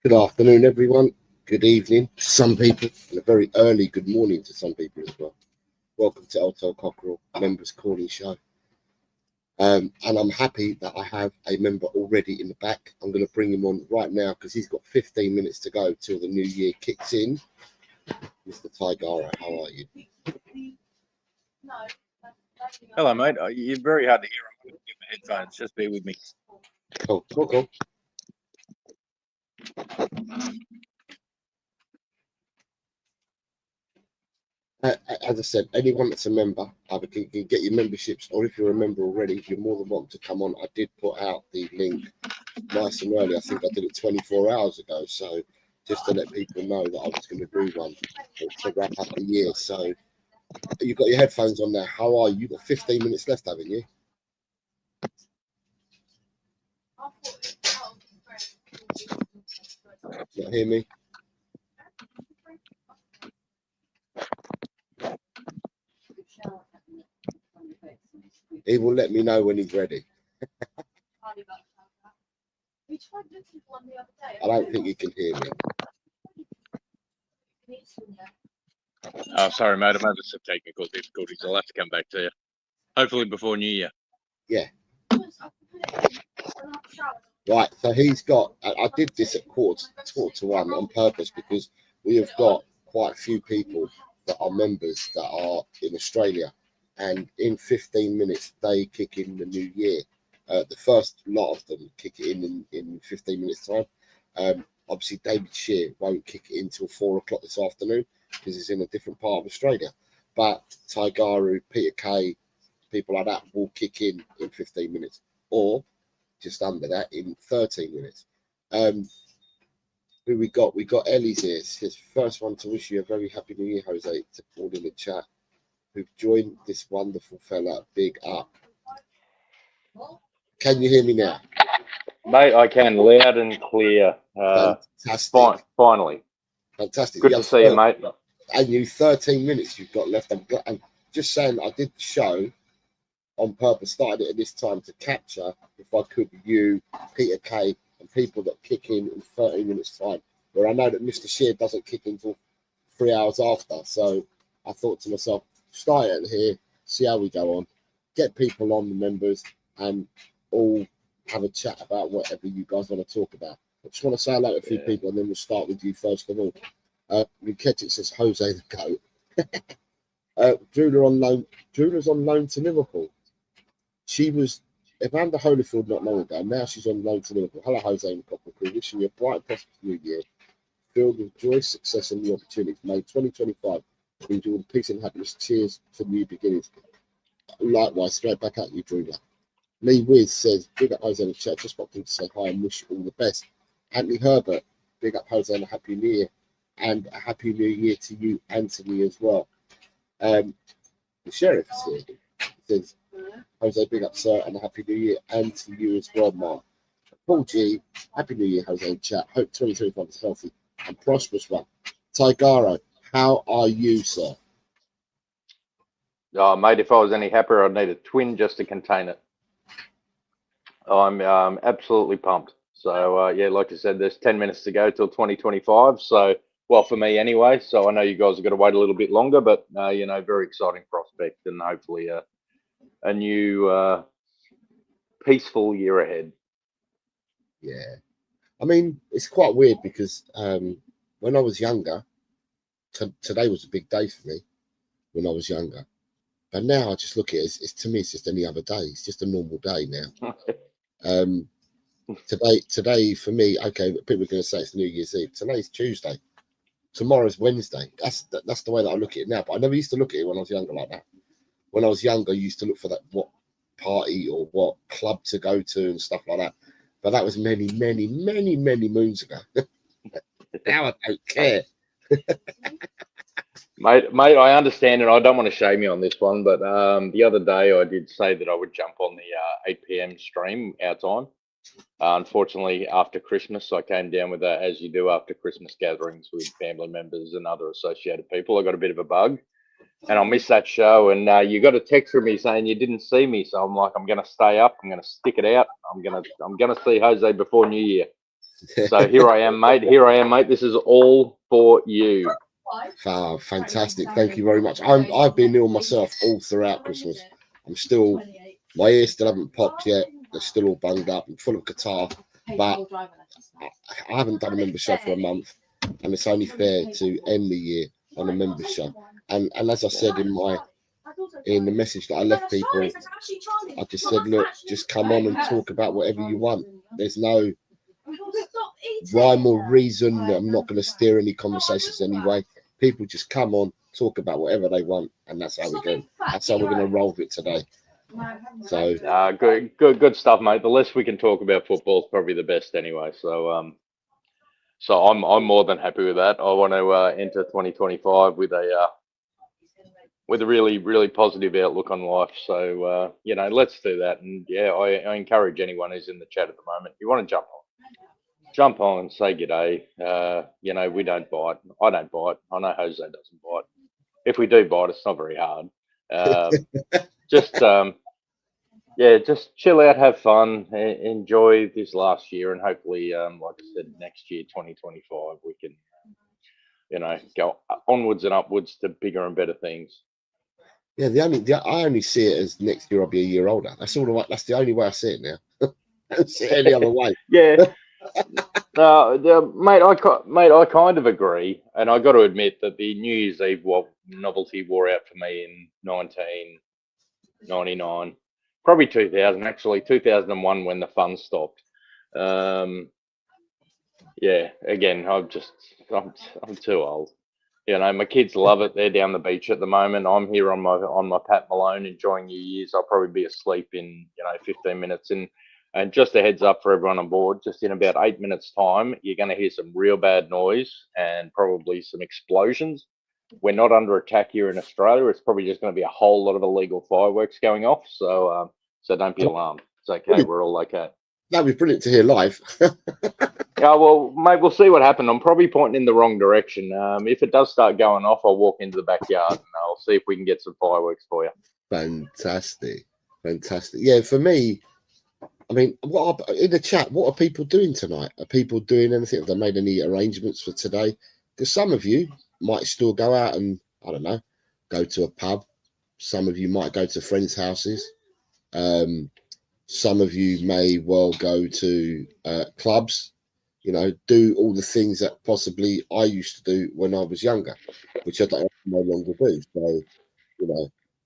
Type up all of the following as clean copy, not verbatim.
Good afternoon, everyone. Good evening to some people, and a very early good morning to some people as well. Welcome to Tel Cockerel Members Calling Show. And I'm happy that I have a member already in the back. I'm going to bring him on right now because he's got 15 minutes to go till the new year kicks in. Mr. Tigara, how are you? Hello, mate. You're very hard to hear. I'm going to get my headphones. Just bear with me. Cool. As I said, anyone that's a member, either can get your memberships, or if you're a member already, you're more than welcome to come on. I did put out the link nice and early. I think I did it 24 hours ago. So just to let people know that I was going to do one to wrap up the year. So you've got your headphones on there. How are you? You've got 15 minutes left, haven't you? Not hear me? He will let me know when he's ready. I don't think he can hear me. Oh, sorry, mate. I'm having some technical difficulties. I'll have to come back to you. Hopefully before New Year. Yeah. Right. So he's got. I did this at quarter to one on purpose because we have got quite a few people that are members that are in Australia, and in 15 minutes they kick in the new year. The first lot of them kick it in 15 minutes time. Obviously David Shear won't kick it in till 4 o'clock this afternoon because he's in a different part of Australia. But Tigara, Peter Kay, people like that will kick in 15 minutes, or just under that in 13 minutes. Who we got? We got Ellie's here. It's his first one to wish you a very happy new year, Jose, to call in the chat. Who've joined this wonderful fella. Big up. Can you hear me now? Mate, I can, loud and clear. Fantastic. Finally. Fantastic. Good to see you, mate. And you 13 minutes you've got left. I'm just saying, I did the show on purpose, started it at this time to capture, if I could, you, Peter Kay, and people that kick in 13 minutes time, where I know that Mr. Shear doesn't kick in until 3 hours after. So I thought to myself, start it here, see how we go on, get people on, the members, and all have a chat about whatever you guys want to talk about. I just want to say hello to a few people, and then we'll start with you first of all. It says Jose the GOAT. Drula's on loan to Liverpool. She was Evander Holyfield not long ago. Now she's on loan to Liverpool. Hello, Jose and Cockerel Crew. Wishing you a bright and prosperous new year, filled with joy, success, and new opportunities. May 2025 brings you all peace and happiness. Cheers to new beginnings. Likewise, straight back at you, Drula. Lee Wiz says, big up Jose in the chat. Just popped in to say hi and wish you all the best. Anthony Herbert, big up Jose and a happy new year. And a happy new year to you, Anthony, as well. The sheriff is here. He says, Jose, big up, sir, and a happy new year, and to you as well, Mark. Paul G, happy new year, Jose, in chat. Hope 2025 is healthy and prosperous one. Tigaro, how are you, sir? Oh, mate, if I was any happier, I'd need a twin just to contain it. I'm absolutely pumped. So, yeah, like I said, there's 10 minutes to go till 2025. So, well, for me anyway. So I know you guys are going to wait a little bit longer, but, you know, very exciting prospect and hopefully a new peaceful year ahead. Yeah. I mean, it's quite weird because when I was younger, today was a big day for me when I was younger. But now I just look at it, to me, it's just any other day. It's just a normal day now. Today for me, okay, people are going to say it's New Year's Eve. Today's Tuesday. Tomorrow's Wednesday. That's the way that I look at it now. But I never used to look at it when I was younger like that. When I was younger, I used to look for that what party or what club to go to and stuff like that. But that was many moons ago. Now I don't care. Mate, I understand, and I don't want to shame you on this one, but the other day I did say that I would jump on the 8 p.m. stream our time. Unfortunately, after Christmas, I came down with that, as you do after Christmas gatherings with family members and other associated people. I got a bit of a bug, and I missed that show. And you got a text from me saying you didn't see me, so I'm like, I'm going to stay up. I'm going to stick it out. I'm going to see Jose before New Year. So here I am, mate. Here I am, mate. This is all for you. Oh, fantastic. Thank you very much. I've been ill myself all throughout Christmas. I'm still, my ears still haven't popped yet. They're still all bunged up. I'm full of catarrh, but I haven't done a member show for a month, and it's only fair to end the year on a member show. And as I said in the message that I left people, I just said, look, just come on and talk about whatever you want. There's no rhyme or reason. I'm not going to steer any conversations anyway. People just come on, talk about whatever they want, and that's how we're going. That's how we're going to roll with it today. So good stuff, mate. The less we can talk about football is probably the best anyway. So so I'm more than happy with that. I want to enter 2025 with a really positive outlook on life. So let's do that. And yeah, I encourage anyone who's in the chat at the moment, you want to jump on and say g'day. We don't bite. I don't bite. I know Jose doesn't bite. If we do bite, it's not very hard. Just chill out, have fun, enjoy this last year, and hopefully, like I said, next year, 2025, we can, go onwards and upwards to bigger and better things. Yeah, I only see it as next year I'll be a year older. That's the only way I see it now. I don't see it any other way. Yeah. Mate, I kind of agree, and I got to admit that the New Year's Eve novelty wore out for me in 1999, probably 2000, actually 2001 when the fun stopped. Yeah, again, I'm too old. My kids love it. They're down the beach at the moment. I'm here on my Pat Malone enjoying New Year's. I'll probably be asleep in 15 minutes. And just a heads up for everyone on board, just in about 8 minutes time, you're going to hear some real bad noise and probably some explosions. We're not under attack here in Australia. It's probably just going to be a whole lot of illegal fireworks going off. So don't be alarmed. It's okay. We're all okay. That'd be brilliant to hear live. Yeah, well, mate, we'll see what happens. I'm probably pointing in the wrong direction. If it does start going off, I'll walk into the backyard and I'll see if we can get some fireworks for you. Fantastic. Yeah, for me, I mean, in the chat, what are people doing tonight? Are people doing anything? Have they made any arrangements for today? Because some of you might still go out and, I don't know, go to a pub. Some of you might go to friends' houses. Some of you may well go to clubs, do all the things that possibly I used to do when I was younger, which I don't no longer do. So,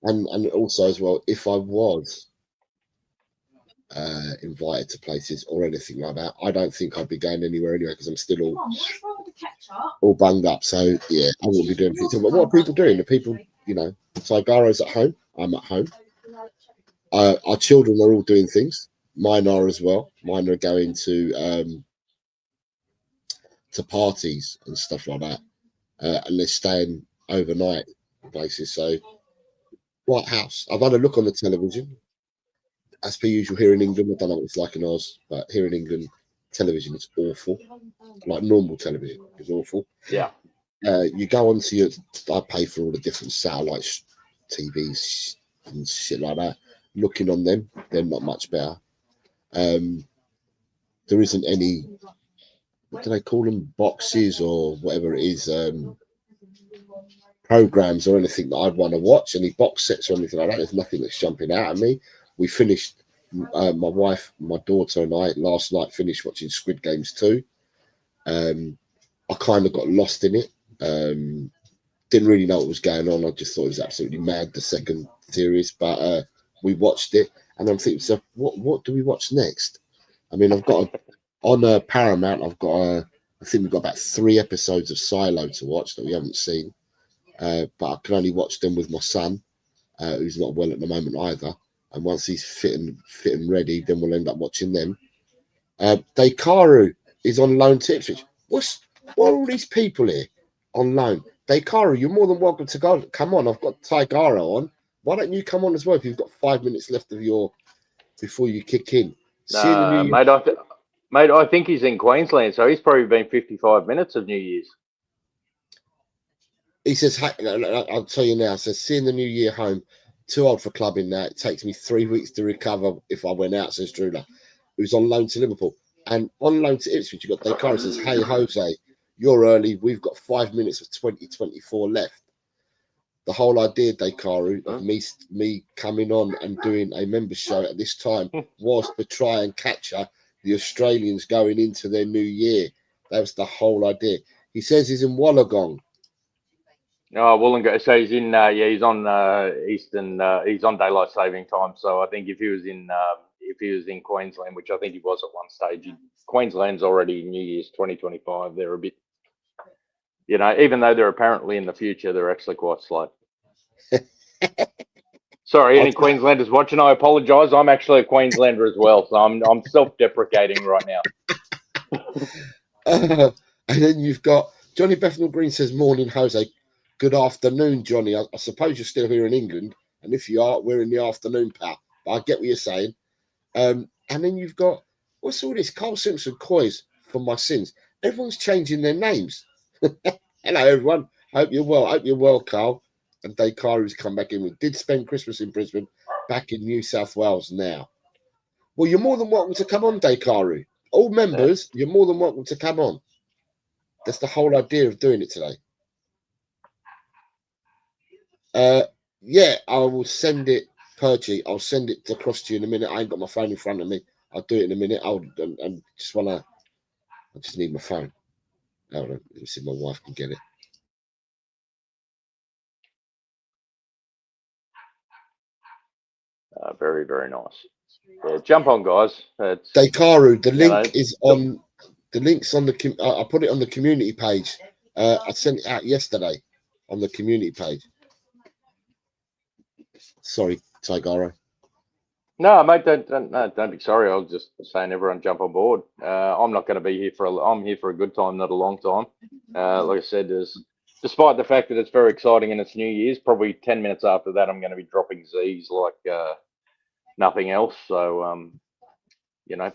and also as well, if I was invited to places or anything like that, I don't think I'd be going anywhere anyway because I'm still all bunged up. So yeah, I wouldn't be doing anything. But what are people doing? The people, Saigaro's at home. I'm at home. Our children are all doing things. Mine are as well. Mine are going to parties and stuff like that, and they're staying overnight places. So White House. I've had a look on the television. As per usual here in England, I don't know what it's like in Oz, but here in England, television is awful. Like normal television is awful. Yeah. You go onto I pay for all the different satellite TVs and shit like that. Looking on them, they're not much better. There isn't any, what do they call them, boxes or whatever it is, programs or anything that I'd want to watch, any box sets or anything like that. There's nothing that's jumping out at me. We finished, my wife, my daughter and I last night finished watching Squid Games 2. I kind of got lost in it. Didn't really know what was going on. I just thought it was absolutely mad, the second series, but we watched it and I'm thinking, so what do we watch next? I mean, I've got on Paramount, I've got I think we've got about 3 episodes of Silo to watch that we haven't seen, but I can only watch them with my son, who's not well at the moment either. And once he's fit and ready, then we'll end up watching them. Dekaru is on loan to Ipswich. What are all these people here on loan? Dekaru, you're more than welcome to go. Come on, I've got Taigaro on. Why don't you come on as well if you've got 5 minutes left of before you kick in? Mate, I think he's in Queensland, so he's probably been 55 minutes of New Year's. He says, I'll tell you now, says, seeing the new year home, too old for clubbing now. It takes me 3 weeks to recover if I went out, says Drula, who's on loan to Liverpool. And on loan to Ipswich, you've got Dekaro says, "Hey Jose, you're early. We've got 5 minutes of 2024 left." The whole idea, Dekaro, of me coming on and doing a member show at this time was to try and capture the Australians going into their new year. That was the whole idea. He says he's in Wollongong. Oh, Wollongong. So he's in. He's on Eastern. He's on daylight saving time. So I think if he was in Queensland, which I think he was at one stage, Queensland's already New Year's 2025. They're a bit, even though they're apparently in the future, they're actually quite slow. Sorry, any Queenslanders watching, I apologise. I'm actually a Queenslander as well, so I'm self-deprecating right now. And then you've got Johnny Bethnal Green says, "Morning, Jose. Good afternoon, Johnny. I suppose you're still here in England, and if you are, we're in the afternoon, pal. But I get what you're saying." And then you've got, what's all this? Carl Simpson Coys for my sins. Everyone's changing their names. Hello, everyone. Hope you're well. Hope you're well, Carl. And Dakaru's come back in. We did spend Christmas in Brisbane, back in New South Wales now. Well, you're more than welcome to come on, Dakaru. All members, you're more than welcome to come on. That's the whole idea of doing it today. Yeah, I will send it, Perchy. I'll send it across to you in a minute. I ain't got my phone in front of me. I'll do it in a minute. I just need my phone. Hold on. Let me see if my wife can get it. Very, very nice. Yeah, jump on, guys. Dakaru, the link is on. The link's on the. I put it on the community page. I sent it out yesterday on the community page. Sorry, Tigaro. No, mate, don't be sorry. I was just saying, everyone jump on board. I'm not going to be here I'm here for a good time, not a long time. Like I said, despite the fact that it's very exciting and it's New Year's, probably 10 minutes after that, I'm going to be dropping Z's like nothing else. So,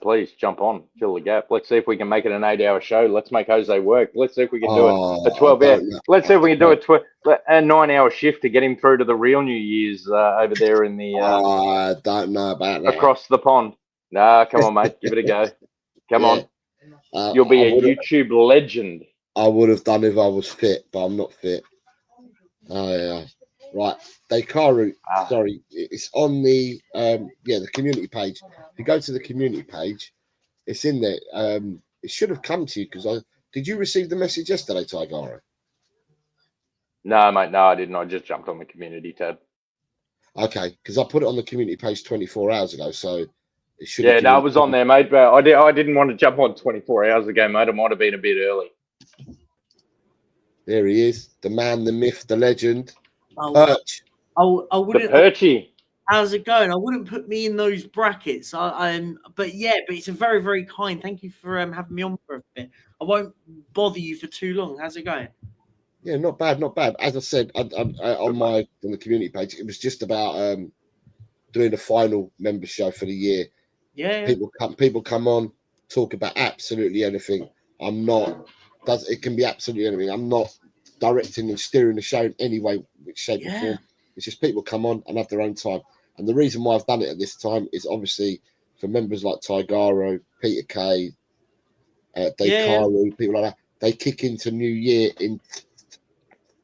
please jump on, fill the gap. Let's see if we can make it an 8-hour show. Let's make Jose work. Let's see if we can do it a 12-hour. Let's see if we can do a 9-hour shift to get him through to the real New Year's over there in the. I don't know about that. Across the pond. Nah, come on, mate. Give it a go. Come on. You'll be a YouTube legend. I would have done if I was fit, but I'm not fit. Oh, yeah. Right. Dakaru, sorry. It's on the the community page. If you go to the community page, it's in there. It should have come to you because did you receive the message yesterday, Tigaro? No, mate. No, I didn't. I just jumped on the community tab. Okay, because I put it on the community page 24 hours ago, so it should. Yeah, no, it was on there, mate. But I didn't want to jump on 24 hours ago, mate. I might have been a bit early. There he is, the man, the myth, the legend. Perch. I wouldn't. The Perchy. How's it going? I wouldn't put me in those brackets. But it's a very, very kind. Thank you for having me on for a bit. I won't bother you for too long. How's it going? Yeah, not bad, not bad. As I said on the community page, it was just about doing the final member show for the year. Yeah. People come on, talk about absolutely anything. It can be absolutely anything. I'm not directing and steering the show in any way, which shape or form. It's just people come on and have their own time. And the reason why I've done it at this time is obviously for members like Tigaro, Peter Kay, Dakaru, people like that. They kick into New Year in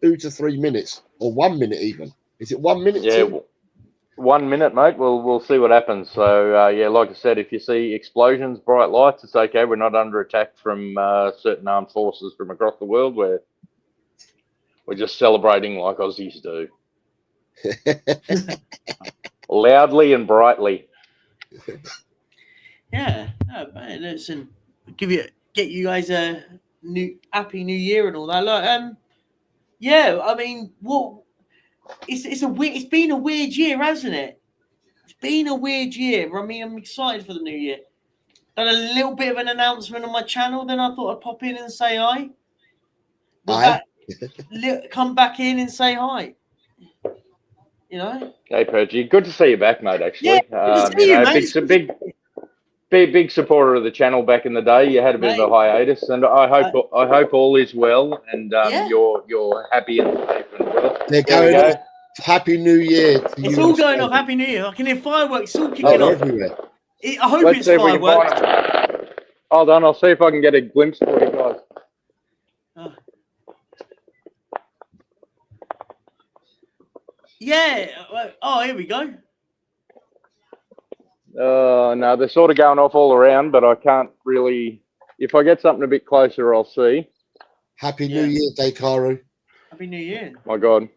2 to 3 minutes, or 1 minute even. Is it 1 minute? Yeah, 1 minute, mate. We'll see what happens. So like I said, if you see explosions, bright lights, it's okay. We're not under attack from certain armed forces from across the world. We're just celebrating like Aussies do. Loudly and brightly. Yeah, listen, get you guys a happy new year and all that. Like, yeah, I mean, it's been a weird year, hasn't it? It's been a weird year. I mean, I'm excited for the new year. Done a little bit of an announcement on my channel, then I thought I'd pop in and say hi. Come back in and say hi. You know. Hey, Perchy, good to see you back, mate. Actually, yeah, good to see you, mate. Big supporter of the channel back in the day. You had a bit of a hiatus, and I hope all is well, and you're happy and safe and well. There we go. Happy New Year to you. It's all going off. Happy New Year. I can hear fireworks all kicking off. Everywhere. I hope it's fireworks. Hold on, I'll see if I can get a glimpse for you guys. Oh. Yeah. Oh, here we go. No, they're sort of going off all around, but I can't really. If I get something a bit closer, I'll see. Happy New Year, Dekaru. Happy New Year. My God,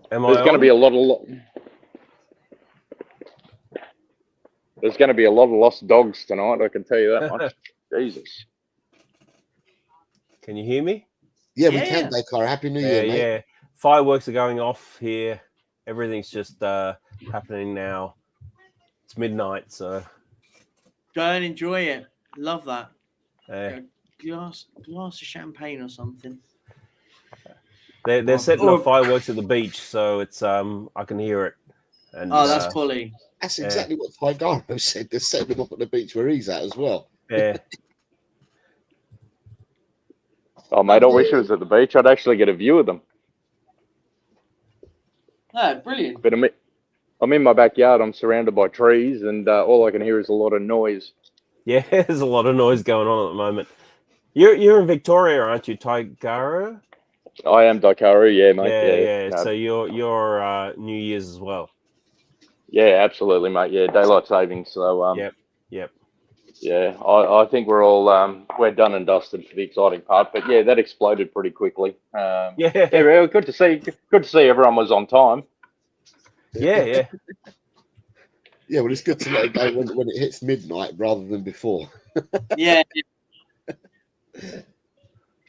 There's there's going to be a lot of. There's going to be a lot of lost dogs tonight. I can tell you that much. Jesus. Can you hear me? Yeah, we can, Dekaru. Happy New Year, mate. Yeah. Fireworks are going off here. Everything's just happening now. It's midnight, so Go and enjoy it. Love that. yeah. Glass of champagne or something. They're setting off fireworks at the beach, so it's I can hear it. And, that's quality. That's exactly what Tigaro said. They're setting them up at the beach where he's at as well. Yeah. Oh, mate, I wish it was at the beach. I'd actually get a view of them. Oh, brilliant. But I'm in my backyard. I'm surrounded by trees, and all I can hear is a lot of noise. Yeah, there's a lot of noise going on at the moment. You're in Victoria, aren't you, Tigaro? I am Dakaru, yeah, mate. Yeah. No. So you're New Year's as well. Yeah, absolutely, mate. Yeah, daylight savings. So Yep. yeah, I think we're all we're done and dusted for the exciting part. But yeah, that exploded pretty quickly. Yeah, really good to see. Good to see everyone was on time. Yeah. Yeah, well, it's good to let it go when it hits midnight rather than before. Yeah.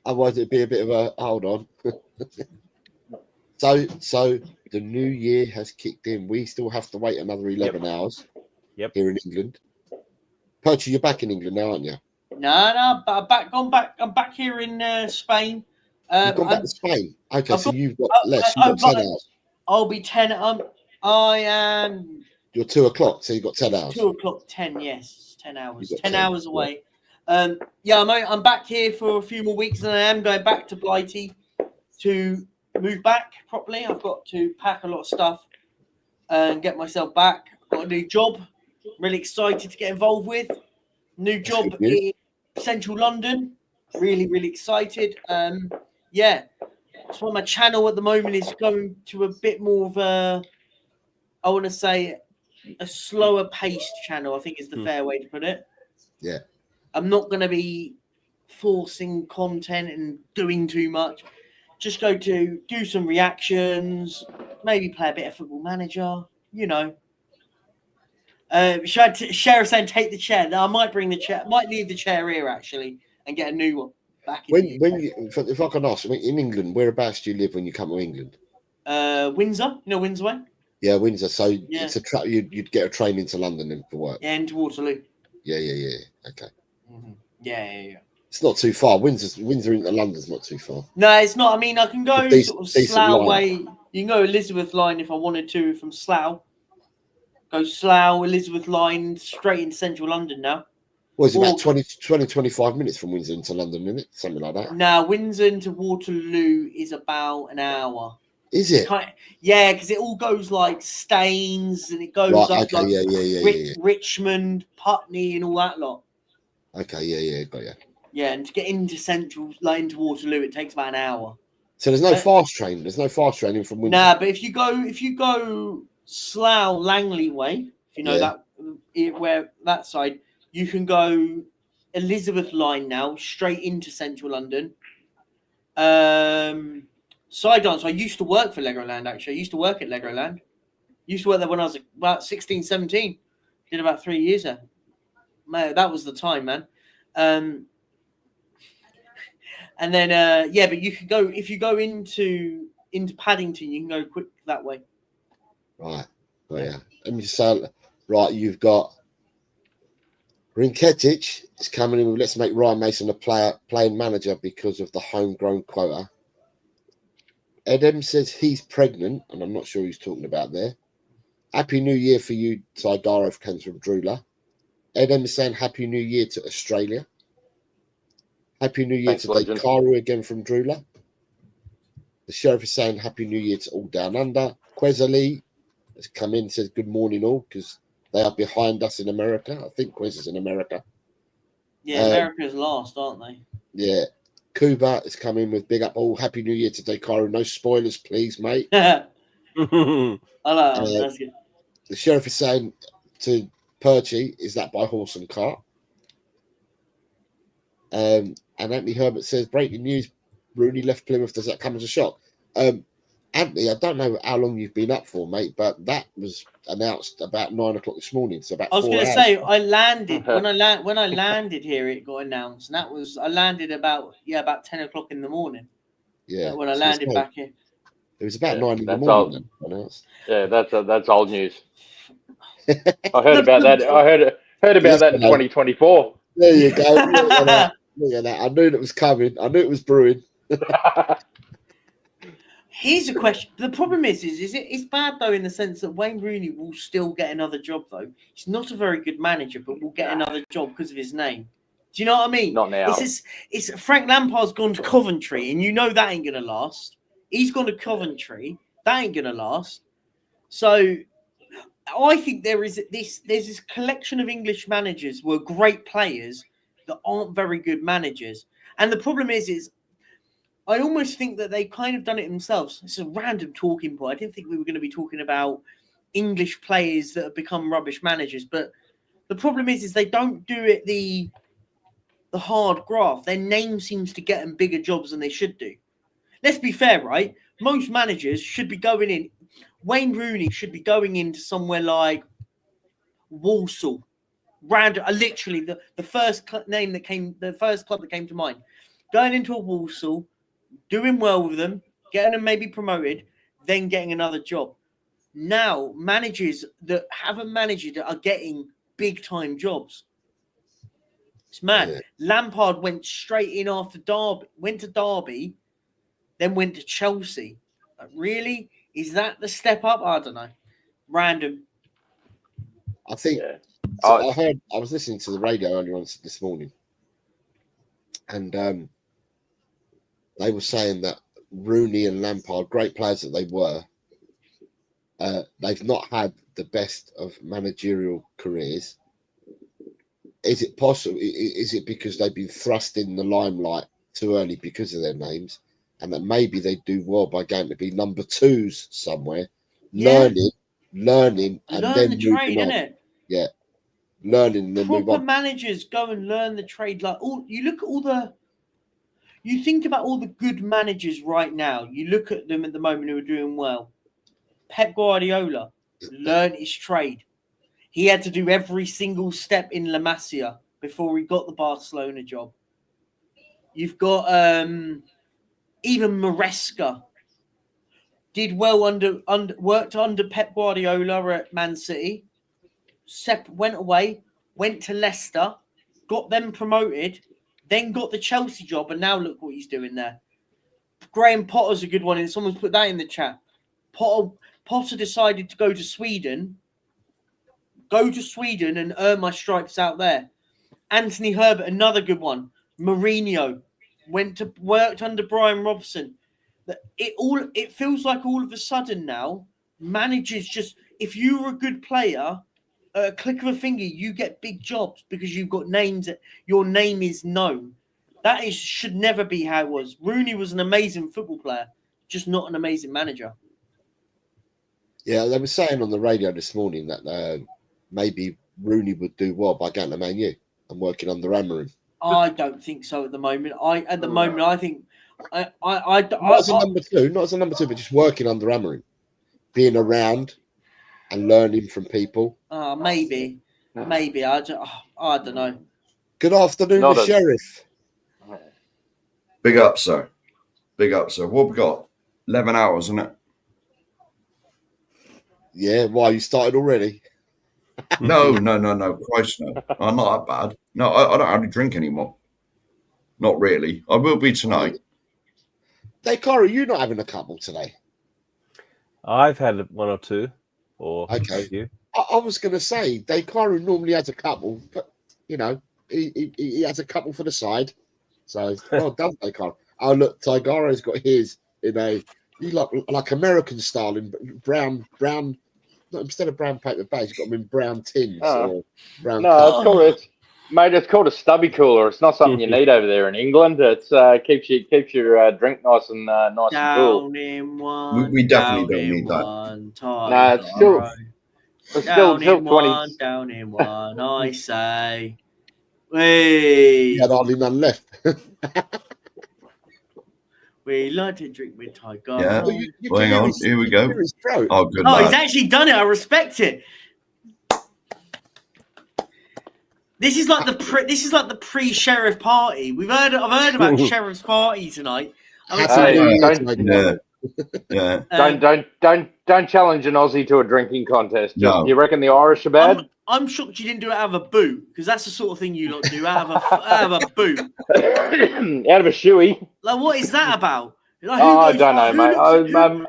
Otherwise, it'd be a bit of a hold on. So the new year has kicked in. We still have to wait another 11 hours. Yep. Here in England. Percy, you're back in England now, aren't you? No, but I'm back here in Spain. You've gone back to Spain. Okay, so you've got less. You've got 10 hours. I'll be 10. I am. You're 2 o'clock, so you've got 10 hours. 2 o'clock, 10. Yes, 10 hours. 10 10 hours away. Yeah, I'm back here for a few more weeks, and I am going back to Blighty to move back properly. I've got to pack a lot of stuff and get myself back. Got a new job. Really excited to get involved with. New job in central London. Really, really excited. Yeah. That's why my channel at the moment is going to a bit more of a, I want to say, a slower paced channel, I think is the fair way to put it. Yeah. I'm not going to be forcing content and doing too much. Just go to do some reactions, maybe play a bit of Football Manager, you know. Should I share us and take the chair? No, I might bring the chair. Might leave the chair here actually and get a new one back. If I can ask, in England, whereabouts do you live when you come to England? Windsor. You know Windsor way? Yeah, Windsor. So it's a you'd get a train into London then for work. Yeah, into Waterloo. Yeah. Okay. Mm-hmm. Yeah. It's not too far. Windsor into London's not too far. No, it's not. I mean, I can go sort of Slough way. You can go Elizabeth line if I wanted to from Slough. Go Slough, Elizabeth line, straight into central London now. Well, it's about 25 minutes from Windsor into London, isn't it? Something like that. Now, Windsor into Waterloo is about an hour. Is it? Yeah, because it all goes like Staines and it goes up like Richmond, Putney and all that lot. Okay, yeah, got you. Yeah, and to get into central, like into Waterloo, it takes about an hour. So there's no fast train. There's no fast train in from Windsor. Nah, but if you go Slough Langley way, if you know that where that side, you can go Elizabeth line now straight into central London. Side dance. I used to work for Legoland actually. I used to work at Legoland. Used to work there when I was about 16, 17. Did about 3 years there. Man, that was the time, man. And then but you could go if you go into Paddington, you can go quick that way. Right. Oh, yeah. Let me just say, right, you've got Rinketic is coming in with let's make Ryan Mason a playing manager because of the homegrown quota. Edem says he's pregnant, and I'm not sure who's talking about there. Happy New Year for you, Tigaro comes from Drula. Edem is saying Happy New Year to Australia. Happy New Year to Dekaru again from Drula. The sheriff is saying Happy New Year to all down under. Quezali has come in and says good morning all because they are behind us in America. I think Quez is in America. Yeah, America's last, aren't they? Yeah. Cuba is coming with big up. Oh, Happy New Year to Daikaru. No spoilers, please, mate. I know. That's good. The sheriff is saying to Perchy, is that by horse and cart? And Anthony Herbert says, breaking news, Rooney left Plymouth. Does that come as a shock? Anthony, I don't know how long you've been up for, mate, but that was announced about 9 o'clock this morning. So about I was 4 going to hours. say, I landed when I landed here. It got announced, and I landed about 10 o'clock in the morning. Yeah, when I landed back here. It was about 9 in the morning. Yeah, that's old news. I heard about that. I heard about that in 2024. There you go. Look at that. I knew it was coming. I knew it was brewing. Here's a question. The problem is it's bad though in the sense that Wayne Rooney will still get another job though. He's not a very good manager, but will get another job because of his name. Do you know what I mean? Not now. It's Frank Lampard's gone to Coventry, and you know that ain't gonna last. He's gone to Coventry. That ain't gonna last. So I think there's this collection of English managers who are great players that aren't very good managers. And the problem is I almost think that they kind of done it themselves. It's a random talking point. I didn't think we were going to be talking about English players that have become rubbish managers. But the problem is they don't do it the hard graft. Their name seems to get them bigger jobs than they should do. Let's be fair, right? Most managers should be going in. Wayne Rooney should be going into somewhere like Walsall. Random, literally the first club that came to mind. Going into a Walsall, doing well with them, getting them maybe promoted, then getting another job. Now, managers that haven't managed are getting big time jobs. It's mad. Yeah. Lampard went straight in after Derby, went to Derby, then went to Chelsea. Like, really? Is that the step up? I don't know. Random. I think. Yeah. So I was listening to the radio earlier on this morning, and they were saying that Rooney and Lampard, great players that they were, they've not had the best of managerial careers. Is it possible? Is it because they've been thrust in the limelight too early because of their names, and that maybe they do well by going to be number twos somewhere, learning, and then the trade, on. Innit? Yeah, learning and then move on. Proper managers go and learn the trade. Like you think about all the good managers right now. You look at them at the moment who are doing well. Pep Guardiola learned his trade. He had to do every single step in La Masia before he got the Barcelona job. You've got even Maresca did well worked under Pep Guardiola at Man City. Went away, went to Leicester, got them promoted, then got the Chelsea job, and now look what he's doing there. Graham Potter's a good one, and someone's put that in the chat. Potter decided to go to Sweden and earn my stripes out there. Anthony Herbert, another good one. Mourinho worked under Brian Robson. It feels like all of a sudden now, managers just, if you were a good player, a click of a finger, you get big jobs because you've got names that your name is known. That should never be how it was. Rooney was an amazing football player, just not an amazing manager. Yeah, they were saying on the radio this morning that maybe Rooney would do well by going to Man U and working under Amorim. I don't think so at the moment. I think not as a number two, but just working under Amorim, being around and learning from people. Maybe. I don't know. Good afternoon, Sheriff. Big up, sir. Big up, sir. What we got? 11 hours, isn't it? Yeah, why, you started already? No. Christ, no. I'm not that bad. No, I don't hardly drink anymore. Not really. I will be tonight. Daikaru, you not having a couple today? I've had one or two. Okay. I was going to say, Daikaru normally has a couple, but, you know, he has a couple for the side. So, well done, Daikaru. Oh, look, Taigaro's got his in like American style in brown, instead of brown paper bags, you've got them in brown tins or brown. No, Mate, it's called a stubby cooler. It's not something you need over there in England. It's keeps your drink nice and cool. Down in one. We definitely down don't in need that. one, Nah, it's still down in 20. one, down in one. I say, we You had hardly none left. we like to drink with Tiger. Yeah. Well, you Well, can hang hear on. his- Here we you can go. hear his throat. Oh, good Oh, lad. he's actually done it. I respect it. This is like the pre-sheriff party. I've heard about sheriff's party tonight. I mean, Hey, Yeah. don't challenge an Aussie to a drinking contest. No. You reckon the Irish are bad? I'm shocked you didn't do it out of a boot, because that's the sort of thing you lot do out of a boot. Out of a shoey. Like, what is that about? Like, I don't know, mate.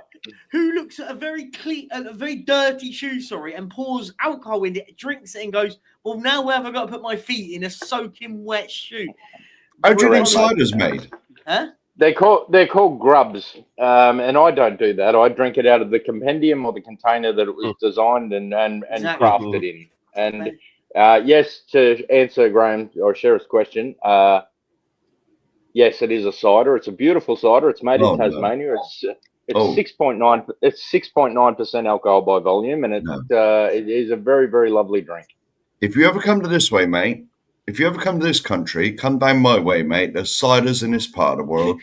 Who looks at a very dirty shoe, and pours alcohol in it, drinks it, and goes, "Well, now where have I got to put my feet in a soaking wet shoe?" How do you think cider's made? Huh? They're called grubs, and I don't do that. I drink it out of the compendium or the container that it was designed and Exactly. crafted in. And yes, to answer Graham or Sheriff's question, yes, it is a cider. It's a beautiful cider. It's made in Tasmania. It's 6.9. It's 6.9% alcohol by volume, and it is a very, very lovely drink. If you ever come to this way, mate, if you ever come to this country, come down my way, mate. There's ciders in this part of the world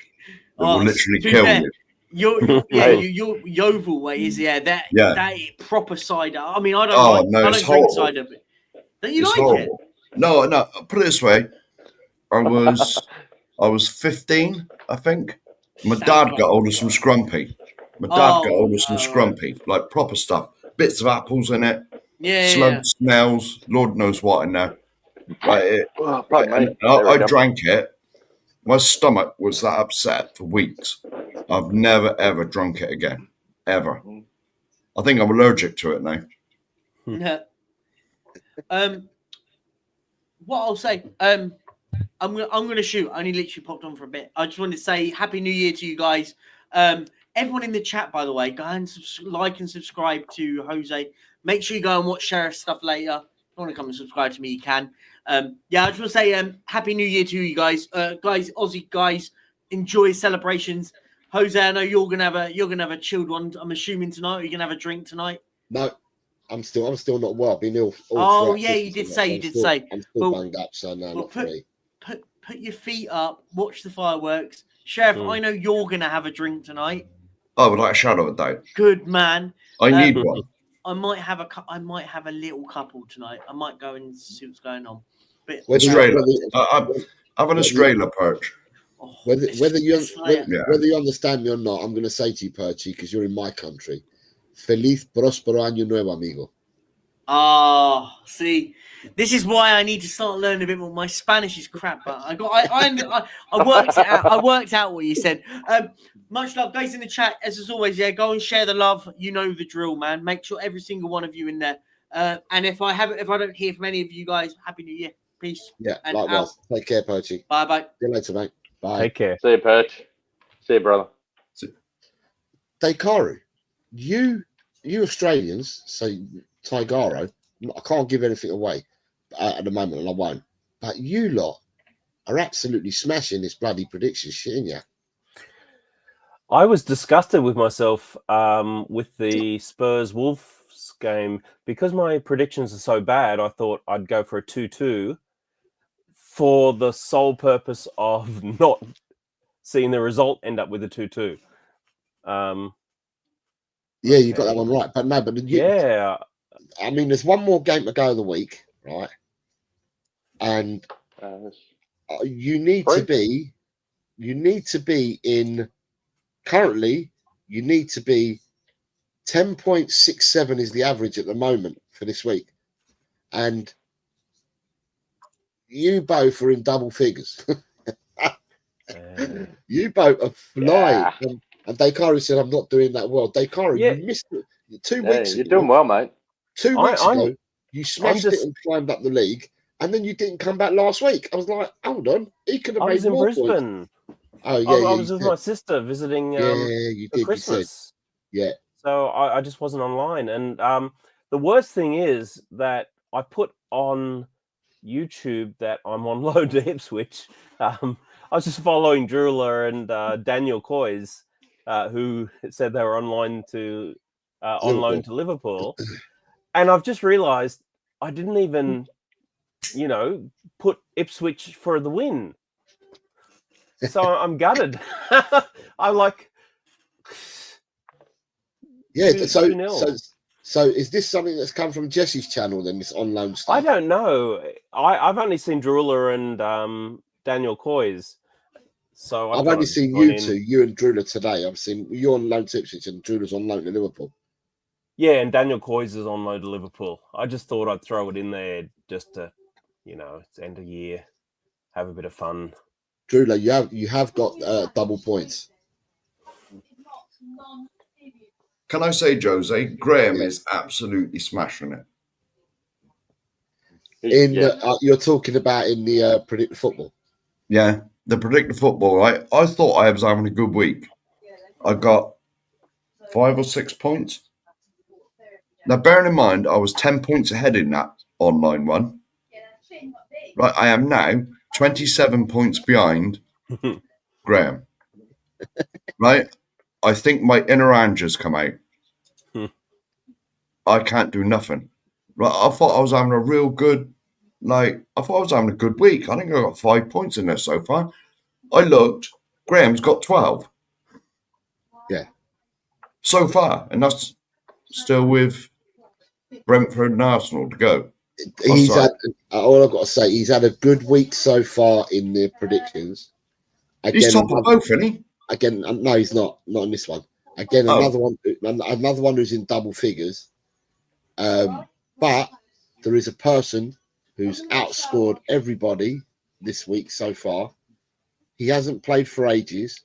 that will literally kill you. Your Yeovil way is that proper cider. I mean, I don't drink cider, but don't you like horrible. It? No. Put it this way, I was 15, I think. My dad got hold of some scrumpy. Like proper stuff. Bits of apples in it. Smells. Lord knows what in there. Right, I drank it. My stomach was that upset for weeks. I've never ever drunk it again, ever. I think I'm allergic to it now. Yeah. What I'll say, I'm gonna shoot. I only literally popped on for a bit. I just wanted to say Happy New Year to you guys. Everyone in the chat, by the way, go and like and subscribe to Jose. Make sure you go and watch Sheriff's stuff later. If you want to come and subscribe to me, you can. I just want to say Happy New Year to you guys. Aussie guys, enjoy celebrations. Jose, I know you're gonna have a chilled one. I'm assuming tonight. Are you gonna have a drink tonight? No, I'm still not well. I've been ill. You did say. I'm still banged up, so no, not for me. Put your feet up. Watch the fireworks, Sheriff. I know you're gonna have a drink tonight. Oh, without a shadow of a doubt. Good man. I need one. I might have a little couple tonight. I might go and see what's going on. But I'm an Australia perch. Whether you understand me or not, I'm going to say to you, Perchy, because you're in my country. Feliz próspero año nuevo, amigo. See, this is why I need to start learning a bit more. My Spanish is crap, but I worked it out. I worked out what you said. Much love, guys, in the chat. As always, go and share the love. You know the drill, man. Make sure every single one of you in there. And if I don't hear from any of you guys, Happy New Year. Peace. Yeah, and likewise. Take care, Perchy. Bye. See you later, mate. Bye. Take care. See you, Perch. See you, brother. Daikaru, you Australians say Taigaro. I can't give anything away at the moment, and I won't. But you lot are absolutely smashing this bloody prediction shit, ain't you? I was disgusted with myself with the Spurs-Wolves game. Because my predictions are so bad, I thought I'd go for a 2-2 for the sole purpose of not seeing the result end up with a 2-2. Yeah, you got that one right. But no, yeah. I mean, there's one more game to go of the week, right? And you need to be in. Currently, you need to be 10.67 is the average at the moment for this week, and you both are in double figures. You both are flying. And Daikaru said, "I'm not doing that well." Daikaru, you missed it 2 weeks ago. You're doing well, mate. 2 weeks ago, you smashed it and climbed up the league, and then you didn't come back last week. I was like, hold on, he could have made more points. I was in Brisbane. Oh yeah, I was with my sister visiting for Christmas. Yeah. So I just wasn't online, and the worst thing is that I put on YouTube that I'm on loan to Ipswich. I was just following Drula and Daniel Coys, who said they were on loan to Liverpool. And I've just realised I didn't even, put Ipswich for the win. So I'm gutted. I'm like, yeah. 2-0. So is this something that's come from Jesse's channel then? This on loan stuff? I don't know. I've only seen Drula and Daniel Coys. So I've only seen you two, you and Drula today. I've seen you're on loan to Ipswich and Drula's on loan to Liverpool. Yeah, and Daniel Coys is on loan to Liverpool. I just thought I'd throw it in there just to, it's end of year, have a bit of fun. Drula, you have got double points. Can I say, Jose, Graham is absolutely smashing it. You're talking about in the Predict Football. Yeah, the Predict Football, right? I thought I was having a good week. I got 5 or 6 points. Now, bearing in mind, I was 10 points ahead in that online one. Right, I am now 27 points behind Graham. Right? I think my inner Anger's come out. I can't do nothing. Right, I thought I was having a real good, I thought I was having a good week. I think I got 5 points in there so far. I looked, Graham's got 12. Yeah. So far, and that's still with Brentford and Arsenal to go. All I've got to say, he's had a good week so far in the predictions. Again, he's top of both, isn't he? Again, no, he's not in this one. Again, another one who's in double figures. But there is a person who's outscored everybody this week so far. He hasn't played for ages.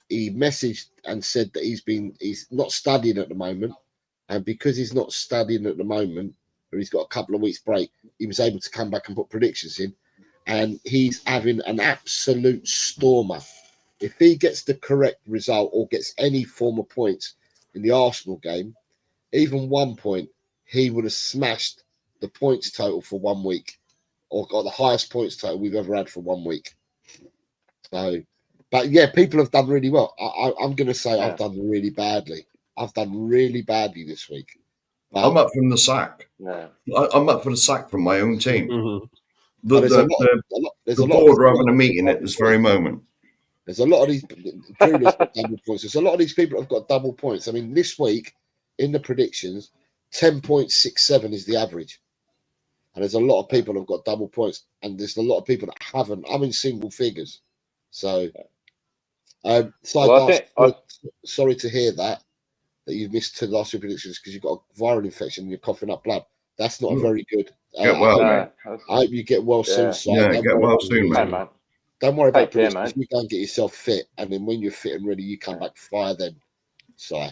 He messaged and said that he's not studying at the moment, and because he's not studying at the moment, or he's got a couple of weeks break, he was able to come back and put predictions in, and he's having an absolute stormer. If he gets the correct result or gets any form of points in the Arsenal game, even 1 point, he would have smashed the points total for 1 week, or got the highest points total we've ever had for 1 week. So, but yeah, people have done really well. I'm going to say I've done really badly. I've done really badly this week. But I'm up from the sack. No. I'm up for the sack from my own team. Mm-hmm. The board are having a meeting at this very moment. There's a lot of these Drula's got double points. There's a lot of these people that have got double points. I mean, this week in the predictions, 10.67 is the average. And there's a lot of people that have got double points. And there's a lot of people that haven't. I'm in single figures. So, sorry to hear that you've missed 2 last 2 predictions because you've got a viral infection and you're coughing up blood. That's not very good. Get well, I hope you get well soon. Si. Yeah, get well soon, mate. Don't worry about predictions. You go and get yourself fit, and then when you're fit and ready, you come back fire then. So,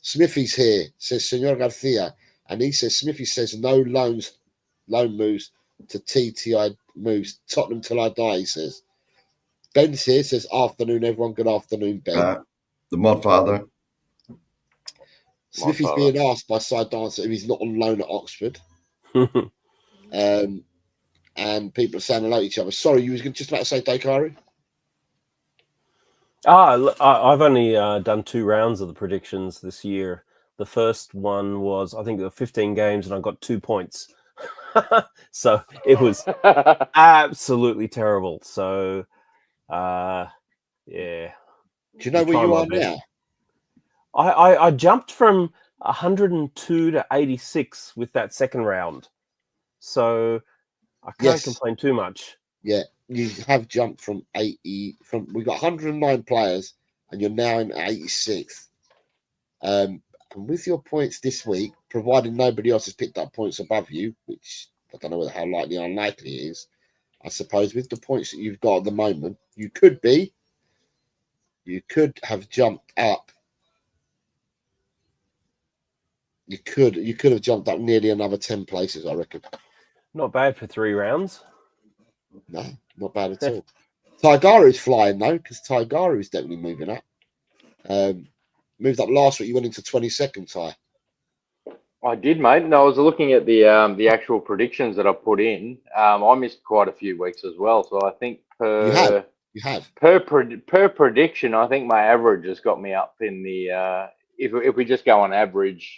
Smithy's here, says Senor Garcia, and he says, Smithy says, no loan moves to TTI moves. Tottenham till I die, he says. Ben's here, says, afternoon, everyone. Good afternoon, Ben. The mod father. Smithy's being asked by Side Dancer if he's not on loan at Oxford. And people are saying hello to each other. Sorry, you was just about to say Dakari? I've only done 2 rounds of the predictions this year. The first one was, I think there were 15 games and I got 2 points. So it was absolutely terrible. So, yeah. Do you know where you are now? I jumped from 102 to 86 with that second round. So I can't complain too much. Yeah, you have jumped from 80. We've got 109 players, and you're now in 86th. And with your points this week, provided nobody else has picked up points above you, which I don't know how likely or unlikely it is, I suppose with the points that you've got at the moment, you could have jumped up. You could have jumped up nearly another 10 places, I reckon. Not bad for 3 rounds. No, not bad at all. Tigara's flying though, because Tigara is definitely moving up. Moved up last week. You went into 22nd, Ty. I did, mate. And I was looking at the actual predictions that I put in. I missed quite a few weeks as well. So I think You have. per prediction, I think my average has got me up in the if we just go on averages,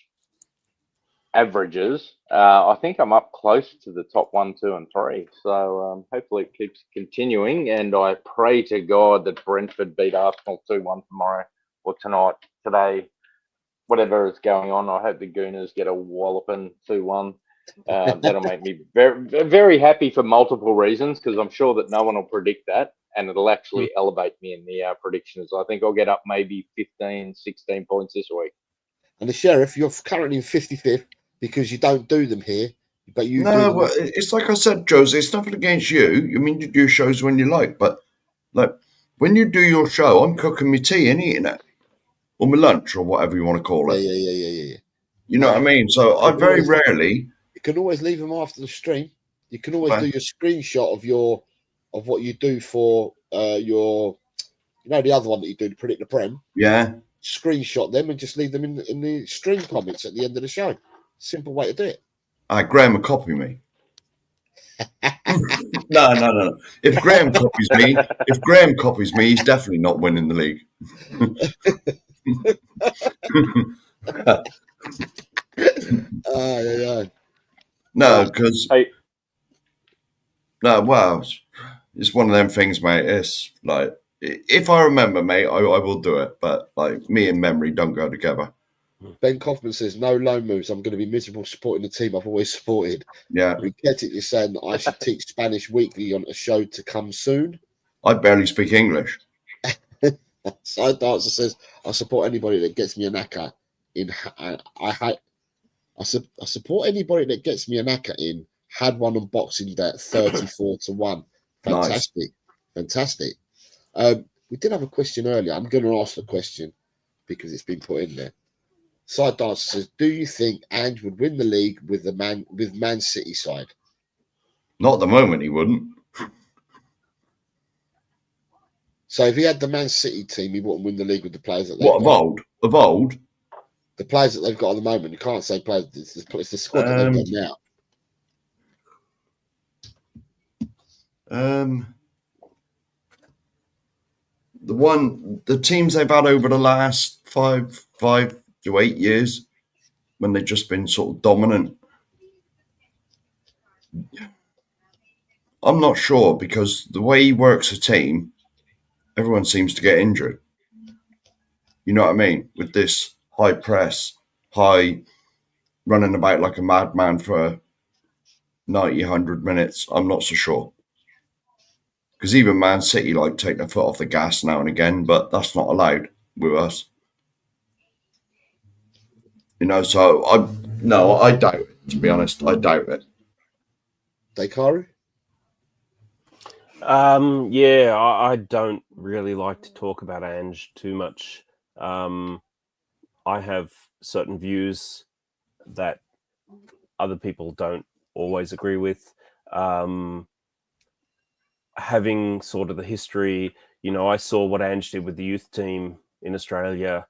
I think I'm up close to the top 1, 2, and 3. So hopefully it keeps continuing, and I pray to God that Brentford beat Arsenal 2-1 tomorrow or tonight, today, whatever is going on. I hope the Gooners get a walloping 2-1. That'll make me very, very happy for multiple reasons, because I'm sure that no one will predict that, and it'll actually elevate me in the predictions. I think I'll get up maybe 15, 16 points this week. And the Sheriff, you're currently in 55th because you don't do them here, but you do them. Well, it's like I said, Josie, it's nothing against you. I mean, you do shows when you like, but like when you do your show, I'm cooking my tea and eating it, or my lunch, or whatever you want to call it. Yeah. You know what I mean? So I very rarely. You can always leave them after the stream. You can always do your screenshot of what you do for your, the other one that you do to predict the Prem. Yeah. Screenshot them and just leave them in the stream comments at the end of the show. Simple way to do it. Graham will copy me. No. If Graham copies me, he's definitely not winning the league. No, because it's one of them things, mate. It's like, if I remember, mate, I will do it. But like, me and memory don't go together. Ben Kaufman says, no loan moves. I'm going to be miserable supporting the team I've always supported. Yeah. Riquetti is saying that I should teach Spanish weekly on a show to come soon. I barely speak English. Side Dancer says, I support anybody that gets me a knacker in. I support anybody that gets me a knacker in. Had one on Boxing Day at 34-1. Fantastic. Nice. Fantastic. We did have a question earlier. I'm going to ask the question because it's been put in there. Side Dancer says, do you think Ange would win the league with Man City side? Not at the moment, he wouldn't. So if he had the Man City team, he wouldn't win the league with the players that they've got. Of old? The players that they've got at the moment. You can't say players. It's the squad that they've got now. The teams they've had over the last 5 to 8 years, when they've just been sort of dominant. I'm not sure, because the way he works a team, everyone seems to get injured. You know what I mean? With this high press, high running about like a madman for 90, 100 minutes. I'm not so sure. Because even Man City like take their foot off the gas now and again, but that's not allowed with us. So I doubt it, to be honest. I doubt it. Daikaru? Yeah, I don't really like to talk about Ange too much. I have certain views that other people don't always agree with. Having sort of the history, I saw what Ange did with the youth team in Australia,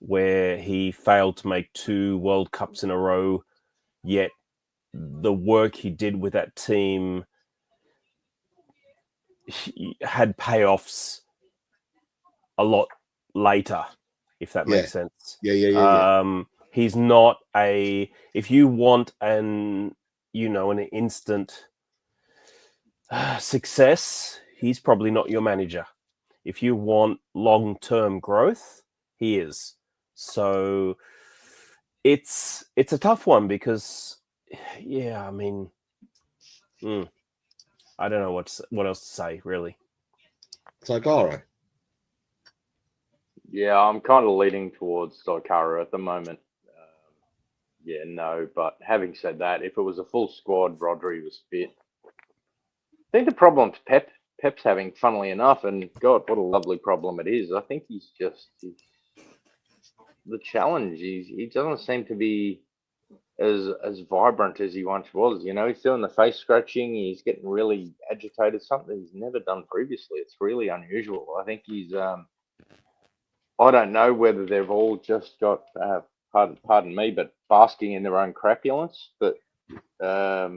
where he failed to make 2 World Cups in a row, yet the work he did with that team had payoffs a lot later, if that makes sense. Yeah. He's not if you want an instant success, he's probably not your manager. If you want long-term growth, he is. So it's a tough one because, I mean, I don't know what else to say, really. Daikaru? Yeah, I'm kind of leaning towards Daikaru at the moment. But having said that, if it was a full squad, Rodri was fit. I think the problem's Pep's having, funnily enough, and God, what a lovely problem it is. I think he's the challenge. He doesn't seem to be as vibrant as he once was. He's doing the face scratching. He's getting really agitated. Something he's never done previously. It's really unusual. I think he's. I don't know whether they've all just got. Pardon me, but basking in their own crapulence. But I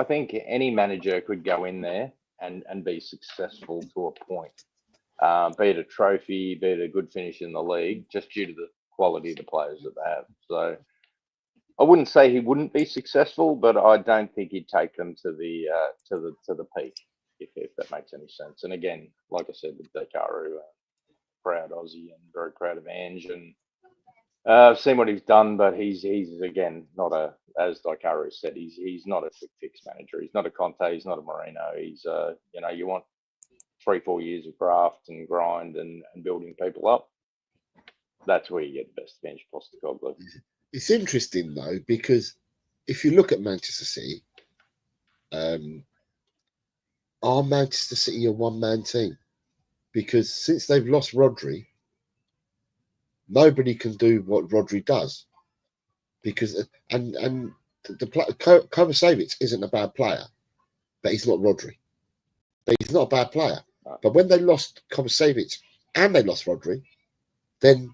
think any manager could go in there and be successful to a point, be it a trophy, be it a good finish in the league, just due to the quality of the players that they have. So I wouldn't say he wouldn't be successful, but I don't think he'd take them to the peak, if that makes any sense. And again, like I said, with Dakaru, proud Aussie and very proud of Ange, and I've seen what he's done, but he's again not a, as Dakaru said, he's not a quick fix manager. He's not a Conte. He's not a Moreno. He's you want 3-4 years of graft and grind and building people up. That's where you get the best bench Postecoglou. It's interesting though, because if you look at Manchester City, are Manchester City a one-man team? Because since they've lost Rodri, nobody can do what Rodri does. Because the Kovacevic isn't a bad player, but he's not Rodri. But he's not a bad player. But when they lost Kovacevic and they lost Rodri, then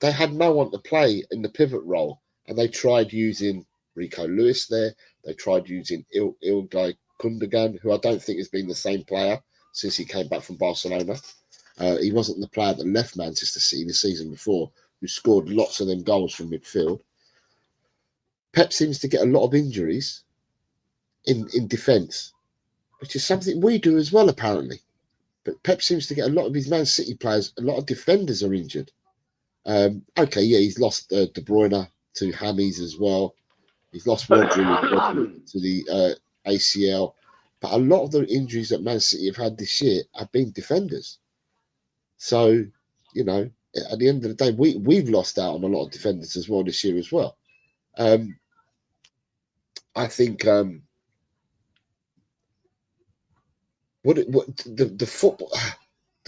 they had no one to play in the pivot role, and they tried using Rico Lewis there. They tried using Ilkay Gundogan, who I don't think has been the same player since he came back from Barcelona. He wasn't the player that left Manchester City the season before, who scored lots of them goals from midfield. Pep seems to get a lot of injuries in defence, which is something we do as well, apparently. But Pep seems to get a lot of his Man City players, a lot of defenders are injured. He's lost De Bruyne to hammies as well. He's lost Rodri to the ACL. But a lot of the injuries that Man City have had this year have been defenders. So, at the end of the day, we've lost out on a lot of defenders as well this year as well. I think the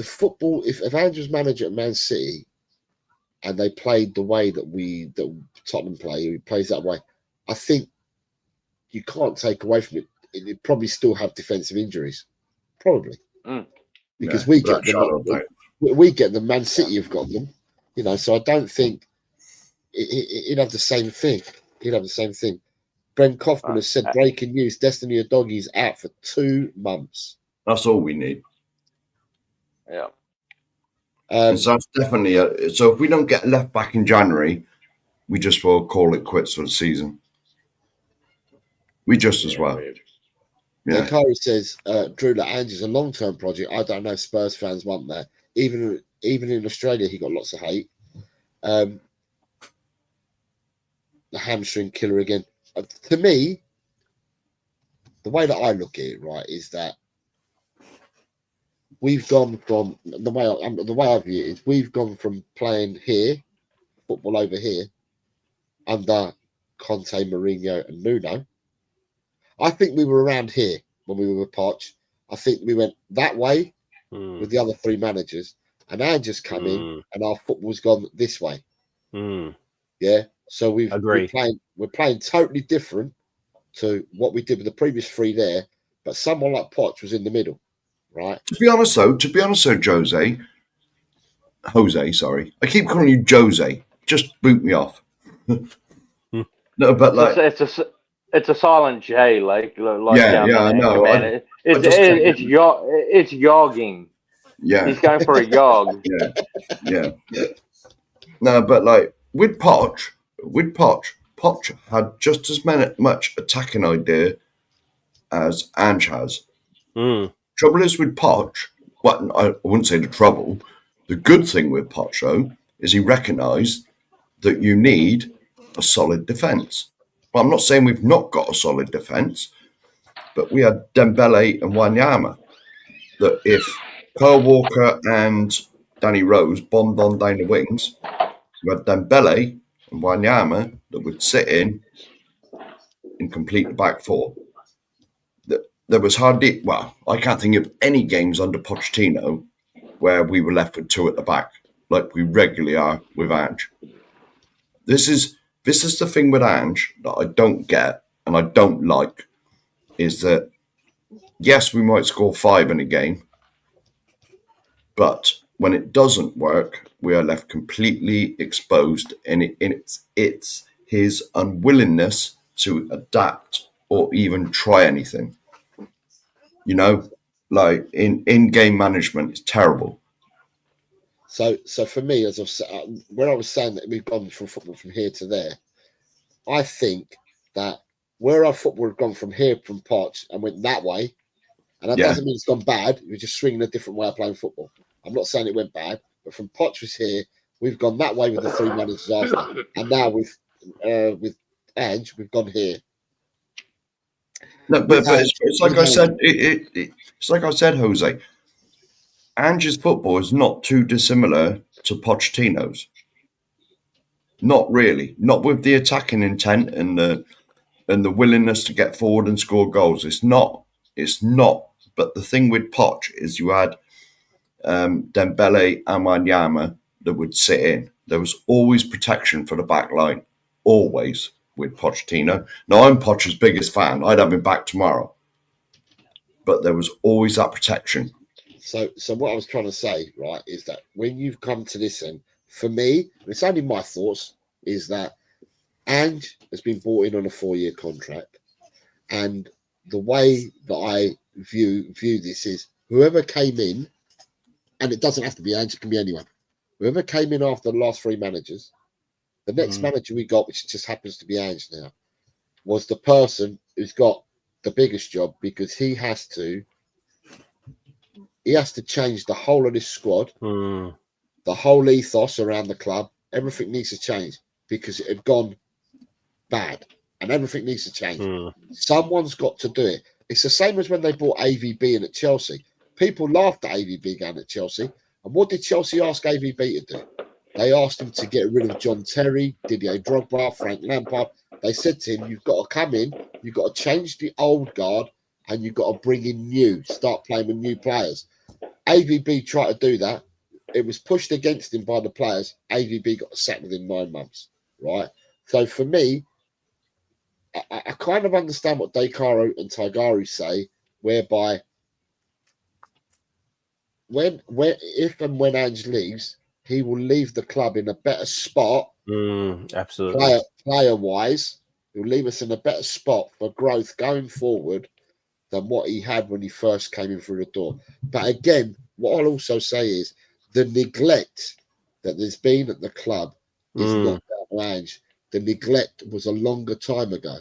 football. If Andrew's manager at Man City, and they played the way that Tottenham play, he plays that way, I think you can't take away from it. It'd probably still have defensive injuries, probably, because we get them. Man City have got them, So I don't think he'd have the same thing. Brent Kaufman has said, breaking news: Destiny Udogi's out for 2 months. That's all we need. Yeah. So that's definitely so if we don't get left back in January, we just will call it quits for the season. We just as well. Yeah. Kari says, Drew, that Ange's a long-term project. I don't know if Spurs fans want that. Even in Australia, he got lots of hate. The hamstring killer again. To me, the way that I look at it, right, is that we've gone from the way I view it is we've gone from playing here, football over here, under Conte, Mourinho, and Nuno. I think we were around here when we were with Poch. I think we went that way with the other 3 managers, and Ange just come in, and our football's gone this way. Yeah, so we're playing totally different to what we did with the previous 3 there, but someone like Poch was in the middle. Right. To be honest, Jose, sorry. I keep calling you Jose. Just boot me off. No, but like it's a silent J, like I know. It's yogging. Yeah, he's going for a yog. Yeah. No, but like with Poch had just as much attacking idea as Ange has. Trouble is with Poch, well, I wouldn't say the trouble. The good thing with Poch, though, is he recognised that you need a solid defence. But I'm not saying we've not got a solid defence, but we had Dembele and Wanyama. That if Kyle Walker and Danny Rose bombed on down the wings, we had Dembele and Wanyama that would sit in and complete the back 4. There was hardly, I can't think of any games under Pochettino where we were left with 2 at the back, like we regularly are with Ange. This is the thing with Ange that I don't get and I don't like, is that, yes, we might score 5 in a game, but when it doesn't work, we are left completely exposed, and it's his unwillingness to adapt or even try anything. You know, like in game management, it's terrible. So for me, as I've said, when I was saying that we've gone from football from here to there, I think that where our football had gone from here from Poch and went that way, and that doesn't mean it's gone bad. We're just swinging a different way of playing football. I'm not saying it went bad, but from Poch was here, we've gone that way with the 3 managers after, and now with Ange, we've gone here. No, but it's like I said. It's like I said, Jose. Ange's football is not too dissimilar to Pochettino's. Not really. Not with the attacking intent and the willingness to get forward and score goals. It's not. It's not. But the thing with Poch is you had Dembele and Wanyama that would sit in. There was always protection for the back line. Always with Pochettino. Now, I'm Poch's biggest fan. I'd have him back tomorrow. But there was always that protection. So what I was trying to say, right, is that when you've come to this end, for me, and it's only my thoughts, is that Ange has been brought in on a 4-year contract. And the way that I view this is whoever came in, and it doesn't have to be Ange, it can be anyone. Whoever came in after the last 3 managers, the next manager we got, which just happens to be Ange now, was the person who's got the biggest job, because he has to change the whole of this squad, the whole ethos around the club. Everything needs to change because it had gone bad, and everything needs to change. Someone's got to do it. It's the same as when they brought AVB in at Chelsea. People laughed at AVB going at Chelsea. And what did Chelsea ask AVB to do? They asked him to get rid of John Terry, Didier Drogba, Frank Lampard. They said to him, you've got to come in, you've got to change the old guard, and you've got to bring in new, start playing with new players. AVB tried to do that. It was pushed against him by the players. AVB got sacked within 9 months, right? So for me, I kind of understand what Dekaro and Tigari say, whereby if and when Ange leaves, he will leave the club in a better spot. Absolutely. Player-wise, he'll leave us in a better spot for growth going forward than what he had when he first came in through the door. But again, what I'll also say is the neglect that there's been at the club is not down to Ange. The neglect was a longer time ago.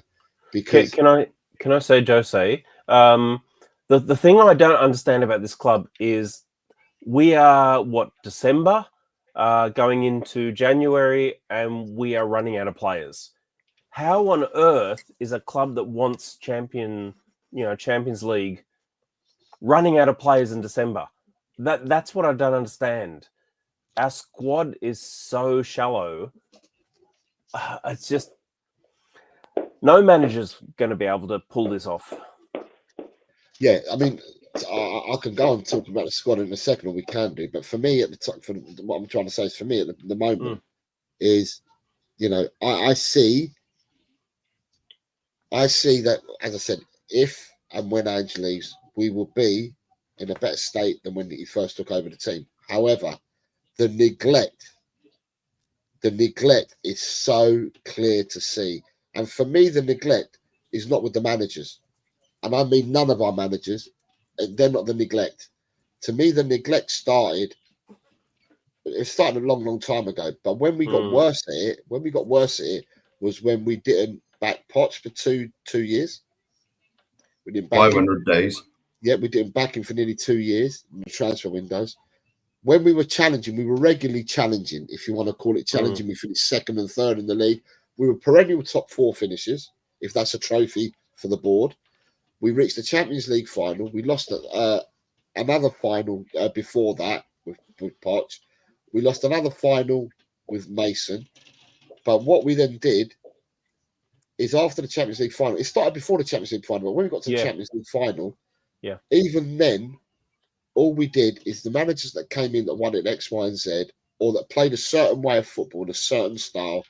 Because can I say, Jose, the thing I don't understand about this club is we are December, going into January, and we are running out of players. How on earth is a club that wants Champions League running out of players in December? That's what I don't understand. Our squad is so shallow. It's just no manager's going to be able to pull this off. Yeah, I mean, I can go on talking about the squad in a second, or we can do. But for me, at the time, what I'm trying to say is, for me at the moment, is, I see that, as I said, if and when Ange leaves, we will be in a better state than when he first took over the team. However, the neglect is so clear to see. And for me, the neglect is not with the managers. And I mean none of our managers. They're not the neglect. To me, the neglect started a long, long time ago. But when we got worse at it, was when we didn't back Potts for two years. We didn't back 500 days. Yeah, we didn't back him for nearly 2 years in the transfer windows. When we were challenging, we were regularly challenging, if you want to call it challenging. We finished 2nd and 3rd in the league. We were perennial top 4 finishers, if that's a trophy for the board. We reached the Champions League final. We lost another final before that with Poch. We lost another final with Mason. But what we then did is, after the Champions League final, it started before the Champions League final, but when we got to the Champions League final, even then, all we did is the managers that came in that wanted X, Y, and Z, or that played a certain way of football, a certain style,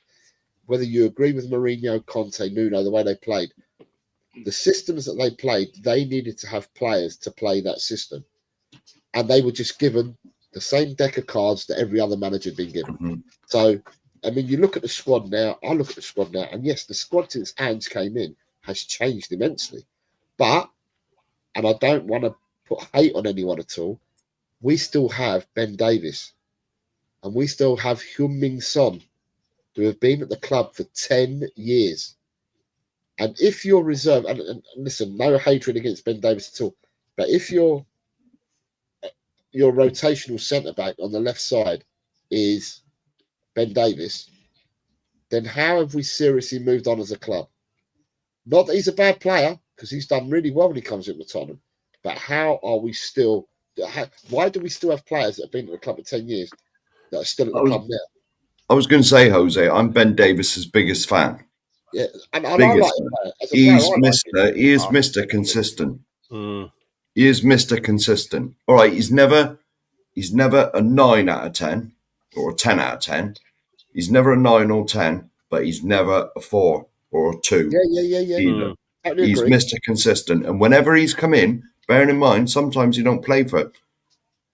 whether you agree with Mourinho, Conte, Nuno, the way they played, the systems that they played, they needed to have players to play that system. And they were just given the same deck of cards that every other manager had been given. Mm-hmm. So, I mean, you look at the squad now, I look at the squad now, and yes, the squad since Ange came in has changed immensely. But, and I don't want to put hate on anyone at all, we still have Ben Davies and we still have Heung-min Son, who have been at the club for 10 years. And if you're reserved, and listen, no hatred against Ben Davies at all, but if your rotational centre-back on the left side is Ben Davies, then how have we seriously moved on as a club? Not that he's a bad player, because he's done really well when he comes into Tottenham, but how are we still, why do we still have players that have been at the club for 10 years that are still at the club now? I was going to say, Jose, I'm Ben Davis's biggest fan. Yeah, and I Biggest like him. He is Mr. Consistent. Mm. He is Mr. Consistent. All right, he's never a 9 out of 10 or a 10 out of 10. He's never a 9 or 10, but he's never a 4 or a 2. Yeah. He's Mr. Consistent. And whenever he's come in, bearing in mind, sometimes he don't play for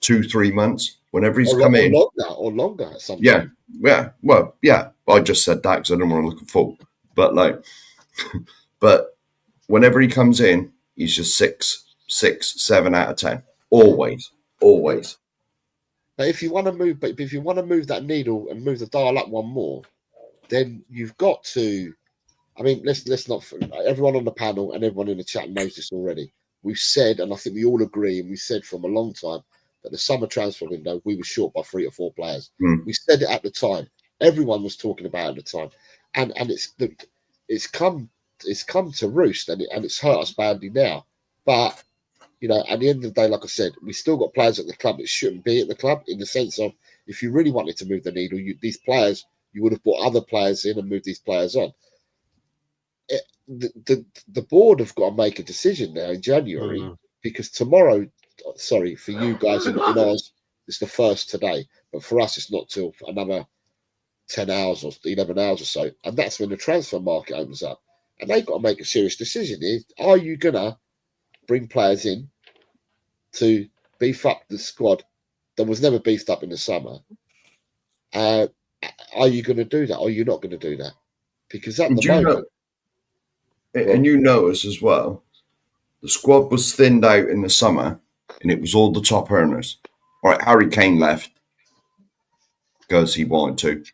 2-3 months. Whenever he's come in. Or longer sometimes. Yeah. Well, yeah. I just said that because I don't want to look a fool. But but whenever he comes in, he's just 6, 7 out of 10. Always. But if you want to move, that needle and move the dial up one more, then you've got to. I mean, let's not. Everyone on the panel and everyone in the chat knows this already. We've said, and I think we all agree, and we said from a long time that the summer transfer window we were short by 3 or 4 players. We said it at the time. Everyone was talking about it at the time, and it's come to roost, and it's hurt us badly now. But you know, at the end of the day, like I said, we still got players at the club that shouldn't be at the club, in the sense of if you really wanted to move the needle, these players, you would have brought other players in and moved these players on. The board have got to make a decision now in January, because tomorrow, sorry for you guys in Oz, it's the 1st today, but for us it's not till another 10 hours or 11 hours or so, and that's when the transfer market opens up, and they've got to make a serious decision here. Are you gonna bring players in to beef up the squad that was never beefed up in the summer? Are you going to do that, or are you not going to do that? Because at the moment, and you notice as well, the squad was thinned out in the summer, and it was all the top earners. All right, Harry Kane left because he wanted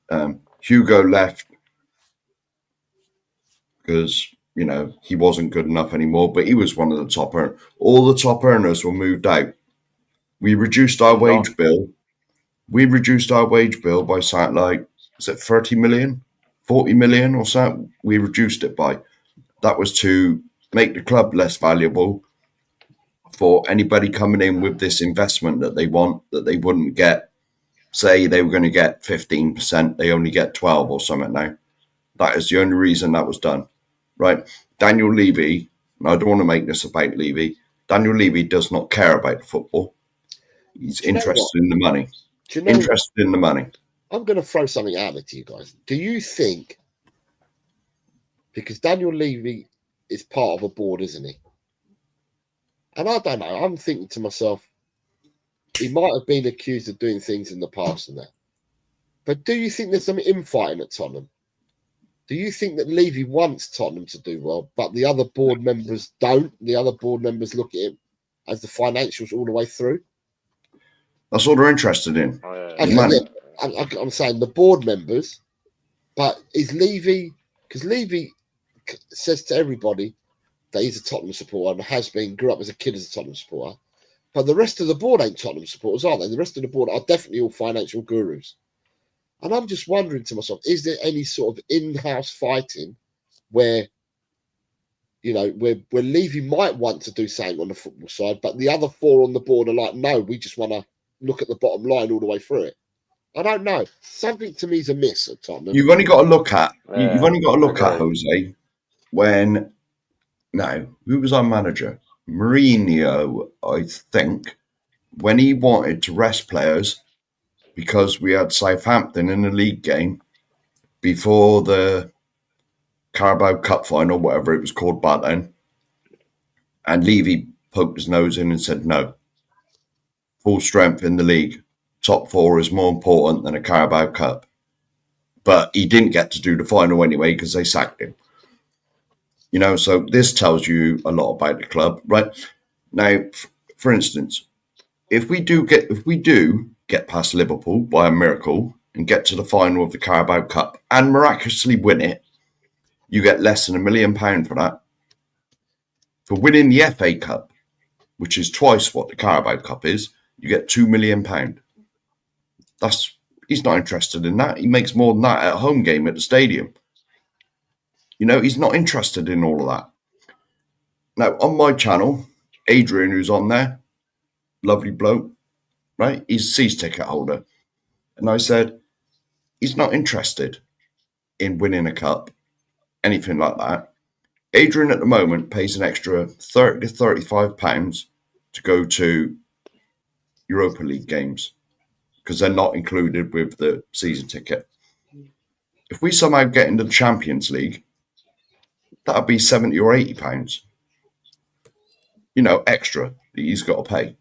to. Hugo left because, you know, he wasn't good enough anymore, but he was one of the top earners. All the top earners were moved out. We reduced our wage bill. We reduced our wage bill by something like, is it 30 million, 40 million or something? We reduced it by. That was to make the club less valuable for anybody coming in with this investment that they want, that they wouldn't get. Say they were going to get 15%, they only get 12 or something now. That is the only reason that was done, right? Daniel Levy, and I don't want to make this about Levy, Daniel Levy does not care about the football. He's interested in the money. Interested in the money. I'm going to throw something out there to you guys. Do you think, because Daniel Levy is part of a board, isn't he? And I don't know, I'm thinking to myself, he might have been accused of doing things in the past and that. But do you think there's some infighting at Tottenham? Do you think that Levy wants Tottenham to do well, but the other board members don't? The other board members look at him as the financials all the way through? That's all they're interested in. Okay, yeah, I'm saying the board members, but is Levy, because Levy says to everybody that he's a Tottenham supporter and has been, grew up as a kid as a Tottenham supporter, but the rest of the board ain't Tottenham supporters, are they? The rest of the board are definitely all financial gurus. And I'm just wondering to myself, is there any sort of in-house fighting where, you know, where Levy might want to do something on the football side, but the other 4 on the board are like, no, we just want to look at the bottom line all the way through it. I don't know. Something to me is amiss at Tottenham. You've only got to look at, Jose, when, now, who was our manager? Mourinho, I think, when he wanted to rest players because we had Southampton in the league game before the Carabao Cup final, whatever it was called back then, and Levy poked his nose in and said no. full strength in the league. Top 4 is more important than a Carabao Cup. But he didn't get to do the final anyway because they sacked him. You know, so this tells you a lot about the club, right? Now, for instance, if we do get past Liverpool by a miracle and get to the final of the Carabao Cup and miraculously win it, you get less than £1 million for that. For winning the FA Cup, which is twice what the Carabao Cup is, you get £2 million. He's not interested in that. He makes more than that at a home game at the stadium. You know, he's not interested in all of that. Now, on my channel, Adrian, who's on there, lovely bloke, right? He's a season ticket holder. And I said, he's not interested in winning a cup, anything like that. Adrian at the moment pays an extra £30 to £35 to go to Europa League games because they're not included with the season ticket. If we somehow get into the Champions League, that'd be £70 or £80, you know, extra that he's got to pay.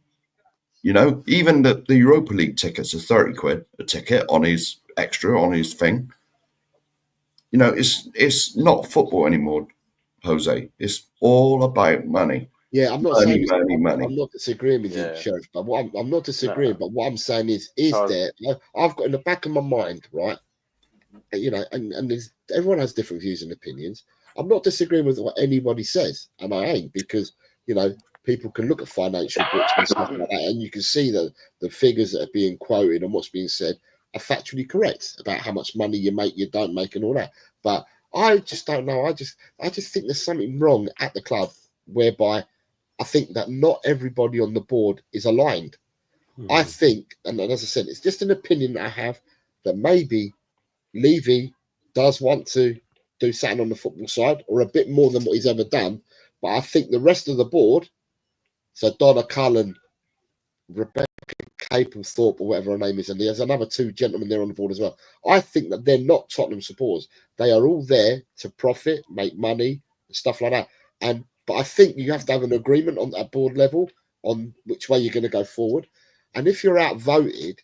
You know, even the Europa League tickets are 30 quid a ticket on his extra, on his thing. You know, it's not football anymore, Jose. It's all about money. Yeah, I'm not money, saying money. I'm not disagreeing with you, Sheriff, but I'm not disagreeing. But what I'm saying is there? I've got in the back of my mind, right? You know, and there's, everyone has different views and opinions. I'm not disagreeing with what anybody says, and I ain't, because you know people can look at financial books and stuff like that, and you can see that the figures that are being quoted and what's being said are factually correct about how much money you make, you don't make, and all that. But I just don't know. I just think there's something wrong at the club whereby I think that not everybody on the board is aligned. I think, and as I said, it's just an opinion that I have, that maybe Levy does want to do something on the football side, or a bit more than what he's ever done. But I think the rest of the board, so Donna Cullen, Rebecca Capelthorpe, or whatever her name is, and there's another 2 gentlemen there on the board as well. I think that they're not Tottenham supporters. They are all there to profit, make money, and stuff like that. But I think you have to have an agreement on that board level on which way you're going to go forward. And if you're outvoted,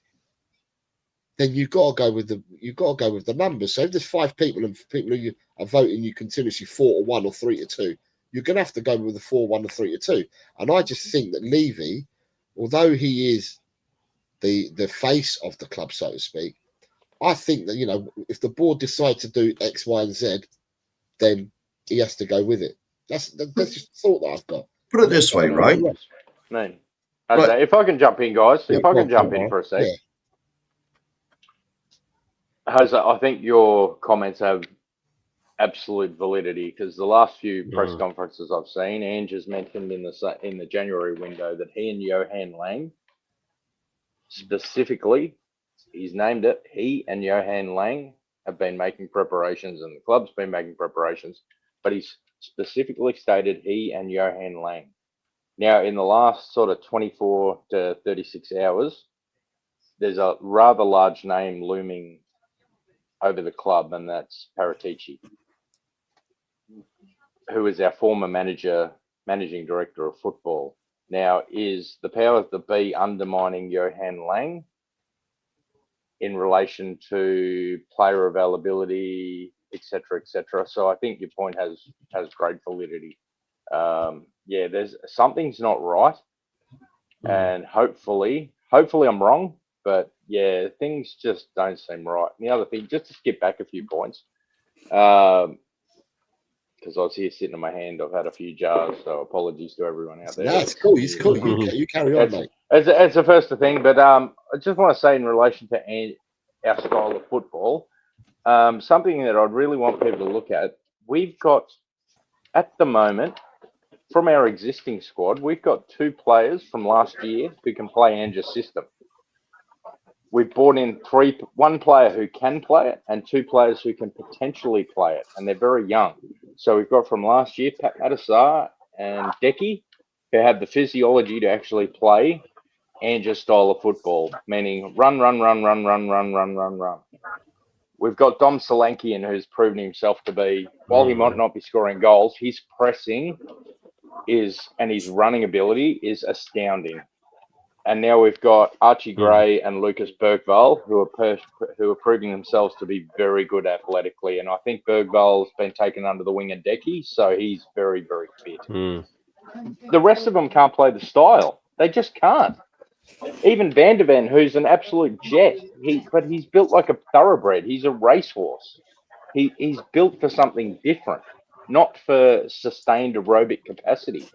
then you've got to go with the numbers. So if there's 5 people and people who are voting you continuously 4-1 or 3-2, you're going to have to go with the 4-1 or 3-2. And I just think that Levy, although he is the face of the club, so to speak, I think that, you know, if the board decide to do X, Y, and Z, then he has to go with it. That's just a thought that I've got. Put it this way, right? No. Okay, if I can jump in, guys. If I can jump in for a sec. Yeah. Jose, I think your comments have absolute validity, because the last few press conferences I've seen, Ange has mentioned in the January window that he and Johan Lang, specifically, he's named it, he and Johan Lang have been making preparations, and the club's been making preparations, but he's specifically stated he and Johan Lang. Now, in the last sort of 24 to 36 hours, there's a rather large name looming over the club, and that's Paratici, who is our former managing director of football. Now, is the powers that be undermining Johan Lang in relation to player availability, etc., etc.? So I think your point has great validity. Yeah, there's something's not right, and hopefully I'm wrong. But yeah, things just don't seem right. And the other thing, just to skip back a few points, because I was here sitting in my hand, I've had a few jars, so apologies to everyone out there. No, it's cool. It's cool. You carry on, mate. It's the first thing, but I just want to say in relation to our style of football, something that I'd really want people to look at. We've got, at the moment, from our existing squad, we've got 2 players from last year who can play Ange's system. We've brought in 1 player who can play it and 2 players who can potentially play it, and they're very young. So we've got from last year, Pat Matissar and Decky, who have the physiology to actually play Ange's style of football, meaning run. We've got Dom Solankian, who's proven himself to be, while he might not be scoring goals, his pressing and his running ability is astounding. And now we've got Archie Gray and Lucas Bergvall, who are proving themselves to be very good athletically. And I think Bergvall's been taken under the wing of Decky, so he's very, very fit. The rest of them can't play the style. They just can't. Even Van der Ven, who's an absolute jet, but he's built like a thoroughbred. He's a racehorse. He's built for something different, not for sustained aerobic capacity.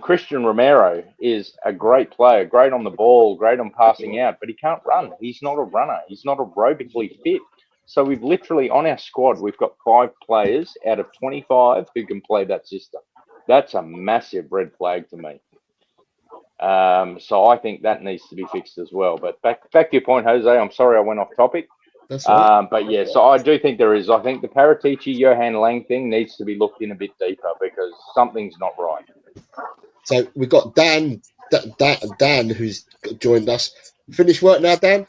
Christian Romero is a great player, great on the ball, great on passing out, but he can't run. He's not a runner. He's not aerobically fit. So we've literally, on our squad, we've got 5 players out of 25 who can play that system. That's a massive red flag to me. So I think that needs to be fixed as well. But back to your point, Jose, I'm sorry I went off topic. That's right. But yeah, so I do think there is. I think the Paratici Johan Lang thing needs to be looked in a bit deeper because something's not right. So we've got Dan, who's joined us. Finished work now, Dan?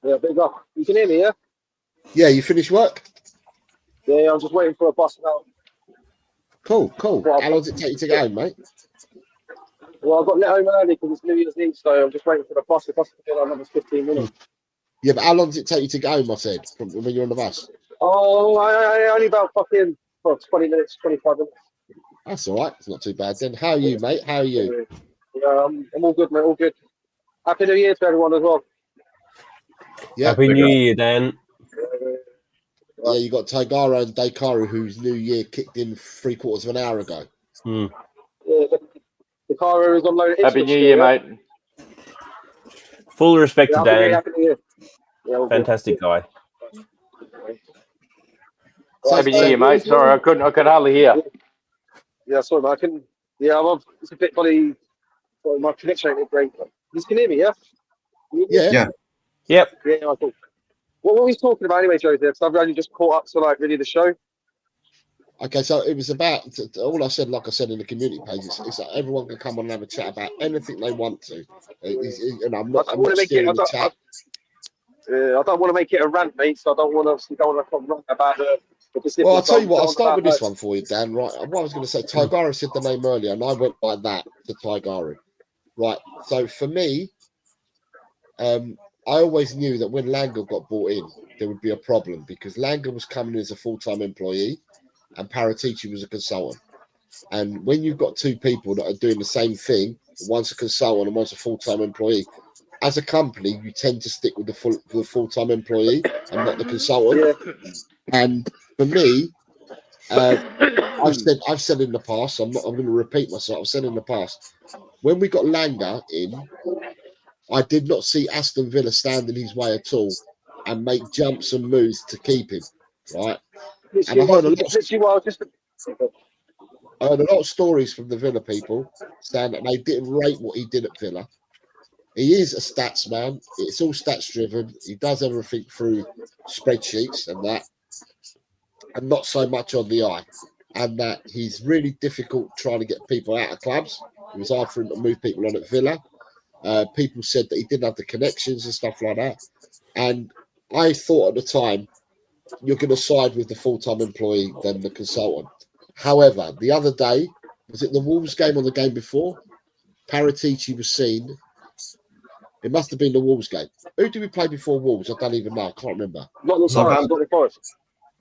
Yeah, big up. You can hear me, yeah? Yeah, you finished work? Yeah, I'm just waiting for a bus now. Cool. How long does it take you to get home, mate? Well, I got let home early because it's New Year's Eve, so I'm just waiting for the bus. The bus will be another 15 minutes. Yeah, but how long does it take you to get home, I said, from when you're on the bus? Oh, I only about 20 minutes, 25 minutes. That's all right. It's not too bad then. How are you, mate? How are you? Yeah, I'm all good, mate. All good. Happy New Year to everyone as well. Yeah. Happy New Year, Dan. Yeah, you got Taigara and Daikaru, whose New Year kicked in 3/4 of an hour ago. Yeah, the car is on loan. Happy New Year, mate. Full respect to Dan. Happy New Year. Yeah, Fantastic guy. Happy New Year, mate. Sorry, I could hardly hear. Yeah, sorry, mate. I couldn't. Yeah, it's a bit funny. My connection ain't great. You can hear me, yeah? Yeah. Yep. Yeah, cool. What were we talking about anyway, Joe? Because I've only just caught up to like really the show. Okay, so it was about all I said, like I said in the community page, it's like everyone can come on and have a chat about anything they want to. And I'm not steering the chat. I don't want to make it a rant, mate. So I don't want to come rant about the Pacific. Well, I'll tell you what. I'll start with this one for you, Dan. Right, what I was going to say, Taigara said the name earlier, and I went by that to Taigara. Right. So for me, I always knew that when Langer got brought in, there would be a problem because Langer was coming in as a full-time employee, and Paratici was a consultant. And when you've got two people that are doing the same thing, one's a consultant and one's a full-time employee, as a company, you tend to stick with the full-time employee and not the consultant. Yeah. And for me, I've said in the past, I'm going to repeat myself. I've said in the past, when we got Langer in, I did not see Aston Villa stand in his way at all and make jumps and moves to keep him. Right. And I heard a lot of stories from the Villa people saying that they didn't rate what he did at Villa. He is a stats man. It's all stats driven. He does everything through spreadsheets and that, and not so much on the eye. And that he's really difficult trying to get people out of clubs. It was hard for him to move people on at Villa. People said that he didn't have the connections and stuff like that. And I thought at the time, you're going to side with the full-time employee than the consultant. However, the other day, was it the Wolves game or the game before? Paratici was seen. It must have been the Wolves game. Who did we play before Wolves? I don't even know. I can't remember. Not the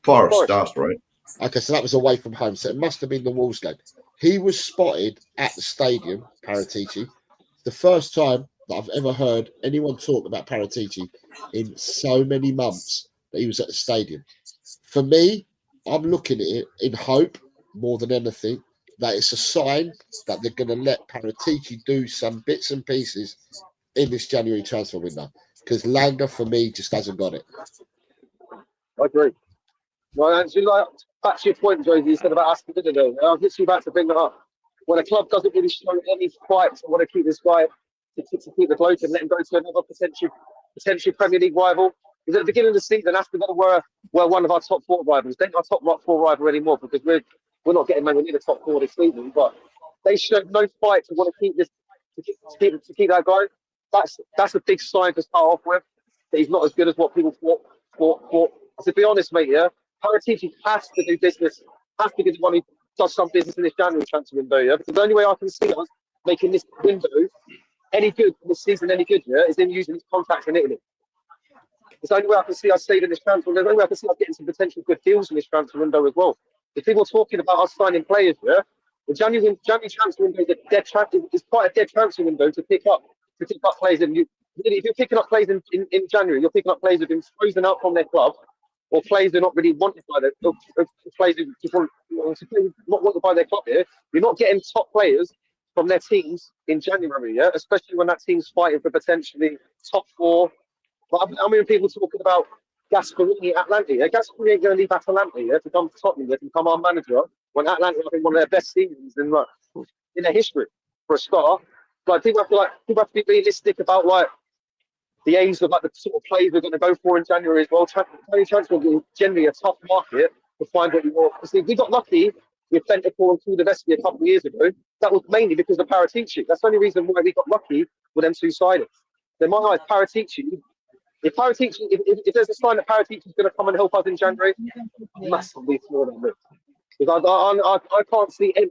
Forest. That's right. Okay, so that was away from home. So it must have been the Wolves game. He was spotted at the stadium, Paratici. The first time that I've ever heard anyone talk about Paratici in so many months that he was at the stadium. For me, I'm looking at it in hope more than anything that it's a sign that they're going to let Paratici do some bits and pieces in this January transfer window, because Langer for me just hasn't got it. I agree. Well, actually, back to your point, Josie, you said about Aston Villa. I was literally about to bring that up. When a club doesn't really show any fight to want to keep this guy, to keep the bloke and let him go to another potentially Premier League rival. Because at the beginning of the season, Aston Villa were one of our top 4 rivals. They're not our top 4 rival anymore because we're not getting nowhere near the top 4 this season. But they showed no fight to want to keep this, to keep that guy. That's a big sign to start off with, that he's not as good as what people thought. To be honest, mate, yeah, Paratici has to do business, has to be the one who does some business in this January transfer window, yeah, because the only way I can see us making this window any good, this season any good, yeah, is him using his contacts in Italy. It's the only way I can see us staying in this transfer. There's the only way I can see us getting some potential good deals in this transfer window as well. If people are talking about us signing players, yeah, the January transfer window is a dead it's quite a dead transfer window to pick up players. And if you're picking up players in January, you're picking up players who've been frozen out from their club, or players who are not really wanted by their players who just not wanted by their club here. You're not getting top players from their teams in January, yeah, especially when that team's fighting for potentially top 4. But I mean, people talking about Gasperini at Atlanta. Yeah? Gasperini ain't going to leave Atalanta to come to Tottenham, to become our manager when Atlanta have been one of their best seasons in their history for a start. Like people have to be realistic about like the aims of like the sort of players we're going to go for in January as well. January transfer will be generally a tough market to find what you want. Because we got lucky with Bentancur and Kulusevski a couple of years ago. That was mainly because of Paratici. That's the only reason why we got lucky with them 2 signings. Then my eyes, Paratici. If there's a sign that Paratici is going to come and help us in January, massively smaller than this. Because I can't see any.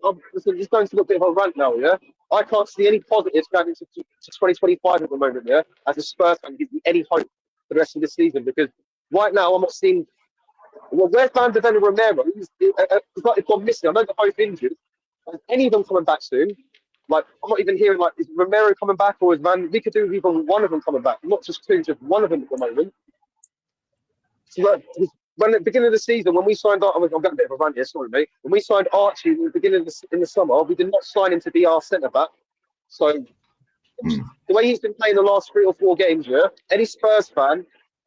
Just going through a bit of a rant now, yeah. I can't see any positives going into 2025 at the moment, yeah. As a Spurs fan, gives me any hope for the rest of the season because right now I'm not seeing. Well, where's Van de Ven and Romero? He's gone missing. I know they're both injured. Is any of them coming back soon? Like, I'm not even hearing, like, is Romero coming back or is we could do even one of them coming back, not just 2, just one of them at the moment. So, like, when at the beginning of the season, when we signed, I'm getting a bit of a rant here, sorry, mate. When we signed Archie in the beginning in the summer, we did not sign him to be our centre back. So, the way he's been playing the last 3 or 4 games, yeah, any Spurs fan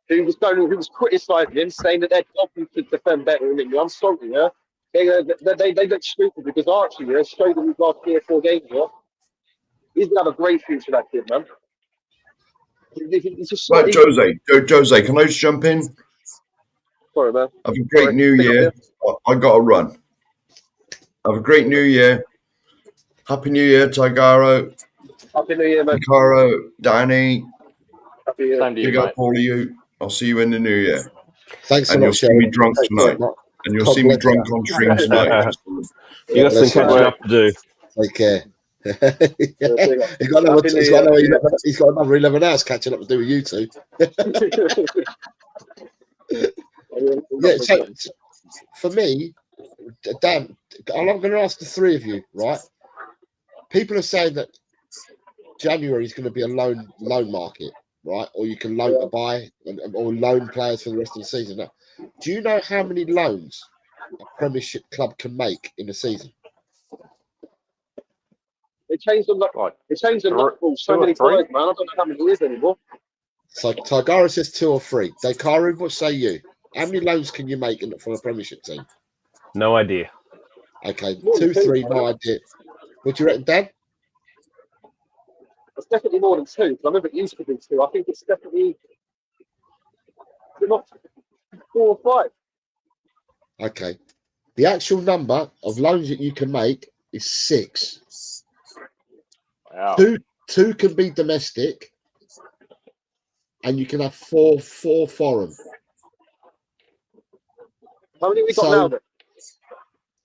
who was criticising him, saying that they're helping to defend better than him, I'm sorry, yeah. They look stupid because Archie showed them these last 3 or 4 games. He's gonna have a great future, that kid, man. He's just right, Jose, can I just jump in? Sorry, man. Have a great new year. I got to run. Have a great new year. Happy New Year, Tigaro. Happy New Year, man. Caro, Danny. Happy New Year. Same to you, Big up mate. all of you. I'll see you in the new year. Thanks And a you'll lot, see me drunk Take tonight. care, And you'll God see me bless drunk you. on stream tonight. You got some bless you, catching mate. up to do. Take care. he's got Happy New Year. another 11 hours catching up to do with you two. Yeah, so for me, Dan, I'm going to ask the 3 of you, right? People are saying that January is going to be a loan market, right? Or you can loan to buy or loan players for the rest of the season. Now, do you know how many loans a Premiership club can make in a season? It changed them like so many times, man. I don't know how many it is anymore. So Tigara says 2 or 3. Dekaru, what say you? How many loans can you make for a Premiership team? No idea. Okay, 2, 3, no idea. What do you reckon, Dan? It's definitely more than 2. I remember it used to be 2. I think it's definitely not 4 or 5. Okay. The actual number of loans that you can make is 6. Wow. 2 can be domestic, and you can have 4 foreign. How many we got now then?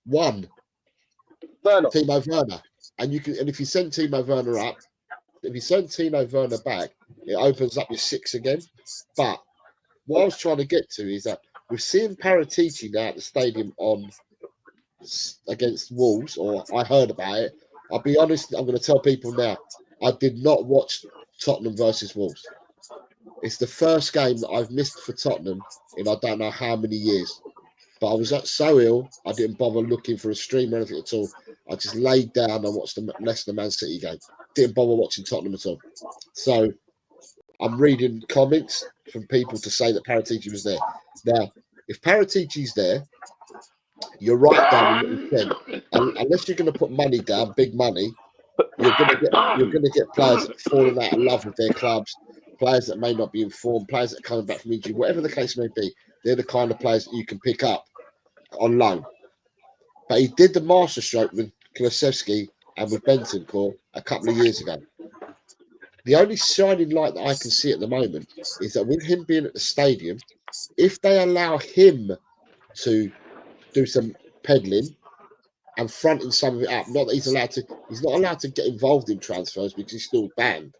1. Werner. Timo Werner. And if you send Timo Werner up, if you send Timo Werner back, it opens up your 6 again. But what I was trying to get to is that we're seeing Paratici now at the stadium against Wolves, or I heard about it. I'll be honest, I'm going to tell people now, I did not watch Tottenham versus Wolves. It's the first game that I've missed for Tottenham in I don't know how many years. But I was so ill, I didn't bother looking for a stream or anything at all. I just laid down and watched the Leicester Man City game. Didn't bother watching Tottenham at all. So I'm reading comments from people to say that Paratici was there. Now, if Paratici's there, you're right, Dan, what you said. Unless you're going to put money down, big money, you're going to get players that are falling out of love with their clubs, players that may not be informed, players that are coming back from injury, whatever the case may be. They're the kind of players that you can pick up on loan. But he did the masterstroke with Kulusevski and with Bentancur a couple of years ago. The only shining light that I can see at the moment is that with him being at the stadium, if they allow him to do some peddling and fronting some of it up, not that he's allowed to, He's not allowed to get involved in transfers because he's still banned.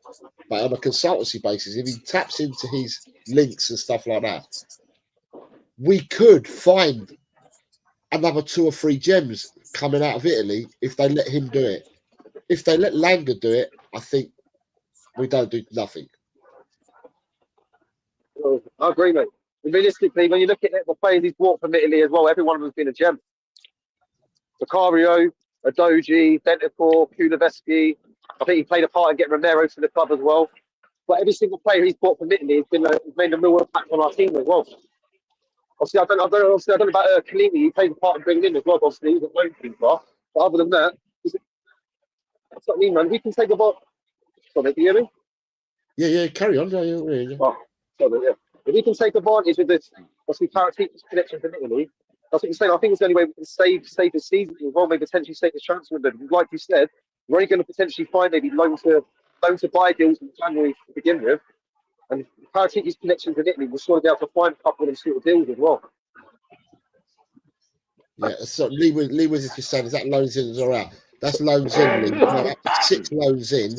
But on a consultancy basis, if he taps into his links and stuff like that, we could find another 2 or 3 gems coming out of Italy if they let him do it. If they let Langer do it, I think we don't do nothing. Well, I agree, mate. Realistically, when you look at it, the players he's brought from Italy as well, every one of them has been a gem. Vicario, Adoji, Bentancur, Kuleveski. I think he played a part in getting Romero to the club as well. But every single player he's brought from Italy has made a real impact on our team as well. Obviously, I don't know about Kalini. He played a part in bringing him as well. Obviously, he's a loan keeper. But other than that, that's what I mean, man. We can take a ball. Sorry, can you hear me? Yeah, carry on. Yeah. Oh, sorry, yeah. If we can take advantage of this, obviously, Parati's connections in Italy, that's what you're saying. I think it's the only way we can save the season as well, maybe potentially save the transfer window. Like you said, we're only going to potentially find maybe loan to buy deals in January to begin with. And Parati's connections in Italy, we'll sort of be able to find a couple of them sort of deals as well. Yeah, so Lee was just saying, is that loans in or out? That's loans in, Lee. No, 6 loans in.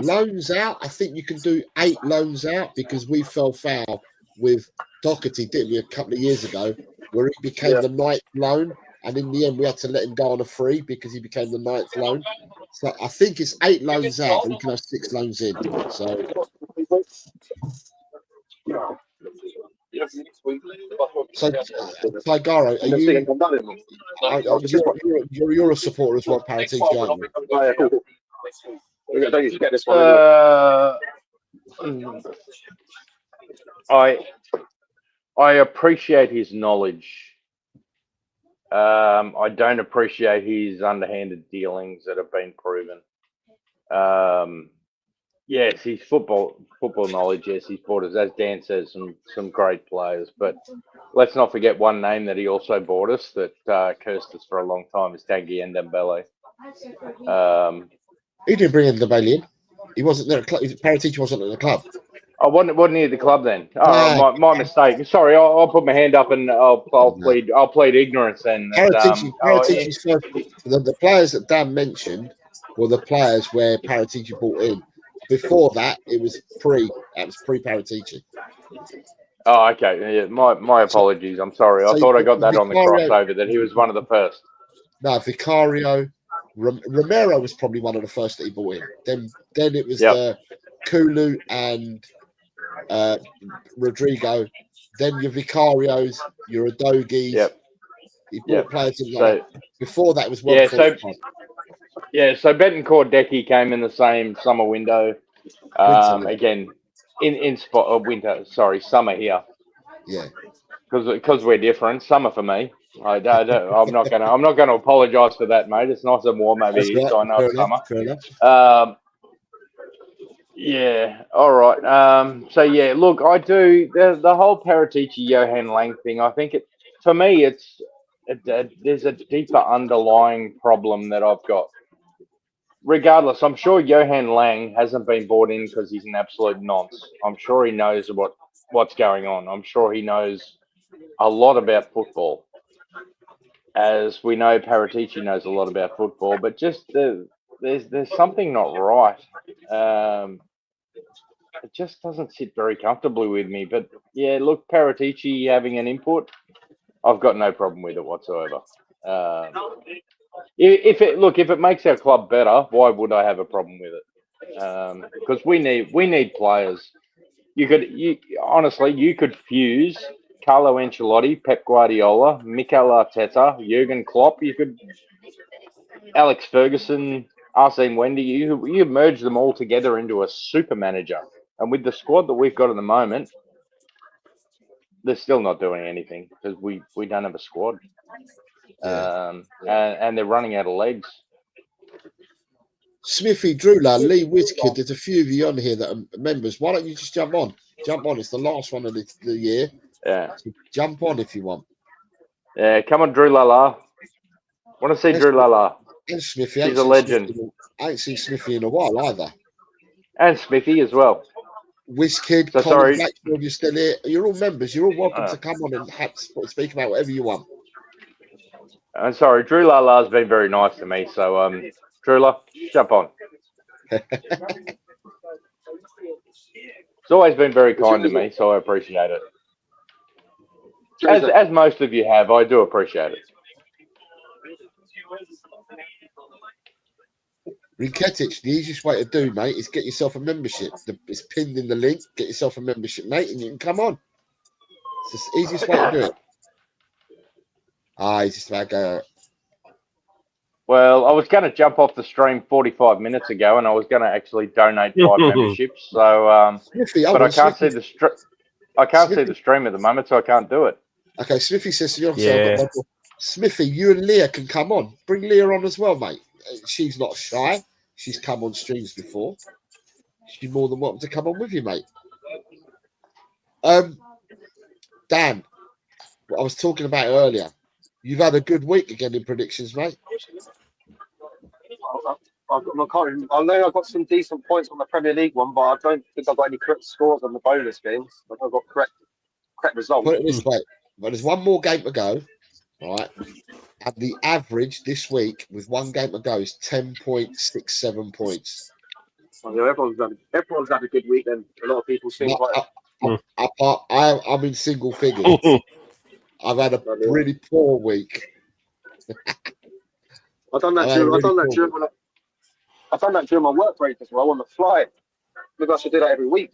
Loans out, I think you can do 8 loans out because we fell foul with Doherty, didn't we, a couple of years ago, where he became the 9th loan, and in the end we had to let him go on a free because he became the 9th loan. So I think it's 8 loans out, and you can have 6 loans in. So Tigaro, you're a supporter as well, Paratici, aren't you? I appreciate his knowledge. I don't appreciate his underhanded dealings that have been proven. Yes, his football knowledge. Yes, he's bought us, as Dan says, some great players. But let's not forget one name that he also bought us that cursed us for a long time is Tanguy Ndombele. He didn't bring Ndombele in. He wasn't there. Paratici wasn't at the club. I wasn't he at the club then? Oh, my mistake. Sorry, I'll put my hand up and I'll plead ignorance then. Paratici's the players that Dan mentioned were the players where Paratici bought in. Before that, it was pre-Paratici. Oh, okay. Yeah, my apologies. I'm sorry. I thought I got that on the crossover that he was one of the first. No, Vicario, Romero was probably one of the first that he bought in. Then it was the Kulu and Rodrigo. Then your Vicarios, your Adogis. Yep. He bought players in like that. Before that was one. So Bentancur Decky came in the same summer window. Again, in spot winter. Sorry, summer here. Yeah. Because we're different. Summer for me. I'm not gonna apologise for that, mate. It's nice and warm over here, so I know it's summer. Fair enough. Yeah. All right. So yeah, look, I do the whole Paratici Johan Lang thing. I think for me, there's a deeper underlying problem that I've got. Regardless, I'm sure Johan Lang hasn't been brought in because he's an absolute nonce. I'm sure he knows what's going on. I'm sure he knows a lot about football. As we know, Paratici knows a lot about football, but just there's something not right. It just doesn't sit very comfortably with me. But yeah, look, Paratici having an input, I've got no problem with it whatsoever. If it makes our club better, why would I have a problem with it? Because we need players. You could fuse Carlo Ancelotti, Pep Guardiola, Mikel Arteta, Jurgen Klopp. You could Alex Ferguson, Arsene Wenger. You merge them all together into a super manager. And with the squad that we've got at the moment, they're still not doing anything because we don't have a squad. And they're running out of legs. Smithy, Drula, Lee Whiskey, there's a few of you on here that are members. Why don't you just jump on? It's the last one of the year. Yeah. So jump on if you want. Yeah, come on, Drew Lala. Want to see Drew Lala. And Smithy. He's a legend. I ain't seen Smithy in a while either. And Smithy as well. Whiskid, so Colin Blackfield, you're still here. You're all members. You're all welcome to come on and speak about whatever you want. I'm sorry, Drew Lala's been very nice to me. So, Trula, jump on. It's always been very kind to me, so I appreciate it. As most of you have, I do appreciate it. Riketic, the easiest way to do, mate, is get yourself a membership. It's pinned in the link. Get yourself a membership, mate, and you can come on. It's the easiest way to do it. He's just about to go. Well, I was going to jump off the stream 45 minutes ago, and I was going to actually donate 5 memberships. So, Smithy, but I can't Smithy. see the stream. I can't see the stream at the moment, so I can't do it. Okay, Smithy says to you, Smithy, you and Leah can come on. Bring Leah on as well, mate. She's not shy. She's come on streams before. She's more than welcome to come on with you, mate. Dan, what I was talking about earlier. You've had a good week again in predictions, mate. I know I've got some decent points on the Premier League one, but I don't think I've got any correct scores on the bonus games. I've got correct results. Put it this way, but there's one more game to go, right? And the average this week with one game to go is 10.67 points. Well, yeah, everyone's had a good week then. A lot of people seem I'm in single figures. I've had a really poor week. I've done that during my work break as well on the fly. Maybe I should do that every week.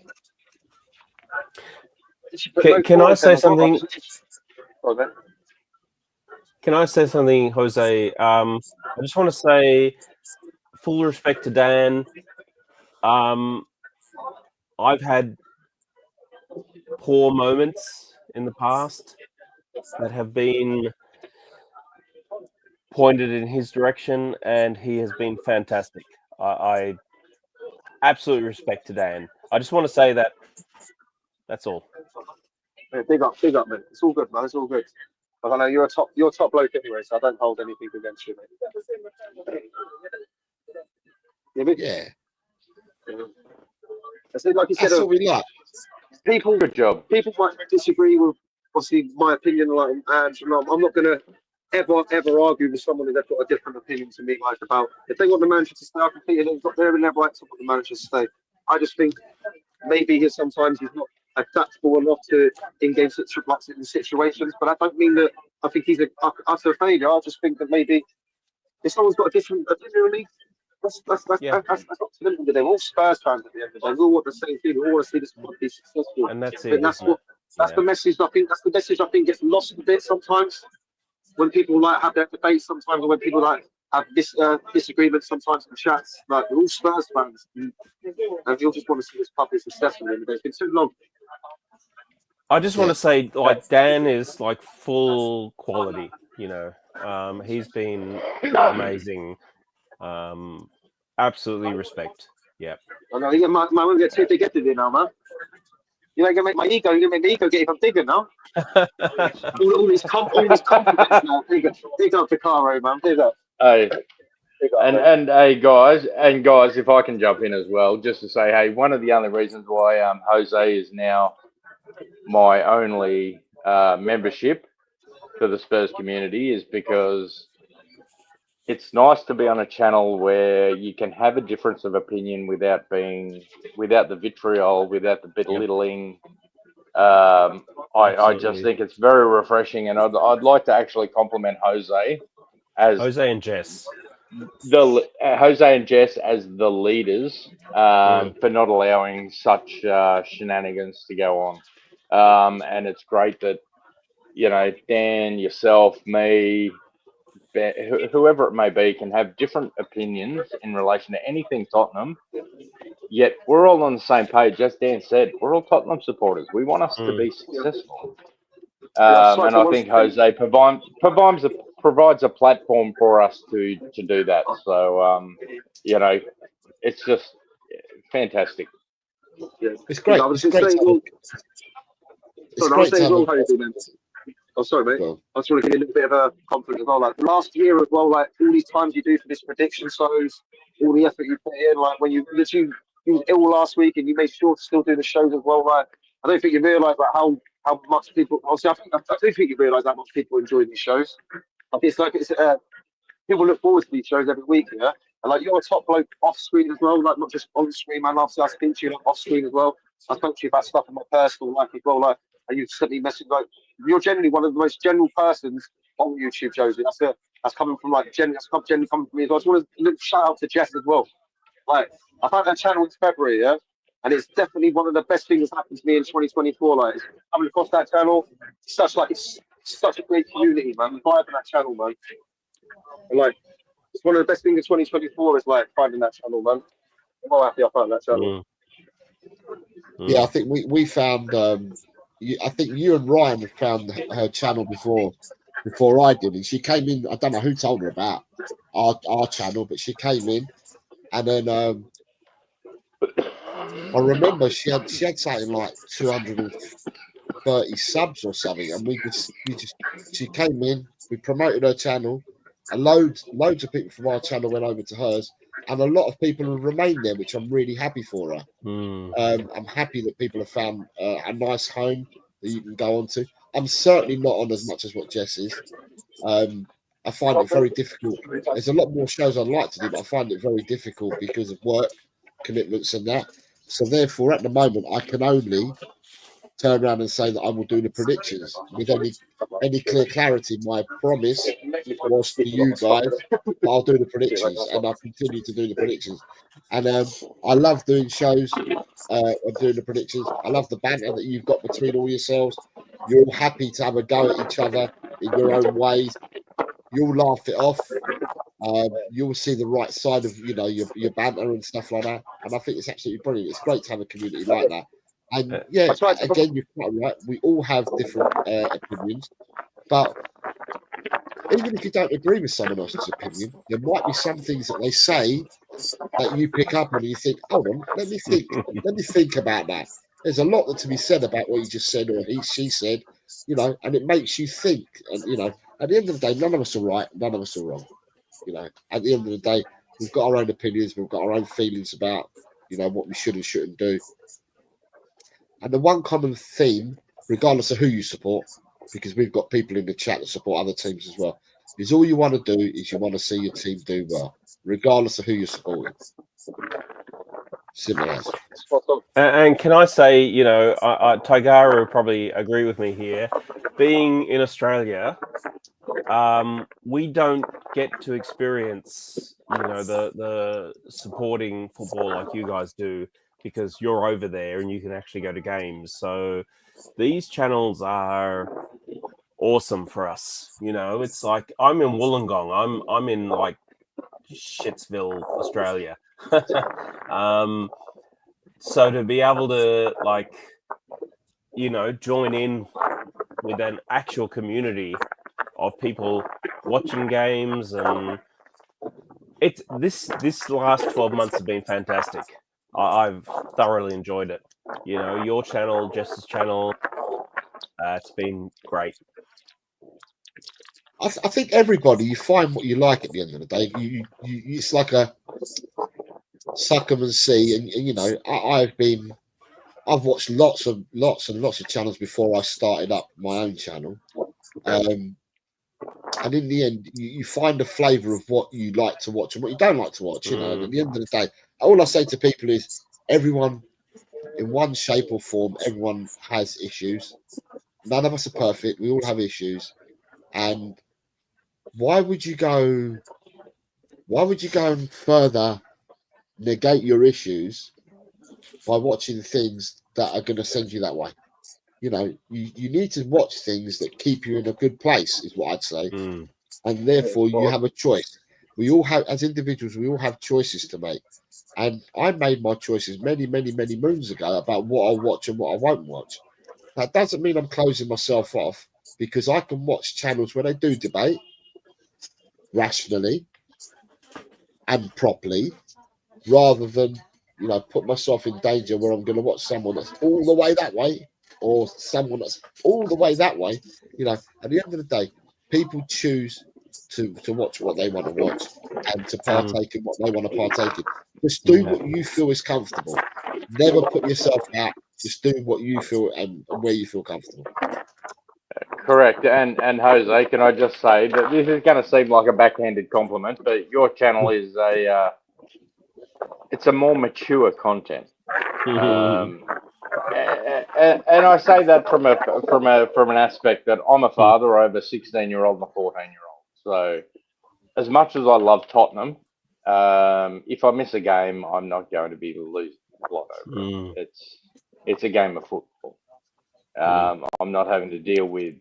Can I say something? Can I say something, Jose? I just want to say, full respect to Dan. I've had poor moments in the past that have been pointed in his direction, and he has been fantastic. I absolutely respect to Dan. I just want to say that. That's all. Yeah, big up, man. It's all good, man. It's all good. But I know you're a top bloke anyway, so I don't hold anything against you, mate. Yeah. Like you said, that's what we like. People, good job. People might disagree with obviously my opinion, like, and I'm not gonna ever argue with someone that's got a different opinion to me, like about if they want the manager to stay. I completely they've got their right to want the manager to stay. I just think maybe sometimes he's not adaptable enough to engage in situations, but I don't mean that I think he's an utter failure. I just think that maybe if someone's got a different opinion, that's up to them. They're all Spurs fans at the end of the day. We all want the same thing. We all want to see this club be successful. And that's it. That's the message. I think that's the message. I think gets lost a bit sometimes when people like have their debates. Sometimes when people like have disagreements. Sometimes in chats, like we're all Spurs fans, and you'll just want to see this club be successful. And it's been too long. I just want to say, like, Dan is like full quality. You know, he's been amazing. Absolutely respect. Yeah. I know you might get too big headed now, man. You're gonna make my ego. You're gonna make the ego get even bigger now. all this confidence now. Big up the Caro, man. Big up. Hey, and hey guys, if I can jump in as well, just to say, hey, one of the only reasons why Jose is now my only membership for the Spurs community is because it's nice to be on a channel where you can have a difference of opinion without the vitriol, without the belittling. I just think it's very refreshing, and I'd like to actually compliment Jose and Jess. Jose and Jess as the leaders for not allowing such shenanigans to go on. And it's great that, you know, Dan, yourself, me, whoever it may be, can have different opinions in relation to anything Tottenham, yet we're all on the same page. As Dan said, we're all Tottenham supporters. We want us to be successful. And I think Jose provides a platform for us to do that. So, you know, it's just fantastic. It's great. I was just saying, oh, sorry, mate. Well, I just want to give you a little bit of a compliment as well. Like last year as well, like all these times you do for this prediction shows, all the effort you put in, like when you literally you was ill last week and you made sure to still do the shows as well. Like I don't think you realise like how much people. Obviously, I do think you realise how much people enjoy these shows. I think it's people look forward to these shows every week, yeah. And like you're a top bloke off screen as well, like not just on screen, man. Obviously, I speak to you like off screen as well. I talk to you about stuff in my personal life as well. Like, and you sent me message like you're generally one of the most general persons on YouTube, Josie. That's coming from like generally coming from me as well. I just want a little shout out to Jess as well. Like I found that channel in February, yeah, and it's definitely one of the best things that's happened to me in 2024. Like coming across that channel, it's such a great community, man. Vibing that channel, man. And like it's one of the best things in 2024 is like finding that channel, man. I'm all happy I found that channel. Yeah, I think we found. I think you and Ryan have found her channel before I did, and she came in. I don't know who told her about our channel, but she came in, and then I remember she had something like 230 subs or something, and she came in. We promoted her channel, and loads of people from our channel went over to hers. And a lot of people have remained there, which I'm really happy for her. I'm happy that people have found a nice home that you can go on to. I'm certainly not on as much as what Jess is. I find it very difficult. There's a lot more shows I'd like to do, but I find it very difficult because of work commitments and that. So therefore, at the moment, I can only turn around and say that I will do the predictions with any clear clarity. My promise was to you guys, I'll do the predictions, and I'll continue to do the predictions. And I love doing shows and doing the predictions. I love the banter that you've got between all yourselves. You're all happy to have a go at each other in your own ways. You'll laugh it off. You'll see the right side of your banter and stuff like that. And I think it's absolutely brilliant. It's great to have a community like that. And yeah, again, you're quite right. We all have different opinions, but even if you don't agree with someone else's opinion, there might be some things that they say that you pick up on and you think, hold on, let me think about that. There's a lot to be said about what you just said or she said, and it makes you think. And at the end of the day, none of us are right, none of us are wrong. At the end of the day, we've got our own opinions, we've got our own feelings about, what we should and shouldn't do. And the one common theme, regardless of who you support, because we've got people in the chat that support other teams as well, is all you want to do is you want to see your team do well, regardless of who you're supporting. Simple as. And can I say, Tigara will probably agree with me here. Being in Australia, we don't get to experience, the supporting football like you guys do, because you're over there and you can actually go to games. So these channels are awesome for us. It's like I'm in Wollongong. I'm in like Shitsville, Australia. So to be able to join in with an actual community of people watching games, and this last 12 months have been fantastic. I've thoroughly enjoyed it. Your channel, Jess's channel, it's been great. I think everybody, you find what you like at the end of the day. It's like a suck 'em and see. And I've watched lots and lots of channels before I started up my own channel. And in the end, you find a flavour of what you like to watch and what you don't like to watch. And at the end of the day, all I say to people is everyone, in one shape or form, everyone has issues. None of us are perfect. We all have issues. And why would you go and further negate your issues by watching things that are going to send you that way? You need to watch things that keep you in a good place, is what I'd say. And therefore you have a choice. We all have, as individuals, we all have choices to make. And I made my choices many, many, many moons ago about what I'll watch and what I won't watch. That doesn't mean I'm closing myself off, because I can watch channels where they do debate rationally and properly, rather than put myself in danger where I'm going to watch someone that's all the way that way or someone that's all the way that way. At the end of the day, people choose to watch what they want to watch and to partake in what they want to partake in. Just do what you feel is comfortable. Never put yourself out. Just do what you feel and where you feel comfortable. Correct. And Jose, can I just say that this is going to seem like a backhanded compliment, but your channel is it's a more mature content. And I say that from an aspect that I'm a father. I have a 16-year-old and a 14-year-old. So as much as I love Tottenham, if I miss a game, I'm not going to be losing a lot over it. It's a game of football. I'm not having to deal with,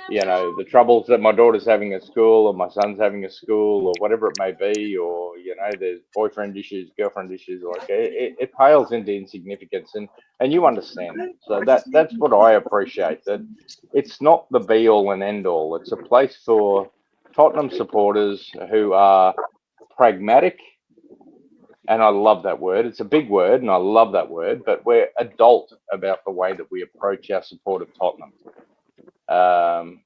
the troubles that my daughter's having at school or my son's having at school or whatever it may be, or, there's boyfriend issues, girlfriend issues. Like it pales into insignificance, and you understand that. So that's what I appreciate, that it's not the be all and end all. It's a place for Tottenham supporters who are pragmatic. And I love that word. It's a big word, and I love that word. But we're adult about the way that we approach our support of Tottenham.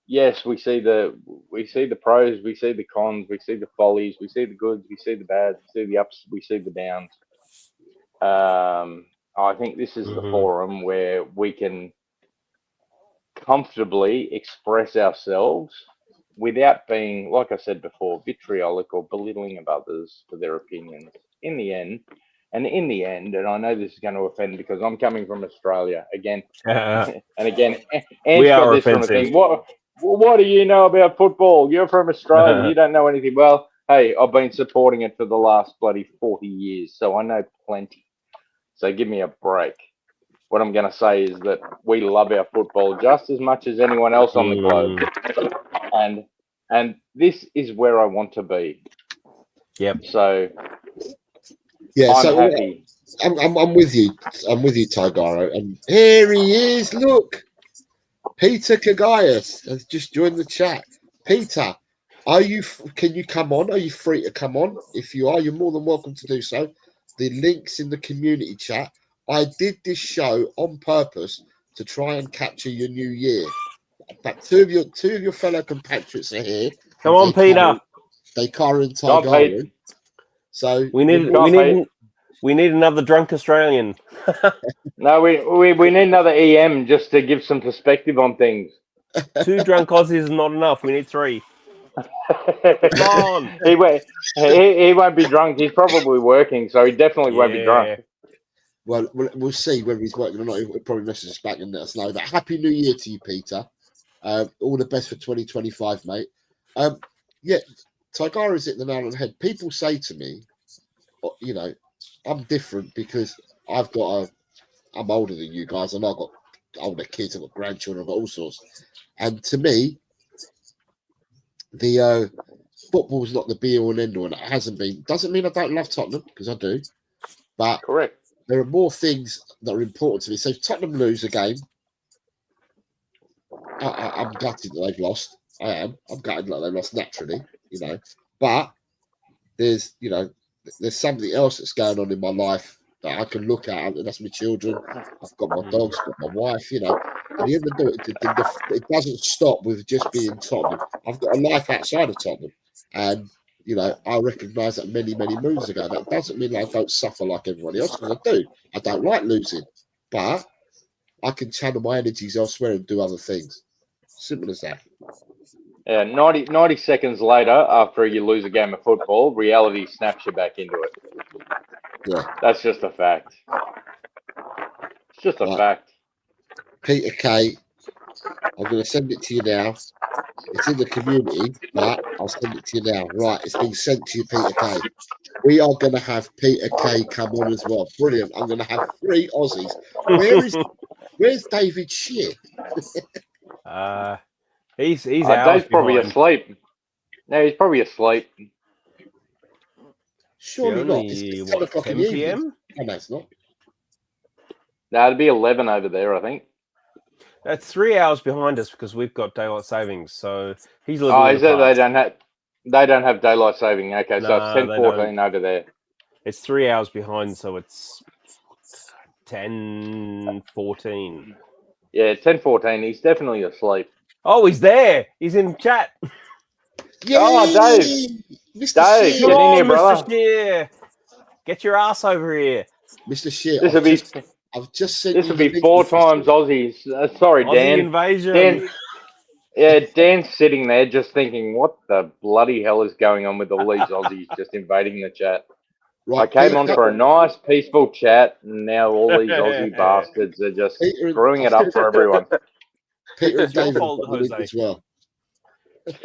Yes, we see the pros, we see the cons, we see the follies, we see the goods, we see the bads, we see the ups, we see the downs. I think this is the forum where we can comfortably express ourselves without being, like I said before, vitriolic or belittling of others for their opinions. In the end, and I know this is going to offend because I'm coming from Australia again, and again, we are this offensive. Sort of thing. What do you know about football? You're from Australia. You don't know anything. Well, hey, I've been supporting it for the last bloody 40 years, so I know plenty. So give me a break. What I'm going to say is that we love our football just as much as anyone else on the globe, and this is where I want to be. Yep. So. Yeah, I'm happy. I'm with you. I'm with you, Tigaro. And here he is. Look, Peter Kagayas has just joined the chat. Peter, can you come on? Are you free to come on? If you are, you're more than welcome to do so. The link's in the community chat. I did this show on purpose to try and capture your new year. But two of your fellow compatriots are here. Come on, Peter. Dakar and Tigaro. So we need another drunk Australian. No, we need another EM just to give some perspective on things. 2 drunk Aussies is not enough. We need 3. Come on. He won't be drunk. He's probably working, so he definitely won't be drunk. Well, we'll see whether he's working or not. He'll probably message us back and let us know. But Happy New Year to you, Peter. All the best for 2025, mate. Yeah, Tigara's hit the nail on the head. People say to me, I'm different because I'm older than you guys, and I've got older kids, I've got grandchildren, I've got all sorts. And to me, the football's not the be all and end all, and it hasn't been. Doesn't mean I don't love Tottenham, because I do. But correct, there are more things that are important to me. So if Tottenham lose a game, I'm gutted that they've lost. I am. I'm gutted that they lost naturally, But there's something else that's going on in my life that I can look at, and that's my children. I've got my dogs, got my wife, At the end of the day, it doesn't stop with just being Tottenham. I've got a life outside of Tottenham, and I recognise that many moons ago. That doesn't mean I don't suffer like everybody else, because I do. I don't like losing, but I can channel my energies elsewhere and do other things. Simple as that. Yeah, 90 seconds later, after you lose a game of football, reality snaps you back into it. Yeah. That's just a fact. It's just a fact. Peter K, I'm going to send it to you now. It's in the community, but I'll send it to you now. Right, it's been sent to you, Peter K. We are going to have Peter K come on as well. Brilliant. I'm going to have 3 Aussies. Where's David Shear? He's Dave's probably asleep. No, he's probably asleep. Surely not. It's 10 o'clock in the evening. Oh, no, it's not. No, it'd be 11 over there, I think. That's 3 hours behind us because we've got daylight savings. So he's living. Oh, is it? They don't have daylight saving. Okay, so it's 10:14 over there. It's 3 hours behind, so it's 10:14. Yeah, 10:14. He's definitely asleep. Oh, he's there. He's in chat. Yay! Oh, Dave. Mr. Dave, Shear. get in here, brother. Mr. Shear. Get your ass over here. Mr. Shear, I've just sent this you will be 4 times Aussies. Sorry, Aussie Dan. invasion. Yeah, Dan's sitting there just thinking, what the bloody hell is going on with all these Aussies just invading the chat? Right, I came Peter, on for a nice, peaceful chat, and now all these Aussie bastards are just Peter, screwing it up for everyone. Peter and It's your David fault, got the link Jose. as well.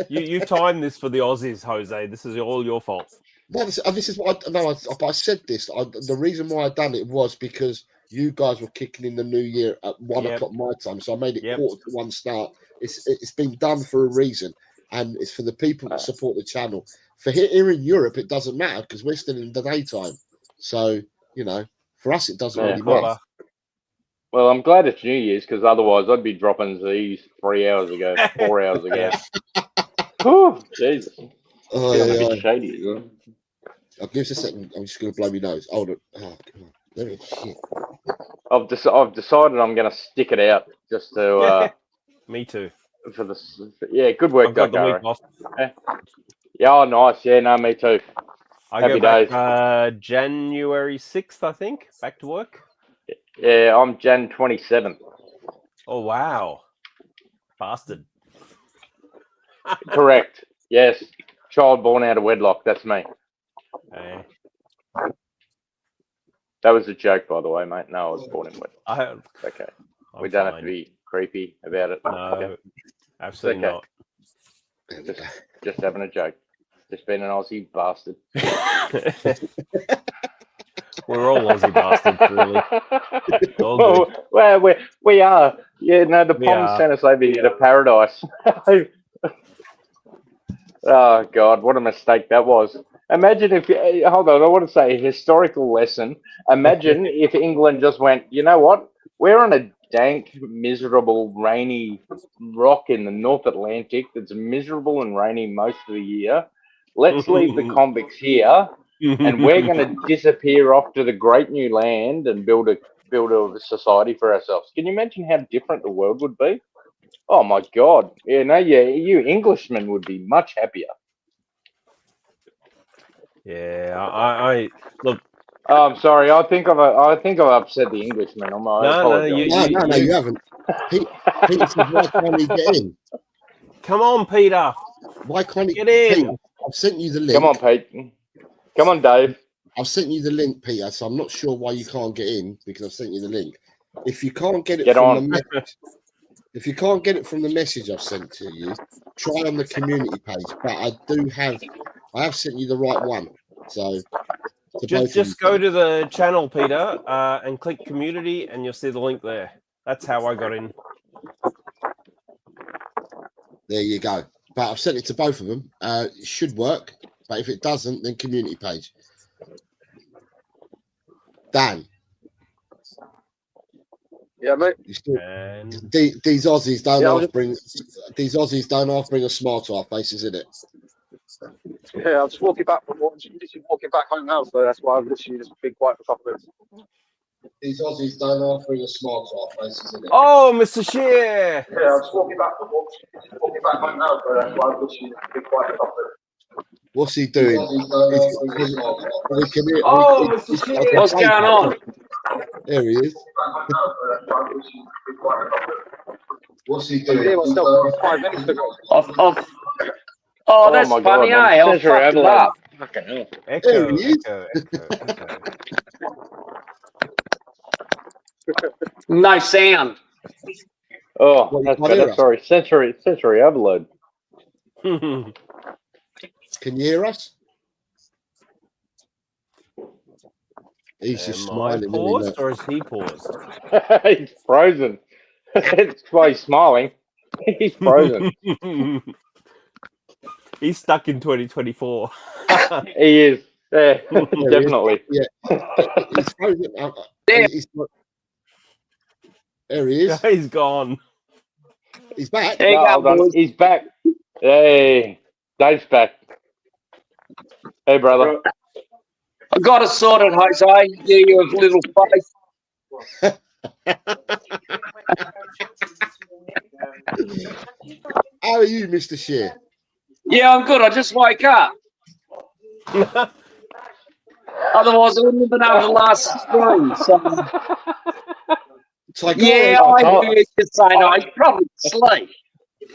You timed this for the Aussies, Jose. This is all your fault. No, this is what I said this. The reason why I done it was because you guys were kicking in the new year at 1 o'clock my time, so I made it 1:45 start. It's been done for a reason, and it's for the people that support the channel. For here in Europe, it doesn't matter because we're still in the daytime. So for us, it doesn't really matter. Well, I'm glad it's New Year's because otherwise I'd be dropping Z's 3 hours ago, 4 hours ago. Oh, Jesus. Oh, a bit shady. I'll give us a second. I'm just going to blow my nose. Hold on. Oh, come on. There it is. Shit. I've decided I'm going to stick it out just to. Me too. For this, good work, I've got the week off. Yeah, oh, nice. Yeah, no, me too. I Happy go days. back January 6th, I think, back to work. Yeah, I'm Jan 27th. Oh, wow. Bastard. Correct. Yes. Child born out of wedlock. That's me. Hey. That was a joke, by the way, mate. No, I was born in wedlock. Okay. We don't have to be creepy about it. No, absolutely not. Just having a joke. Just being an Aussie bastard. We're all Aussie bastards, really. Well, we are. Yeah, no, the Poms sent us over here to paradise. Oh, God, what a mistake that was. Imagine if, hold on, I want to say a historical lesson. Imagine if England just went, you know what? We're on a dank, miserable, rainy rock in the North Atlantic that's miserable and rainy most of the year. Let's leave the convicts here, and we're going to disappear off to the great new land and build a society for ourselves. Can you imagine how different the world would be? Oh my God! You Englishmen would be much happier. Yeah, I look. Oh, I'm sorry. I think I've upset the Englishman. No, you haven't. Peter said, why can't he get in? Come on, Peter. Why can't he get in? Peter, I've sent you the link. Come on, Pete. Come on, Dave. I've sent you the link, Peter. So I'm not sure why you can't get in because I've sent you the link. If you can't get it from the message, if you can't get it from the message I've sent to you, try on the community page. But I have sent you the right one. So just go to the channel, Peter, and click community, and you'll see the link there. That's how I got in. There you go. But I've sent it to both of them. It should work. But if it doesn't, then community page. Dan. Yeah, mate. These Aussies don't half bring a smile to our faces, isn't it? Yeah, I'm just walking back from literally walking back home now, so that's why I've literally just been quiet for a couple of minutes. These Aussies don't half bring a smile to our faces, isn't it? Oh, Mr. Shear! Yeah, I'm just walking back home now, so that's why I've literally just been quiet for a couple of minutes. What's he doing? What's going on? There he is. What's he doing? Oh, that's funny, eh? I'll fuck it up. Echo. No sound. Oh, that's better. Sorry, sensory overload. Can you hear us? He's just smiling. Paused or is he paused? He's frozen. That's why he's smiling. He's frozen. He's stuck in 2024. He is. Yeah, definitely. Yeah. He's frozen. There he is. He's gone. He's back. No, hold on. He's back. Hey, Dave's back. Hey, brother. I got it sorted, Jose. You have little face. How are you, Mr. Shear? Yeah, I'm good. I just woke up. Otherwise, I wouldn't have been able to last stream. So. Yeah, I heard you say no. He's probably asleep.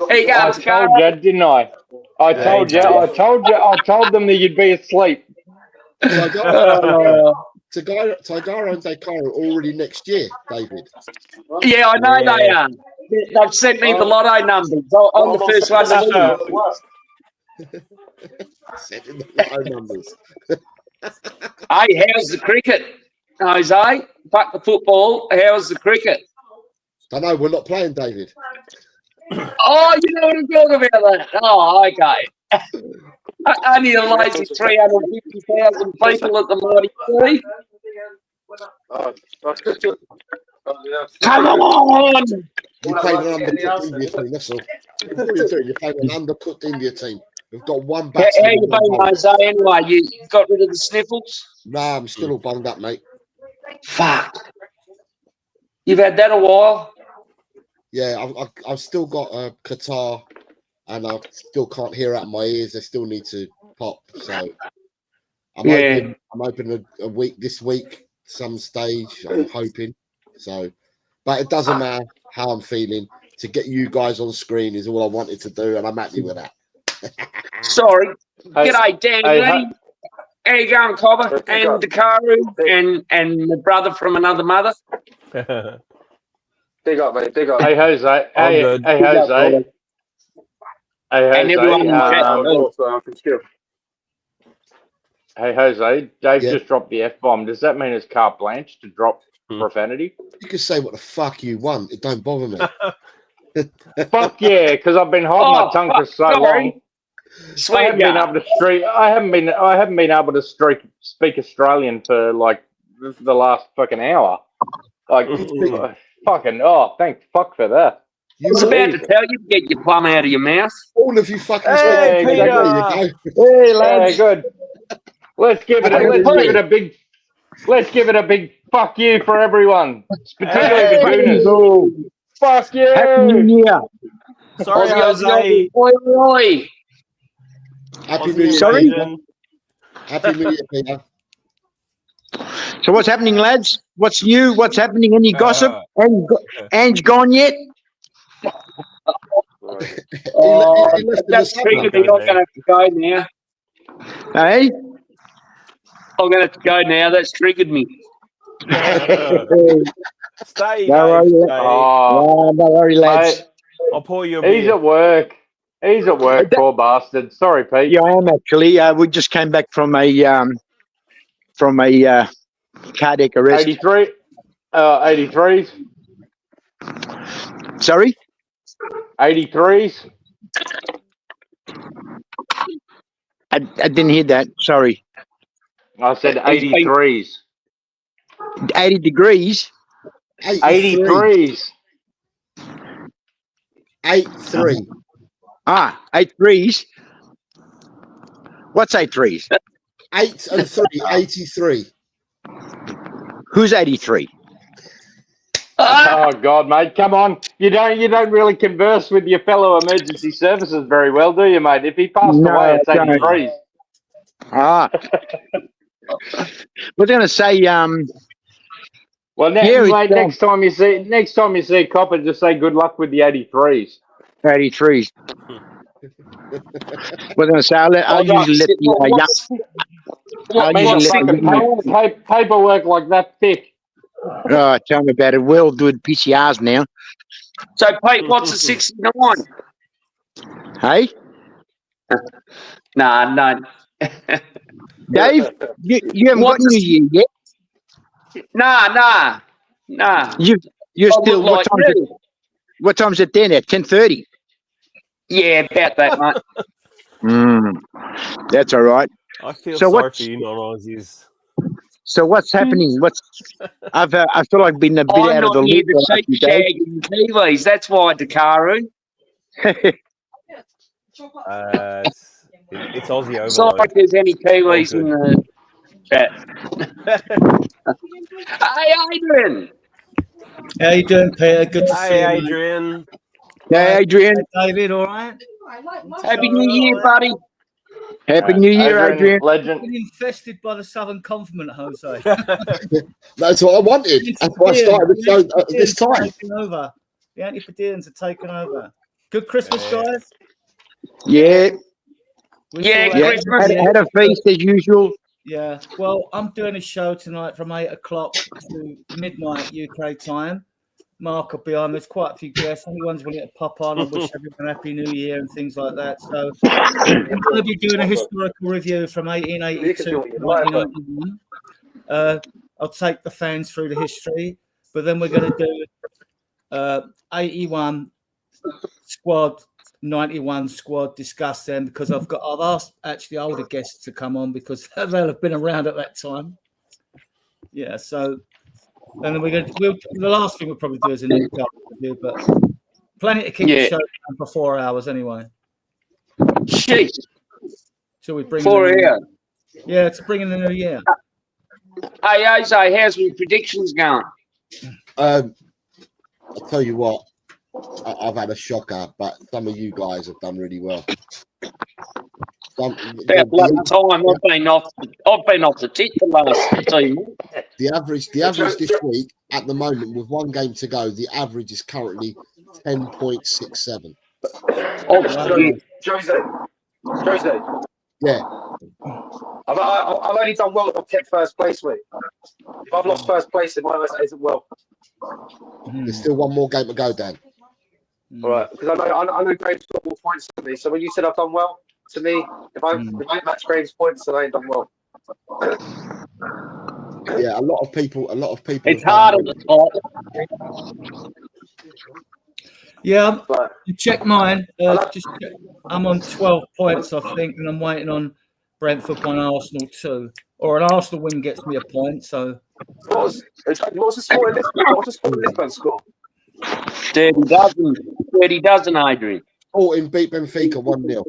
Here you go, I told you, didn't I? I told them that you'd be asleep. Tigara and Dakar are already next year, David. Yeah, I know they are. They've sent me the lotto numbers. I'm the first one to win. Sent in the lotto numbers. Hey, how's the cricket, Jose? Fuck the football. How's the cricket? I know we're not playing, David. Oh, you know what I'm talking about? That. Oh, okay. Only a lazy 350,000 people at the Mighty Three. Come on! You played an undercooked India team, that's all. That's all you're doing. You're playing an undercooked India team. We've got one batsman. How you been, Jose, anyway? You got rid of the sniffles? Nah, I'm still all bunged up, mate. Fuck. You've had that a while? Yeah, I've still got a Qatar, and I still can't hear out of my ears. They still need to pop. So I'm hoping a week this week, some stage. I'm hoping. So, but it doesn't matter how I'm feeling. To get you guys on screen is all I wanted to do, and I'm happy with that. Sorry. G'day, Dan. How you going, Cobber? And Dakaru and the brother from another mother. Big up, mate. Big up. Hey, Jose. Hey, Jose. Hey, Jose. And everyone Hey, Jose. Dave just dropped the F-bomb. Does that mean it's carte blanche to drop profanity? You can say what the fuck you want. It don't bother me. Fuck yeah, because I've been holding my tongue for so long. I haven't been able to speak Australian for like the last fucking hour. Like fucking thank fuck for that. I was about to tell you to get your plum out of your mouth. All of you fucking Hey, lads. Good. Let's give it a big fuck you for everyone. Particularly the Gooners. Fuck you. Happy New Year. Sorry, Jose. Oi. Happy New Year. Sorry. Happy New Year, Peter. So what's happening, lads? What's new? What's happening? Any gossip? Ange gone yet? That's triggered me. I'm going to have to go now. Hey? I'm going to have to go now. That's triggered me. Stay, No worry, Dave, stay. no worry, lads. Mate, I'll pour you a he's beer. at work. He's at work, poor bastard. Sorry, Pete. Yeah, I am actually. We just came back from a cardiac arrest. 83. 83s. Sorry? 83s. I didn't hear that. Sorry. I said 83s. 80 degrees. 83s. 83. 83s. What's 83s? 8 and 3, 83. Who's 83? Oh God, mate, come on! You don't really converse with your fellow emergency services very well, do you, mate? If he passed away, it's 83s. I was going to say, well, mate, next time you see a copper, just say good luck with the 83s. 83s. We're going to say, I'll usually let the paperwork like that thick. Oh, tell me about it. We're all doing PCRs now. So, Pete, what's a 69? Hey? No. Dave, you haven't got New Year yet? Nah. You're still, what time's it then at 10:30? Yeah, about that, mate. That's all right. I feel So sorry for you non-Aussies. So what's happening? I feel like I've been a bit out of the loop. I'm Kiwis. That's why, Dakaru. It's Aussie overload. Sorry if there's any Kiwis in the chat. Hey, Adrian. How you doing, Peter? Good to see you. Hey, Adrian. Hey, Adrian. David, all right? Happy New Year, buddy. Happy New Year, Adrian. Legend. Been infested by the Southern Compliment, Jose. That's what I wanted. That's why I started the show at this time. Over. The Antipodeans are taken over. Good Christmas, guys. Yeah. Yeah, Yeah. Christmas. Had a feast as usual. Yeah. Well, I'm doing a show tonight from 8 o'clock to midnight UK time. Mark will be on. There's quite a few guests. Anyone's willing to pop on and wish everyone a happy new year and things like that. So I'm going to be doing a historical review from 1882 to 1991. I'll take the fans through the history, but then we're going to do 81 squad, 91 squad, discuss them because I've asked actually older guests to come on because they'll have been around at that time. Yeah, so and then the last thing we'll probably do is a new card review, but plenty to keep the show down for 4 hours anyway. Jeez. Till we bring 4 hours. Yeah, to bring in the new year. Hey, Jose, how's your predictions going? I'll tell you what, I've had a shocker, but some of you guys have done really well. About bloody time. I've been off the tit the last 2 months. The average this week at the moment with one game to go, the average is currently 10.67. Oh, Jose. Yeah. I've only done well if I've kept first place, mate. If I've lost first place, it isn't well. There's still one more game to go, Dan. All right, because I know Graham's got more points than me. So when you said I've done well, to me, if I match Graham's points, then I ain't done well. Yeah, a lot of people. It's hard at the top. Yeah, check mine. I'm on 12 points, I think, and I'm waiting on Brentford 1, Arsenal 2. Or an Arsenal win gets me a point. So what's the score in this? What's the score in this man's score? 30 dozen, Adrian. 14 beat Benfica 1-0.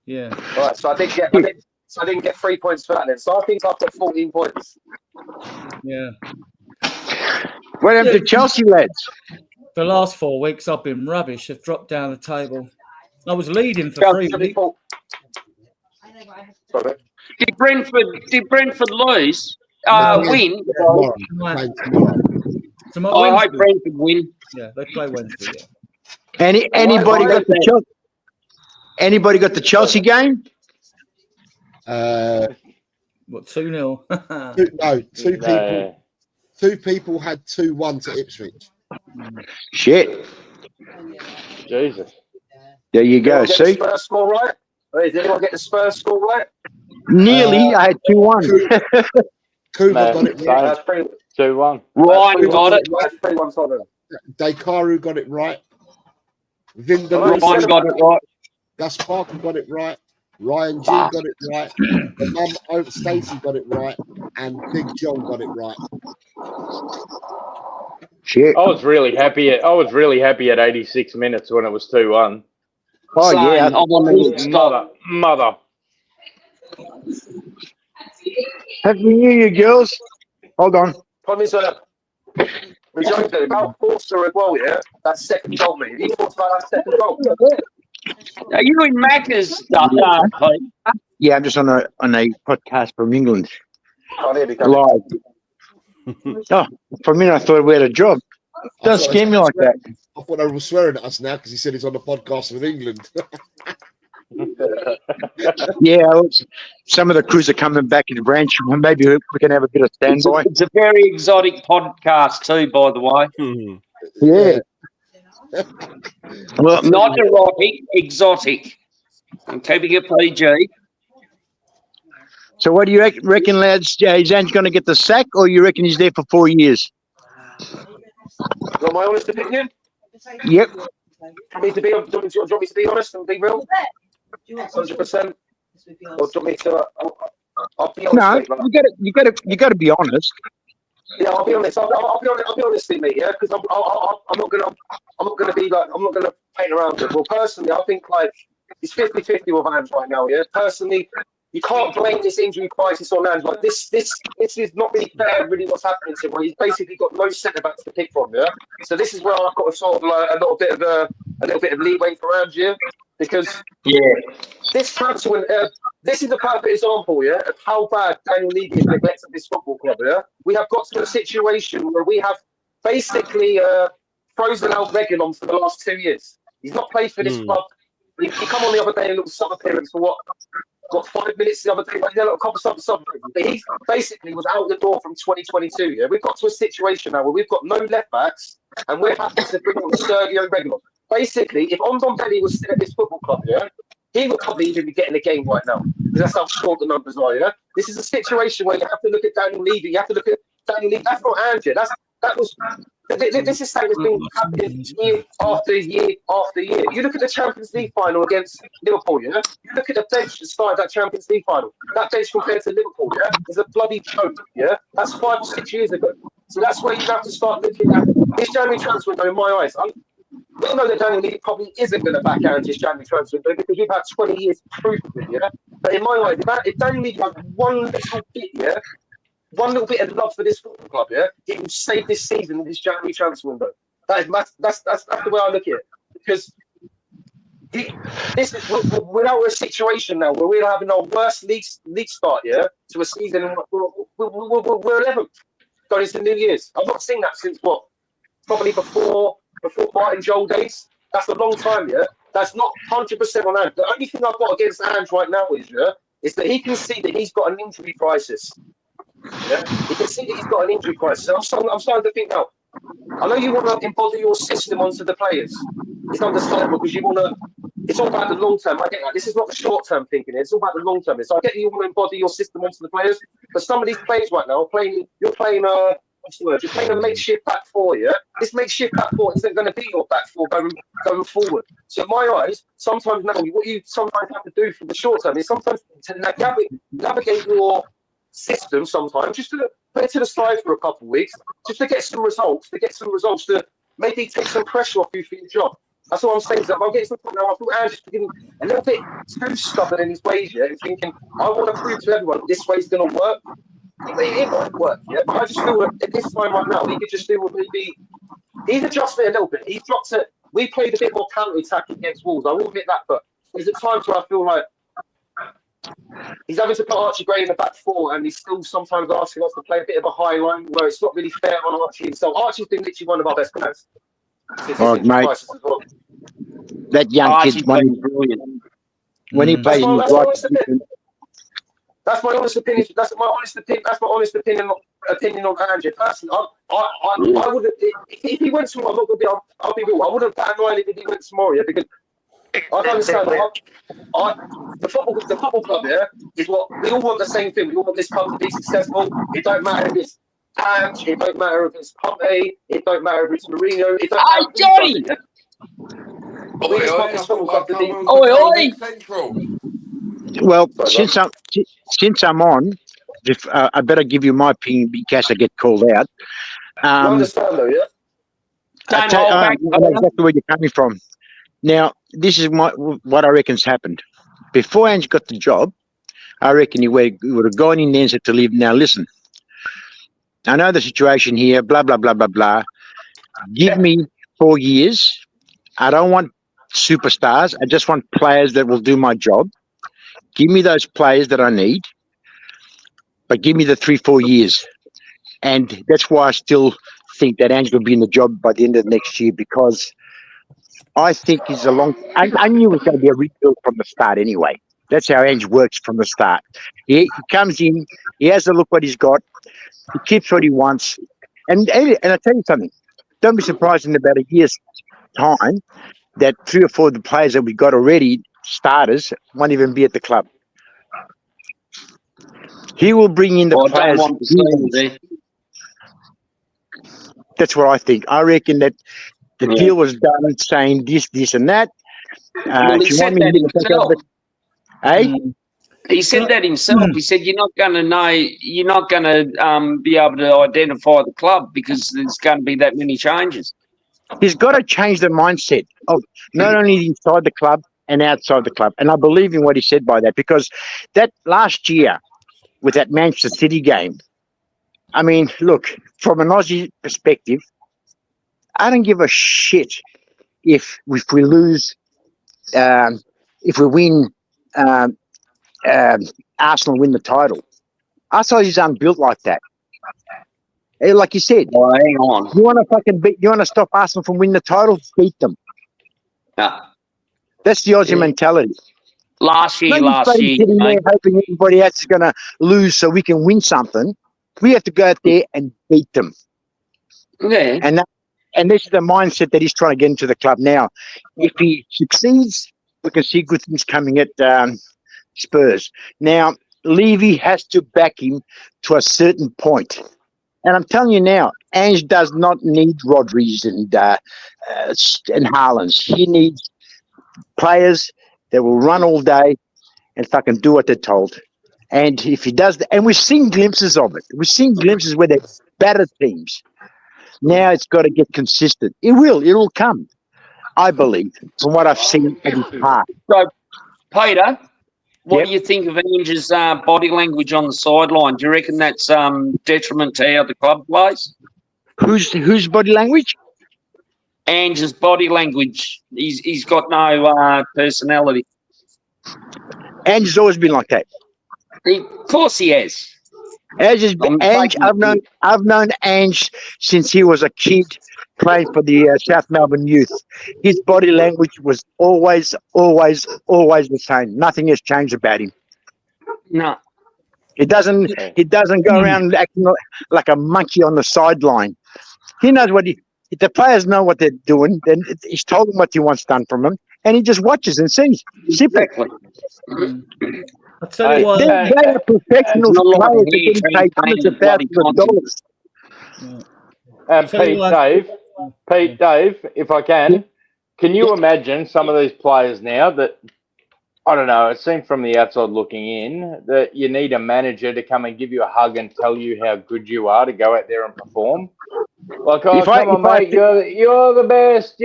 Yeah. All right, so I didn't get 3 points for that then. So I think I've got 14 points. Yeah. What happened to Chelsea, lads? The last 4 weeks I've been rubbish. I've dropped down the table. I was leading for 3 weeks. Did Brentford lose? Win? Tomorrow. I hope Brentford win. Yeah, they play Wednesday. Yeah. Anybody got the Chelsea? Anybody got the Chelsea game? What, 2-0? Two people had 2-1 to Ipswich. Shit. Jesus. There you go. See? See? Spurs score right? Did anyone get the Spurs score right? Nearly. I had 2-1. Kuba got it right. 2-1. Ryan got it. Dekaru got it right. Ryan got it right. Gus Parker got it right. Ryan G got it right. The mum Stacey got it right, and Big John got it right. Shit. I was really happy at 86 minutes when it was 2-1. Oh yeah, I'm on the mother. Happy New Year, girls. Hold on. Problem is, we joked about Forster as well, yeah? That second goal, mate. He thought about that second goal. Are you in Macca's? Yeah, I'm just on a podcast from England. Oh, there we go. Live. Oh, for a minute I thought we had a job. Don't scare me like that. I thought they were swearing at us now because he said he's on the podcast with England. Yeah, some of the crews are coming back in the branch. Maybe we can have a bit of standby. It's a very exotic podcast too, by the way. Yeah. Well, not erotic, exotic. I'm keeping it PG. So what do you reckon, lads? Is Ange going to get the sack, or you reckon he's there for 4 years? Got my honest opinion? Yep. Do you want me to be honest and be real? 100%. Or do you want me to? I'll be honest. No, you got to be honest. Yeah, I'll be honest. I'll be honest with me, yeah, because I'm not gonna paint around it. Well, personally, I think like it's 50-50 with Ange right now, yeah. Personally, you can't blame this injury crisis on Ange. Like this is not really fair, really, what's happening to him. Where he's basically got no centre backs to pick from, yeah. So this is where I've got sort of like a little bit of leeway for Ange, yeah, because this transfer, this is a perfect example, yeah, of how bad Daniel Levy has neglected this football club. Yeah, we have got to a situation where we have basically frozen out Reguilón for the last 2 years. He's not played for this club. He come on the other day in a little sub appearance for what 5 minutes the other day, like, a little couple of sub. But he basically was out the door from 2022. Yeah, we've got to a situation now where we've got no left backs, and we're happy to bring on Sergio Reguilón. Basically, if Ndombele was still at this football club, yeah, he would probably even be getting the game right now, because that's how short the numbers are. Yeah, this is a situation where you have to look at Daniel Levy. You have to look at Daniel Levy. That's not Andrew. This is something that's been happening year after year after year. You look at the Champions League final against Liverpool, yeah? You look at the bench that started that Champions League final. That bench compared to Liverpool, yeah, is a bloody joke, yeah? That's 5 or 6 years ago. So that's where you have to start looking at this January transfer window in my eyes. We know that Daniel Levy probably isn't going to back out this January transfer window because we've had 20 years proof of it, yeah? But in my eyes, if Daniel Levy had one little bit, yeah, one little bit of love for this football club, yeah, it will save this season in this January transfer window. That's the way I look at it. Because we're now in a situation now where we're having our worst league start, yeah, to a season. We're 11th going into New Year's. I've not seen that since what? Probably before Martin Joel days. That's a long time, yeah. That's not 100% on Ange. The only thing I've got against Ange right now is that he can see that he's got an injury crisis. Yeah, you can see that he's got an injury crisis. I'm starting to think now. I know you want to embody your system onto the players. It's understandable because you want to. It's all about the long term. I get that. This is not the short term thinking. It's all about the long term. So I get you want to embody your system onto the players. But some of these players right now are playing. You're playing what's the word? You're playing a makeshift back four. Yeah, this makeshift back four isn't going to be your back four going forward. So in my eyes, sometimes now what you sometimes have to do for the short term is sometimes to navigate your system sometimes, just to put it to the side for a couple of weeks, just to get some results, to maybe take some pressure off you for your job. That's what I'm saying. So I'm getting to the point now, I feel Ange's getting a little bit too stubborn in his ways, yeah, and thinking, I want to prove to everyone this way's going to work. It might work, yeah, but I just feel that at this time right now, he could just do what maybe, he's adjusted a little bit. He's dropped it. We played a bit more counter-attacking against Wolves. I will admit that, but there's at times where I feel like he's having to put Archie Gray in the back four, and he's still sometimes asking us to play a bit of a high line where it's not really fair on Archie. So Archie's been literally one of our best players. Oh, mate, that young kid's brilliant. When he plays, that's my honest opinion. That's my honest opinion on Ange. Personally, I would if he went tomorrow. I'm not going to be. I'll be real. I wouldn't bat an eyelid if he went tomorrow, yeah, because I don't understand. The football club, yeah, is what we all want the same thing. We all want this club to be successful. It don't matter if it's Ange, it don't matter if it's Conte, it don't matter if it's Mourinho. It don't matter. Johnny! We just want this football club to be. Well, since I'm on, I better give you my opinion in case I get called out. I understand though, yeah. I know exactly where you're coming from. Now, this is what I reckon's happened. Before Ange got the job, I reckon he would have gone in there and said to leave. Now, listen, I know the situation here, blah, blah, blah, blah, blah. Give me 4 years. I don't want superstars. I just want players that will do my job. Give me those players that I need, but give me the 3-4 years. And that's why I still think that Ange will be in the job by the end of next year, because I think he's I knew it was going to be a rebuild from the start anyway. That's how Ange works from the start. He comes in, he has a look what he's got, he keeps what he wants. And I tell you something, don't be surprised in about a year's time that 3 or 4 of the players that we got already, starters, won't even be at the club. He will bring in the players. That's what I think. I reckon that the deal was done saying this, and that. He said that himself. He said that himself. He said, "You're not going to know. You're not going to be able to identify the club because there's going to be that many changes." He's got to change the mindset of not only inside the club and outside the club. And I believe in what he said by that, because that last year with that Manchester City game, I mean, look, from an Aussie perspective, I don't give a shit if we lose, if we win, Arsenal win the title. Our side is unbuilt like that. Like you said, hang on. You want to stop Arsenal from winning the title? Beat them. That's the Aussie mentality. Last year, sitting there hoping everybody else is going to lose so we can win something. We have to go out there and beat them. Yeah. And this is the mindset that he's trying to get into the club now. If he succeeds, we can see good things coming at Spurs. Now, Levy has to back him to a certain point. And I'm telling you now, Ange does not need Rodri's and Haaland's. He needs players that will run all day and fucking do what they're told. And if he does that, and we've seen glimpses of it. We've seen glimpses where they're better teams. Now it's got to get consistent. It will come, I believe, from what I've seen at his heart. So, Peter, what do you think of Ange's body language on the sideline? Do you reckon that's detriment to how the club plays? Whose body language? Ange's body language. He's got no personality. Ange's always been like that. Of course he has. Ange, I've known Ange since he was a kid playing for the South Melbourne Youth. His body language was always the same. Nothing has changed about him. No. He doesn't go around acting like a monkey on the sideline. He knows if the players know what they're doing, then he's told them what he wants done from them, and he just watches and sees. Simple. Exactly. I'll tell you what. They are professional players that didn't pay hundreds of thousands of dollars. And Dave, if I can you imagine some of these players now that, I don't know, it seems from the outside looking in that you need a manager to come and give you a hug and tell you how good you are to go out there and perform. Like, mate, you're the best,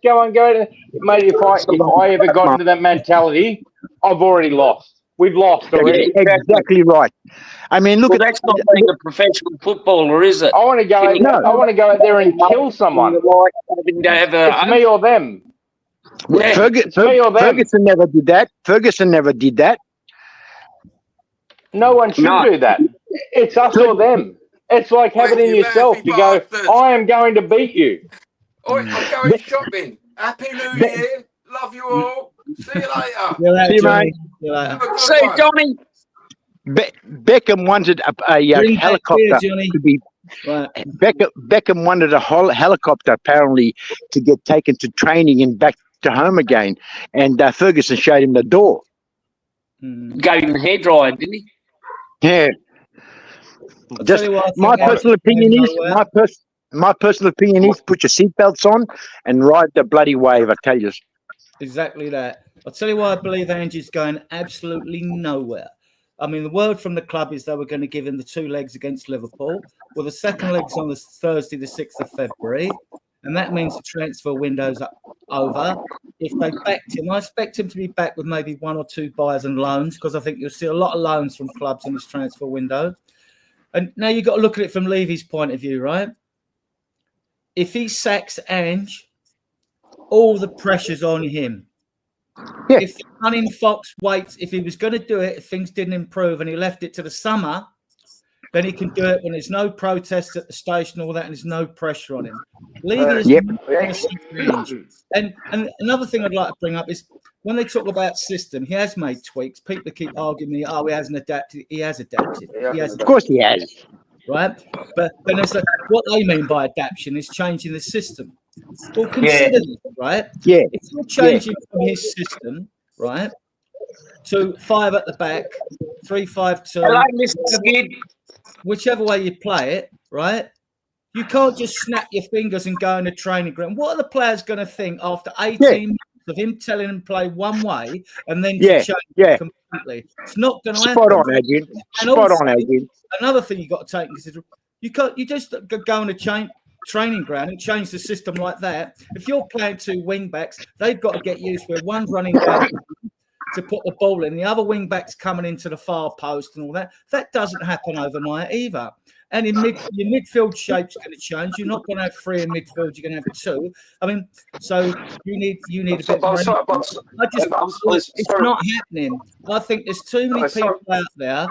go on, mate. If I ever got into that mentality, I've already lost. We've lost already. Exactly right. I mean, look, that's not being a professional footballer, is it? I want to go. I want to go out there and kill someone. It's me or them. Ferguson never did that. No one should do that. It's us or them. It's like having it in yourself. You go, I am going to beat you. I'm going shopping. Happy New Year. Love you all. See you later. See you, mate. See you, Johnny. Beckham wanted a helicopter to be. Beckham wanted a whole helicopter apparently to get taken to training and back to home again, and Ferguson showed him the door. Gave him the hairdryer, didn't he? Yeah. Just my personal opinion is put your seatbelts on and ride the bloody wave. I tell you. Exactly that. I'll tell you why I believe Angie's going absolutely nowhere. I mean, the word from the club is they were going to give him the 2 legs against Liverpool. Well, the second leg's on the Thursday, the 6th of February, and that means the transfer window's over. If they backed him, I expect him to be back with maybe 1 or 2 buyers and loans, because I think you'll see a lot of loans from clubs in this transfer window. And now you've got to look at it from Levy's point of view, right? If he sacks Ange, all the pressure's on him. Yeah. If the cunning fox waits, if he was going to do it, if things didn't improve and he left it to the summer, then he can do it when there's no protests at the station, all that, and there's no pressure on him. And another thing I'd like to bring up is when they talk about system, he has made tweaks. People keep arguing me, he hasn't adapted. He has adapted. Of course he has. Right? But then it's like, what they mean by adaptation is changing the system. Well, consider this, right? Yeah. If you're changing from his system, right, to 5 at the back, 3-5-2, whichever way you play it, right? You can't just snap your fingers and go in a training ground. What are the players going to think after 18 months of him telling them to play one way and then to change it completely? It's not going to happen. Spot on, Adrian. Spot on, Adrian. Another thing you got to take into consideration, you just go in a training ground and change the system like that. If you're playing 2 wing backs, they've got to get used where one's running back to put the ball in, the other wing back's coming into the far post and all that. That doesn't happen overnight either. And in your midfield shape's going to change. You're not going to have 3 in midfield. You're going to have 2. I mean, so you need a bit more. It's not happening. I think there's too many people out there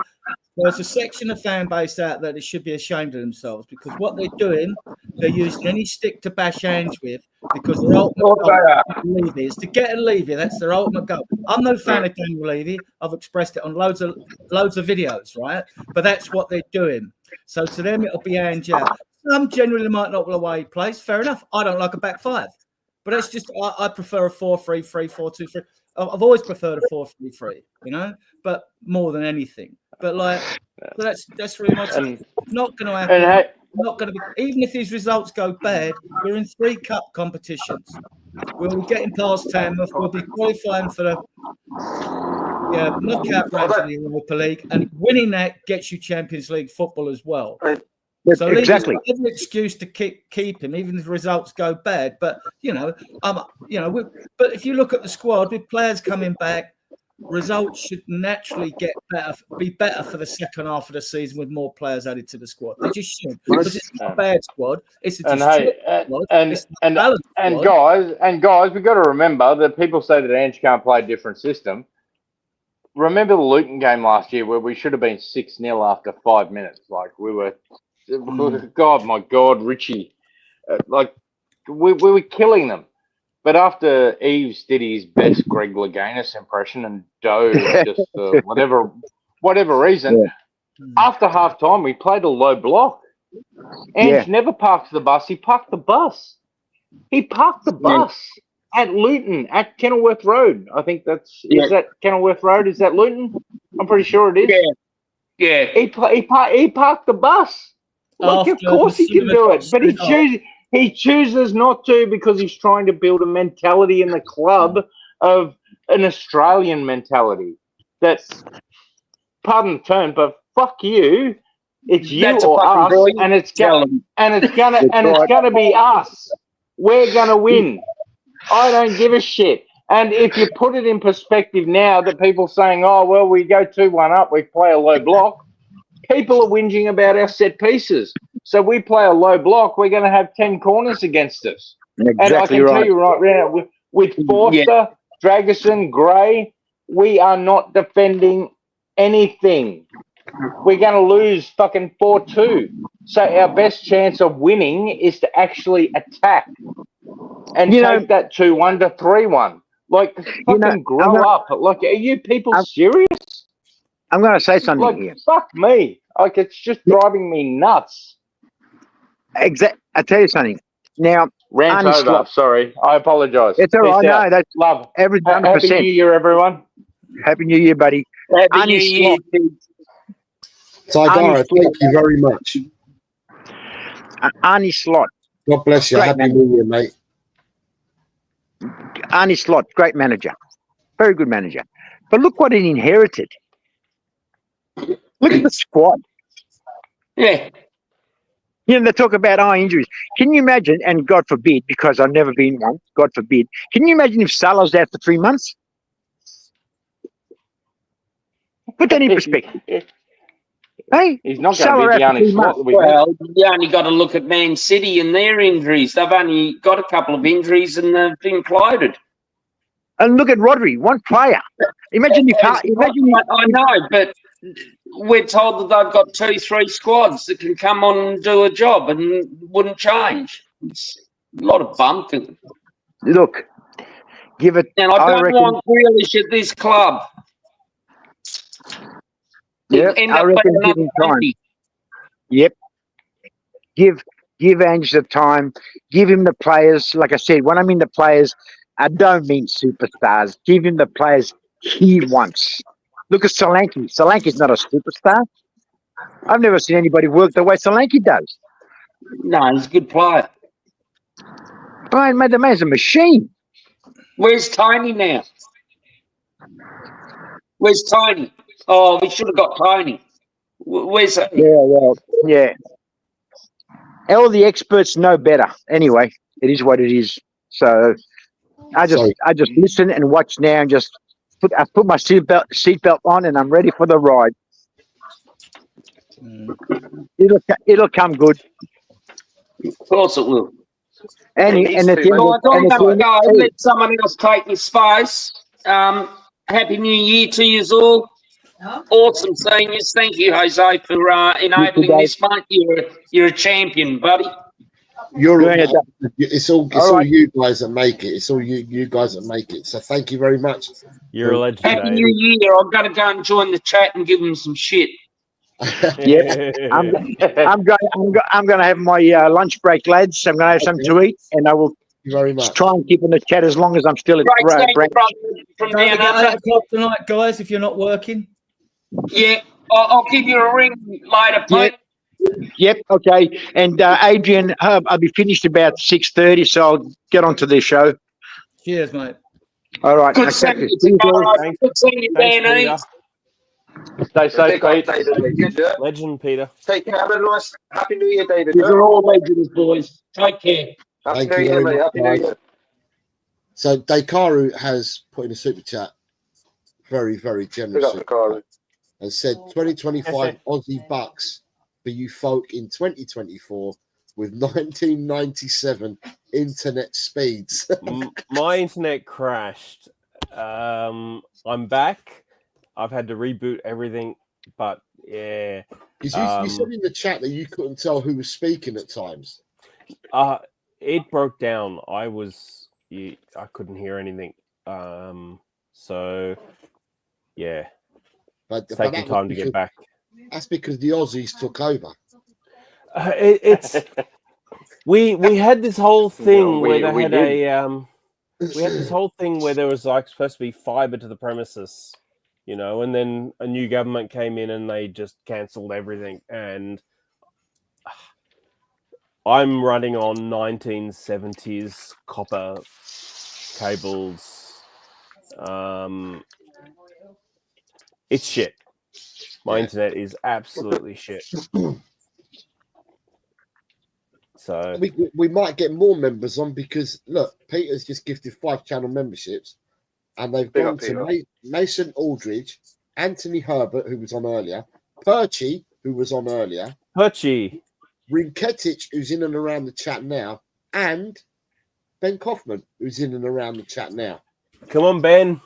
there's a section of fan base out there that should be ashamed of themselves because what they're doing, they're using any stick to bash hands with because their ultimate goal is to get a Levy. That's their ultimate goal. I'm no fan of Daniel Levy. I've expressed it on loads of videos, right? But that's what they're doing. So to them, it'll be hands out. Some generally might not the way he plays. Fair enough. I don't like a back five, but that's just I prefer a 4-3-3, 4-2-3. I've always preferred a 4-3-3, you know, but more than anything. But like, so that's really much not going to happen. Not going to be, even if these results go bad. We're in 3 cup competitions. We'll be getting past Tamworth. We'll be qualifying for the knockout round of the Europa League, and winning that gets you Champions League football as well. So exactly, every excuse to keep him, even if the results go bad. But but if you look at the squad with players coming back, results should naturally be better for the second half of the season with more players added to the squad. They just should, because it's not a bad squad. It's a guys, we've got to remember that people say that Ange can't play a different system. Remember the Luton game last year where we should have been 6-0 after 5 minutes. Like we were. God, my God, Richie, like we were killing them. But after Eves did his best Greg Louganis impression and dove just for whatever reason, after half time we played a low block. Ange never parked the bus. He parked the bus. He parked the bus at Luton at Kenilworth Road. I think is that Kenilworth Road? Is that Luton? I'm pretty sure it is. Yeah. He parked the bus. Like, of course he can do it, but he chooses not to because he's trying to build a mentality in the club of an Australian mentality. That's, pardon the term, but fuck you. It's you or us, and it's gonna be us. We're gonna win. I don't give a shit. And if you put it in perspective now, that people saying, "Oh well, we go 2-1 up, we play a low block." People are whinging about our set pieces. So we play a low block, we're going to have 10 corners against us. Exactly, and I can tell you right now, with Forster, Dragerson, Gray, we are not defending anything. We're going to lose fucking 4-2. So our best chance of winning is to actually attack and take that 2-1 to 3-1. Like, fucking grow up. Like, are you people serious? I'm going to say something here. Fuck me. Like, it's just driving me nuts. I tell you something. Now, rant over. Sorry. I apologise. It's all right. No, that's love. Every 100%. Happy New Year, everyone. Happy New Year, buddy. Happy New Year. Tigara, thank you very much. Arnie Slot. God bless you. Happy New Year, mate. Arnie Slot, great manager. Very good manager. But look what he inherited. Look at the squad. Yeah. You know, they talk about injuries. Can you imagine, and God forbid, because I've never been one, God forbid, can you imagine if Salah's out for 3 months? Put that in perspective. Hey, he's not going to be the only slot. Well, you only got to look at Man City and their injuries. They've only got a couple of injuries and they've imploded. And look at Rodri, one player. Imagine if I know, but we're told that they've got 2-3 squads that can come on and do a job and wouldn't change. It's a lot of bumping. Look, give it. And I don't want Grealish at this club. Yeah, I reckon give him time. Yep. Give Ange the time. Give him the players. Like I said, when I mean the players, I don't mean superstars. Give him the players he wants. Look at Solanke. Solanke's not a superstar. I've never seen anybody work the way Solanke does. No, he's a good player. Brian, mate, the man's a machine. Where's Tony now? Where's Tony? Oh, we should have got Tony. Where's he? Yeah, well, yeah. All the experts know better. Anyway, it is what it is. So I just listen and watch now and just put my seatbelt on and I'm ready for the ride. It'll come good. Of course it will. And let someone else take your space. Happy New Year to you all. Awesome, seniors. Thank you, Jose, for enabling this, mate. You're a champion, buddy. It's all you guys that make it. It's all you guys that make it. So thank you very much. You're a legend. Happy New Year. I've got to go and join the chat and give them some shit. Yeah, I'm going to have my lunch break, lads. I'm going to have something to eat, and I will very much try and keep in the chat as long as I'm still at From down at 8 o'clock tonight, guys, if you're not working. Yeah, I'll give you a ring later, mate. Yep, okay. And Adrian, I'll be finished about 6:30, so I'll get onto the show. Cheers, mate. All right. Good seeing you, Good seeing you, Danny. Stay safe, Pete. Legend, Peter. Take care. Have a nice Happy New Year, David. You're all legends, boys. Take care. Happy New Year, mate. Happy New Year. So Dakaru has put in a super chat, very, very generous, and said 2025 Aussie Bucks for you folk in 2024 with 1997 internet speeds. My internet crashed. I'm back. I've had to reboot everything, but yeah. You said in the chat that you couldn't tell who was speaking at times. It broke down. I couldn't hear anything. So yeah. But taking time to get back. That's because the Aussies took over. We had this whole thing where they had we had this whole thing where there was like supposed to be fiber to the premises, and then a new government came in and they just cancelled everything. And I'm running on 1970s copper cables. It's shit. My internet is absolutely shit. So we might get more members on because look, Peter's just gifted 5 channel memberships, and they've gone to Mason Aldridge, Anthony Herbert, who was on earlier, Perchy, who was on earlier, Rinketic, who's in and around the chat now, and Ben Kaufman, who's in and around the chat now. Come on, Ben.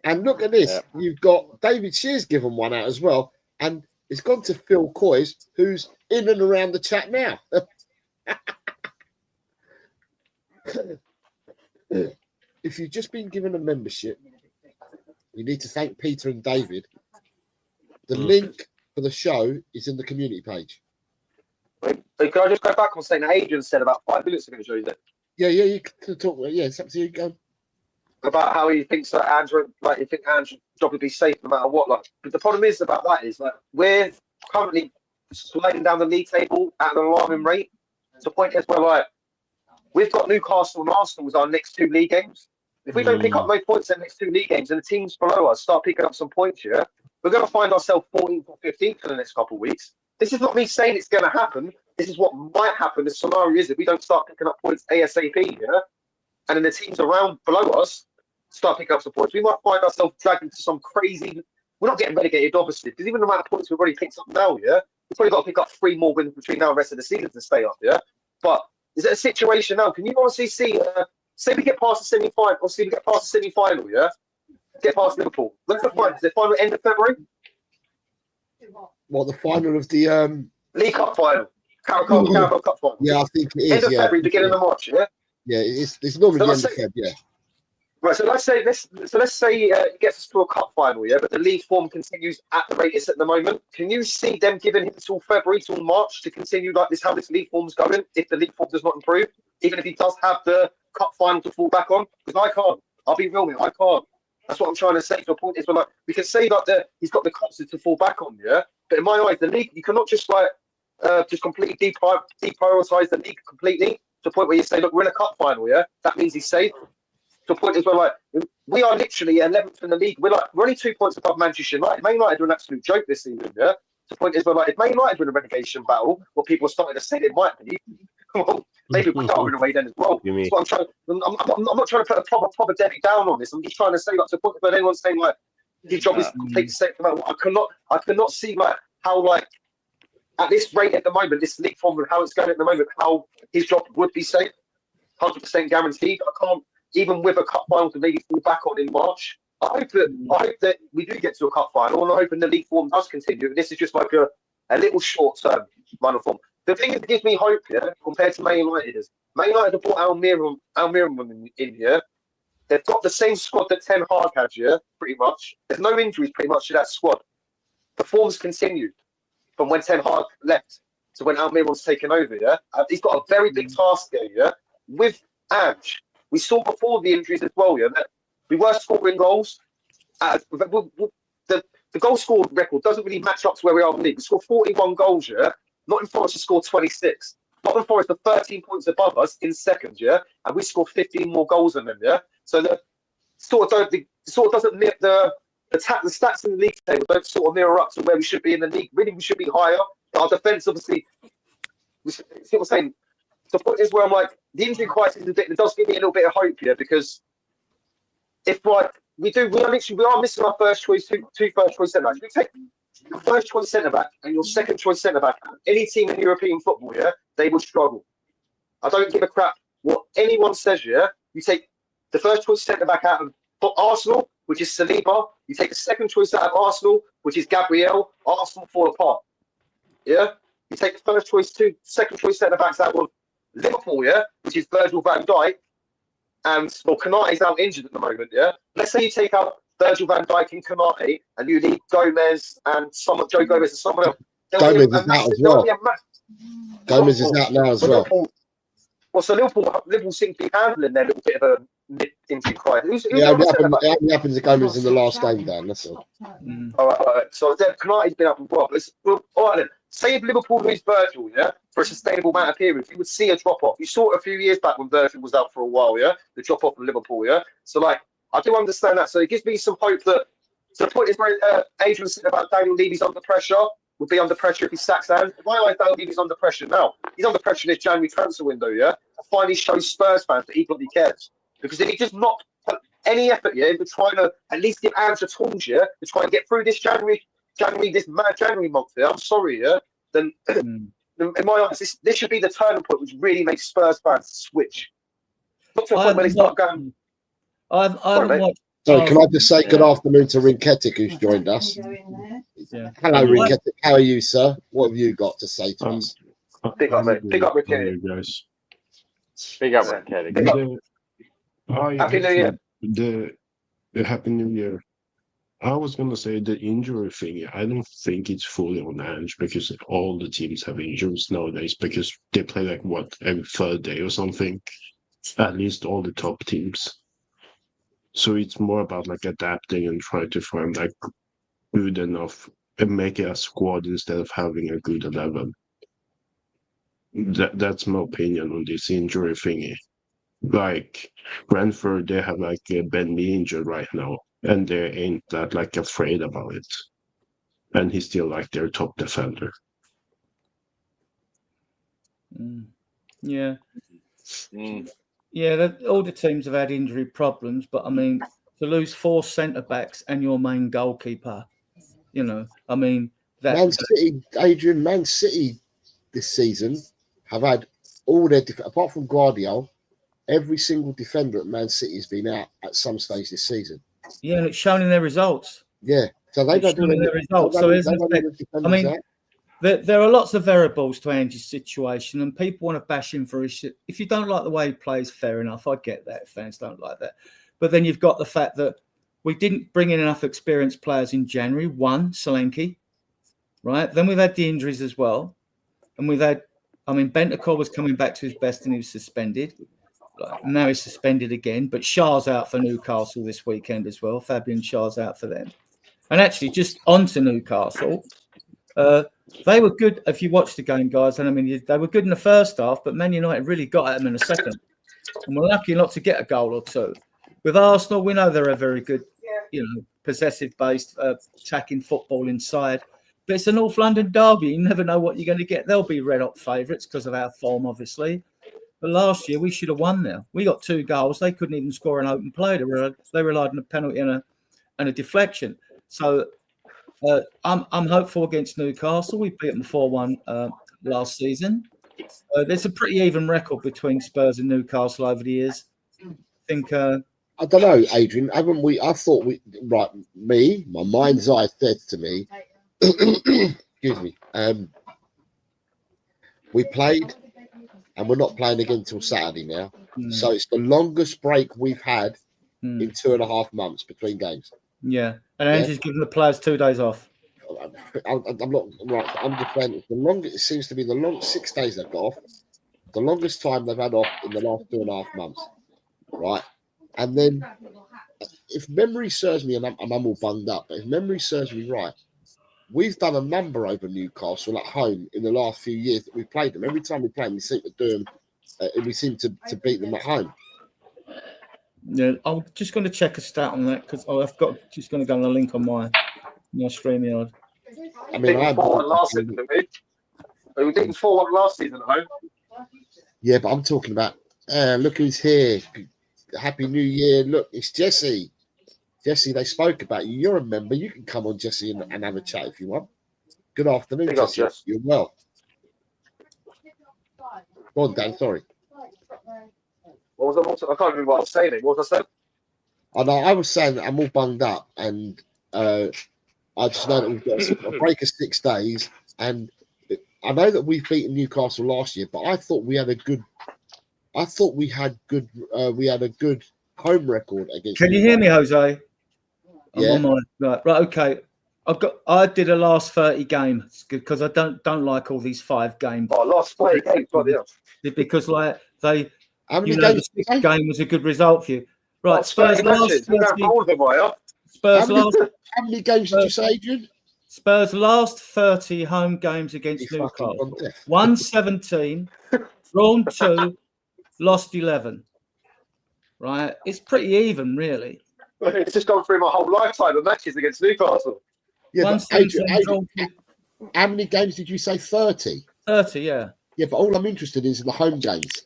And look at this. You've got David Shear's given one out as well. And it's gone to Phil Coys, who's in and around the chat now. If you've just been given a membership, you need to thank Peter and David. The link for the show is in the community page. Wait, can I just go back on something that Adrian said about 5 minutes ago, Joey? Yeah, you can talk. Yeah, it's up to you. Go. About how he thinks that Andrew, you think Andrew's job would be safe no matter what. But the problem is about that is we're currently sliding down the league table at an alarming rate. To the point is where we've got Newcastle and Arsenal as our next 2 league games. If we don't pick up no points in the next 2 league games and the teams below us start picking up some points here, we're going to find ourselves 14th or 15th for the next couple of weeks. This is not me saying it's going to happen. This is what might happen. The scenario is if we don't start picking up points ASAP here, and then the teams around below us start picking up some points, we might find ourselves dragged into some crazy. We're not getting relegated, obviously, because even the amount of points we've already picked up now, we've probably got to pick up 3 more wins between now and the rest of the season to stay up, But is it a situation now? Can you honestly see? Say we get past the semi-final, or say we get past the semi-final, get past Liverpool. When's the final? Is the final end of February? What, the final of the League Cup final? Carabao Cup final. Yeah, I think it is. End of February, beginning of March. Yeah, it's normally the end of February. Right, so let's say it gets us to a cup final, but the league form continues at the rate it's at the moment. Can you see them giving him till February, till March to continue like this, how this league form's going, if the league form does not improve, even if he does have the cup final to fall back on? Because I can't. I'll be real, mate, I can't. That's what I'm trying to say. The point is, we can say he's got the cups to fall back on, but in my eyes, the league, you cannot just completely deprioritize the league completely to the point where you say, look, we're in a cup final, that means he's safe. The point is, we are literally 11th in the league. We're only 2 points above Manchester United. Man United are an absolute joke this season. The point is, if Man United win a relegation battle, what people are starting to say they might be, well, maybe we are in a way then as well. That's what I'm not trying to put a proper Debbie down on this. I'm just trying to say, to the point where anyone's saying his job is completely safe. I cannot see how at this rate at the moment, this league form and how it's going at the moment, how his job would be safe, 100% guaranteed. I can't. Even with a cup final to maybe fall back on in March, I hope that we do get to a cup final, and I hope the league form does continue. This is just like a little short-term run of form. The thing that gives me hope here, compared to Man United, is Man United have brought Almiron in here. They've got the same squad that Ten Hag has here, pretty much. There's no injuries pretty much to that squad. The form's continued from when Ten Hag left to when Almiron's taken over, yeah? He's got a very big task there, yeah? With Ange, we saw before the injuries as well, yeah, that we were scoring goals. The goal scored record doesn't really match up to where we are in the league. We scored 41 goals, yeah? Nottingham Forest has scored 26. Nottingham Forest are 13 points above us in second, yeah? And we scored 15 more goals than them, yeah? So the sort of doesn't mirror the stats in the league table don't sort of mirror up to where we should be in the league. Really, we should be higher. Our defence, obviously, see what I'm saying? The point is where I'm like, the injury crisis it does give me a little bit of hope here, because if we are missing our first choice, two first choice centre backs. We take your first choice centre back and your second choice centre back. Any team in European football, yeah, they would struggle. I don't give a crap what anyone says, yeah. You take the first choice centre back out of Arsenal, which is Saliba. You take the second choice out of Arsenal, which is Gabriel. Arsenal fall apart. Yeah. You take the second choice centre backs out of Liverpool, yeah, which is Virgil van Dijk, and Konate's out injured at the moment, yeah. Let's say you take out Virgil van Dijk and Konate, and you need Gomez and Joe Gomez and someone else. Gomez is out as well. Gomez is out now as well. So Liverpool seem to be handling their little bit of a mid-injury crisis. It only happens to Gomez in the last game, Dan. That's all. All right. So Konate's been up and well. All right then. Say if Liverpool lose Virgil, yeah, for a sustainable amount of period, you would see a drop-off. You saw it a few years back when Virgil was out for a while, yeah, the drop-off of Liverpool, yeah. So, like, I do understand that. So it gives me some hope that, so the point is where Adrian said about Daniel Levy's under pressure, would be under pressure if he sacks hands. In my eyes, Daniel Levy's under pressure now. He's under pressure in this January transfer window, yeah, to finally show Spurs fans that he bloody cares. Because if he just not put any effort, yeah, into trying to at least give Ange the tools, yeah, to try and get through this this mad January month, yeah, I'm sorry, yeah, then in my eyes, this should be the turning point which really makes Spurs fans switch. Not to a point where they start going. Sorry, can I just say good afternoon to Rinketic, who's joined us? Yeah. Hello, Rinketic. How are you, sir? What have you got to say to us? Big up, mate. Big up, Rinketic. Guys. Big up, Rinketic. Happy New Year. Happy New Year. I was going to say the injury thing. I don't think it's fully on Ange, because all the teams have injuries nowadays, because they play like every third day or something. At least all the top teams. So it's more about like adapting and trying to find like good enough and make it a squad instead of having a good 11. That's my opinion on this injury thingy. Like Brentford, they have like Ben Mee injured right now, and they ain't that like afraid about it. And he's still like their top defender. Yeah. Yeah, all the teams have had injury problems, but I mean, to lose 4 centre backs and your main goalkeeper, you know, I mean, Man City this season have had all their apart from Guardiola, every single defender at Man City has been out at some stage this season. Yeah, and it's shown in their results. Yeah, so they don't do their results. So I mean, there are lots of variables to Ange's situation, and people want to bash him for his shit. If you don't like the way he plays, fair enough. I get that. Fans don't like that. But then you've got the fact that we didn't bring in enough experienced players in January. One, Solanke, right? Then we've had the injuries as well. And we've had, I mean, Bentancur was coming back to his best and he was suspended. Now he's suspended again. But Shah's out for Newcastle this weekend as well. Fabian Shah's out for them. And actually, just on to Newcastle. They were good, if you watch the game, guys, and I mean, they were good in the first half, but Man United really got at them in the second. And we're lucky not to get a goal or two. With Arsenal, we know they're a very good, possessive-based attacking football inside. But it's a North London derby. You never know what you're going to get. They'll be red-hot favourites because of our form, obviously. But last year, we should have won there. We got 2 goals. They couldn't even score an open play. They relied on a penalty and a deflection. So I'm hopeful against Newcastle. We beat them 4-1 last season. There's a pretty even record between Spurs and Newcastle over the years. I think I don't know, Adrian. Haven't we? I thought we right. Me, my mind's eye said to me, excuse me. We played, and we're not playing again till Saturday now. So it's the longest break we've had in 2.5 months between games. Yeah, and Andrew's giving the players 2 days off. I'm not right. I'm just saying it's the longest. It seems to be the long 6 days they've got off. The longest time they've had off in the last 2.5 months, right? And then, if memory serves me, and I'm all bunged up, but if memory serves me right, we've done a number over Newcastle at home in the last few years that we played them. Every time we play them, we seem to do them. We seem to beat them at home. Yeah, I'm just going to check a stat on that because I've got just going to go on the link on my StreamYard. I mean, I 4-1 last season, didn't we? We did 4-1 last season at home. Yeah, but I'm talking about. Look who's here! Happy New Year! Look, it's Jesse. Jesse, they spoke about you. You're a member. You can come on, Jesse, and have a chat if you want. Good afternoon, Jesse. You're well. Go on, Dan. Sorry. What was I can't remember what I was saying. What was I saying? I know. I was saying that I'm all bunged up, and I just know that we've got a break of 6 days, and I know that we've beaten Newcastle last year, but I thought we had a good. I thought we had good. We had a good home record against. Can you hear me, Jose? Yeah. I'm on my, right. Okay. I did a last 30 games because I don't like all these 5 games. Oh, last 30 games, because like they. How many games? The 6th game was a good result for you, right? Oh, Spurs last. 30, Spurs last. How many games did you say, Adrian? Spurs last 30 home games against Newcastle. 117, drawn 2, lost 11. Right, it's pretty even, really. It's just gone through my whole lifetime of matches against Newcastle. Yeah, but Adrian, how many games did you say? 30. 30, yeah. Yeah, but all I'm interested in is the home games.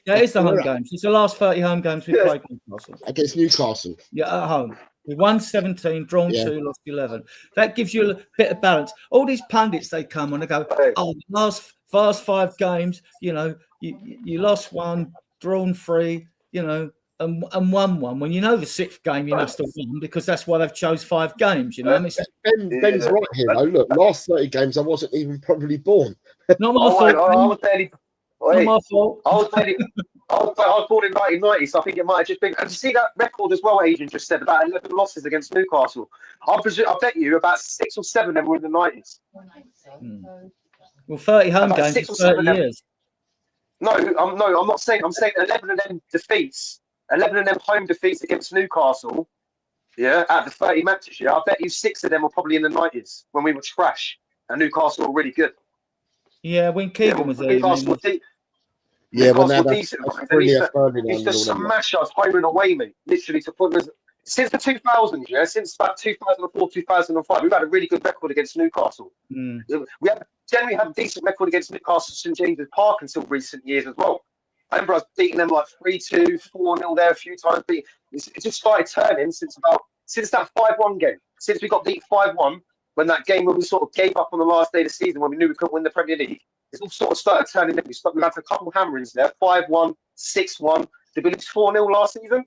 Yeah, it's the home games. It's the last 30 home games we played Newcastle. Against Newcastle. Yeah, at home. We won 17, drawn 2, lost 11. That gives you a bit of balance. All these pundits, they come on and go, oh, last 5 games, you know, you lost 1, drawn 3, you know, and won 1. When you know the 6th game, you must have won because that's why they've chose 5 games, you know. Ben's right here, though. Look, last 30 games, I wasn't even probably born. Not my fault. I was barely. Not my fault. I was born in 1990, so I think it might have just been. And you see that record as well, Adrian just said about 11 losses against Newcastle. I bet you about 6 or 7 of them were in the 90s. Well, 30 home games is 30 years. No, I'm not saying. I'm saying 11 of them defeats, 11 of them home defeats against Newcastle. Yeah, out of the 30 matches. Yeah, I bet you 6 of them were probably in the 90s when we were trash and Newcastle were really good. Yeah, when Keegan was there. Yeah, when they used to smash us home and away, mate. Literally to put us since the 2000s, yeah, since about 2004, 2005, we've had a really good record against Newcastle. We generally have a decent record against Newcastle St James's Park until recent years as well. I remember us beating them like 3-2, 4-0 there a few times. It just started turning since that 5-1 game. Since we got beat 5-1, when that game when we sort of gave up on the last day of the season when we knew we couldn't win the Premier League. It's all sort of started turning. We had a couple of hammerings there, 5-1, 6-1. Did we lose 4-0 last season?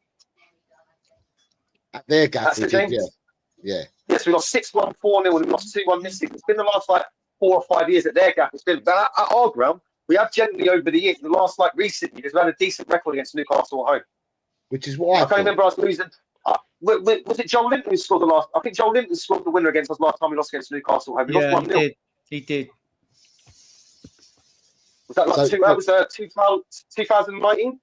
At their gap, yeah. Yes, we lost 6-1, 4-0, and we lost 2-1 this season. It's been the last like 4 or 5 years at their gap. It's been, but at our ground, we have generally over the years, the last like recent years, we had a decent record against Newcastle at home. Which is why I can't remember us losing. Was it Joel Linton who scored the last? I think Joel Linton scored the winner against us last time we lost against Newcastle at home. We lost 1-0. He did. Was that like 2019?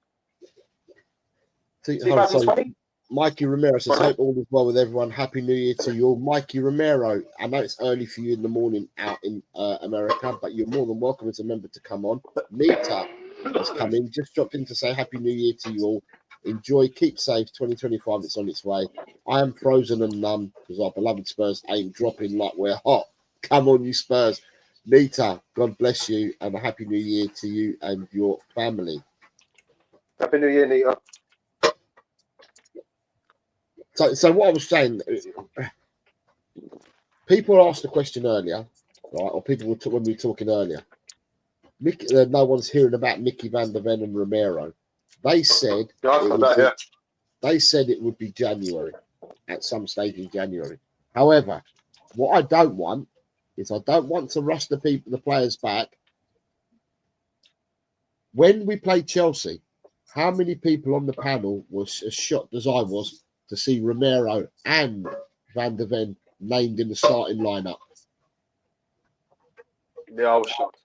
2020? Mikey Romero says, hope all is well with everyone. Happy New Year to you all. Mikey Romero, I know it's early for you in the morning out in America, but you're more than welcome as a member to come on. Nita has come in, just dropped in to say Happy New Year to you all. Enjoy, keep safe. 2025, it's on its way. I am frozen and numb because our beloved Spurs ain't dropping like we're hot. Come on, you Spurs. Nita, God bless you, and a Happy New Year to you and your family. Happy New Year, Nita. So what I was saying, people asked the question earlier, right? Or people were when we were talking earlier. No one's hearing about Mickey van der Ven and Romero. They said They said it would be January, at some stage in January. However, what I don't want is I don't want to rush the players back. When we played Chelsea, how many people on the panel was as shocked as I was to see Romero and Van der Ven named in the starting lineup? Yeah, I was shocked.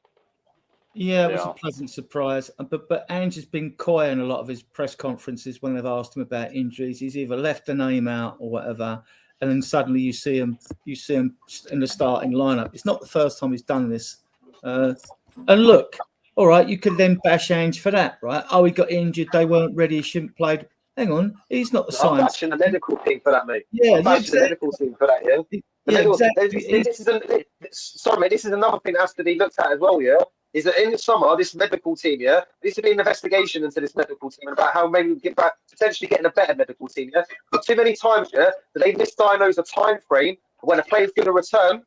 Yeah, it was a pleasant surprise. But Ange has been coy in a lot of his press conferences when they've asked him about injuries. He's either left the name out or whatever, and then suddenly you see him in the starting lineup. It's not the first time he's done this. And look, all right, you could then bash Ange for that, right? Oh, he got injured, they weren't ready, he shouldn't play. Hang on, he's not the I'm science. bashing the medical team for that, mate. Yeah, I'm bashing the medical team for that, yeah. Sorry, mate, this is another thing that has to be looked at as well, yeah? Is that in the summer, this medical team, yeah, this would be an investigation into this medical team about how maybe we get back, potentially getting a better medical team, yeah? But too many times, yeah, that they misdiagnose a time frame when a player's going to return,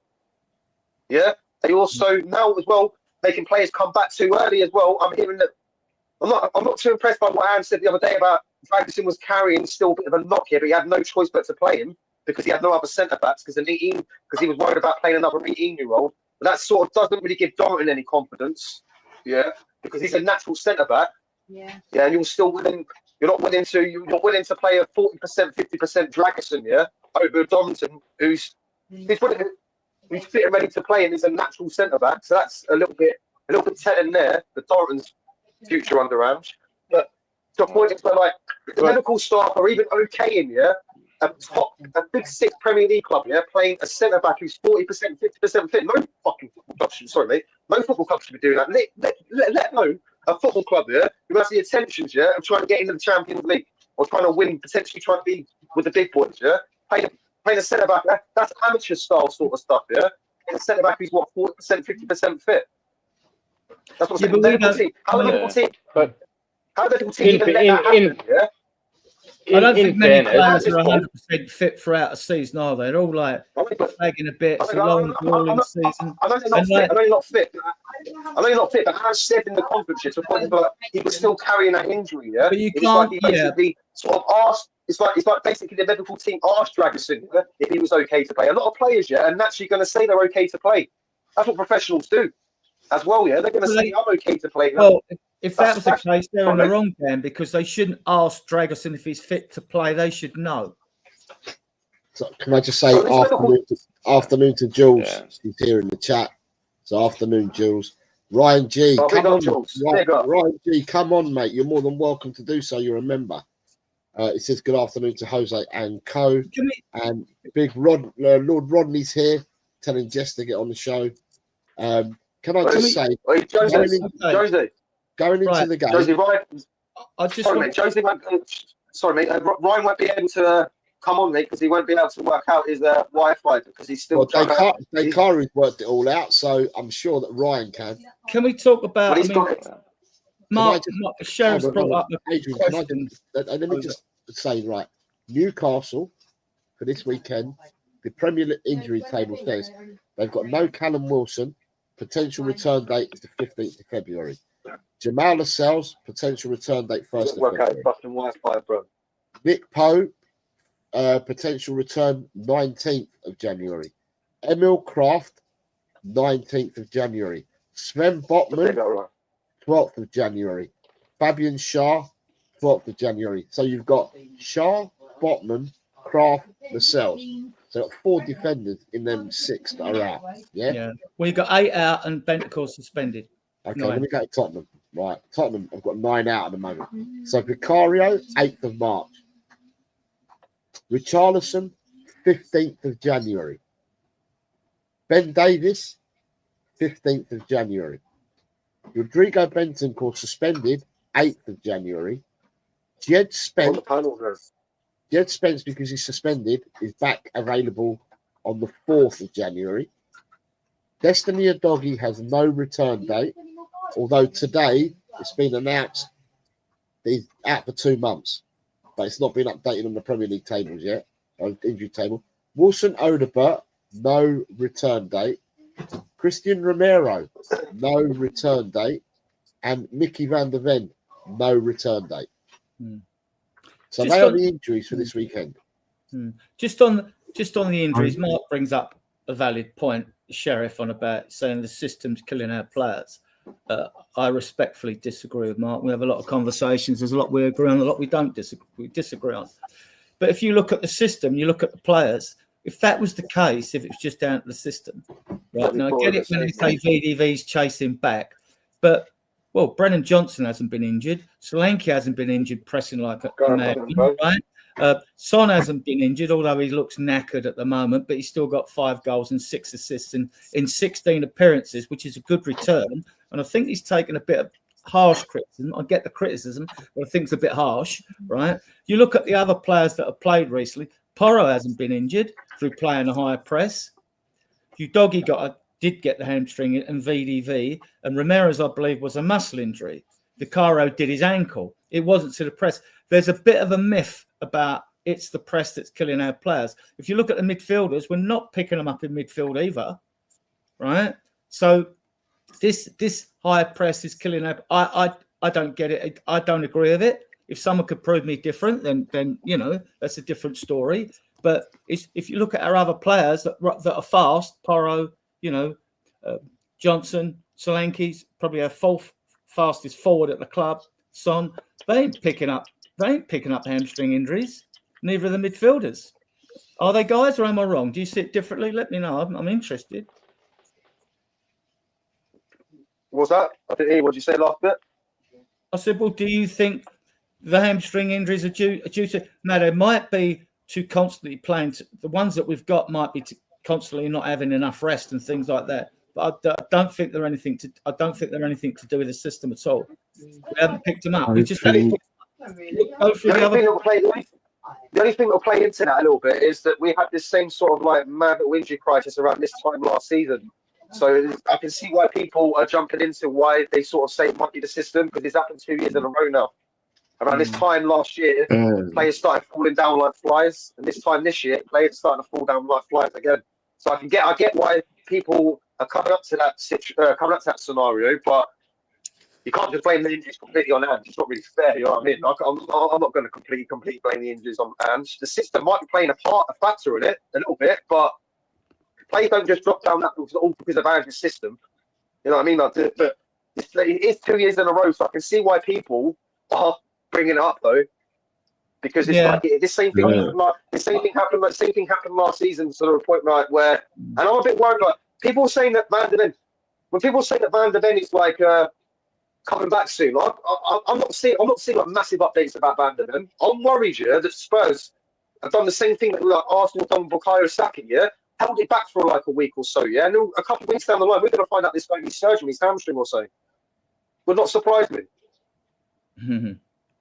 yeah? They also now as well, making players come back too early as well. I'm hearing that, I'm not too impressed by what Anne said the other day about Ferguson was carrying still a bit of a knock here, but he had no choice but to play him because he had no other centre-backs because he was worried about playing another 18-year-old. But that sort of doesn't really give Dortmund any confidence, yeah, because he's a natural centre-back. Yeah, and you're not willing to play a 40%, 50% Dragusin, yeah, over Dortmund, who's fit and ready to play and is a natural centre-back. So that's a little bit telling there, the Dortmund's future under Ange. But to a point, it's where like the medical staff are even okay in a big six Premier League club, yeah, playing a centre back who's 40%, 50% fit. No fucking football club should, sorry mate, no football club should be doing that. Let alone a football club, yeah, who has the intentions, yeah, of trying to get into the Champions League or trying to win, potentially trying to be with the big boys, yeah. Playing a centre back, that's amateur style sort of stuff, yeah. A centre back who's what 40%, 50% fit. That's what I'm saying. Medical team. How the medical team? How the medical team even let that happen? Yeah. I don't think many players are 100% fit throughout a season, are they? They're all like flagging a bit. It's a long, grueling season. I know you're not fit. I know you're not fit, but as said in the conference, to a point where he was still carrying that injury. Yeah. But you can't. Like he basically sort of asked. It's like basically the medical team asked Dragusin if he was okay to play. A lot of players, yeah, are naturally going to say they're okay to play. That's what professionals do, as well. Yeah, they're going to say I'm okay to play. Well, if that was the case, they're in the wrong game because they shouldn't ask Dragusin if he's fit to play. They should know. So can I just say afternoon to Jules? Yeah. He's here in the chat. So afternoon, Jules. Ryan G, come on, Jules. Ryan G, come on, mate. You're more than welcome to do so. You're a member. It says good afternoon to Jose and Co. And big Lord Rodney's here, telling Jess to get on the show. Can I just say, going into the game, Josie, Ryan won't be able to come on, mate, because he won't be able to work out his Wi-Fi because he's still. Dakari's worked it all out, so I'm sure that Ryan can. Can we talk about? Mark Sheriff's brought up the Adrian, let me just say, right, Newcastle for this weekend, the Premier League injury table says they've got no Callum Wilson. Potential return date is the 15th of February. Jamal Lascelles, potential return date 1st of February. Nick Poe, potential return 19th of January. Emil Kraft, 19th of January. Sven Botman, 12th of January. Fabian Schär, 12th of January. So you've got Schär, Botman, Kraft, Lascelles. So you've got 4 defenders in them 6 that are out. Yeah. Well, you've got 8 out and Bentancur suspended. Okay, let me go to Tottenham. Right, Tottenham, I've got 9 out at the moment. So Vicario, 8th of March. Richarlison, 15th of January. Ben Davis, 15th of January. Rodrigo Bentancur suspended, 8th of January. Jed Spence, because he's suspended, is back available on the 4th of January. Destiny Udogie has no return date, although today it's been announced that he's out for 2 months, but it's not been updated on the Premier League tables yet, or injury table. Wilson Odobert, no return date. Christian Romero, no return date. And Mickey van der Ven, no return date. So they are the injuries for this weekend. Just on the injuries, Mark brings up a valid point, Sheriff, on about saying the system's killing our players. I respectfully disagree with Mark. We have a lot of conversations. There's a lot we agree on, a lot we don't disagree on. But if you look at the system, you look at the players. If that was the case, if it was just down to the system, right? Now I get it when they say VDV's chasing back, but well, Brennan Johnson hasn't been injured. Solanke hasn't been injured, pressing like a man, right? Son hasn't been injured, although he looks knackered at the moment, but he's still got 5 goals and 6 assists in 16 appearances, which is a good return. And I think he's taken a bit of harsh criticism. I get the criticism, but I think it's a bit harsh, right? You look at the other players that have played recently. Porro hasn't been injured through playing a higher press. Udogi did get the hamstring and VDV, and Ramirez, I believe, was a muscle injury. Vicaro did his ankle. It wasn't to the press. There's a bit of a myth about it's the press that's killing our players. If you look at the midfielders, we're not picking them up in midfield either, right? So this higher press is killing our. I don't get it. I don't agree with it. If someone could prove me different, then you know that's a different story. But if you look at our other players that are fast, Porro, you know, Johnson, Solanke's probably our 4th fastest forward at the club. Son, they ain't picking up hamstring injuries. Neither are the midfielders. Are they, guys, or am I wrong? Do you see it differently? Let me know. I'm interested. What's that? I didn't hear what you said last bit. I said, well, do you think the hamstring injuries are due to? No, they might be to constantly playing. The ones that we've got might be to constantly not having enough rest and things like that. But I don't think they're anything to. I don't think they're anything to do with the system at all. We haven't picked them up. We just go through the other. The only thing that'll play into that a little bit is that we had this same sort of like mad injury crisis around this time last season. So I can see why people are jumping into why they sort of say it might be the system, because it's happened 2 years in a row now. Around this time last year, players started falling down like flies, and this time this year, players starting to fall down like flies again. So I get why people are coming up to that scenario, but you can't just blame the injuries completely on Ange. It's not really fair, you know what I mean? I'm not going to completely blame the injuries on Ange. The system might be playing a factor in it a little bit, but players don't just drop down that all because of Ange's system. You know what I mean? But it is 2 years in a row, so I can see why people are bringing it up though, because it's like the same thing. The same thing happened last season to the point where, and I'm a bit worried. Like people saying that Van der Ven, when people say that Van der Ven is like coming back soon, I'm not seeing like massive updates about Van der Ven. I'm worried that Spurs have done the same thing that like Arsenal done with Bukayo Saka, held it back for like a week or so, and then a couple of weeks down the line, we're going to find out this going to be surgery, his hamstring or so. Would not surprise me.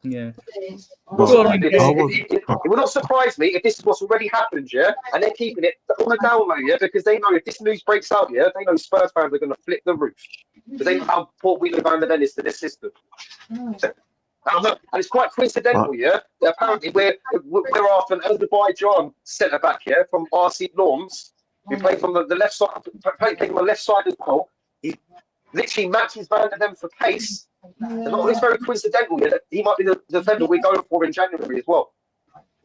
Yeah. It would not surprise me if this is what's already happened, and they're keeping it on the down low, because they know if this news breaks out, they know Spurs fans are going to flip the roof, because they know how important we Van der Ven is to this system. And it's quite coincidental, that apparently we're after an Azerbaijan centre back from RC Norms, who played from the left side, played on the left side as well. He literally matches Van der Ven for pace. And it's very coincidental that he might be the defender we're going for in January as well.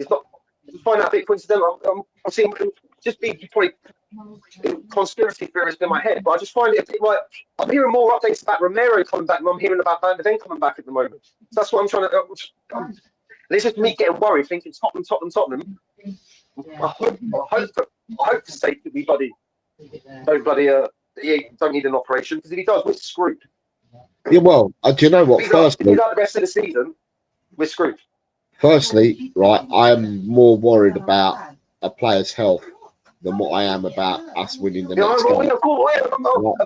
It's not. I find that a bit coincidental. I'm seeing just be probably conspiracy theorist in my head, but I just find it a bit like I'm hearing more updates about Romero coming back than I'm hearing about Van der Ven coming back at the moment. So that's what I'm trying to. This is me getting worried, thinking Tottenham. I hope for sake that we don't need an operation, because if he does, we're screwed. Yeah, well, do you know what? Firstly, the rest of the season, we're screwed. Firstly, right, I am more worried about a player's health than what I am about us winning the next game. Of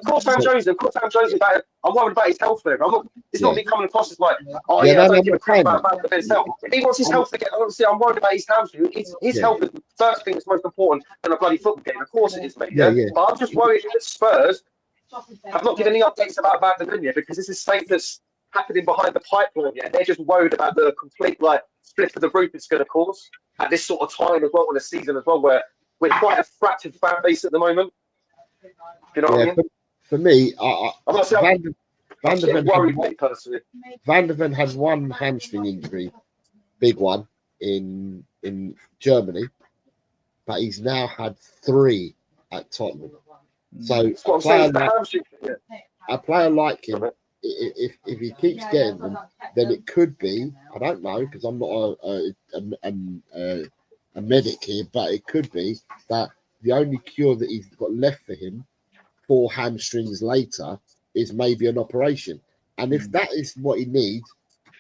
course, Sam Jones. I'm worried about his health there. It's not me coming across as like, I don't give a crap about his health. If he wants his health to get, obviously, I'm worried about his hamstring. His health is the first thing that's most important than a bloody football game. Of course it is, mate. But I'm just worried that Spurs have not given any updates about Van der Ven yet, because this is stuff that's happening behind the pipeline yet. They're just worried about the complete split of the roof it's going to cause at this sort of time as well in the season as well, where we're quite a fractured fan base at the moment. You know what I mean? For me, Van der Ven had one hamstring injury, big one, in Germany, but he's now had 3 at Tottenham. So a player like him, if he keeps getting them, then it could be, I don't know, because I'm not a medic here, but it could be that the only cure that he's got left for him 4 hamstrings later is maybe an operation. And if that is what he needs,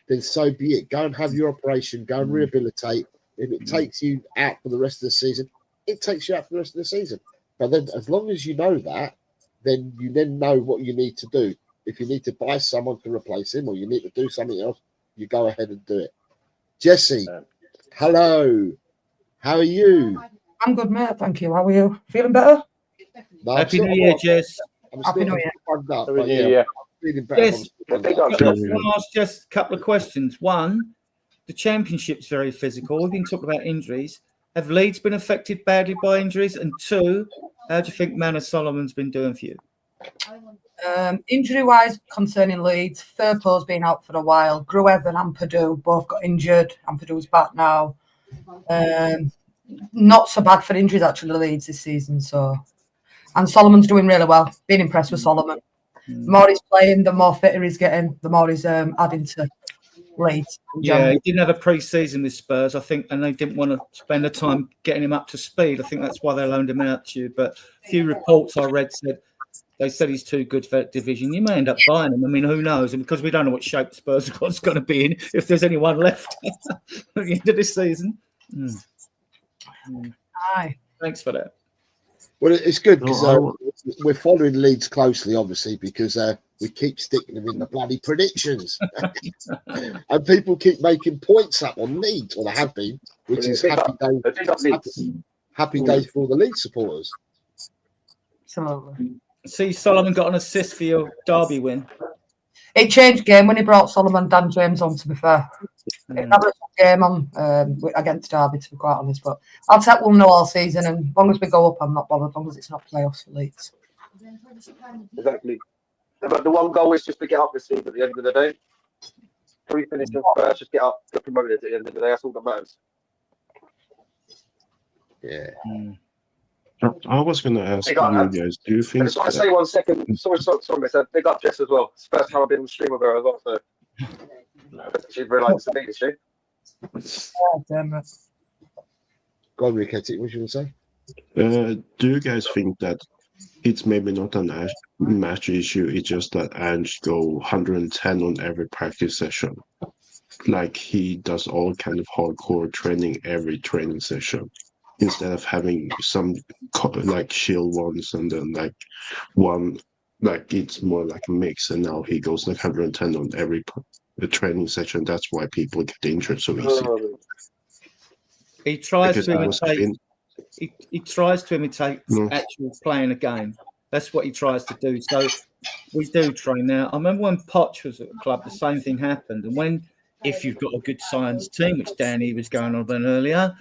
then so be it. Go and have your operation, go and rehabilitate. If it takes you out for the rest of the season, it takes you out for the rest of the season. But then as long as you know that, then you then know what you need to do. If you need to buy someone to replace him or you need to do something else, you go ahead and do it. Jesse, hello. How are you? I'm good, mate. Thank you. How are you? Feeling better? No, Happy New Year, Jess. Happy New Year. Yes. I want to ask just a couple of questions. One, the championship's very physical. We've been talking about injuries. Have Leeds been affected badly by injuries? And 2, how do you think Manor Solomon's been doing for you? Injury-wise, concerning Leeds, Firpo's been out for a while. Grueven and Purdue both got injured, and Purdue's back now. Not so bad for injuries, actually, Leeds this season. So, and Solomon's doing really well. Been impressed with Solomon. The more he's playing, the more fitter he's getting, the more he's adding to Leeds. Yeah, he didn't have a pre-season with Spurs, I think, and they didn't want to spend the time getting him up to speed. I think that's why they loaned him out to you. But a few reports I read said he's too good for that division. You may end up buying him. I mean, who knows? And because we don't know what shape Spurs squad's going to be in, if there's anyone left at the end of this season. Aye. Thanks for that. Well, it's good because we're following Leeds closely, obviously, because we keep sticking them in the bloody predictions. And people keep making points up on Leeds, or they have been, which is happy days for all the Leeds supporters. Absolutely. See, Solomon got an assist for your Derby win. It changed game when he brought Solomon Dan James on, to be fair. That was a game on against Derby, to be quite honest. But I'll take we'll know all season, and as long as we go up, I'm not bothered, as long as it's not playoffs for Leeds. Exactly. But the one goal is just to get up this season at the end of the day. 3 finishes first, just get up, get promoted at the end of the day. That's all that matters. Yeah. I was going to ask you guys, do you think... I just want to say 1 second. Sorry, miss. Big up Jess as well. It's the first time I've been on stream with her as well, so... She's realised it's a big issue. Oh, damn it. Go on, Ricketty, what you going to say? Do you guys think that it's maybe not a match issue, it's just that Ange go 110 on every practice session? Like he does all kind of hardcore training every training session, instead of having some like chill ones and then like one, like it's more like a mix, and now he goes like 110 on every training session. That's why people get injured so easy. He tries to imitate. He tries to imitate actual playing a game. That's what he tries to do. So we do train now. I remember when Poch was at the club, the same thing happened. And if you've got a good science team, which Danny was going on about earlier,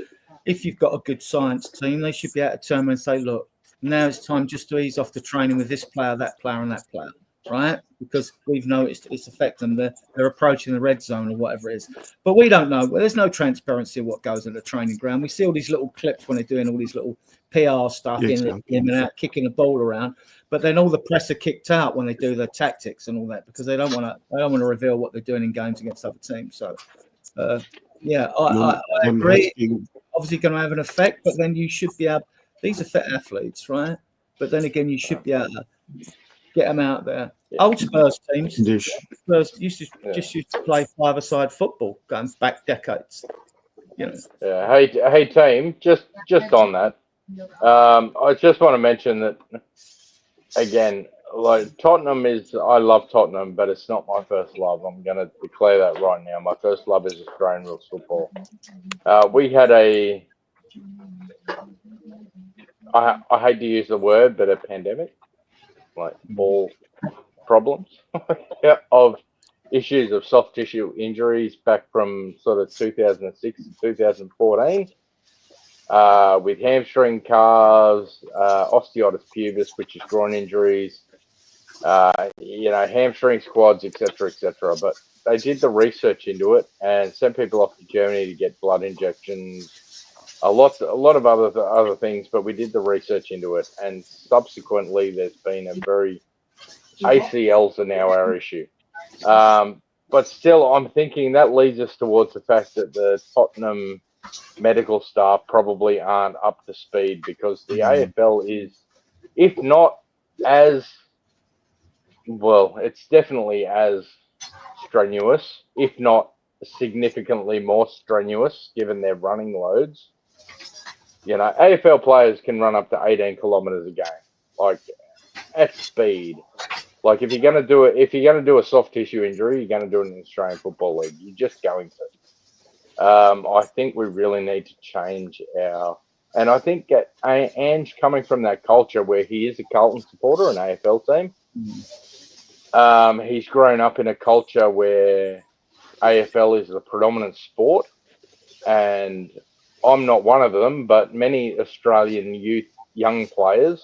if you've got a good science team, they should be able to turn and say, look, now it's time just to ease off the training with this player, that player, and that player, right? Because we've noticed it's affecting them. They're approaching the red zone or whatever it is. But we don't know. Well, there's no transparency of what goes on the training ground. We see all these little clips when they're doing all these little PR stuff in and out, kicking the ball around. But then all the press are kicked out when they do their tactics and all that, because they don't want to reveal what they're doing in games against other teams. So, I agree. Obviously going to have an effect, but then you should be able. These are fit athletes, right? But then again, you should be able to get them out there. Old Spurs teams, Spurs used to play five-a-side football going back decades. You know. Yeah. Hey, team. Just on that, I just want to mention that again. Like Tottenham is, I love Tottenham, but it's not my first love. I'm going to declare that right now. My first love is Australian rules football. We had I hate to use the word, but a pandemic, like ball problems of issues of soft tissue injuries back from sort of 2006 to 2014. With hamstring calves, osteitis pubis, which is groin injuries, hamstring squads, etc., etc. But they did the research into it and sent people off to Germany to get blood injections, a lot of other things. But we did the research into it, and subsequently, there's been a very ACLs are now our issue. But still, I'm thinking that leads us towards the fact that the Tottenham medical staff probably aren't up to speed, because the AFL is, if not as well, it's definitely as strenuous, if not significantly more strenuous, given their running loads. You know, AFL players can run up to 18 kilometers a game, like at speed. Like if you're gonna do a soft tissue injury, you're gonna do it in the Australian Football League. You're just going to. I think we really need to change and I think that Ange, coming from that culture where he is a Carlton supporter, an AFL team, he's grown up in a culture where AFL is the predominant sport, and I'm not one of them, but many Australian young players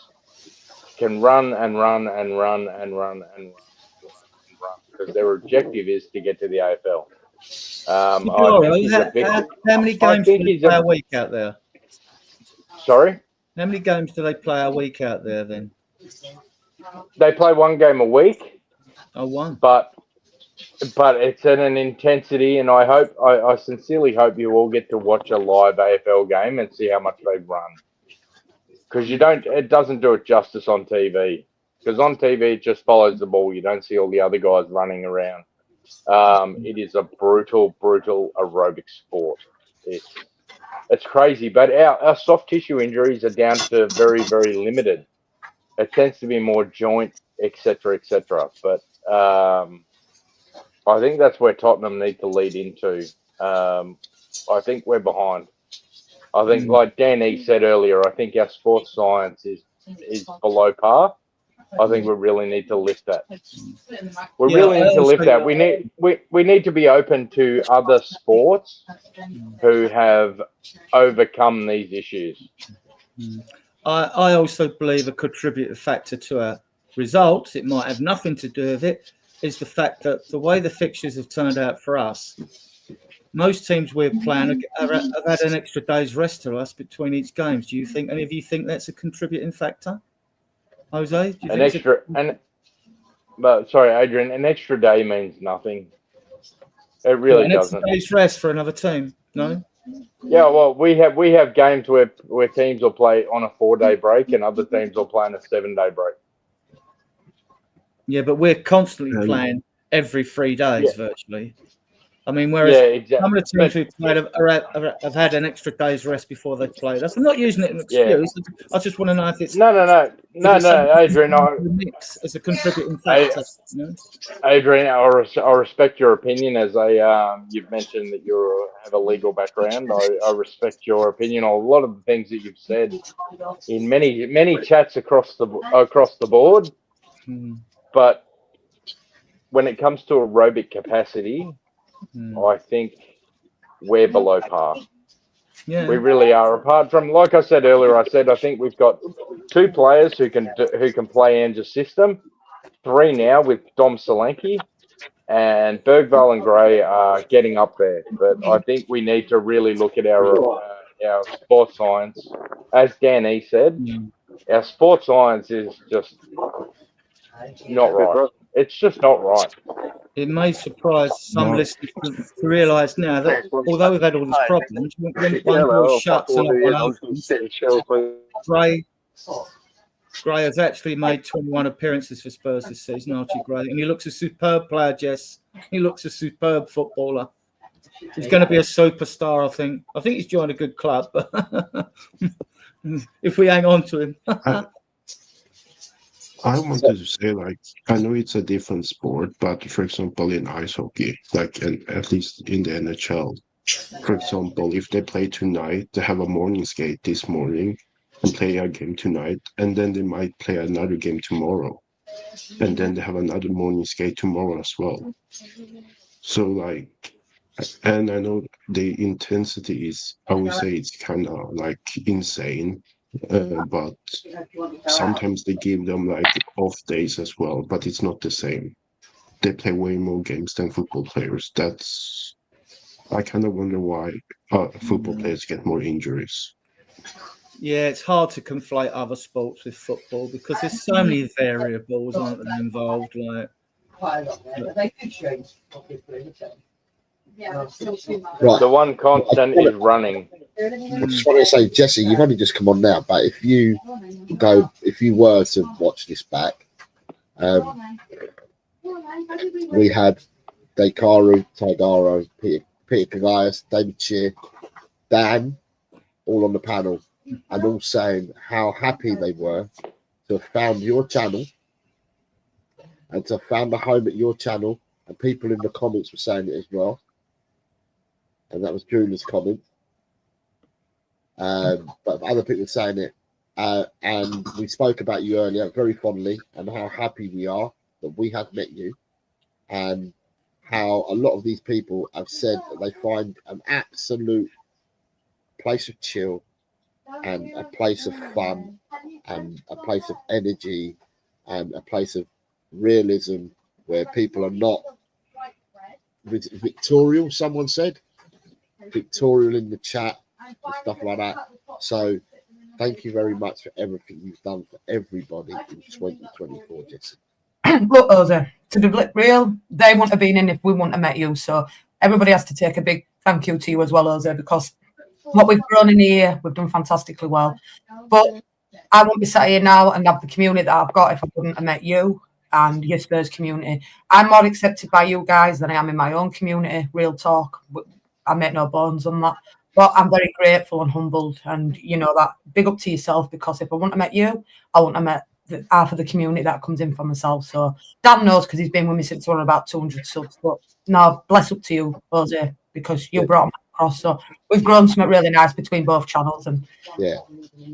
can run and run and run and run and run because their objective is to get to the AFL. How many games do they play a week out there? Sorry? How many games do they play a week out there then? They play one game a week. Oh, one. But it's at an intensity, and I sincerely hope you all get to watch a live AFL game and see how much they run. Because it doesn't do it justice on TV. Because on TV, it just follows the ball. You don't see all the other guys running around. It is a brutal, brutal aerobic sport. It's crazy. But our soft tissue injuries are down to very, very limited. It tends to be more joint, etc., etc. But I think that's where Tottenham need to lead into. I think we're behind. I think, like Danny said earlier, I think our sports science is below par. I think we really need to lift that. We really need to lift that. We need to be open to other sports who have overcome these issues. I also believe a contributing factor to our results, it might have nothing to do with it, is the fact that the way the fixtures have turned out for us, most teams we're playing have had an extra day's rest to us between each games. Do you think any of you think that's a contributing factor, Jose? Do you think sorry, Adrian, an extra day means nothing. It really doesn't. Extra day's rest for another team, no? Yeah, well, we have games where teams will play on a 4-day break and other teams will play on a 7-day break. Yeah, but we're constantly playing every 3 days virtually. I mean, whereas some of the teams who played have had an extra day's rest before they played us. I'm not using it as an excuse. I just want to know if it's no, Adrian. Mix as a contributing factor. Adrian, I respect your opinion. As you've mentioned that you have a legal background. I respect your opinion on a lot of the things that you've said in many chats across the board. But when it comes to aerobic capacity, I think we're below par. Yeah. We really are. Apart from, like I said earlier, I think we've got 2 players who can play Ange's system, 3 now with Dom Solanke, and Bergvall and Gray are getting up there. But I think we need to really look at our sports science. As Danny said, our sports science is just not right. It's just not right. It may surprise some listeners to realise now that although we've had all these problems, when one door shuts and one opens, Gray has actually made 21 appearances for Spurs this season, Archie Gray, and he looks a superb player, Jess. He looks a superb footballer. He's going to be a superstar, I think. I think he's joined a good club, if we hang on to him. I wanted to say, like, I know it's a different sport, but for example, in ice hockey, like, at least in the NHL, for example, if they play tonight, they have a morning skate this morning and play a game tonight, and then they might play another game tomorrow, and then they have another morning skate tomorrow as well. So, like, and I know the intensity is, I would say it's kind of like insane. But sometimes they give them like off days as well, but it's not the same. they play way more games than football players. I kind of wonder why football players get more injuries. Yeah, it's hard to conflate other sports with football because there's so many variables, aren't there, involved? Like, Right. The one constant is running. I just want to say, Jesse, you've only just come on now, but if you were to watch this back, we had Dekaru, Taigaro, Peter Kagayas, David Cheer, Dan, all on the panel, and all saying how happy they were to have found your channel and to have found a home at your channel, and people in the comments were saying it as well. And that was Julie's comment. But other people were saying it. And we spoke about you earlier very fondly and how happy we are that we have met you, and how a lot of these people have said that they find an absolute place of chill and a place of fun and a place of energy and a place of realism where people are not victorial, someone said. Victorial in the chat and stuff like that. So thank you very much for everything you've done for everybody in 2024, Jesse. Look, Jose, to be real, they wouldn't have been in if we wouldn't have met you. So everybody has to take a big thank you to you as well, Jose, because what we've grown in here, we've done fantastically well. But I won't be sat here now and have the community that I've got if I wouldn't have met you and your Spurs community. I'm more accepted by you guys than I am in my own community, real talk. I make no bones on that. But I'm very grateful and humbled, and you know that. Big up to yourself, because if I wouldn't have met you, I wouldn't have met half of the community that comes in for myself. So Dan knows because he's been with me since we're about 200 subs. But no, bless up to you, Jose, because you brought me across. So we've grown something really nice between both channels. And yeah,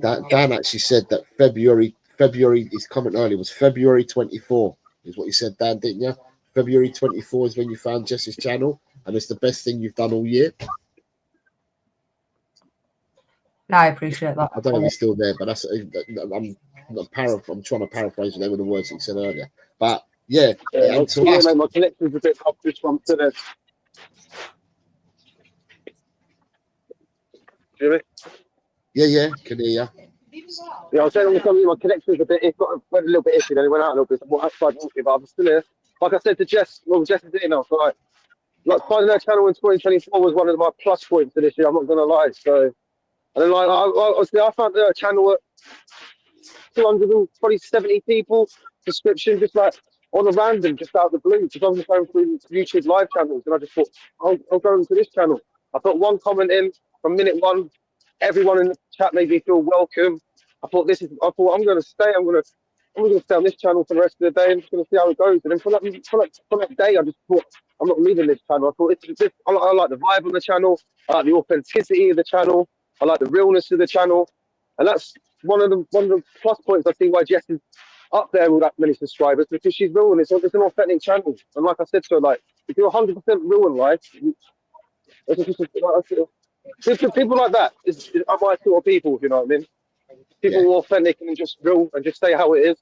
Dan actually said that February. His comment earlier was February 24 is what you said, Dan, didn't you? February 24 is when you found Jesse's channel, and it's the best thing you've done all year. No, I appreciate that. I don't know if he's still there, but that's I'm trying to paraphrase them with the words he said earlier. But yeah, my connection's a bit off this one today. Do you hear me? Yeah, can hear you. Yeah, I was saying on the comment, my connection's a bit, went a little bit iffy, then it went out a little bit. I'm outside walking, but I'm still here. Like I said to Jess, Jess is in now, so like finding that channel in 2024 was one of my plus points for this year, I'm not going to lie. So, and then like, I found a channel at 220, 70 people, subscription, just like on a random, just out of the blue, because I was going through YouTube live channels, and I just thought, I'll go into this channel. I put one comment in from minute one, everyone in the chat made me feel welcome. I thought I'm going to stay, I'm going to stay on this channel for the rest of the day. I'm just going to see how it goes. And then from that day, I just thought, I'm not leaving this channel. I thought, I like the vibe on the channel. I like the authenticity of the channel. I like the realness of the channel. And that's one of the plus points I see why Jess is up there with that many subscribers, because she's real and it's an authentic channel. And like I said to her, like, if you're 100% real in life, people like that are my sort of people, if you know what I mean. People who are authentic and just real and just say how it is.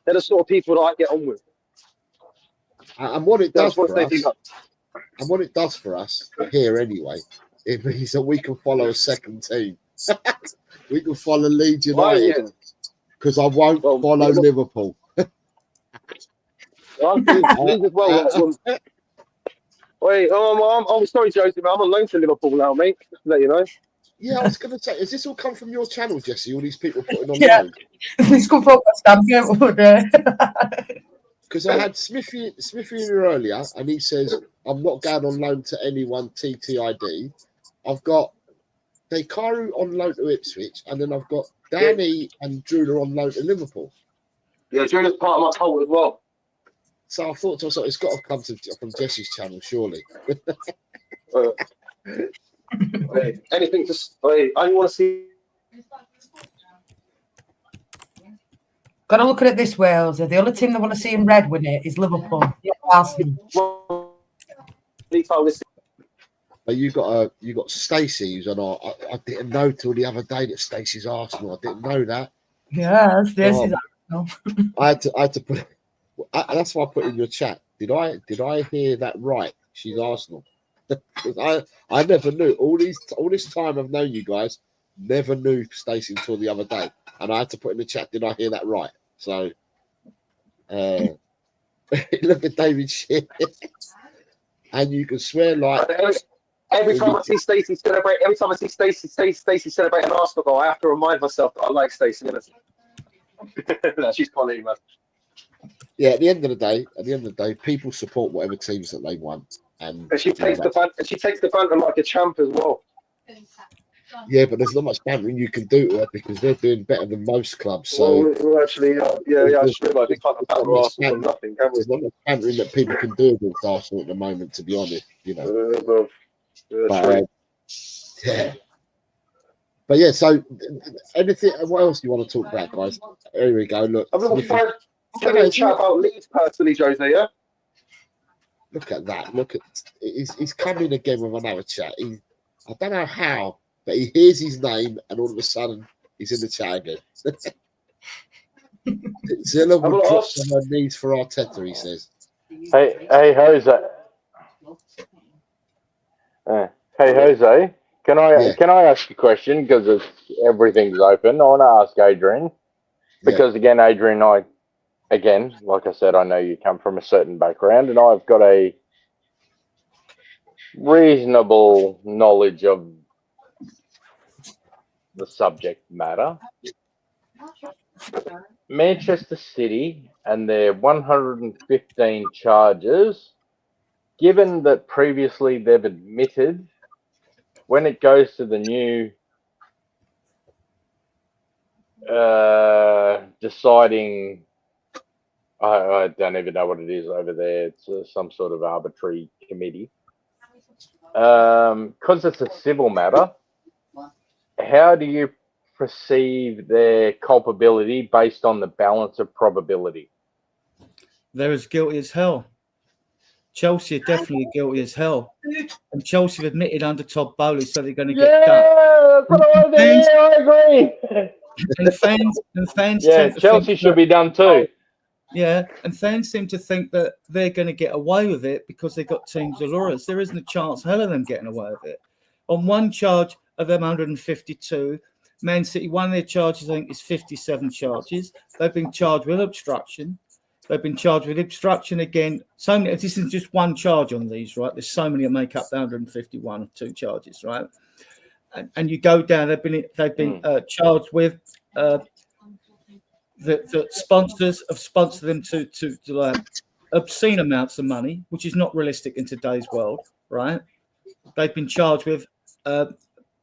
They're the sort of people that I get on with. And what it does for us here anyway, it means that we can follow a second team. We can follow Leeds United, because I won't follow Liverpool. Wait, I'm sorry, Josie, man. I'm on loan to Liverpool now, mate. Just to let you know. Yeah, I was going to say, has this all come from your channel, Jesse? All these people putting on loan? This come from because I had Smithy in here earlier, and he says, I'm not going on loan to anyone, TTID. I've got Dekaru on loan to Ipswich, and then I've got Danny and Drew on loan to Liverpool. Yeah, Drew's part of my cult as well. So I thought to myself, it's got to come from Jesse's channel, surely. Anything I want to see. Got to look at it this way, Elsa. The only team that want to see in red win it is Liverpool. Yeah, Arsenal. But you got Stacey who's on our. I didn't know till the other day that Stacey's Arsenal. I didn't know that. Yeah, Stacey's Arsenal. I had to put. That's why I put in your chat. Did I hear that right? She's Arsenal. I never knew. All this time I've known you guys, never knew Stacey until the other day, and I had to put in the chat. Did I hear that right? So, look at David shit, and you can swear like every time I see Stacey celebrate, every time I see Stacey celebrate an Arsenal goal, I have to remind myself that I like Stacey. No, she's quality, man. Yeah, at the end of the day, people support whatever teams that they want, and she takes the fun. And she takes the fun like a champ as well. Yeah, but there's not much bantering you can do to her because they're doing better than most clubs. So well actually, yeah, I just realised we can't have Arsenal for nothing, can we? There's not much bantering that people can do against Arsenal at the moment, to be honest. You know. Yeah. But yeah, so anything? What else do you want to talk about, guys? Here we go. Look, I'm going to chat about Leeds personally, Jose. Yeah. Look at that. Look at he's coming again with another chat. I don't know how, but he hears his name and all of a sudden he's in the chat again. Zilla will drop on her knees for Arteta, he says. Hey, Jose. Hey, Jose. Can I ask a question? Because everything's open. I want to ask Adrian. Because again, Adrian, like I said, I know you come from a certain background, and I've got a reasonable knowledge of the subject matter. Manchester City and their 115 charges, given that previously they've admitted when it goes to the new deciding, I don't even know what it is over there. It's some sort of arbitrary committee. Because it's a civil matter, how do you perceive their culpability based on the balance of probability? They're as guilty as hell. Chelsea are definitely guilty as hell. And Chelsea have admitted under Todd Bowley, so they're going to get done. That's what I agree. And fans Chelsea should be done too. Yeah, and fans seem to think that they're going to get away with it because they've got teams allurers. There isn't a chance hell of them getting away with it. On one charge of them 152, Man City, one of their charges, I think, is 57 charges. They've been charged with obstruction. They've been charged with obstruction again. So many, this is just one charge on these, right? There's so many that make up the 151 of two charges, right? And you go down. They've been charged with the sponsors have sponsored them to obscene amounts of money, which is not realistic in today's world, right? They've been charged with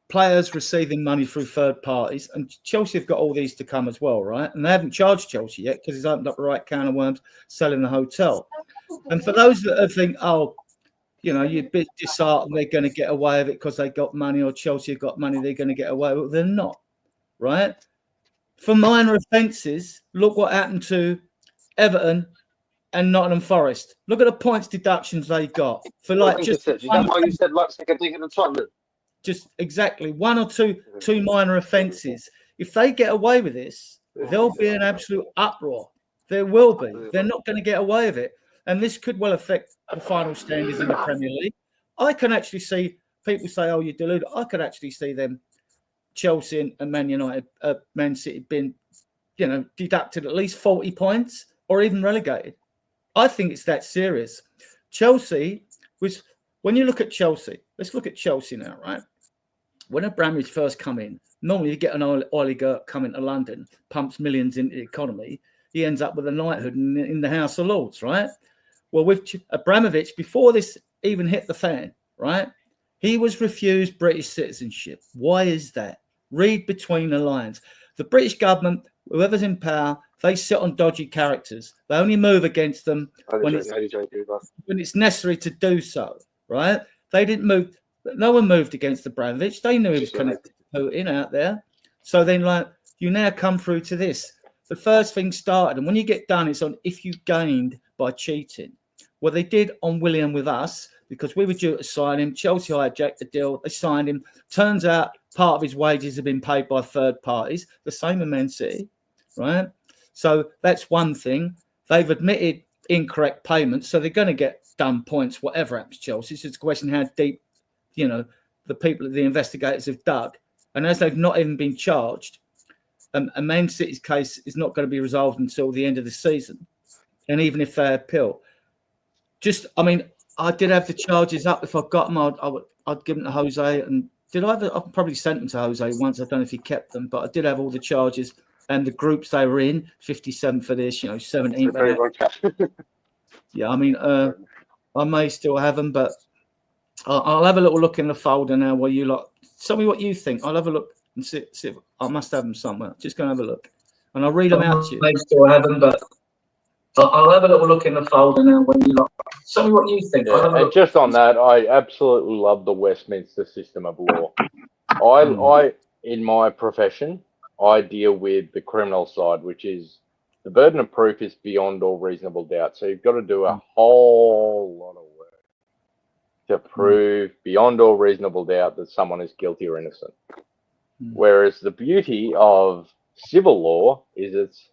players receiving money through third parties, and Chelsea have got all these to come as well, right? And they haven't charged Chelsea yet because he's opened up the right can of worms selling the hotel. And for those that think, oh, you know, you're a bit disheartened, they're going to get away with it because they got money, or Chelsea have got money, they're going to get away with it. They're not, right? For minor offences, look what happened to Everton and Nottingham Forest. Look at the points deductions they got for like just. Is that why you said Leipzig are digging and Tottenham? Just exactly one or two minor offences. If they get away with this, there'll be an absolute uproar. There will be. They're not going to get away with it, and this could well affect the final standings in the Premier League. I can actually see people say, "Oh, you're deluded." I could actually see them, Chelsea and Man United, Man City, being, you know, deducted at least 40 points or even relegated. I think it's that serious. Chelsea was. When you look at Chelsea, let's look at Chelsea now, right? When Abramovich first come in, normally you get an oligarch coming to London, pumps millions into the economy, he ends up with a knighthood in the House of Lords, right? Well, with Abramovich, before this even hit the fan, right, he was refused British citizenship. Why is that? Read between the lines. The British government, whoever's in power, they sit on dodgy characters. They only move against them when it's necessary to do so. Right? They didn't move. No one moved against Abramovich. They knew he was connected to Putin out there. So then, like, you now come through to this. The first thing started, and when you get done, it's on if you gained by cheating. Well, they did on William with us because we were due to sign him. Chelsea hijacked the deal. They signed him. Turns out part of his wages have been paid by third parties. The same in Man City, right? So that's one thing. They've admitted incorrect payments, so they're going to get done points, whatever happens to Chelsea. It's just a question how deep, you know, the investigators have dug. And as they've not even been charged, a Man City's case is not going to be resolved until the end of the season. And even if they appeal, I mean, I did have the charges up. If I got them, I'd give them to Jose. And I've probably sent them to Jose once. I don't know if he kept them, but I did have all the charges and the groups they were in, 57 for this, 17 for that. Yeah, I mean, I may still have them, but I'll have a little look in the folder now while you lot tell me what you think. I'll have a look and see if I must have them somewhere. Just going to have a look. And I'll read them out to you. I may still have them, but I'll have a little look in the folder now when you lot tell me what you think. Yeah, and just on that, I absolutely love the Westminster system of law. I in my profession, I deal with the criminal side, which is the burden of proof is beyond all reasonable doubt. So you've got to do a whole lot of work to prove beyond all reasonable doubt that someone is guilty or innocent. Whereas the beauty of civil law is it's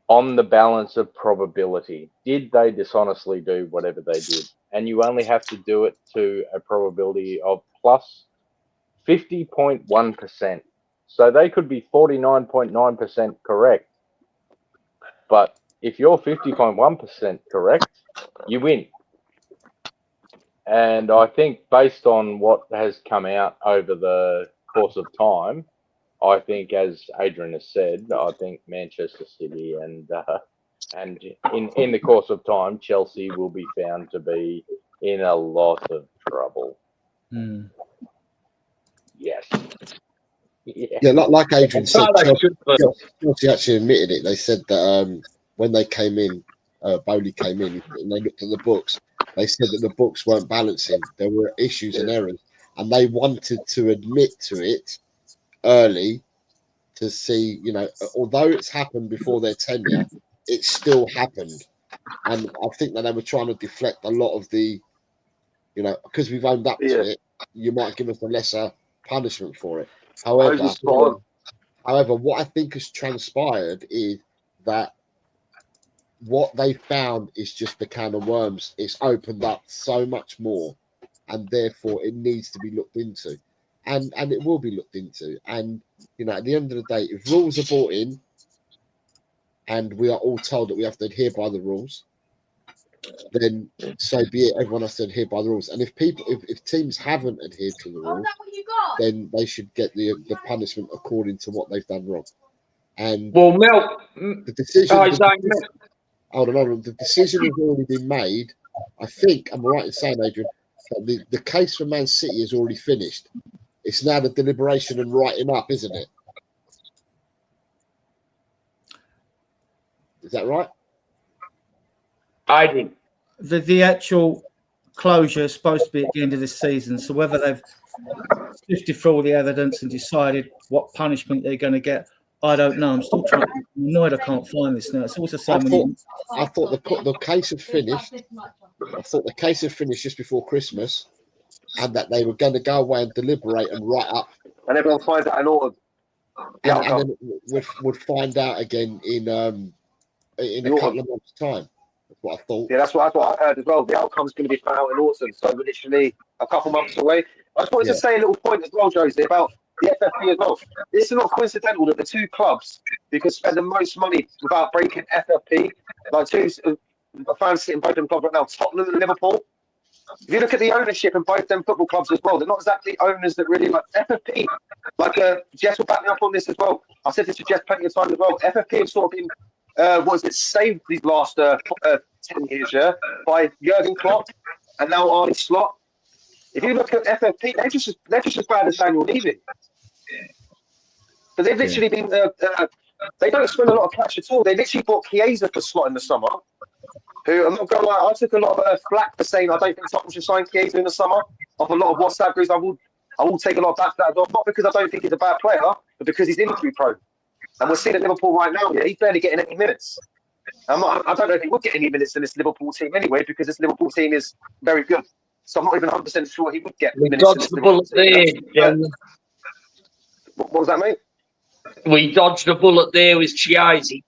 on the balance of probability. Did they dishonestly do whatever they did? And you only have to do it to a probability of plus 50.1%. So they could be 49.9% correct. But if you're 50.1% correct, you win. And I think based on what has come out over the course of time, I think, as Adrian has said, I think Manchester City and in the course of time, Chelsea will be found to be in a lot of trouble. Yes. Yeah, like Adrian said, Chelsea actually admitted it. They said that when they came in, Bowley came in and they looked at the books. They said that the books weren't balancing. There were issues and errors, and they wanted to admit to it early to see, although it's happened before their tenure, it still happened. And I think that they were trying to deflect a lot of the, because we've owned up to it, you might give us a lesser punishment for it. However, what I think has transpired is that what they found is just the can of worms. It's opened up so much more, and therefore it needs to be looked into, and it will be looked into. And at the end of the day, if rules are brought in, and we are all told that we have to adhere by the rules, then so be it. Everyone has to adhere by the rules. And if teams haven't adhered to the rules, then they should get the punishment according to what they've done wrong. And the decision. Hold on. The decision has already been made. I think I'm right in saying, Adrian, that the case for Man City is already finished. It's now the deliberation and writing up, isn't it? Is that right? I did. The actual closure is supposed to be at the end of this season. So whether they've sifted through all the evidence and decided what punishment they're going to get, I don't know. I'm still trying. I'm annoyed I can't find this now. It's also so many. I thought the case had finished. I thought the case had finished just before Christmas, and that they were going to go away and deliberate and write up. And everyone finds out in autumn. And then would find out again in a couple of months' time. That's what I thought. Yeah, that's what I heard as well. The outcome's going to be found out in autumn, so we're literally a couple months away. I just wanted to say a little point as well, Josie, about the FFP as well. It's not coincidental that the two clubs who could spend the most money without breaking FFP, like two fans sitting both them clubs right now, Tottenham and Liverpool. If you look at the ownership in both them football clubs as well, they're not exactly owners that really like FFP. Like Jess will back me up on this as well. I said this to Jess plenty of times as well. FFP have sort of been saved these last 10 years, by Jurgen Klopp and now Arne Slot. If you look at FFP, they're just as bad as Daniel Levy. But they've literally been, they don't spend a lot of cash at all. They literally bought Chiesa for Slot in the summer, who, I'm not going to lie, I took a lot of flack for saying I don't think Tottenham should sign Chiesa in the summer. Off a lot of WhatsApp groups, I will take a lot of back for that, not because I don't think he's a bad player, but because he's injury prone. And we're seeing at Liverpool right now, he's barely getting any minutes. I don't know if he would get any minutes in this Liverpool team anyway, because this Liverpool team is very good. So I'm not even 100% sure he would get minutes. Dodged the bullet there. What was that, mate? We dodged the bullet there with Chiesi.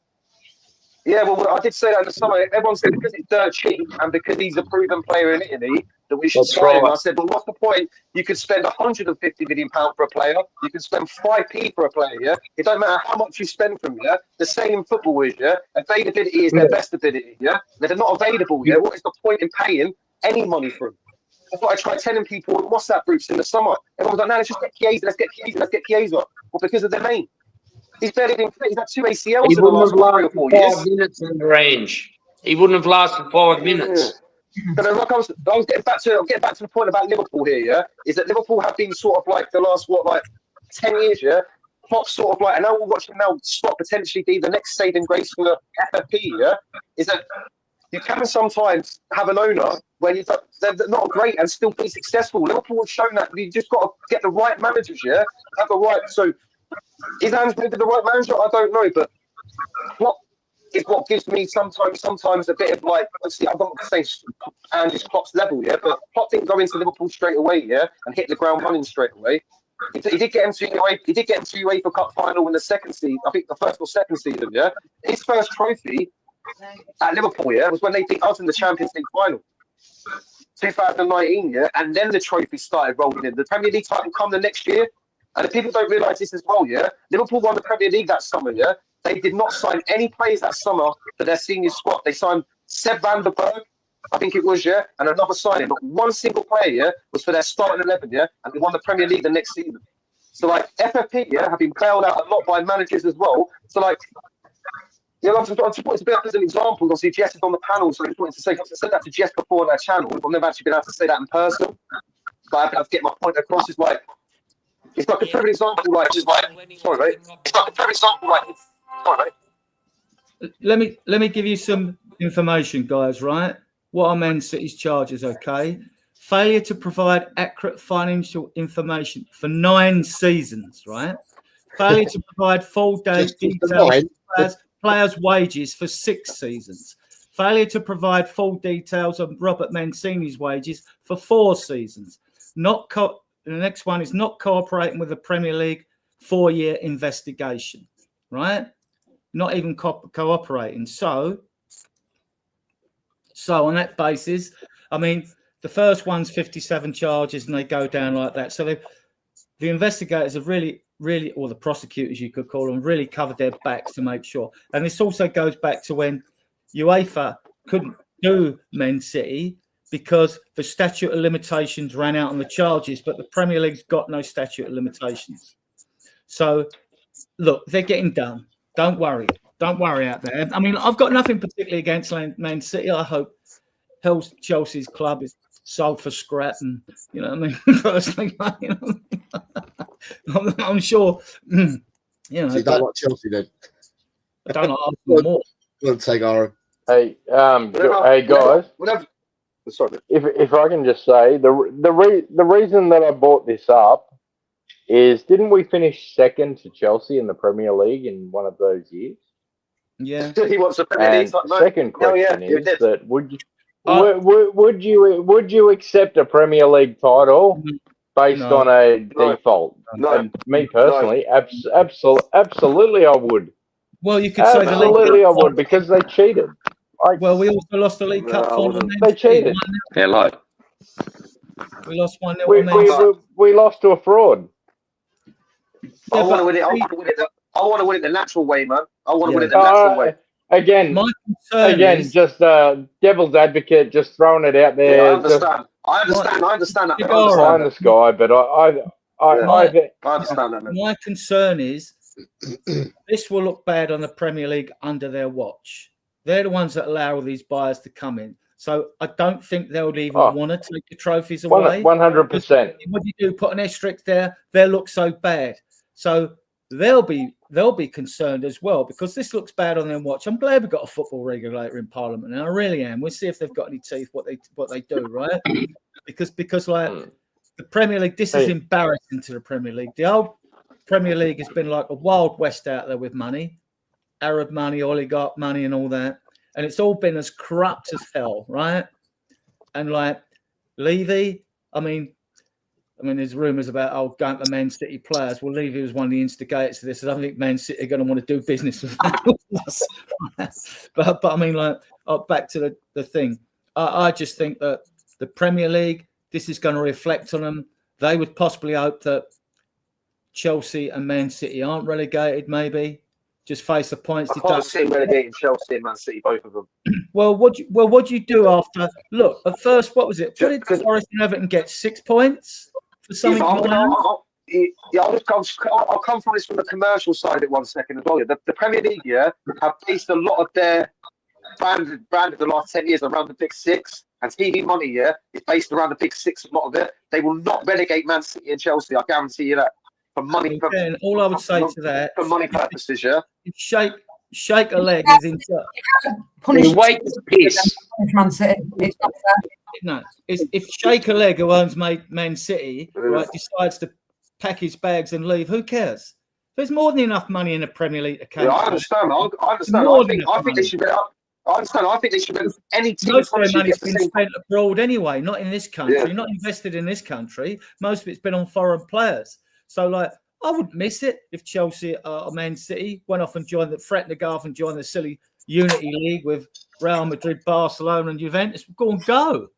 Yeah, well, I did say that in the summer. Everyone said because it's dirt cheap and because he's a proven player in Italy that we should sign him. I said, well, what's the point? You could spend £150 million for a player. You can spend 5p for a player, yeah? It don't matter how much you spend from him, yeah? The same in football is, yeah? Availability is their best ability, yeah? If they're not available, yeah? What is the point in paying any money for him? That's what I tried telling people in WhatsApp groups in the summer. Everyone was like, no, let's just get Chiesa, let's get Chiesa. Well, because of the name. He's barely been fit. He's had 2 ACLs He in the wouldn't last have 3 or lasted 4 years. 5 minutes in the range. He wouldn't have lasted 5 minutes. But like I was getting back to the point about Liverpool here, yeah, is that Liverpool have been sort of like the last 10 years, yeah. Klopp sort of like, and now we're watching now Scott potentially be the next saving grace for the FFP, yeah. Is that you can sometimes have an owner where they're not great and still be successful. Liverpool have shown that you just got to get the right managers, yeah, have the right. So is Ange the right manager? I don't know, but Klopp is what gives me sometimes a bit of like, obviously I'm not going to say Ange's Klopp's level, yeah, but Klopp didn't go into Liverpool straight away, yeah, and hit the ground running straight away. He did get into UEFA Cup final in the second season, I think the first or second season, yeah. His first trophy at Liverpool, yeah, was when they beat us in the Champions League final, 2019, yeah, and then the trophy started rolling in. The Premier League title come the next year, and the people don't realise this as well, yeah. Liverpool won the Premier League that summer, yeah. They did not sign any players that summer for their senior squad. They signed Seb van der Berg, I think it was, yeah, and another signing. Not one single player, yeah, was for their starting 11, yeah, and they won the Premier League the next season. So, like, FFP, yeah, have been bailed out a lot by managers as well. So, like, yeah, I just wanted to be up as an example. Obviously, Jess is on the panel, so I just wanted to say, I said that to Jess before on our channel. I've never actually been able to say that in person, but I've been able to get my point across. It's like a perfect example, right? Sorry, mate. It's like a perfect example, right? Sorry, mate. Let me give you some information, guys, right? What are Man City's charges, okay? Failure to provide accurate financial information for 9 seasons, right? Failure to provide full day details of players' wages for 6 seasons. Failure to provide full details of Robert Mancini's wages for 4 seasons. The next one is not cooperating with the Premier League 4-year investigation, right? Not even cooperating. So on that basis, I mean, the first one's 57 charges and they go down like that. So the investigators have really, or the prosecutors, you could call them, really covered their backs to make sure. And this also goes back to when UEFA couldn't do Man City because the statute of limitations ran out on the charges, but the Premier League's got no statute of limitations. So, look, they're getting done. Don't worry. Don't worry out there. I mean, I've got nothing particularly against Man City. I hope Chelsea's club is sold for scrap, and you know what I mean. Personally, you know, I'm sure. You know, so you don't like Chelsea then? I don't like Arsenal more. Go take Aaron. Hey, hey guys. Sorry. If I can just say the reason that I brought this up is, didn't we finish second to Chelsea in the Premier League in one of those years? Yeah. He wants the Premier League. Second question is that would you accept a Premier League title based on a default? No. And me personally, absolutely, I would. Well, you could say the league. Absolutely, I would, because they cheated. Well, we also lost the League Cup final. They cheated. Yeah, like we lost 1-0. We lost to a fraud. I want to win it. I want to win it the natural way, man. I want to win it the natural way. Again, just devil's advocate, just throwing it out there. Yeah, I understand that. Behind the sky, but I understand that. Man. My concern is this will look bad on the Premier League under their watch. They're the ones that allow all these buyers to come in. So I don't think they'll even want to take the trophies away. 100%. What do you do? Put an asterisk there. They'll look so bad. So they'll be concerned as well, because this looks bad on their watch. I'm glad we've got a football regulator in Parliament, and I really am. We'll see if they've got any teeth, what they do, right? Because like the Premier League, this is embarrassing to the Premier League. The old Premier League has been like a Wild West out there with money, Arab money, oligarch money, and all that, and it's all been as corrupt as hell, right? And like Levy, I mean, I mean, there's rumours about going to Man City players. Well, Levy was one of the instigators to this. I don't think Man City are going to want to do business with us. but I mean, like, back to the thing. I just think that the Premier League, this is going to reflect on them. They would possibly hope that Chelsea and Man City aren't relegated, maybe. Just face the points. I can't see relegating Chelsea and Man City, both of them. Well, what do you do after? Look, at first, what was it? What did Forest and Everton get? 6 points for something? I'll come from this from the commercial side of it 1 second as well. The Premier League, have based a lot of their brand the last 10 years around the Big Six, and TV money, is based around the Big Six. A lot of it. They will not relegate Man City and Chelsea. I guarantee you that. For money, all I would say to that, for money purposes, if shake a leg is in Punish wait to piss. Man City. It's not fair. No, if shake a leg who owns Man City, right, decides to pack his bags and leave, who cares? There's more than enough money in the Premier League to I understand. I understand. I think they should be up. I understand. I think they should be any team. Most of their money's been spent abroad anyway, not in this country, not invested in this country. Most of it's been on foreign players. So, like, I would miss it if Chelsea or Man City went off and threatened to go off and join the silly Unity League with Real Madrid, Barcelona, and Juventus. Go and go.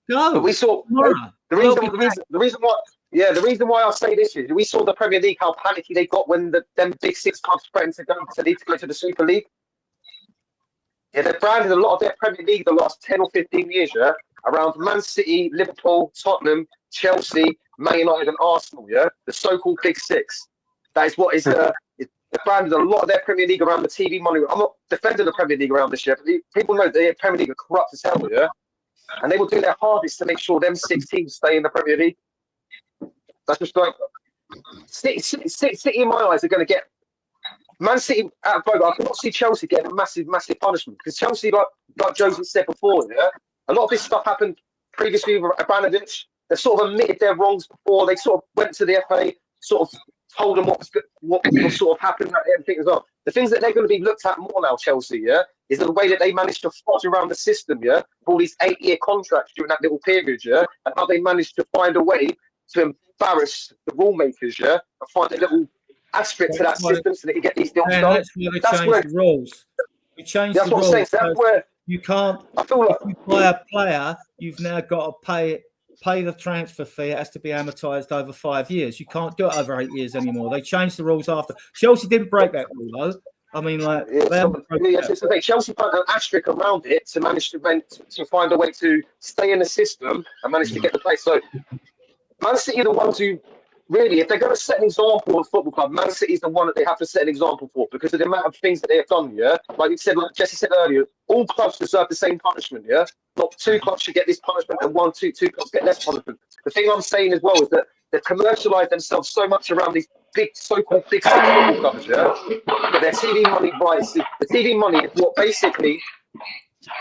But we saw the reason why I say this is we saw the Premier League how panicky they got when them Big Six clubs threatened to go to the Super League. Yeah, they've branded a lot of their Premier League the last 10 or 15 years, around Man City, Liverpool, Tottenham, Chelsea, Man United and Arsenal, the so-called Big Six. That is what is they branded a lot of their Premier League around the TV money. I'm not defending the Premier League around this year, but people know the Premier League are corrupt as hell, and they will do their hardest to make sure them 6 teams stay in the Premier League. That's just like City in my eyes are going to get Man City out of Boga. I cannot see Chelsea getting a massive punishment because Chelsea, like Josie said before, a lot of this stuff happened previously with Abramovich. They sort of admitted their wrongs before. They sort of went to the FA, sort of told them what was sort of happened and everything as well. The things that they're going to be looked at more now, Chelsea, is the way that they managed to fudge around the system, with all these 8-year contracts during that little period, and how they managed to find a way to embarrass the rule makers, and find a little aspect to that system so they can get these deals done. That's where they changed the rules. We changed the rules. That's where you can't. I feel like if you buy a player, you've now got to pay the transfer fee. It has to be amortized over 5 years. You can't do it over 8 years anymore. They changed the rules after. Chelsea didn't break that rule, though. I mean, like, Chelsea put an asterisk around it to manage to find a way to stay in the system and manage to get the place. So, Man City are the ones who really, if they're going to set an example of a football club, Man City is the one that they have to set an example for because of the amount of things that they have done. Like you said, like Jesse said earlier, all clubs deserve the same punishment. Not 2 clubs should get this punishment and two clubs get less punishment. The thing I'm saying as well is that they've commercialised themselves so much around these big, so-called big six football clubs. But their TV money rights, the TV money is what basically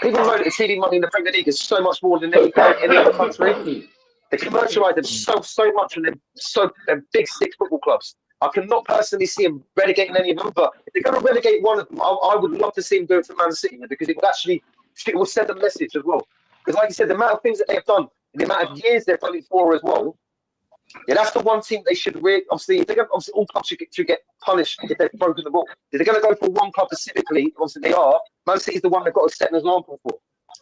people know that the TV money in the Premier League is so much more than any other country. They commercialise themselves so much and they're big six football clubs. I cannot personally see them relegating any of them, but if they're going to relegate one of them, I would love to see them do it to Man City because it will send a message as well. Because like you said, the amount of things that they've done, and the amount of years they've done it for as well, that's the one team they should really, obviously all clubs should get punished if they've broken the rule. If they're going to go for one club specifically, obviously they are, Man City's the one they've got to set an example for.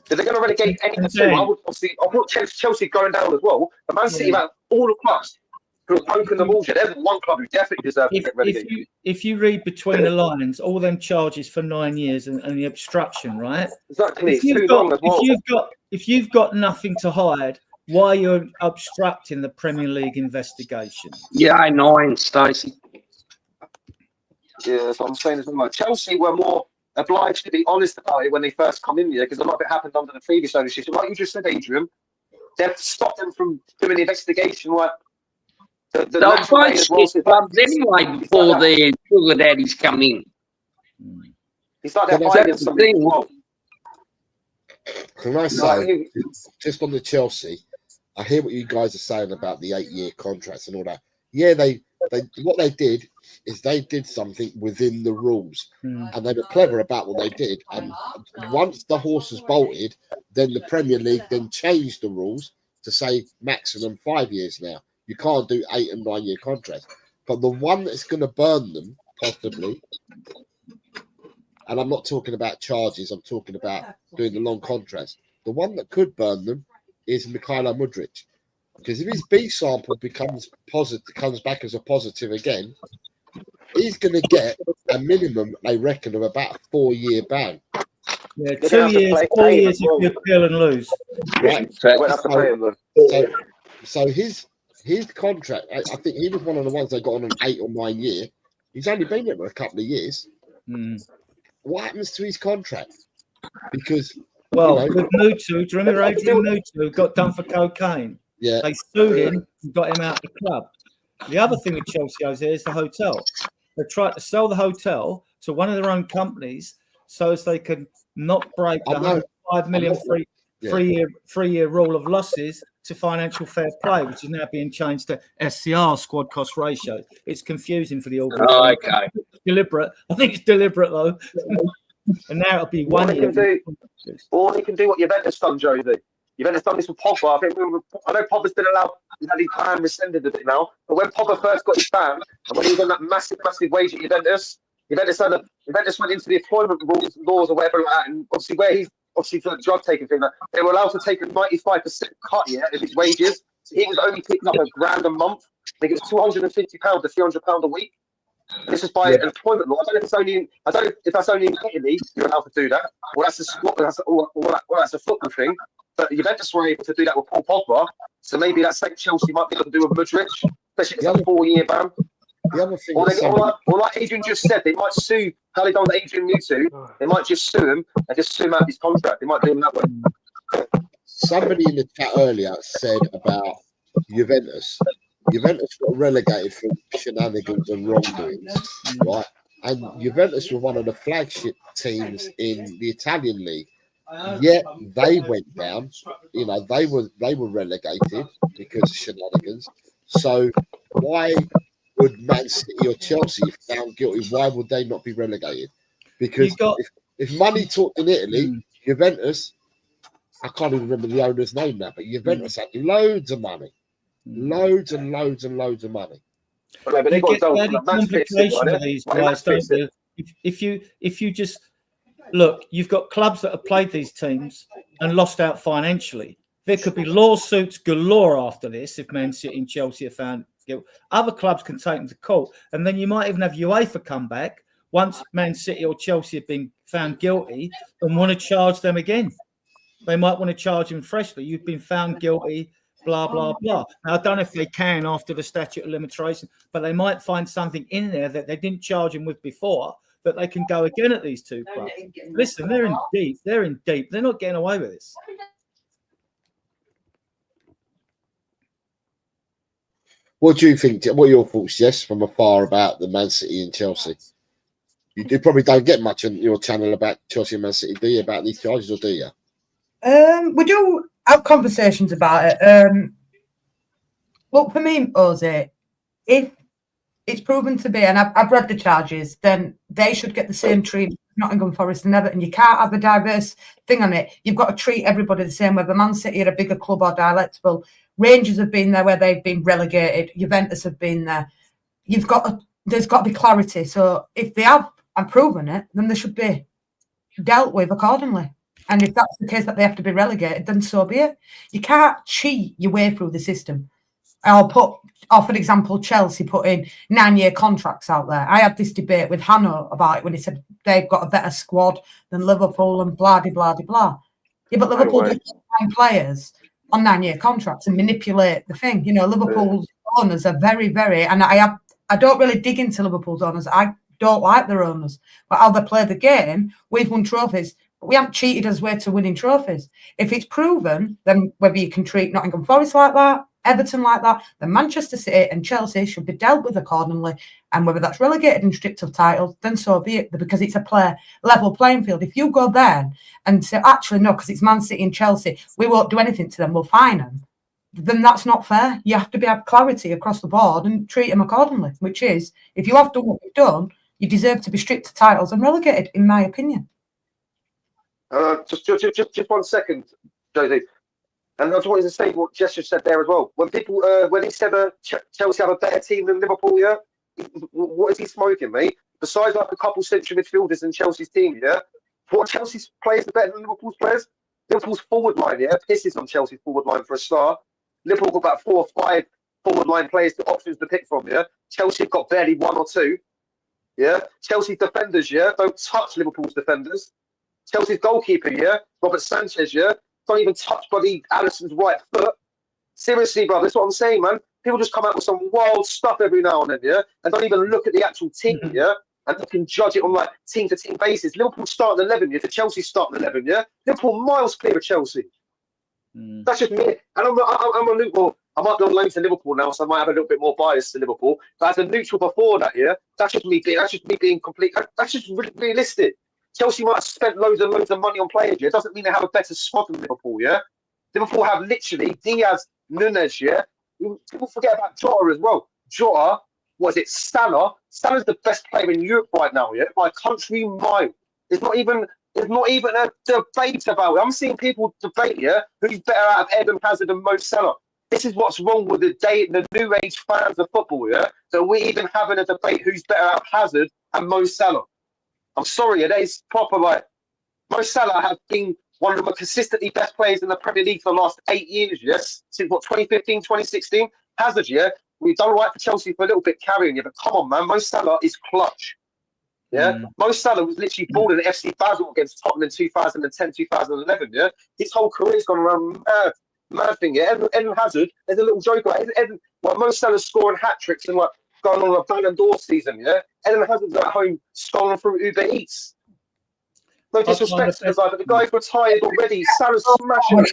If they're going to relegate any of the two, I put Chelsea going down as well. But Man City, about all the clubs who have broken the rules, there's one club who definitely deserves to get relegated. If you read between the lines, all them charges for 9 years and the obstruction, right? Exactly. If you've got nothing to hide, why you're obstructing the Premier League investigation? Yeah, I know, Stacey. Yeah, that's what I'm saying as well. Chelsea were more obliged to be honest about it when they first come in here because a lot of it happened under the previous ownership. Like you just said, Adrian, they've stopped them from doing the investigation. Like they'll fight clubs anyway before the sugar daddies come in. It's like they're hiding something. Can I say, just on the Chelsea, I hear what you guys are saying about the 8-year contracts and all that. Yeah, what they did is they did something within the rules, and they were clever about what they did. And once the horse was bolted, then the Premier League then changed the rules to say maximum 5 years now. You can't do 8 and 9 year contracts. But the one that's going to burn them, possibly, and I'm not talking about charges, I'm talking about doing the long contracts. The one that could burn them is Mykhailo Mudryk. Because if his B sample becomes positive, comes back as a positive again, he's going to get a minimum, they reckon, of about a 4-year ban. Yeah, 2 years, 4 years if you appeal and lose. Right. So his contract, I think he was one of the ones that got on an 8 or 9 year. He's only been there for a couple of years. What happens to his contract? Because with Mutu, do you remember Adrian Mutu got done for cocaine? Yeah, they sued him and got him out of the club. The other thing with Chelsea is the hotel. They tried to sell the hotel to one of their own companies so as they could not break the 105 million three-year rule of losses to financial fair play, which is now being changed to SCR, squad cost ratio. It's confusing for the organisation. Oh, okay. Deliberate. I think it's deliberate though. And now it'll be 1 year. Or they can do what Juventus done, Josie. Juventus done this with Pogba. I know Pogba's been allowed, he's had his ban rescinded a bit now, but when Pogba first got his ban, and when he was on that massive wage at Juventus went into the employment laws or whatever like that, and obviously where he's for the drug taking thing, they were allowed to take a 95% cut of his wages. So he was only picking up £1,000 a month. I think it was £250 to £300 a week. This is by employment law. I don't know if that's only in Italy you're allowed to do that. Well, that's a football thing. But Juventus were able to do that with Paul Pogba. So maybe that same Chelsea might be able to do with Mudryk, especially if it's a 4-year ban. The other thing, or like Adrian just said, they might sue how they done with Adrian Mutu. They might just sue him and just sue him out of his contract. They might do him that way. Somebody in the chat earlier said about Juventus. Juventus got relegated from shenanigans and wrongdoings, right? And Juventus were one of the flagship teams in the Italian league. Yet they went down. You know, they were relegated because of shenanigans. So why would Man City or Chelsea, if found guilty, why would they not be relegated? Because if money talked in Italy, Juventus, I can't even remember the owner's name now, but Juventus had loads of money. Loads and loads and loads of money. But they get complication with these guys, don't you? If you just look, you've got clubs that have played these teams and lost out financially. There could be lawsuits galore after this if Man City and Chelsea are found guilty. Other clubs can take them to court, and then you might even have UEFA come back once Man City or Chelsea have been found guilty and want to charge them again. They might want to charge them freshly. You've been found guilty, blah, blah, blah. Now, I don't know if they can after the statute of limitation, but they might find something in there that they didn't charge them with before that they can go again at these two clubs. Listen, they're in deep. They're in deep. They're not getting away with this. What do you think? What are your thoughts, Jess, from afar about the Man City and Chelsea? You probably don't get much on your channel about Chelsea and Man City, do you, about these charges, or do you? We do have conversations about it. Look, for me, Ozzy, if it's proven to be, and I've read the charges, then they should get the same treatment as Nottingham Forest and Everton. You can't have a diverse thing on it. You've got to treat everybody the same, whether Man City are a bigger club or dialectable. Rangers have been there where they've been relegated. Juventus have been there. There's got to be clarity. So if they have proven it, then they should be dealt with accordingly. And if that's the case that they have to be relegated, then so be it. You can't cheat your way through the system. For example, Chelsea put in 9-year contracts out there. I had this debate with Hanno about it when he said they've got a better squad than Liverpool and blah, blah, blah, blah. Yeah, but Liverpool do sign players on 9-year contracts and manipulate the thing. You know, Liverpool's owners are very, very, and I don't really dig into Liverpool's owners. I don't like their owners, but how they play the game, we've won trophies. But we haven't cheated us way to winning trophies. If it's proven, then whether you can treat Nottingham Forest like that, Everton like that, then Manchester City and Chelsea should be dealt with accordingly. And whether that's relegated and stripped of titles, then so be it, because it's a level playing field. If you go there and say, actually, no, because it's Man City and Chelsea, we won't do anything to them, we'll fine them, then that's not fair. You have to have clarity across the board and treat them accordingly, which is, if you have done what you've done, you deserve to be stripped of titles and relegated, in my opinion. Just 1 second, Josie. And I just wanted to say what Jess just said there as well. When people, when he said Chelsea have a better team than Liverpool, yeah, what is he smoking, mate? Besides like a couple central midfielders in Chelsea's team, yeah, what Chelsea's players are better than Liverpool's players? Liverpool's forward line, yeah, pisses on Chelsea's forward line for a start. Liverpool got about 4 or 5 forward line players, the options to pick from, yeah. Chelsea got barely 1 or 2, yeah. Chelsea's defenders, yeah, don't touch Liverpool's defenders. Chelsea's goalkeeper, yeah, Robert Sanchez, yeah, don't even touch bloody Alisson's right foot. Seriously, bro, that's what I'm saying, man. People just come out with some wild stuff every now and then, yeah, and don't even look at the actual team, yeah, and they can judge it on like team-to-team basis. Liverpool starting 11, yeah, to Chelsea starting 11, yeah. Liverpool miles clear of Chelsea. That's just me, and I'm a neutral. I might be on loan to Liverpool now, so I might have a little bit more bias to Liverpool. But as a neutral before that, yeah, that's just me being complete. That's just realistic. Chelsea might have spent loads and loads of money on players. Yeah, it doesn't mean they have a better squad than Liverpool. Yeah, Liverpool have literally Diaz, Nunes. Yeah, people forget about Jota as well. Jota, what is it? Salah. Salah's the best player in Europe right now. Yeah, by a country mile. There's not even a debate about it. I'm seeing people debate. Yeah, who's better out of Eden Hazard and Mo Salah. This is what's wrong with the new age fans of football. Yeah, so we're even having a debate who's better out of Hazard and Mo Salah. I'm sorry, it is proper. Like, Mo Salah has been one of the consistently best players in the Premier League for the last 8 years, yes? Since, 2015, 2016? Hazard, yeah? We've done all right for Chelsea for a little bit carrying you, but come on, man. Mo Salah is clutch. Yeah? Mo Salah was literally balling at FC Basel against Tottenham in 2010, 2011, yeah? His whole career's gone around mad thing, yeah? Eden Hazard, there's a little joke like Mo Salah's scoring hat-tricks and, like, going on a Ballon d'Or season, yeah? Eden Hazard's at home scrolling through Uber Eats. No disrespect to the guy, but the guy's retired already. Salah's smashing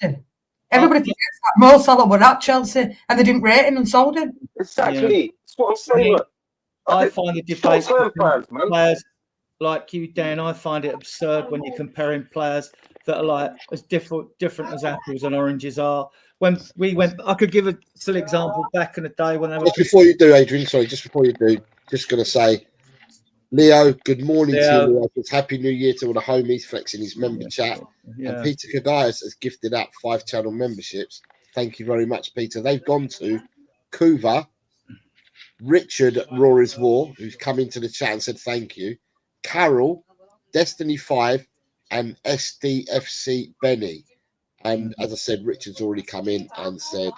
it. Everybody forgets that Mo Salah were at Chelsea and they didn't rate him and sold him. Exactly. Yeah. That's what I'm saying. Look. I find the debate between players like you, Dan, I find it absurd when you're comparing players that are like as different as apples and oranges are. When we went, I could give a silly example back in the day when they were. Just before you do, Adrian, sorry, just before you do, just going to say, Leo, good morning to you, Leo. Happy New Year to all the homies flexing his member chat. And Peter Kagayas has gifted out 5 channel memberships. Thank you very much, Peter. They've gone to Kuva, Richard Rory's War, who's come into the chat and said thank you, Carol, Destiny 5, and SDFC Benny. And as I said, Richard's already come in and said,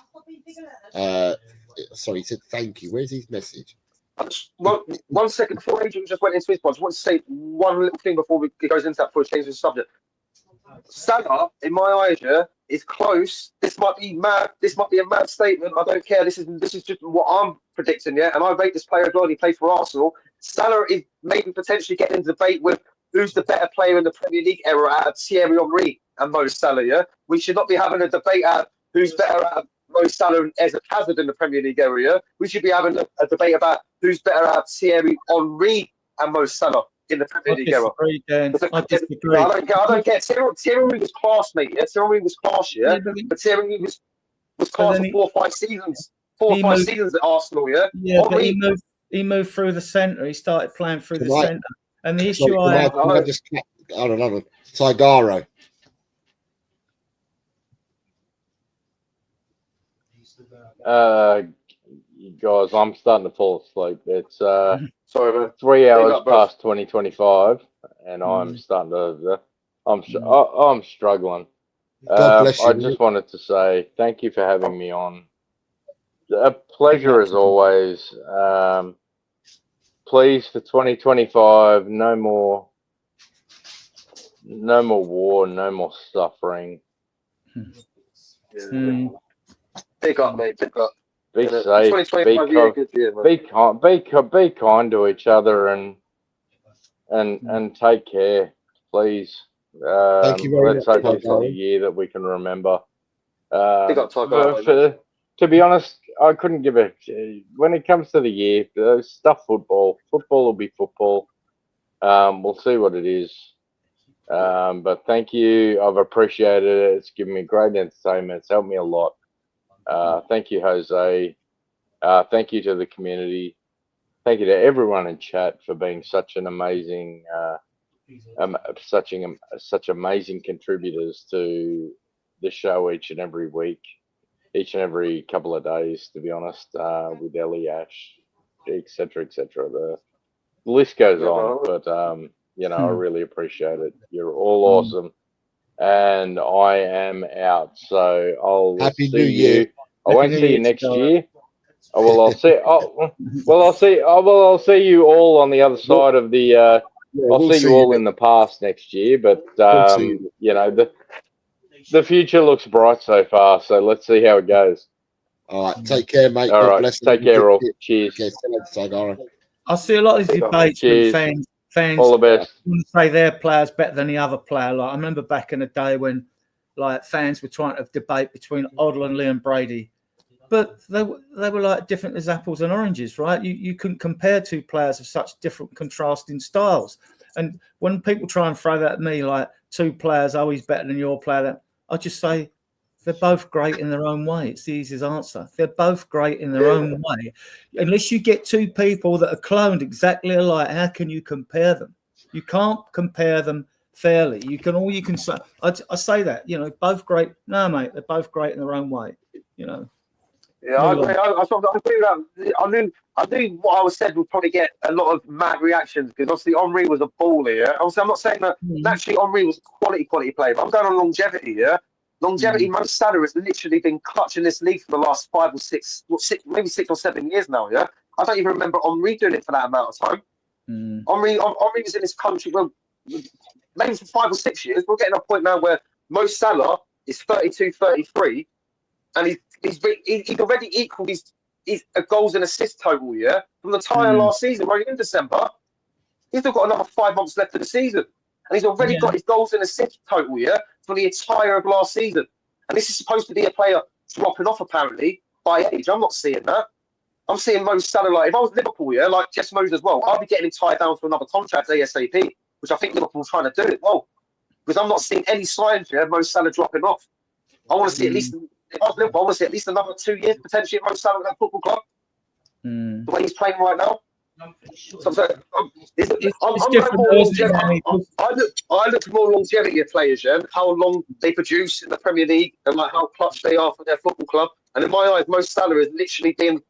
sorry, he said thank you. Where's his message? One second before Adrian just went into his point, I just want to say one little thing before we goes into that before we change the subject. Salah, in my eyes, yeah, is close. This might be mad. This might be a mad statement. I don't care. This is just what I'm predicting, yeah. And I rate this player as well. He plays for Arsenal. Salah is maybe potentially getting into debate with who's the better player in the Premier League era out of Thierry Henry and Mo Salah, yeah. We should not be having a debate at who's better out of Mo Salah and Eden Hazard in the Premier League area. We should be having a debate about who's better out of Thierry Henry and Mo Salah in the Premier League era. I disagree. I don't get Thierry Henry was class, mate. Yeah, Thierry Henry was class, yeah. But Thierry Henry was class for 4 or 5 seasons. 4 or 5 seasons at Arsenal, yeah. Yeah, but he moved through the centre. He started playing through the centre. And the issue I have, Tigaro. Guys, I'm starting to fall asleep. It's sorry, man. 3 hours past 2025, and I'm starting to. I'm struggling. God bless you. I just wanted to say thank you for having me on. A pleasure as always. Please, for 2025, no more war, no more suffering. Pick up, mate. Pick up. Be safe. Be kind to each other and take care, please. Thank you very let's much. hope this is a year that we can remember. Pick up, to be honest, I couldn't give a. When it comes to the year, stuff football. Football will be football. We'll see what it is. But thank you. I've appreciated it. It's given me great entertainment. It's helped me a lot. Thank you, Jose. Thank you to the community. Thank you to everyone in chat for being such an amazing, such amazing contributors to the show each and every week, each and every couple of days, to be honest, with Ellie, Ash, etc., etc. The list goes on, but you know, I really appreciate it. You're all awesome, and I am out. So I'll Happy see New Year. you. I won't see you next year. Oh, well, I'll see. Oh, well, I'll see. Oh, well, I'll see you all on the other side of the. Yeah, I'll we'll see you see all you. in the past next year, but We'll see you. you know, the future looks bright so far. So let's see how it goes. All right, take care, mate. All God right, bless. take care, all. Cheers. Okay, see you later, Tigara. I see a lot of these debates when Cheers. fans All the best. want to say their player's better than the other player. Like I remember back in the day when like fans were trying to debate between Odell and Liam Brady, but they were like different as apples and oranges, right? You couldn't compare two players of such different contrasting styles. And when people try and throw that at me like two players, oh, he's better than your player, I just say they're both great in their own way. It's the easiest answer. They're both great in their own way. Unless you get two people that are cloned exactly alike, how can you compare them? You can't compare them fairly. All you can say, I say that, you know, both great. No, mate, they're both great in their own way, you know. Yeah, I agree. I agree with that. I knew what I was said would probably get a lot of mad reactions because obviously Henry was a baller. Yeah? Obviously, I'm not saying that naturally Henry was a quality player, but I'm going on longevity. Yeah, longevity. Mo Salah has literally been clutching this league for the last 5 or 6, maybe 6 or 7 years now. Yeah, I don't even remember Henry doing it for that amount of time. Henry was in this country well, maybe for 5 or 6 years. We're getting to a point now where Mo Salah is 32, 33. And he's already equaled his goals and assists total, yeah? From the entire last season, right in December. He's still got another 5 months left of the season. And he's already got his goals and assists total, yeah? For the entire of last season. And this is supposed to be a player dropping off, apparently, by age. I'm not seeing that. I'm seeing Mo Salah, like, if I was Liverpool, yeah, like Jess Moses as well, I'd be getting him tied down for another contract ASAP, which I think Liverpool's trying to do it well. Because I'm not seeing any signs, yeah, Mo Salah dropping off. I want to see at least... If I was Liverpool, I want to see at least another 2 years potentially at Mo Salah at that football club. The way he's playing right now. So I look for more longevity of players, yeah, how long they produce in the Premier League and like how clutch they are for their football club. And in my eyes, Mo Salah has literally been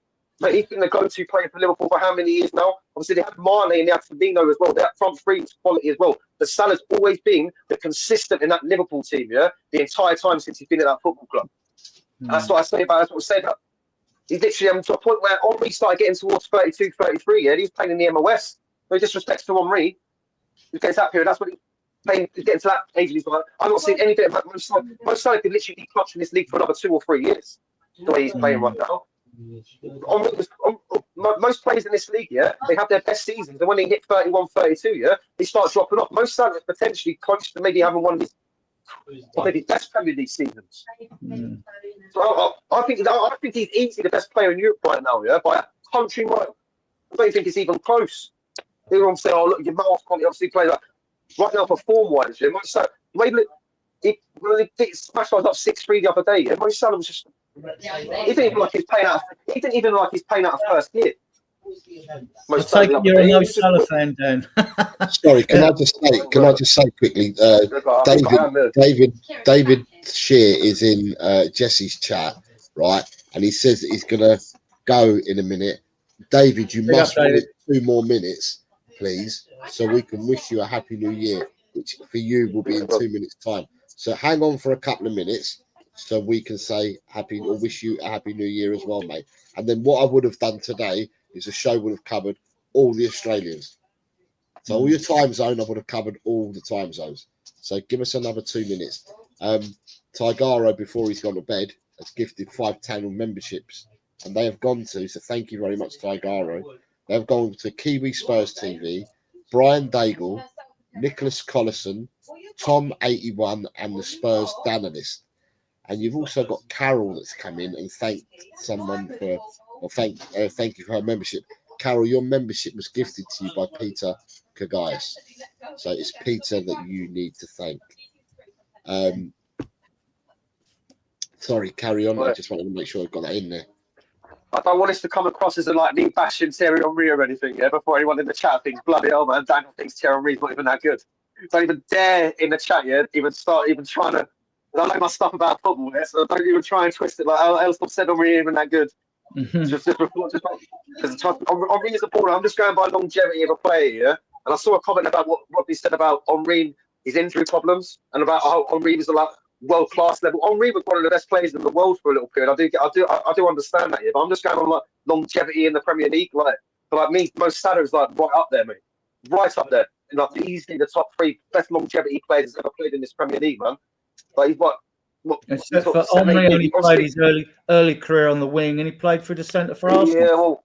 he's been the go-to player for Liverpool for how many years now? Obviously, they had Mane and they had Firmino as well. Their front three is quality as well. But Salah's always been the consistent in that Liverpool team, yeah, the entire time since he's been at that football club. That's what I say about. That's what I say about. He's literally to a point where Henry started getting towards 32, 33. Yeah, he's playing in the MOS. No disrespect to Henry. He gets that period. That's what he's playing. He's getting to that age. He's like, I'm not seeing any bit of that. Mo Salah could literally be clutching this league for another 2 or 3 years. The way he's playing right now. Most players in this league, yeah, they have their best seasons, and when they hit 31, 32, yeah, they start dropping off. Mo Salah is potentially close to maybe having one of his best Premier League seasons. So I think he's easily the best player in Europe right now, yeah, by a country mile. I don't think it's even close. Everyone say, "Oh, look, your mouth quality obviously play like right now for form-wise." Yeah, Mo Salah, when he smashed us up 6-3 the other day, yeah, Mo Salah was just. He didn't even like he's playing out of first gear. I take it you're a Mo Salah fan, Dan. Sorry, can I just say quickly, David Shear is in Jesse's chat, right? And he says that he's gonna go in a minute. David, you must wait 2 more minutes, please, so we can wish you a happy new year, which for you will be in 2 minutes' time. So hang on for a couple of minutes. So we can say happy or wish you a happy new year as well, mate. And then what I would have done today is the show would have covered all the Australians. So all your time zone, I would have covered all the time zones. So give us another 2 minutes. Tigaro, before he's gone to bed, has gifted 5 channel memberships. And they have gone to, so thank you very much, Tigaro. They've gone to Kiwi Spurs TV, Brian Daigle, Nicholas Collison, Tom81, and the Spurs Danalyst. And you've also got Carol that's come in and thanked someone for, or thank you for her membership. Carol, your membership was gifted to you by Peter Kagais. So it's Peter that you need to thank. Sorry, carry on. I just wanted to make sure I got that in there. I don't want this to come across as like me bashing Thierry Henry or anything, yeah, before anyone in the chat thinks, bloody hell, man, Daniel thinks Thierry Henry's not even that good. Don't even dare in the chat, yeah, even trying to And I know my stuff about football, yeah, so don't even try and twist it. Like Elstop said, Henry isn't that good. Just Henry is a baller. I'm just going by longevity of a player, yeah. And I saw a comment about what Robbie said about Henry, his injury problems, and about how Henry was like world class level. Henry was one of the best players in the world for a little period. I do understand that, yeah. But I'm just going on like longevity in the Premier League, like. But like me, Mo Salah's like right up there, mate. Right up there. And like easily the top 3 best longevity players ever played in this Premier League, man. Like he's what except for Henry only played his early career on the wing, and he played through the centre for Arsenal.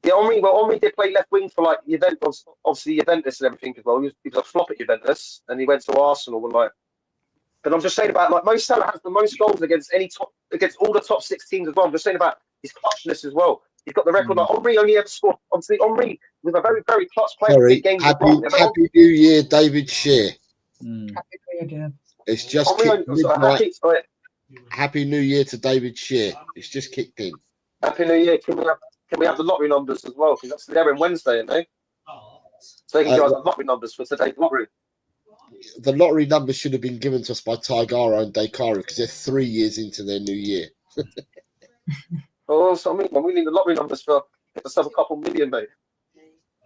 Henry did play left wing for like Juventus, obviously Juventus and everything as well. He was a flop at Juventus, and he went to Arsenal. And like, but I'm just saying about like Mo Salah has the most goals against all the top 6 teams as well. I'm just saying about his clutchness as well. He's got the record. Like Henry only ever scored. Obviously, Henry was a very, very clutch player. Sorry, happy New Year, David Shear. Happy New Year. It's just kicked midnight. Happy New Year to David Shear. It's just kicked in. Happy New Year. Can we have the lottery numbers as well? Because they're in Wednesday, aren't they? So they can give us the lottery numbers for today's lottery. The lottery numbers should have been given to us by Tigara and Dakara because they're 3 years into their new year. Oh, so I mean, we need the lottery numbers for us have a couple million, mate.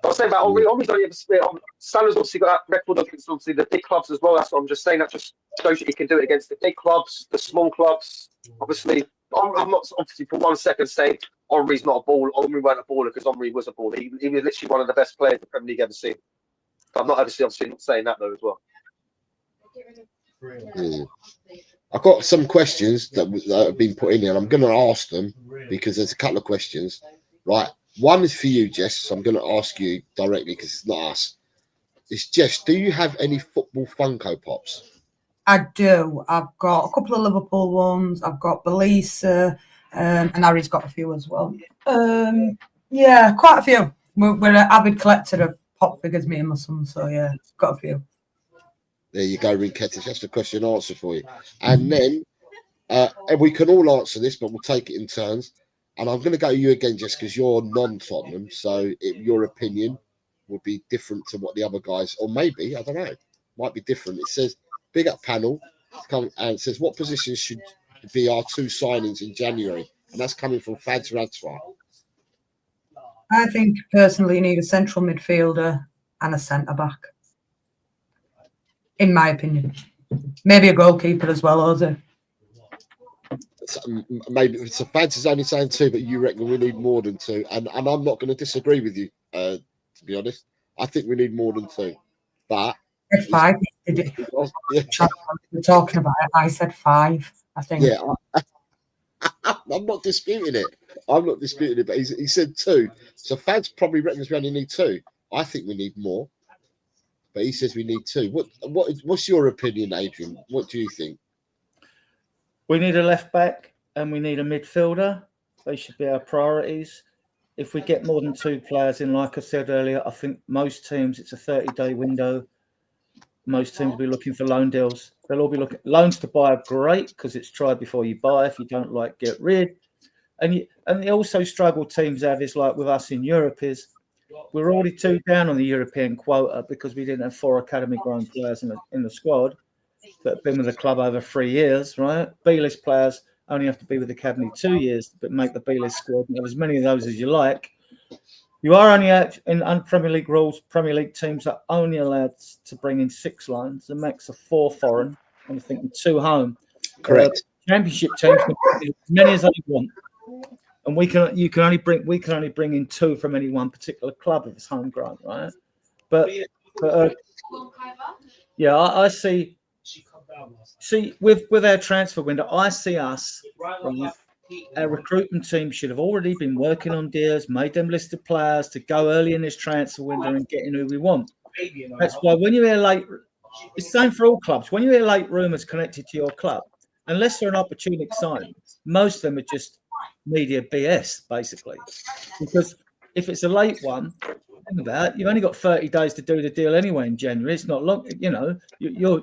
I was saying about Henry's only ever split. Salah's obviously got that record against obviously the big clubs as well. That's what I'm just saying. That just shows that he can do it against the big clubs, the small clubs. Obviously, I'm not obviously for 1 second saying Henry's not a baller. Henry weren't a baller because Henry was a baller. He was literally one of the best players the Premier League ever seen. But I'm not obviously not saying that though as well. I've got some questions that have been put in here, and I'm going to ask them because there's a couple of questions. Right, one is for you, Jess. So I'm going to ask you directly because it's not us. It's Jess. Do you have any football Funko Pops? I do. I've got a couple of Liverpool ones. I've got Belisa, and Harry's got a few as well. Yeah, quite a few. We're an avid collector of pop figures, me and my son. So yeah, got a few. There you go, Rinketis. That's the question and answer for you. And then and we can all answer this, but we'll take it in turns. And I'm going to go to you again, just because you're non-Tottenham, so your opinion would be different to what the other guys, or maybe, I don't know, might be different. It says, big up panel, and it says, what positions should be our 2 signings in January? And that's coming from Fads Radswar. I think personally you need a central midfielder and a centre-back. In my opinion. Maybe a goalkeeper as well, Ozzy. Maybe so Fads is only saying 2, but you reckon we need more than 2. And I'm not going to disagree with you, to be honest. I think we need more than 2. But 5. We're talking about it. I said 5, I think. Yeah, I'm not disputing it. But he said 2. So Fads probably reckons we only need 2. I think we need more. But he says we need 2. What's your opinion, Adrian? What do you think? We need a left back and we need a midfielder. They should be our priorities. If we get more than 2 players in, like I said earlier, I think most teams, it's a 30-day window. Most teams will be looking for loan deals. They'll all be looking. Loans to buy are great because it's try before you buy. If you don't like, get rid. And they also struggle teams have is like with us in Europe is we're already 2 down on the European quota because we didn't have 4 academy grown players in the squad that have been with the club over 3 years, right? B-list players only have to be with the academy 2 years, but make the B-list squad and have as many of those as you like. You are only in Premier League rules. Premier League teams are only allowed to bring in 6 loans. The max of 4 foreign, and I think 2 home. Correct. Championship teams can bring as many as they want. And we can only bring in 2 from any one particular club if it's homegrown, right? But yeah, I see with our transfer window, I see us. Right, our recruitment team should have already been working on deals, made them listed players to go early in this transfer window and get in who we want. That's why when you hear late, it's the same for all clubs. When you hear late rumours connected to your club, unless they're an opportunistic sign, most of them are just media BS, basically. Because if it's a late one, think about it, you've only got 30 days to do the deal anyway in January. It's not long, you're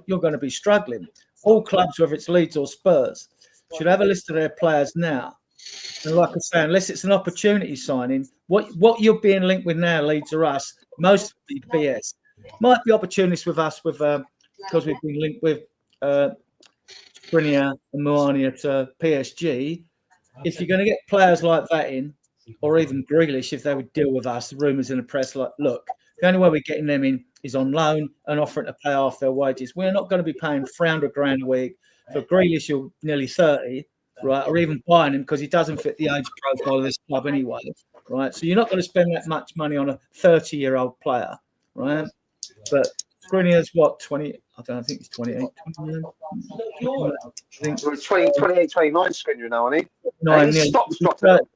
going to be struggling. All clubs, whether it's Leeds or Spurs, should have a list of their players now. And like I say, unless it's an opportunity signing, what you're being linked with now, Leeds or us, most of the BS. Might be opportunities with us because we've been linked with Skriniar and Moania to PSG, if you're going to get players like that in, or even Grealish, if they would deal with us, the rumours in the press, like, look, the only way we're getting them in is on loan and offering to pay off their wages. We're not going to be paying $300,000 a week for Grealish, who's nearly 30, right? Or even buying him because he doesn't fit the age profile of this club anyway, right? So you're not going to spend that much money on a 30-year-old player, right? But Skriniar's what, 20? I don't know, I think he's 28. 29. I think He's 28, 29 Skriniar now, isn't he? Nine, His yeah. stock's dropped a little.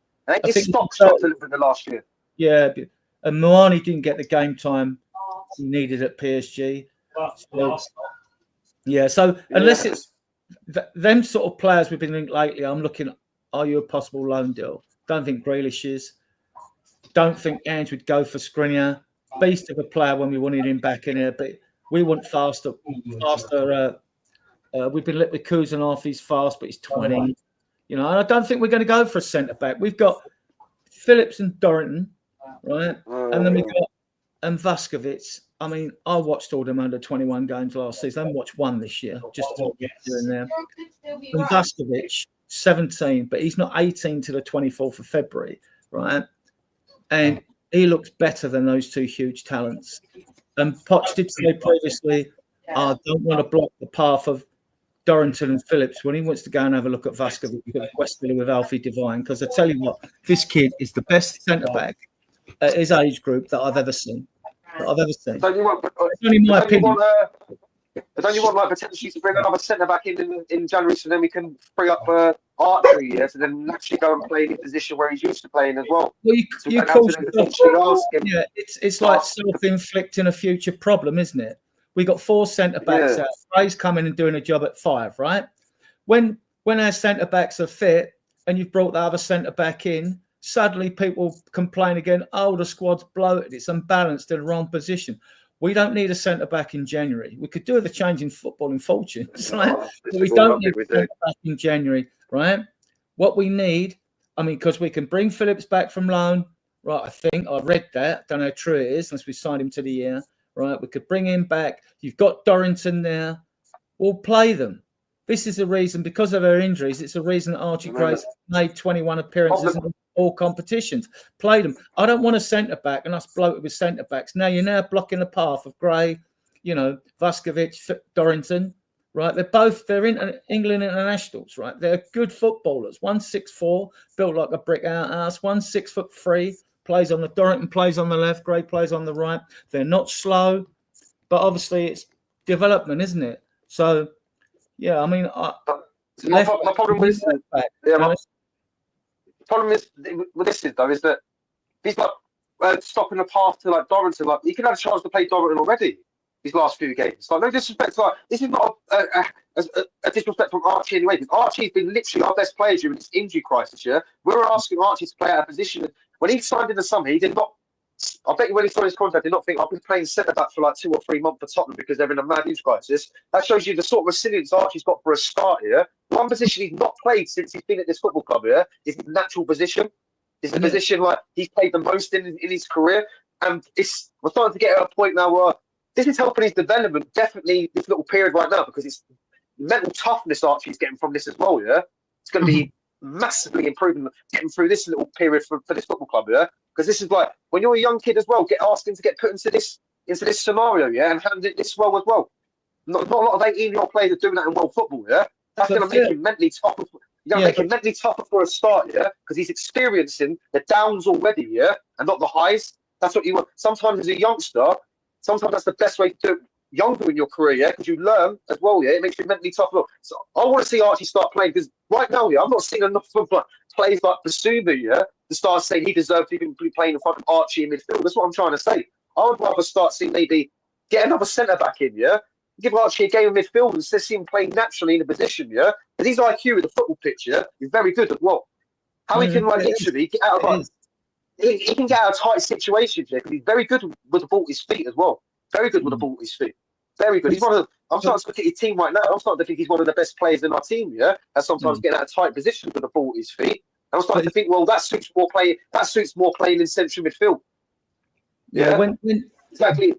His stock's dropped a little bit the last year. Yeah, and Moani didn't get the game time he needed at PSG. So, yeah, so unless it's them sort of players we've been linked lately, I'm looking, are you a possible loan deal? Don't think Grealish is. Don't think Ange would go for Skriniar. Beast of a player when we wanted him back in here, but we want faster. We've been let with Kuzanov, he's fast, but he's 20. You know, and I don't think we're going to go for a centre back. We've got Phillips and Dorrington, right? And then we've got Vaskovits. I mean, I watched all them under 21 games last season. I haven't watched one this year, just here and there. And Vaskovits, 17, but he's not 18 to the 24th of February, right? And he looks better than those two huge talents. And Poch did say previously, I don't want to block the path of Dorrington and Phillips when he wants to go and have a look at Vaskovits with Westerly with Alfie Devine. Because I tell you what, this kid is the best centre-back at his age group that I've ever seen. Don't you want, like potentially to bring another centre back in January so then we can free up Archery, yeah, so then actually go and play in the position where he's used to playing as well. Well, it's like self-inflicting a future problem, isn't it? We got 4 centre backs out. Ray's coming and doing a job at 5, right? When our centre backs are fit and you've brought the other centre back in, suddenly people complain again, oh, the squad's bloated, it's unbalanced, in the wrong position. We don't need a centre back in January. We could do the change in football in fortunes, right? But we don't need a centre back in January, right? What we need, I mean, because we can bring Phillips back from loan, right? I think I read that. Don't know how true it is, unless we signed him to the year, right? We could bring him back. You've got Dorrington there. We'll play them. This is the reason, because of her injuries, it's the reason that Archie Grace made 21 appearances in all competitions. Played them. I don't want a centre-back, and us bloated with centre-backs. Now you're now blocking the path of Gray, Vaskovits, Dorrington, right? They're in England internationals, right? They're good footballers. 1'6'4", built like a brick outhouse. 1'6'3", plays on the Dorrington, plays on the left, Gray plays on the right. They're not slow, but obviously it's development, isn't it? So, yeah, I mean, my problem with this is though is that he's like stopping the path to like Dorrington. Like he can have a chance to play Dorrington already these last few games. Like no disrespect, like this is not a disrespect from Archie anyway. Because Archie's been literally our best player during this injury crisis. Yeah, we were asking Archie to play out of position when he signed in the summer. He did not. I bet you when he signed his contract, did not think I've been playing centre back for like 2 or 3 months for Tottenham because they're in a mad injury crisis. That shows you the sort of resilience Archie's got for a start here. One position he's not played since he's been at this football club here is his natural position. It's the position like he's played the most in his career, and we're starting to get at a point now where this is helping his development. Definitely this little period right now because it's mental toughness Archie's getting from this as well. Yeah, it's going to be massively improving getting through this little period for this football club, yeah. Because this is like when you're a young kid as well, asking to get put into this scenario, yeah, and handle it this well as well. Not a lot of 18-year-old players are doing that in world football, yeah. That's going to make him mentally tougher. Make him mentally tougher for a start, yeah, because he's experiencing the downs already, yeah, and not the highs. That's what you want. Sometimes as a youngster, sometimes that's the best way to do it younger in your career, yeah, because you learn as well, yeah. It makes you mentally tougher. So I want to see Archie start playing because right now, yeah, I'm not seeing enough of players like Basuma, yeah, to start saying he deserves to be playing in front of Archie in midfield. That's what I'm trying to say. I would rather start seeing maybe get another centre back in, yeah. Give Archie a game in midfield and see him playing naturally in a position, yeah. Because his IQ with the football pitch, yeah, is very good as well. How he can literally get out of he can get out of tight situations, yeah, because he's very good with the ball at his feet as well. Very good with the ball at his feet. Very good. He's one of the. I'm starting to look at his team right now. I'm starting to think he's one of the best players in our team. Yeah, and sometimes getting out of tight positions with the ball at his feet. And I'm starting to think, well, that suits more playing in central midfield. Yeah. exactly.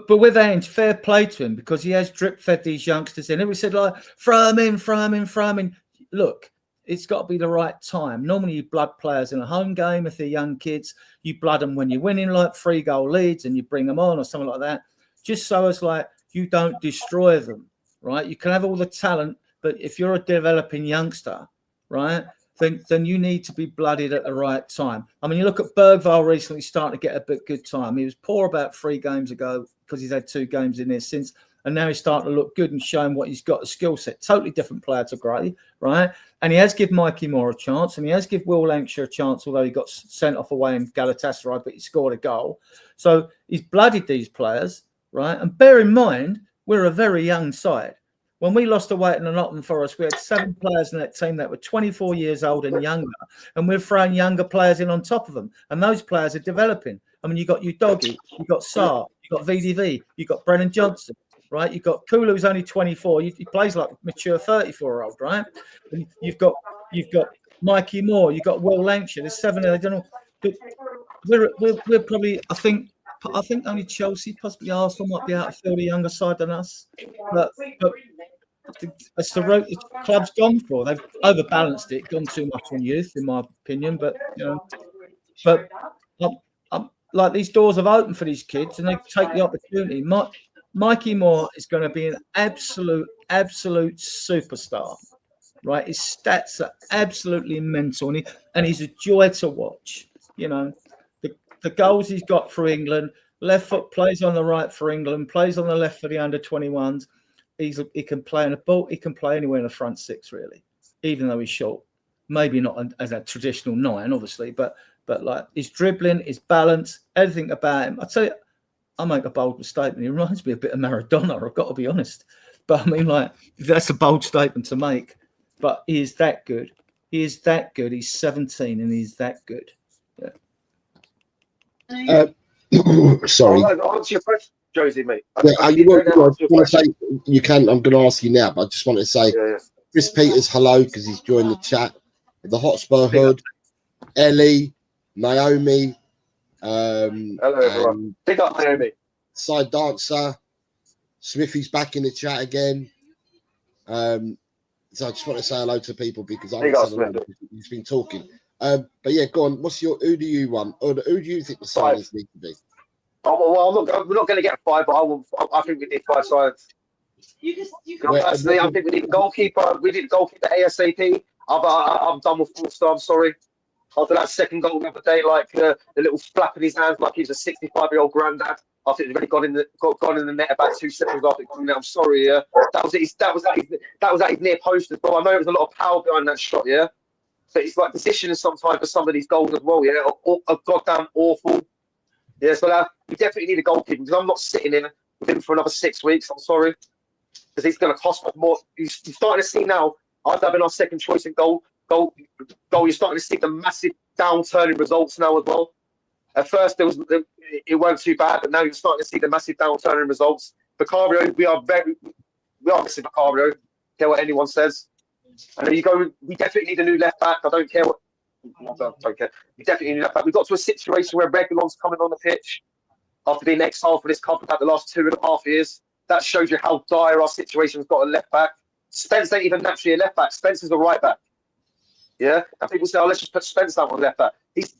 But with Ange, fair play to him because he has drip fed these youngsters in. And we said, like, throw him in. Look, it's got to be the right time. Normally, you blood players in a home game if they're young kids. You blood them when you're winning, like 3-goal leads, and you bring them on or something like that, just so as like you don't destroy them, right? You can have all the talent, but if you're a developing youngster, right, then you need to be blooded at the right time. I mean, you look at Bergvall recently starting to get a bit good time. He was poor about 3 games ago because he's had 2 games in there since, and now he's starting to look good and showing what he's got, a skill set. Totally different player to Gray, right? And he has given Mikey Moore a chance, and he has given Will Lancashire a chance, although he got sent off away in Galatasaray, but he scored a goal. So he's blooded these players, right? And bear in mind, we're a very young side. When we lost away at Nottingham Forest, we had 7 players in that team that were 24 years old and younger, and we're throwing younger players in on top of them, and those players are developing. I mean, you got Udogi, you got Sarr, you got VDV, you got Brennan Johnson, right? You've got Kulu, who's only 24. He plays like a mature 34-year-old, right? And you've got Mikey Moore, you've got Will Lancashire. There's 7 of them. But we're probably, I think only Chelsea, possibly Arsenal, might be out of field a younger side than us. But it's the road the club's gone for. They've overbalanced it, gone too much on youth, in my opinion. But like these doors have opened for these kids, and they take the opportunity. Mikey Moore is going to be an absolute superstar, right? His stats are absolutely mental, and he's a joy to watch. You know, the goals he's got for England, left foot plays on the right for England, plays on the left for the under-21s. He can play in a ball. He can play anywhere in the front 6, really, even though he's short. Maybe not as a traditional 9, obviously, but like his dribbling, his balance, everything about him. I tell you, I make a bold statement. He reminds me a bit of Maradona. I've got to be honest, but I mean, like, that's a bold statement to make. But he is that good. He is that good. He's 17 and he's that good. Yeah. Sorry. I'll answer your question, Josie, mate. You can. I'm going to ask you now, but I just want to say, Chris Peters, hello, because he's joined the chat. The Hotspur Hood, Ellie, Naomi. Hello, everyone. Big up, Naomi. Side Dancer. Smithy's back in the chat again. So I just want to say hello to people because he's been talking. But yeah, go on. Who do you want? Or who do you think the signings need to be? Oh, well, we're not going to get 5, but I think we need 5 signings. Personally, I think we need a goalkeeper. We need a goalkeeper ASAP. I'm done with 4-star. I'm sorry. After that second goal the other day, like the little flap in his hands, like he's a 65-year-old granddad. I think they've already gone in the net about 2 seconds after going there. I'm sorry, yeah. That was at his near post as well. I know there was a lot of power behind that shot, yeah. But it's like positioning sometimes for some of these goals as well, yeah. Goddamn awful. Yeah, so we definitely need a goalkeeper because I'm not sitting in with him for another 6 weeks. I'm sorry, because he's going to cost us more. You're starting to see now. I've been our second choice in goal. You're starting to see the massive downturn in results now as well. At first, it weren't too bad, but now you're starting to see the massive downturn in results. Vicario, we are missing Vicario. Care what anyone says. And then we definitely need a new left back. I don't care what. I don't care. We definitely need a left back. We got to a situation where Reguilon's coming on the pitch after being exiled for this club about the last 2.5 years. That shows you how dire our situation's got a left back. Spence ain't even naturally a left back. Spence is a right back. Yeah, and people say, "Oh, let's just put Spence down on left back." He's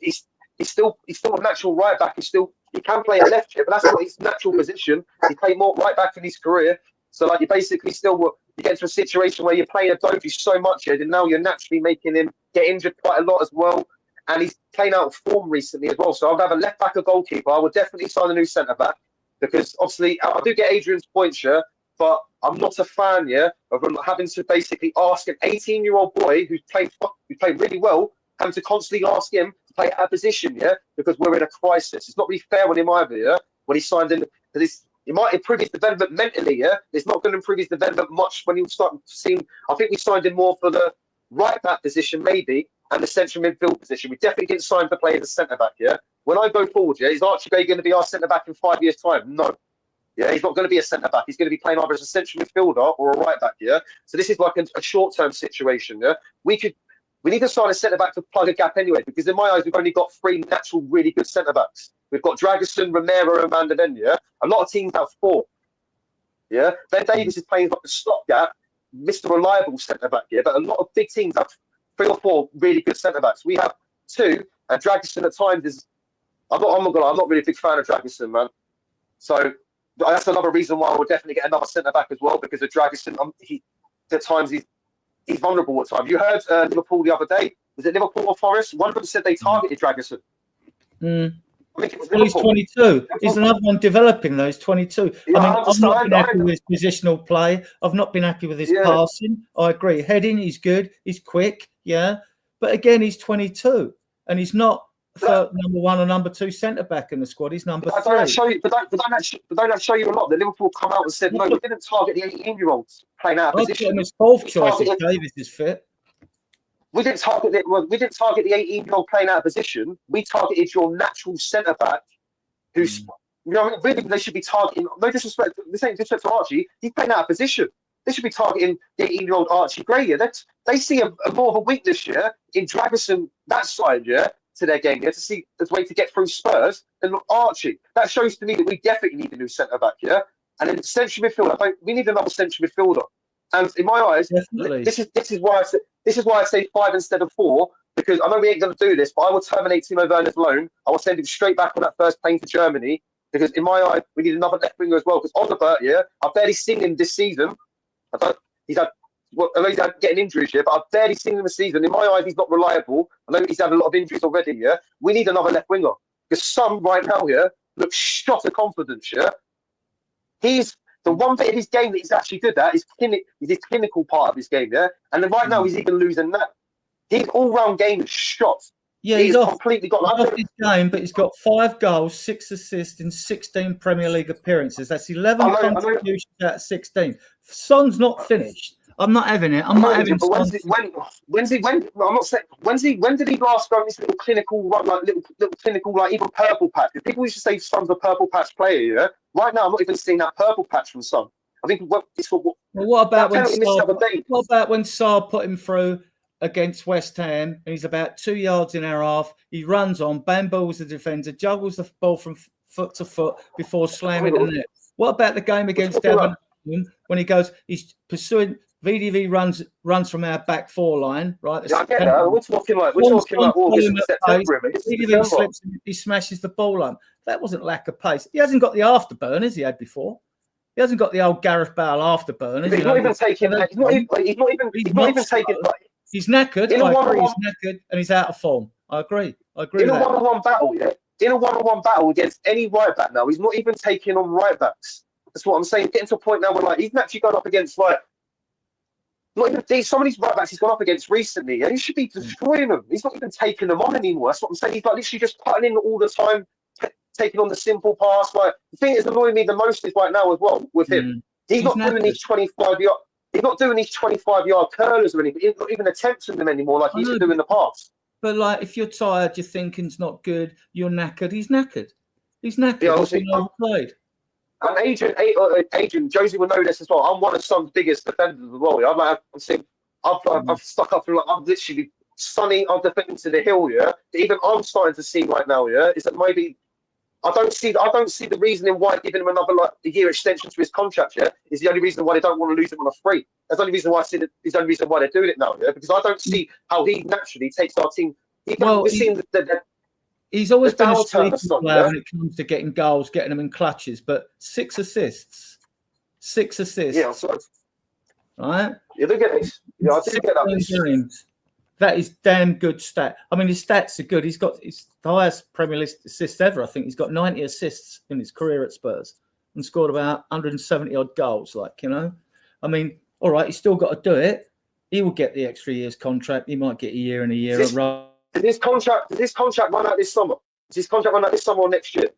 still a natural right back. He can play a left here, but that's not his natural position. He played more right back in his career. So like you basically you get into a situation where you're playing Adobe so much here, and now you're naturally making him get injured quite a lot as well. And he's playing out of form recently as well. So I'd have a left back, a goalkeeper. I would definitely sign a new centre back because obviously I do get Adrian's points here, but I'm not a fan, of having to basically ask an 18-year-old boy who's played really well, having to constantly ask him to play out of position, because we're in a crisis. It's not really fair on him either, when he signed in. Because it might improve his development mentally, It's not going to improve his development much when you start seeing. I think we signed him more for the right back position, maybe, and the central midfield position. We definitely didn't sign to play as a centre back, When I go forward, is Archie Gay going to be our centre back in 5 years' time? No. Yeah, he's not going to be a centre back. He's going to be playing either as a central midfielder or a right back. So this is like a short term situation. We need to sign a centre back to plug a gap anyway, because in my eyes we've only got 3 natural, really good centre backs. We've got Dragusin, Romero, and Van der Ven. Yeah, a lot of teams have 4. Yeah, Ben Davies is playing like a stopgap, Mr. Reliable centre back here, but a lot of big teams have 3 or 4 really good centre backs. We have 2, and Dragusin at times is. I'm not really a big fan of Dragusin, man. So that's another reason why we'll definitely get another centre back as well, because of Dragusin. At times he's vulnerable. At times, you heard Liverpool the other day. Was it Liverpool or Forest? One of them said they targeted Dragusin. I think it was He's 22. He's another one developing though. He's 22. Yeah, I mean, I've not been happy with his positional play. I've not been happy with his passing. I agree. Heading, he's good. He's quick. Yeah. But again, he's 22 and he's not number 1 or number 2 centre back in the squad. He's number 3. Don't show you a lot. The Liverpool come out and said, no, we didn't target the 18-year-olds playing out of position. I'd put him as 4th choice if Davis is fit. We didn't target the 18-year-old playing out of position. We targeted your natural centre back, who's really they should be targeting. No disrespect, this ain't disrespect to Archie. He's playing out of position. They should be targeting the 18-year-old Archie Gray. Yeah, they see a more of a weakness here in Dragusin that side. Yeah, to their game here to see the way to get through Spurs and Archie. That shows to me that we definitely need a new centre back. Yeah, and in central midfield, we need another central midfielder. And in my eyes, this is why I say 5 instead of 4, because I know we ain't going to do this, but I will terminate Timo Werner's loan. I will send him straight back on that first plane to Germany, because in my eyes, we need another left winger as well. Because Odobert, yeah, I've barely seen him this season. I know he's getting injuries here, but I've barely seen him this season. In my eyes, he's not reliable. I know he's had a lot of injuries already. Yeah, we need another left winger because Son right now here looks shot of confidence. Yeah, he's. The one bit of his game that he's actually good at is his clinical part of his game, yeah? And then right now he's even losing that. His all-round game is shot. Yeah, he's completely got off his game, but he's got 5 goals, 6 assists in 16 Premier League appearances. That's 11 contributions out of 16. Son's not finished. I'm not having it. I'm not having it. When did he last go on this little clinical, little clinical, even purple patch? Because people used to say Son's a purple patch player, yeah? Right now, I'm not even seeing that purple patch from Son. I think what about when Sarr put him through against West Ham and he's about 2 yards in our half? He runs on, bamboos the defender, juggles the ball from foot to foot before slamming the net. What about the game against Devon when he goes, he's pursuing? VDV runs from our back 4 line, right? Yeah, I get that. We're talking like August and September. VDV slips and he smashes the ball on. That wasn't lack of pace. He hasn't got the afterburners he had before. He hasn't got the old Gareth Bale afterburners. He's not even taking. He's not even taking. He's knackered. I agree. He's knackered and he's out of form. I agree. In a one-on-one battle, yeah. In a one-on-one battle against any right back now, he's not even taking on right backs. That's what I'm saying. Getting to a point now where he's actually gone up against some of these right backs he's gone up against recently, and he should be destroying them. He's not even taking them on anymore. That's what I'm saying. He's literally just putting in all the time, taking on the simple pass. The thing that's annoying me the most is right now as well with him. He's not doing these 25-yard. He's not doing these 25-yard curlers or anything. He's not even attempting them anymore like he used to do in the past. But if you're tired, your thinking's not good. You're knackered. He's knackered. He's knackered. Yeah, obviously. Played. And Adrian, Josie will know this as well. I'm one of Son's biggest defenders as well. I've stuck up through I'm literally sunning. I'm defending to the hill. Yeah, even I'm starting to see right now. Yeah, is that maybe I don't see the reasoning why giving him another a year extension to his contract. Yeah, is the only reason why they don't want to lose him on a free. That's the only reason why I see that. Is the only reason why they're doing it now. Yeah, because I don't see how he naturally takes our team. He's always been a sneaky player when it comes to getting goals, getting them in clutches, but 6 assists. 6 assists. Yeah, so, right? You do get this. Yeah, I do get that. That is damn good stat. I mean, his stats are good. He's got the highest Premier League assists ever. I think he's got 90 assists in his career at Spurs and scored about 170 odd goals. I mean, all right, he's still got to do it. He will get the extra year's contract. He might get a year and a year. Does this contract run out this summer? Does this contract run out this summer or next year?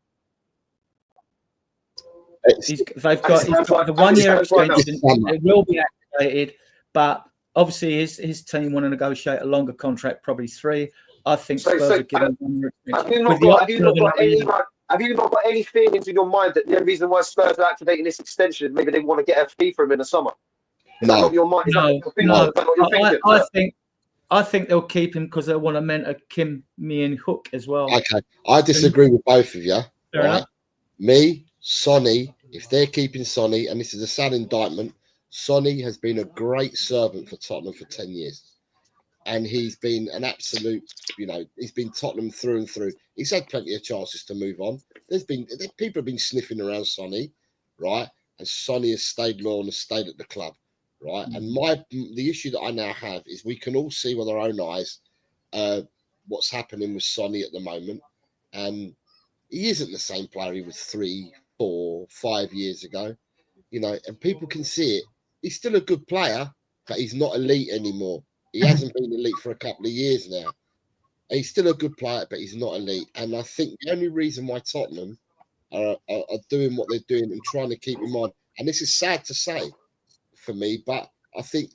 He's got the 1 year extension. It will be activated, but obviously his team want to negotiate a longer contract, probably 3. I think Spurs are giving 1 year extension. Have you not got any feelings in your mind that the only reason why Spurs are activating this extension, maybe they want to get a fee for him in the summer? Is that what your mind? I think they'll keep him because they want to mentor Kim Min-hyuk as well. Okay, I disagree with both of you. Fair enough. Me, Sonny, if they're keeping Sonny, and this is a sad indictment, Sonny has been a great servant for Tottenham for 10 years. And he's been an absolute, he's been Tottenham through and through. He's had plenty of chances to move on. People have been sniffing around Sonny, right? And Sonny has stayed loyal and has stayed at the club, right? And the issue that I now have is we can all see with our own eyes what's happening with Sonny at the moment. And he isn't the same player he was 3, 4, 5 years ago, and people can see it. He's still a good player, but he's not elite anymore. He hasn't been elite for a couple of years now. He's still a good player, but he's not elite. And I think the only reason why Tottenham are doing what they're doing and trying to keep him on, and this is sad to say for me, but I think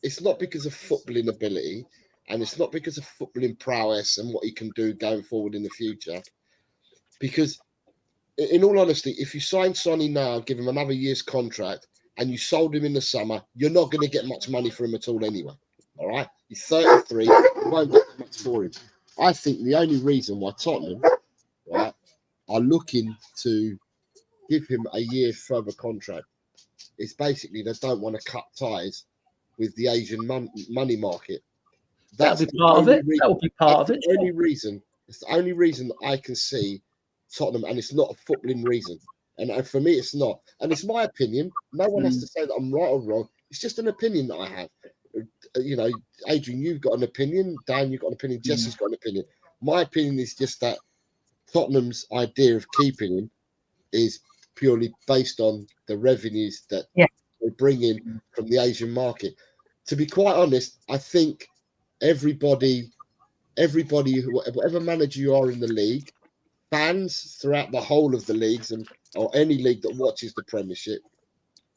it's not because of footballing ability, and it's not because of footballing prowess and what he can do going forward in the future. Because in all honesty, if you sign Sonny now, give him another year's contract, and you sold him in the summer, you're not going to get much money for him at all anyway. All right, he's 33. You won't get much for him. I think the only reason why Tottenham, right, are looking to give him a year further contract is basically they don't want to cut ties with the Asian money market. That'll be part of it. That'll be part of it. It's the only reason that I can see Tottenham, and it's not a footballing reason. And for me, it's not. And it's my opinion. No one has to say that I'm right or wrong. It's just an opinion that I have. Adrian, you've got an opinion. Dan, you've got an opinion. Jesse's got an opinion. My opinion is just that Tottenham's idea of keeping him is purely based on the revenues that they bring in from the Asian market. To be quite honest, I think everybody, whatever manager you are in the league, fans throughout the whole of the leagues or any league that watches the Premiership,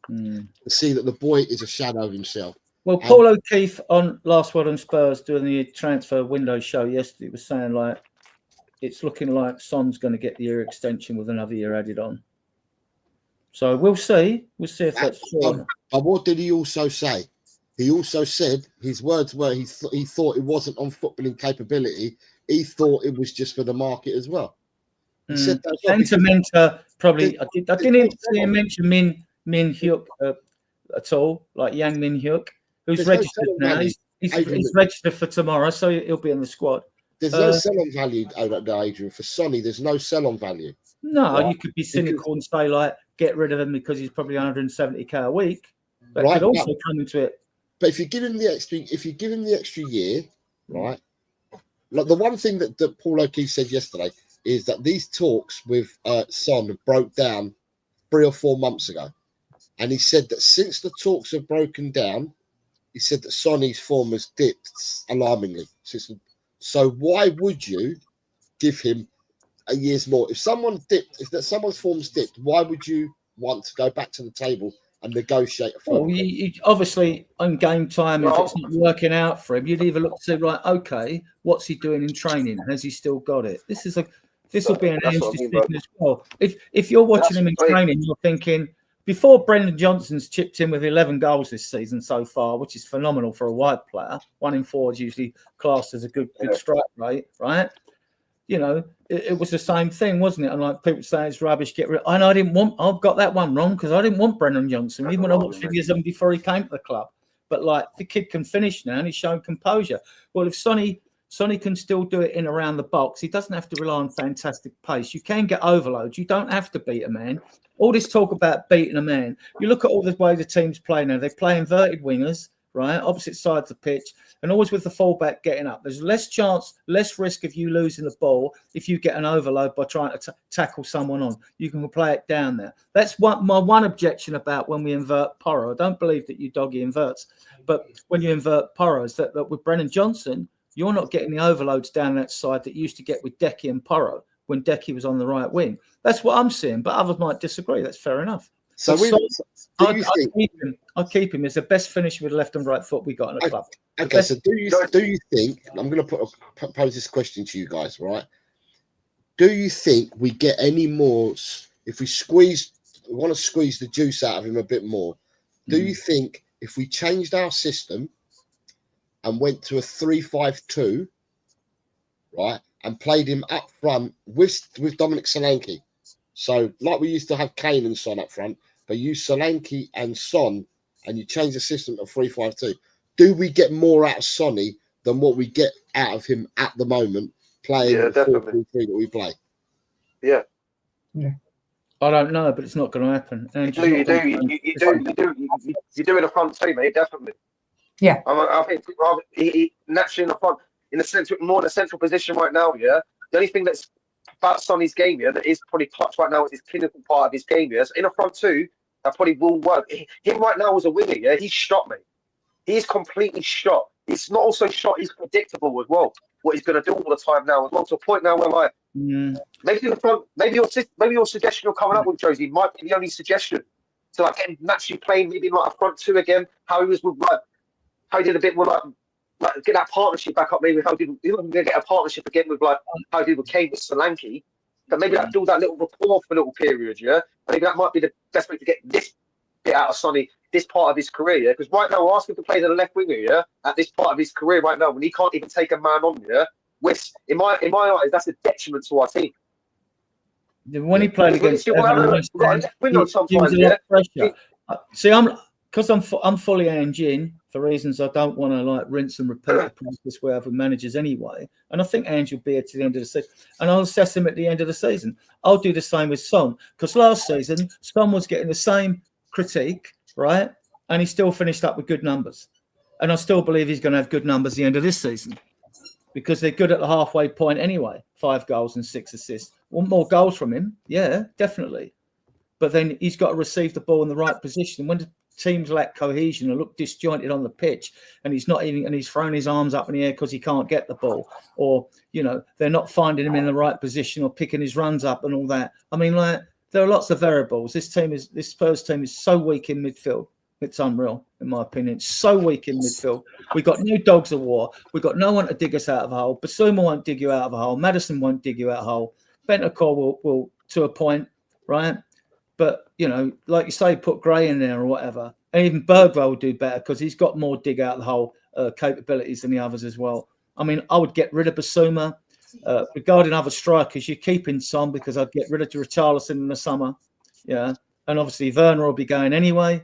to see that the boy is a shadow of himself. Well, Paul O'Keefe on Last Word on Spurs doing the transfer window show yesterday was saying like it's looking like Son's going to get the year extension with another year added on. So we'll see. We'll see if that's true. But what did he also say? He also said his words were he thought it wasn't on footballing capability. He thought it was just for the market as well. He said that and to mentor probably. I didn't see him mention Min Hyuk at all, like Yang Min Hyuk, who's registered now. He's registered for tomorrow, so he'll be in the squad. There's no sell-on value, Adrian. For Sonny, there's no sell-on value. No, you could be cynical and say like, get rid of him because he's probably 170k a week. That could also come into it. But if you give him the extra year, right? Like the one thing that Paul O'Keefe said yesterday is that these talks with Son broke down 3 or 4 months ago, and he said that since the talks have broken down, he said that Sonny's form has dipped alarmingly. So why would you give him a year's more? If someone's form's dipped, why would you want to go back to the table and negotiate a form? Well, you obviously on game time, if it's not working out for him, you'd either look to say, right, okay, what's he doing in training? Has he still got it? This will be an age decision as well. If you're watching him in training, you're thinking, before Brendan Johnson's chipped in with 11 goals this season so far, which is phenomenal for a wide player. 1 in 4 is usually classed as a good strike rate, right? It was the same thing, wasn't it? And like people say it's rubbish, get rid. And I've got that one wrong because I didn't want Brendan Johnson, even when I watched videos of him before he came to the club. But like the kid can finish now and he's shown composure. Well, if Sonny can still do it in around the box, he doesn't have to rely on fantastic pace. You can get overloads. You don't have to beat a man. All this talk about beating a man, you look at all the way the teams play now. They play inverted wingers, right? Opposite sides of the pitch, and always with the fullback getting up. There's less chance, less risk of you losing the ball if you get an overload by trying to tackle someone on. You can play it down there. That's my one objection about when we invert Porro. I don't believe that you doggy inverts, but when you invert Porro, is that with Brennan Johnson, you're not getting the overloads down that side that you used to get with Decky and Porro when Decky was on the right wing. That's what I'm seeing, but others might disagree. That's fair enough. So I'll keep him as the best finisher with left and right foot we got in the club. Okay, so do you think, I'm going to pose this question to you guys, right? Do you think we get any more, if we want to squeeze the juice out of him a bit more, do you think if we changed our system and went to a 3-5-2, right, and played him up front with Dominic Solanke. So like we used to have Kane and Son up front, but you Solanke and Son, and you change the system to 3-5-2. Do we get more out of Sonny than what we get out of him at the moment playing the 4-3-3 that we play? Yeah. I don't know, but it's not going to happen. And You do in the front too, mate. Definitely. Yeah. I think he naturally in the front, in the central, more in the central position right now. Yeah. The only thing that's about Sonny's game here that is probably touched right now is his clinical part of his game. Yeah. So in the front two, that probably will work. Him right now as a winger. Yeah. He's shot, mate. He's completely shot. He's not also shot. He's predictable as well. What he's going to do all the time now as well. To a point now where like. Maybe in the front, maybe your suggestion you're coming up with, Josie, might be the only suggestion. So like getting naturally playing maybe like a front two again. How he was with like, how he did a bit more like get that partnership back up. Maybe how he didn't get a partnership again with like how he did with Kane with Solanke. But maybe that build that little rapport for a little period. Yeah, maybe that might be the best way to get this bit out of Sonny, this part of his career. Yeah, because right now we're asking to play the left winger. Yeah, at this part of his career right now when he can't even take a man on. Yeah. Which, in my eyes, that's a detriment to our team. When he played against Everton, he was a lot pressure. See, I'm fully Ange for reasons I don't want to like rinse and repeat the process with other managers anyway. And I think Ange will be here to the end of the season, and I'll assess him at the end of the season. I'll do the same with Son, because last season Son was getting the same critique, right? And he still finished up with good numbers, and I still believe he's going to have good numbers at the end of this season. Because they're good at the halfway point anyway. 5 goals and 6 assists. Want more goals from him? Yeah, definitely. But then he's got to receive the ball in the right position. When the teams lack cohesion and look disjointed on the pitch, and he's not even, and he's throwing his arms up in the air because he can't get the ball, or they're not finding him in the right position or picking his runs up and all that. I mean, like there are lots of variables. This Spurs team is so weak in midfield. It's unreal, in my opinion. It's so weak in midfield. We've got no dogs of war. We've got no one to dig us out of a hole. Basuma won't dig you out of a hole. Maddison won't dig you out of a hole. Bentancur will to a point, right? But, like you say, put Gray in there or whatever. And even Bergwijn will do better because he's got more dig out of the hole capabilities than the others as well. I mean, I would get rid of Basuma. Regarding other strikers, you're keeping Son because I'd get rid of Richarlison in the summer. Yeah. And obviously Werner will be going anyway.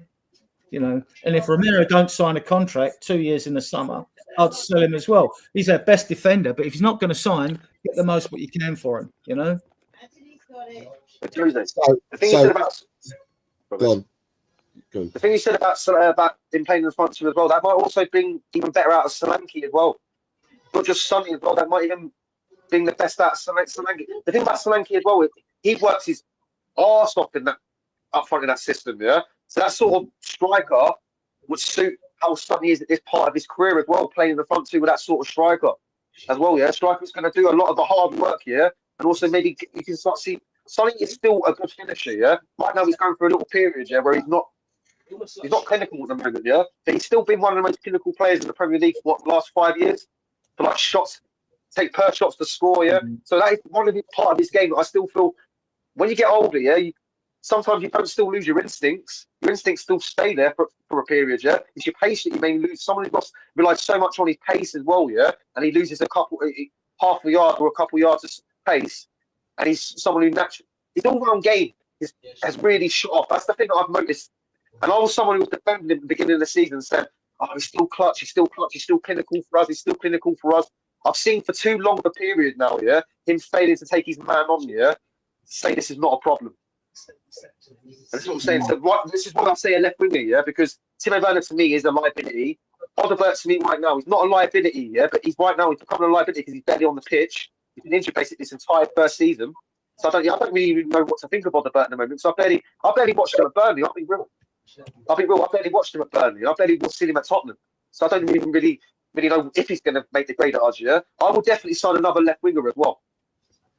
And if Romero don't sign a contract 2 years in the summer, I'd sell him as well. He's our best defender, but if he's not going to sign, get the most what you can for him. The thing you said about the thing you said about him playing in the front two as well, that might also bring even better out of Solanke as well. Not just Sonny as well. That might even bring the best out of Solanke. The thing about Solanke as well, he works his arse off in that up front in that system. Yeah. So that sort of striker would suit how Sonny is at this part of his career as well, playing in the front two with that sort of striker as well. Yeah, striker's going to do a lot of the hard work here, and also maybe you can start see Sonny is still a good finisher. Yeah, right now he's going through a little period, yeah, where he's not clinical at the moment. Yeah, but he's still been one of the most clinical players in the Premier League for the last 5 years. For like shots, take per shots to score. Yeah, so that is one of the part of his game that I still feel when you get older. Yeah. Sometimes you don't still lose your instincts. Your instincts still stay there for a period, yeah? It's your pace that you may lose. Someone who relies so much on his pace as well, yeah? And he loses half a yard or a couple yards of pace. And he's someone who naturally, his all-round game has really shot off. That's the thing that I've noticed. And I was someone who was defending him at the beginning of the season and said, oh, he's still clutch, he's still clinical for us, I've seen for too long of a period now, yeah? Him failing to take his man on, yeah? Say this is not a problem. That's what I'm saying. So this is what I say a left winger, yeah, because Timo Werner to me is a liability. Odobert to me right now, he's not a liability, yeah, but he's becoming a liability because he's barely on the pitch. He's been injured basically this entire first season. So I don't really even know what to think of Odobert at the moment. So I barely watched him at Burnley. I'll be real. I barely watched him at Burnley. I barely seen him at Tottenham. So I don't even really know if he's going to make the grade at us, yeah. I will definitely sign another left winger as well.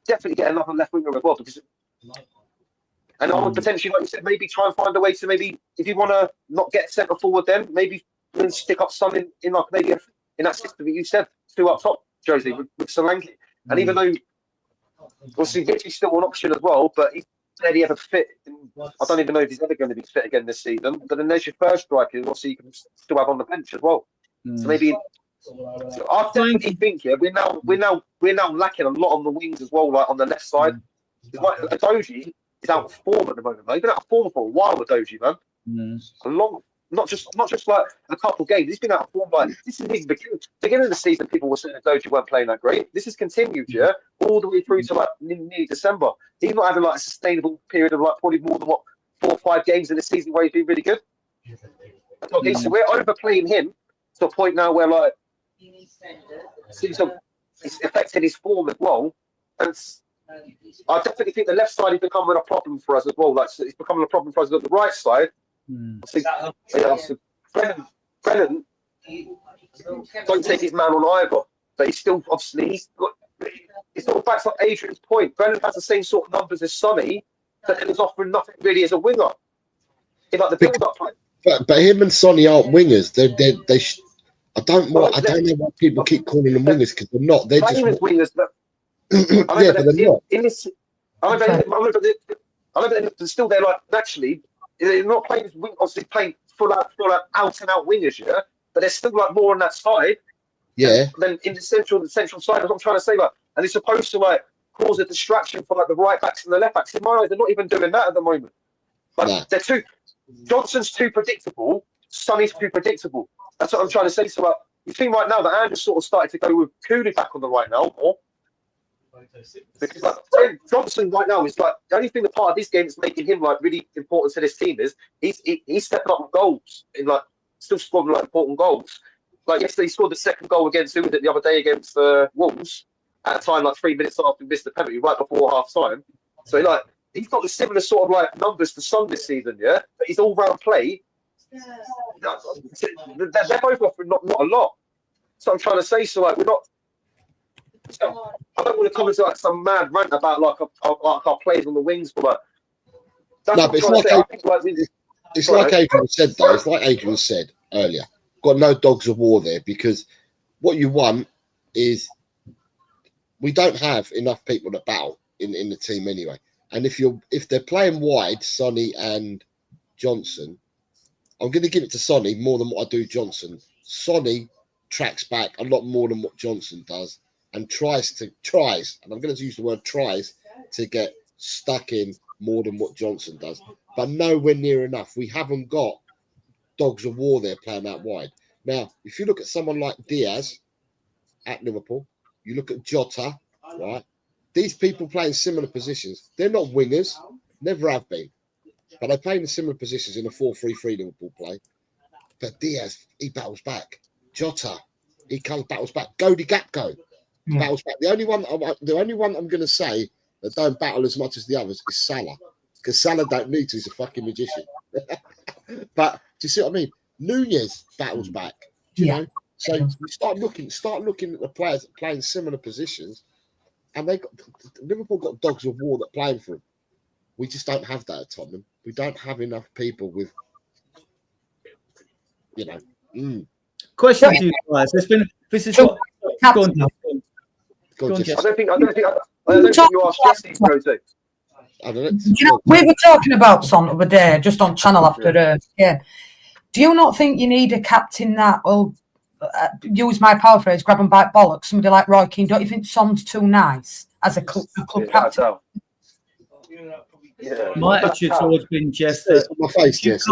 Definitely get another left winger as well because. And I would potentially, like you said, maybe try and find a way to maybe, if you want to not get centre forward, then maybe stick up some in like maybe in that system that you said, 2 up top, Josie, with Solanke. And even though obviously Vicky's still an option as well, but he's barely ever fit. I don't even know if he's ever going to be fit again this season. But then there's your first striker, obviously you can still have on the bench as well. So maybe So I definitely think we're now lacking a lot on the wings as well, like on the left side. Like Adoji is out of form at the moment, man. He's been out of form for a while, Adoji, man. A long, not just like a couple of games. He's been out of form. Like this is the beginning of the season. People were saying Adoji weren't playing that great. This has continued, all the way through to like nearly December. He's not having like a sustainable period of like probably more than 4 or 5 games in the season where he's been really good. Okay, so we're overplaying him to a point now where like it's affecting his form as well. And I definitely think the left side is becoming a problem for us as well. Like it's becoming a problem for us. But the right side, Brennan don't take his man on either. But he's still obviously it's sort of back to Adrian's point. Brennan has the same sort of numbers as Sonny, but he's offering nothing really as a winger. In like the build-up play. But him and Sonny aren't wingers. I don't know why people keep calling them wingers because they're not. They're just wingers. But yeah, but they're not. But still, they're like naturally they're not playing as wing. Obviously, playing full out and out wingers, but they're still like more on that side. Yeah. Than in the central side. That's what I'm trying to say. Like, and it's supposed to like cause a distraction for like the right backs and the left backs. In my eyes, they're not even doing that at the moment. Like they're too. Johnson's too predictable. Sonny's too predictable. That's what I'm trying to say. So, like, you think right now that Andrew's sort of started to go with Cooley back on the right now, or because like Johnson right now is like the only thing that part of this game is making him like really important to this team is he's stepping up with goals in like still scoring like important goals. Like yesterday, he scored the second goal against who was it the other day against Wolves at a time like 3 minutes after he missed the penalty right before half time. So like. He's got the similar sort of like numbers to Son this season, but his all-round play, they're both offering not a lot. So I'm trying to say, so like we're not. So I don't want to come into like some mad rant about like our players on the wings, but like that's no, but it's like Adrian said though. It's like Adrian said earlier. Got no dogs of war there because what you want is we don't have enough people to battle in the team anyway. And if they're playing wide, Sonny and Johnson, I'm going to give it to Sonny more than what I do Johnson. Sonny tracks back a lot more than what Johnson does and tries, and I'm going to use the word tries, to get stuck in more than what Johnson does. But nowhere near enough. We haven't got dogs of war there playing out wide. Now, if you look at someone like Diaz at Liverpool, you look at Jota, right? These people play in similar positions. They're not wingers, never have been. But they play in similar positions in a 4-3-3 Liverpool play. But Diaz, he battles back. Jota, he battles back. Godi Gakpo battles back. The only one I'm going to say that don't battle as much as the others is Salah. Because Salah don't need to. He's a fucking magician. But do you see what I mean? Nunez battles back. Do you know? So we start looking at the players that play in similar positions. And Liverpool got dogs of war that playing for them. We just don't have that at Tottenham. We don't have enough people with, Question to you guys. This is what. Go on, I don't think you asked Jesse, Rosie. I don't know. You know, we were talking about Son the other day, just on channel after the game. Do you not think you need a captain that will use my power phrase, grab and bite bollocks? Somebody like Roy Keane. Don't you think Son's too nice as a club captain? My attitude's always been just that. My face, Jess.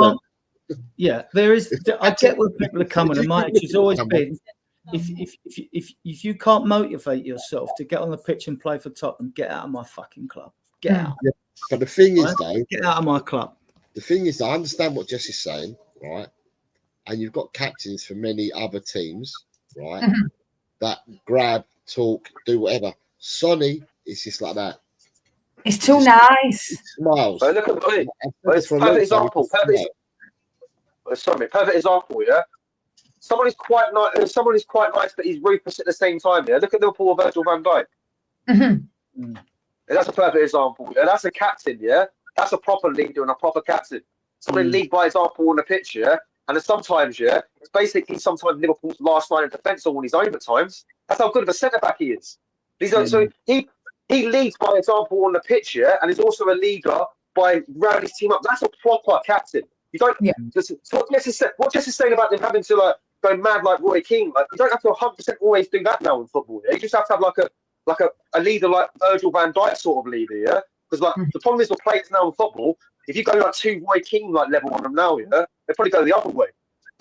Yeah, there is. I get where people are coming, and my attitude's always been: if you can't motivate yourself to get on the pitch and play for Tottenham, get out of my fucking club. Get out. Yeah. But the thing is, though, get out of my club. The thing is, I understand what Jesse's saying, right? And you've got captains for many other teams, right? That grab, talk, do whatever. Sonny is just like that. It's too nice. Smiles. Look at me. Perfect example. Perfect example. Yeah. Someone is quite nice, but he's ruthless at the same time. Yeah. Look at Liverpool with Virgil van Dijk. Yeah, that's a perfect example. Yeah. That's a captain. Yeah. That's a proper leader and a proper captain. Somebody lead by example on the pitch. Yeah. And then sometimes, it's basically sometimes Liverpool's last line of defence all on his own at times. That's how good of a centre back he is. So he leads by example on the pitch, and is also a leader by rounding his team up. That's a proper captain. You don't. Listen, what Jess is saying about them having to like going mad like Roy Keane. Like, you don't have to 100% always do that now in football. Yeah? You just have to have like a leader like Virgil van Dijk sort of leader, yeah. Because like the problem is with players now in football, if you go like 2 Roy Keane like level on them now, yeah, they probably go the other way.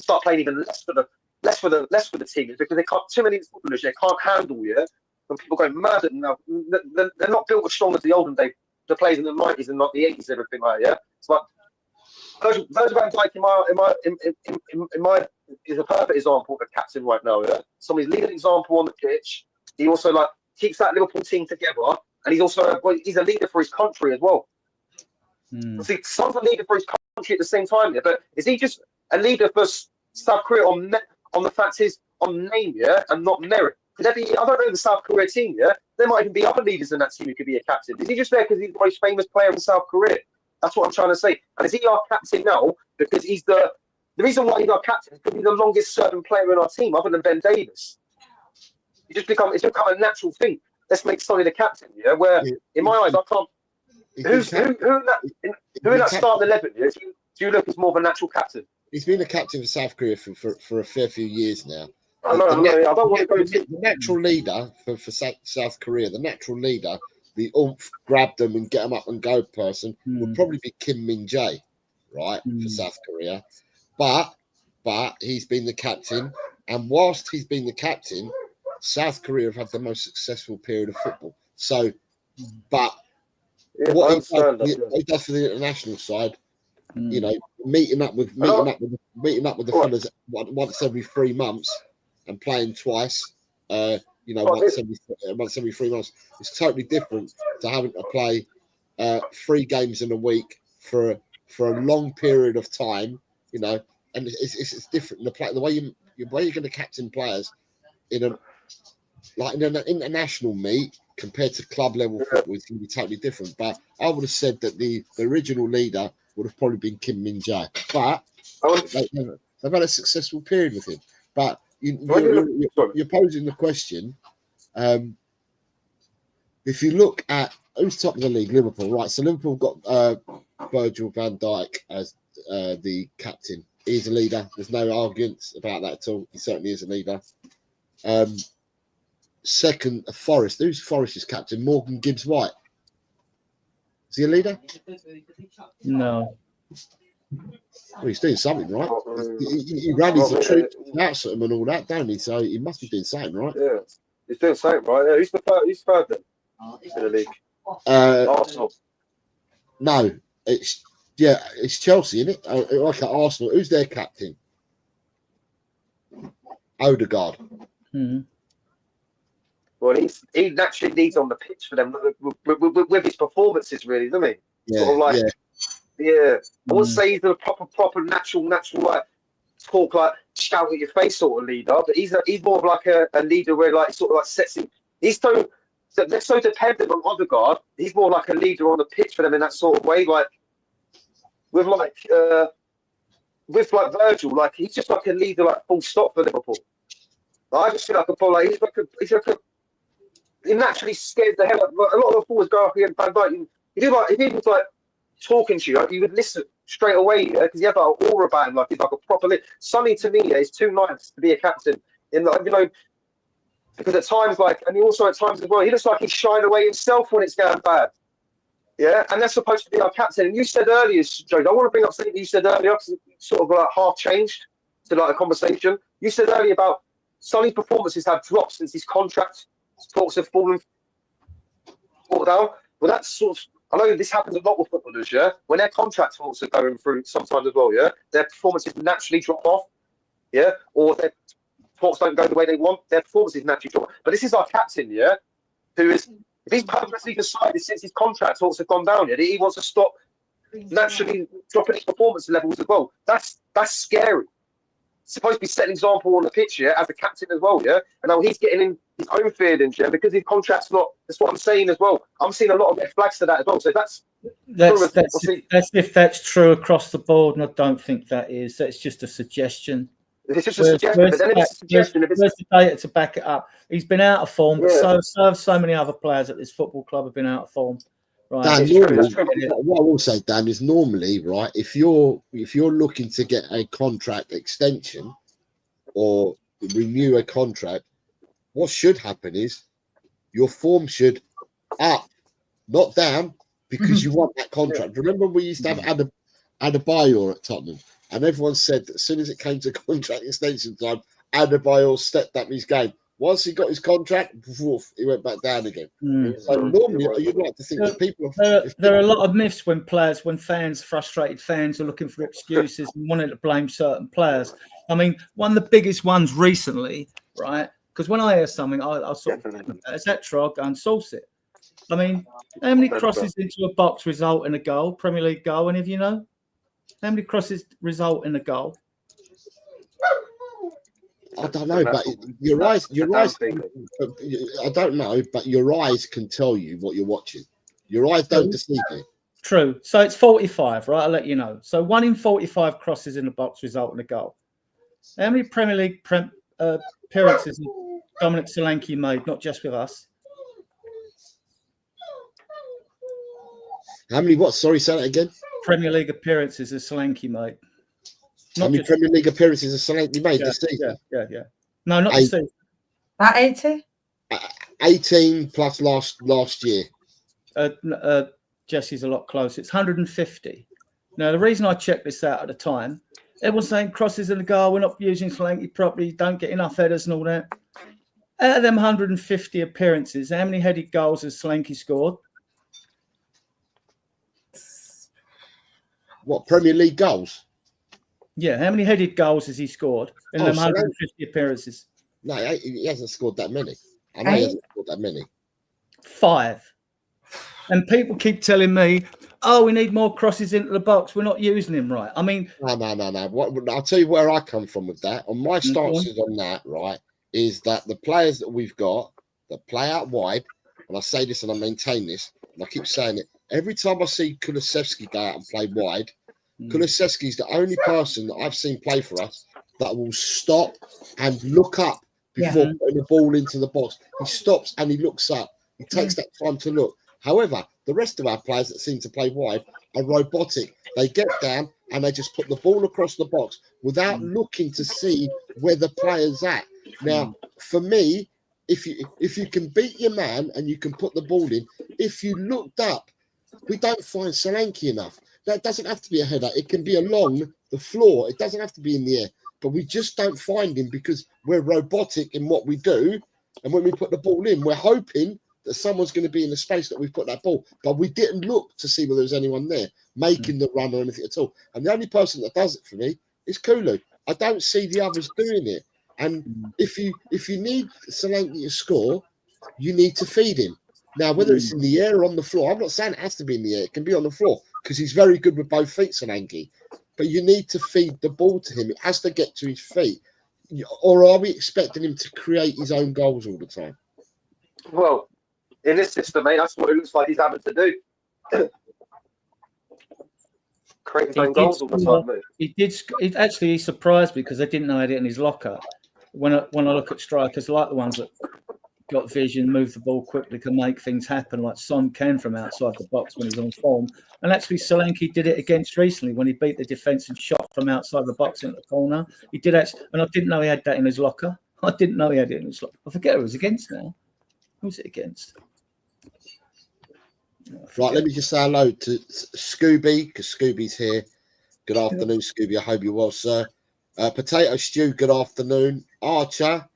Start playing even less for the team because they can't. Too many footballers they can't handle, yeah. When people go mad at them now, they're not built as strong as the olden days. The players in the 90s and not the 80s, everything like that. Yeah, it's like Virgil van Dijk in my is a perfect example of a captain right now. Yeah, somebody's leading example on the pitch. He also like keeps that Liverpool team together, and he's also he's a leader for his country as well. See, someone's a leader for his country at the same time. Yeah, but is he just a leader for South Korea on the fact is on name, yeah, and not merit? Could there be? I don't know the South Korea team, yeah. There might even be other leaders in that team who could be a captain. Is he just there because he's the most famous player in South Korea? That's what I'm trying to say. And is he our captain now because he's the reason why he's our captain is because he's the longest serving player in our team, other than Ben Davies. It's become a natural thing. Let's make Sonny the captain, yeah. Where in my eyes, I can't. Who in that starting 11? Yeah? Do you look as more of a natural captain? He's been a captain for South Korea for a fair few years now. I don't want to go to the natural leader for South Korea. The natural leader, the oomph, grab them and get them up and go person would probably be Kim Min-jae, right, for South Korea. But he's been the captain, and whilst he's been the captain, South Korea have had the most successful period of football. So, but what he does for the international side, you know, meeting up with the fellas once every 3 months and playing twice, you know, once every 3 months, it's totally different to having to play 3 games in a week for a long period of time, you know, and it's different. The way you're going to captain players in an international meet compared to club level football is going to be totally different. But I would have said that the original leader would have probably been Kim Min-jae. But they've had a successful period with him. But you're posing the question. If you look at who's top of the league, Liverpool, right? So Liverpool got Virgil van Dijk as the captain. He's a leader. There's no arguments about that at all. He certainly is a leader. Second, Forest. Who's Forest's captain? Morgan Gibbs-White. Is he a leader? No. Well, he's doing something, right? He rallies the troops, shouts at them and all that, don't he? So he must be doing something, right? Yeah, he's doing something, right? Yeah, who's third then in the league? Arsenal. No, it's Chelsea, isn't it? Like at Arsenal. Who's their captain? Odegaard. Well, he naturally leads on the pitch for them with his performances, really, doesn't he? Yeah, sort of like, I wouldn't say he's a proper natural like talk like shout at your face sort of leader, but he's more of like a leader where like sort of like sets him. They're so dependent on Odegaard. He's more like a leader on the pitch for them in that sort of way, like with Virgil, like he's just like a leader, like full stop for Liverpool. Like, I just feel like he naturally scares the hell out. Like, a lot of the forwards go up against Van Dijk. If he was like talking to you, like, you would listen straight away because he had that aura about him, like he's like a proper. Sonny to me is too nice to be a captain. In like, you know, because at times and he also at times as well, he looks like he's shying away himself when it's going bad. Yeah, and that's supposed to be our captain. And you said earlier, Joe, I want to bring up something you said earlier because it's sort of like half changed to like a conversation. You said earlier about Sonny's performances have dropped since his contract talks have fallen down. Well, that's sort of, I know this happens a lot with footballers, yeah? When their contract talks are going through sometimes as well, yeah? Their performances naturally drop off, yeah? Or their talks don't go the way they want, their performances naturally drop off. But this is our captain, yeah? Who is, if he's purposely decided since his contract talks have gone down, yeah, that he wants to stop naturally dropping his performance levels as well. That's scary. It's supposed to be setting an example on the pitch, yeah, as a captain as well, yeah? And now he's getting in his own feelings, yeah, because his contract's not, that's what I'm saying as well. I'm seeing a lot of red flags to that as well. So that's if that's true across the board, and I don't think that is. That's just a suggestion. It's just a suggestion, but then it's a suggestion. Where's the data to back it up? He's been out of form, but so many other players at this football club have been out of form. Right. Dan, what I will say, Dan, is normally, right, if you're looking to get a contract extension, or renew a contract, what should happen is your form should up, not down, because you want that contract. Remember, we used to have Adebayor at Tottenham, and everyone said that as soon as it came to contract extension time, Adebayor stepped up his game. Once he got his contract, woof, he went back down again. So normally, you'd like to think that people. There are a lot of myths when fans, frustrated fans, are looking for excuses and wanting to blame certain players. I mean, one of the biggest ones recently, right? Because when I hear something, I sort of, is that true? I'll go and source it. I mean, how many crosses into a box result in a goal? Premier League goal, any of you know? How many crosses result in a goal? I don't know, but your eyes. I don't know, but your eyes can tell you what you're watching. Your eyes don't deceive you. True. So it's 45, right? I'll let you know. So 1 in 45 crosses in the box result in a goal. How many Premier League appearances has Dominic Solanke made, not just with us? How many what? Sorry, say that again. Premier League appearances has Solanke made. How many Premier League appearances has Solanke made this season? Yeah. No, not this season. About 80? 18 plus last year. Jesse's a lot closer. It's 150. Now, the reason I checked this out at the time, everyone's saying crosses in the goal, we're not using Solanke properly, don't get enough headers and all that. Out of them 150 appearances, how many headed goals has Solanke scored? What, Premier League goals? Yeah, how many headed goals has he scored in them 150 appearances? No, he hasn't scored that many. I know he hasn't scored that many. 5. And people keep telling me, oh, we need more crosses into the box. We're not using him right. I mean... No. I'll tell you where I come from with that. On my stances on that, right, is that the players that we've got that play out wide, and I say this and I maintain this, and I keep saying it, every time I see Kulusevski go out and play wide, Kulusevski's the only person that I've seen play for us that will stop and look up before putting the ball into the box. He stops and he looks up. He takes that time to look. However, the rest of our players that seem to play wide are robotic. They get down and they just put the ball across the box without looking to see where the player's at. Now, for me, if you can beat your man and you can put the ball in, if you looked up, we don't find Solanke enough. That doesn't have to be a header. It can be along the floor. It doesn't have to be in the air. But we just don't find him because we're robotic in what we do. And when we put the ball in, we're hoping that someone's going to be in the space that we've put that ball. But we didn't look to see whether there was anyone there making the run or anything at all. And the only person that does it for me is Kulu. I don't see the others doing it. And if you need Solanke to score, you need to feed him. Now, whether it's in the air or on the floor, I'm not saying it has to be in the air. It can be on the floor because he's very good with both feet, Solanke. But you need to feed the ball to him. It has to get to his feet. Or are we expecting him to create his own goals all the time? Well, in this system, mate, that's what it looks like he's having to do. Create his own goals all the time, mate. He surprised me because I didn't know he had it in his locker. When I look at strikers like the ones that got vision, move the ball quickly, can make things happen, like Son can from outside the box when he's on form. And actually, Solanke did it against recently when he beat the defensive shot from outside the box into the corner. He did actually, and I didn't know he had that in his locker. I didn't know he had it in his locker. I forget who it was against now. Who's it against? Right, let me just say hello to Scooby, because Scooby's here. Good afternoon, Scooby. I hope you're well, sir. Potato Stew, good afternoon. Archer,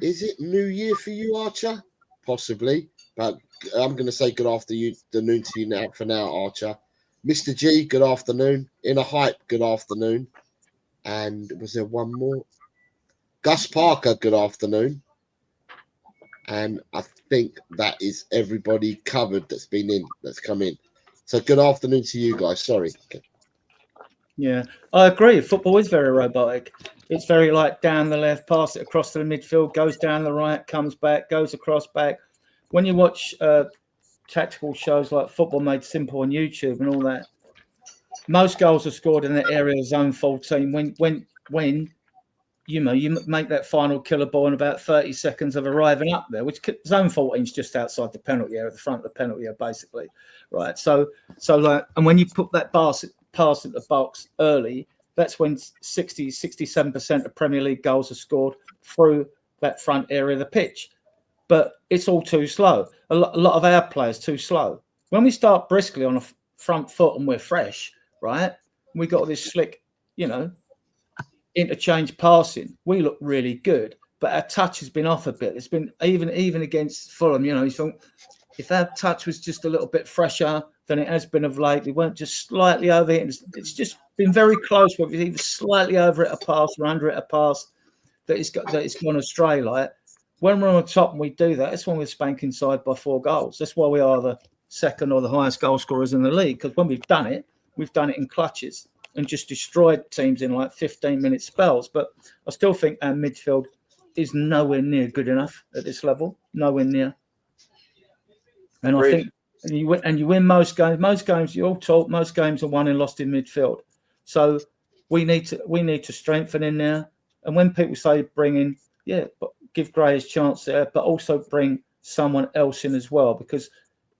is it New Year for you, Archer? Possibly, but I'm going to say good afternoon to you now for now, Archer. Mr. G, good afternoon. Inner Hype, good afternoon. And was there one more? Gus Parker, good afternoon. And I think that is everybody covered that's come in. So good afternoon to you guys. Sorry. Yeah, I agree. Football is very robotic. It's very like down the left, pass it across to the midfield, goes down the right, comes back, goes across back. When you watch tactical shows like Football Made Simple on YouTube and all that, most goals are scored in the area of zone 14 when you make that final killer ball in about 30 seconds of arriving up there, which zone 14 is just outside the penalty area, the front of the penalty area, basically, right? So like, and when you put that pass at the box early, that's when 67% of Premier League goals are scored through that front area of the pitch. But it's all too slow. A lot of our players too slow. When we start briskly on a front foot and we're fresh, right? We got this slick, you know, interchange passing. We look really good, but our touch has been off a bit. It's been even against Fulham, you know. You thought if our touch was just a little bit fresher than it has been of late, we weren't just slightly over it. It's just been very close. Where we've either slightly over it a pass or under it a pass that it's gone astray. Like when we're on top and we do that, that's when we're spanking side by 4 goals. That's why we are the second or the highest goal scorers in the league, because when we've done it in clutches and just destroyed teams in like 15-minute spells. But I still think our midfield is nowhere near good enough at this level. Nowhere near. And I think you win most games. Most games, you all talk, most games are won and lost in midfield. So we need to strengthen in there. And when people say bring in, but give Gray his chance there, but also bring someone else in as well. Because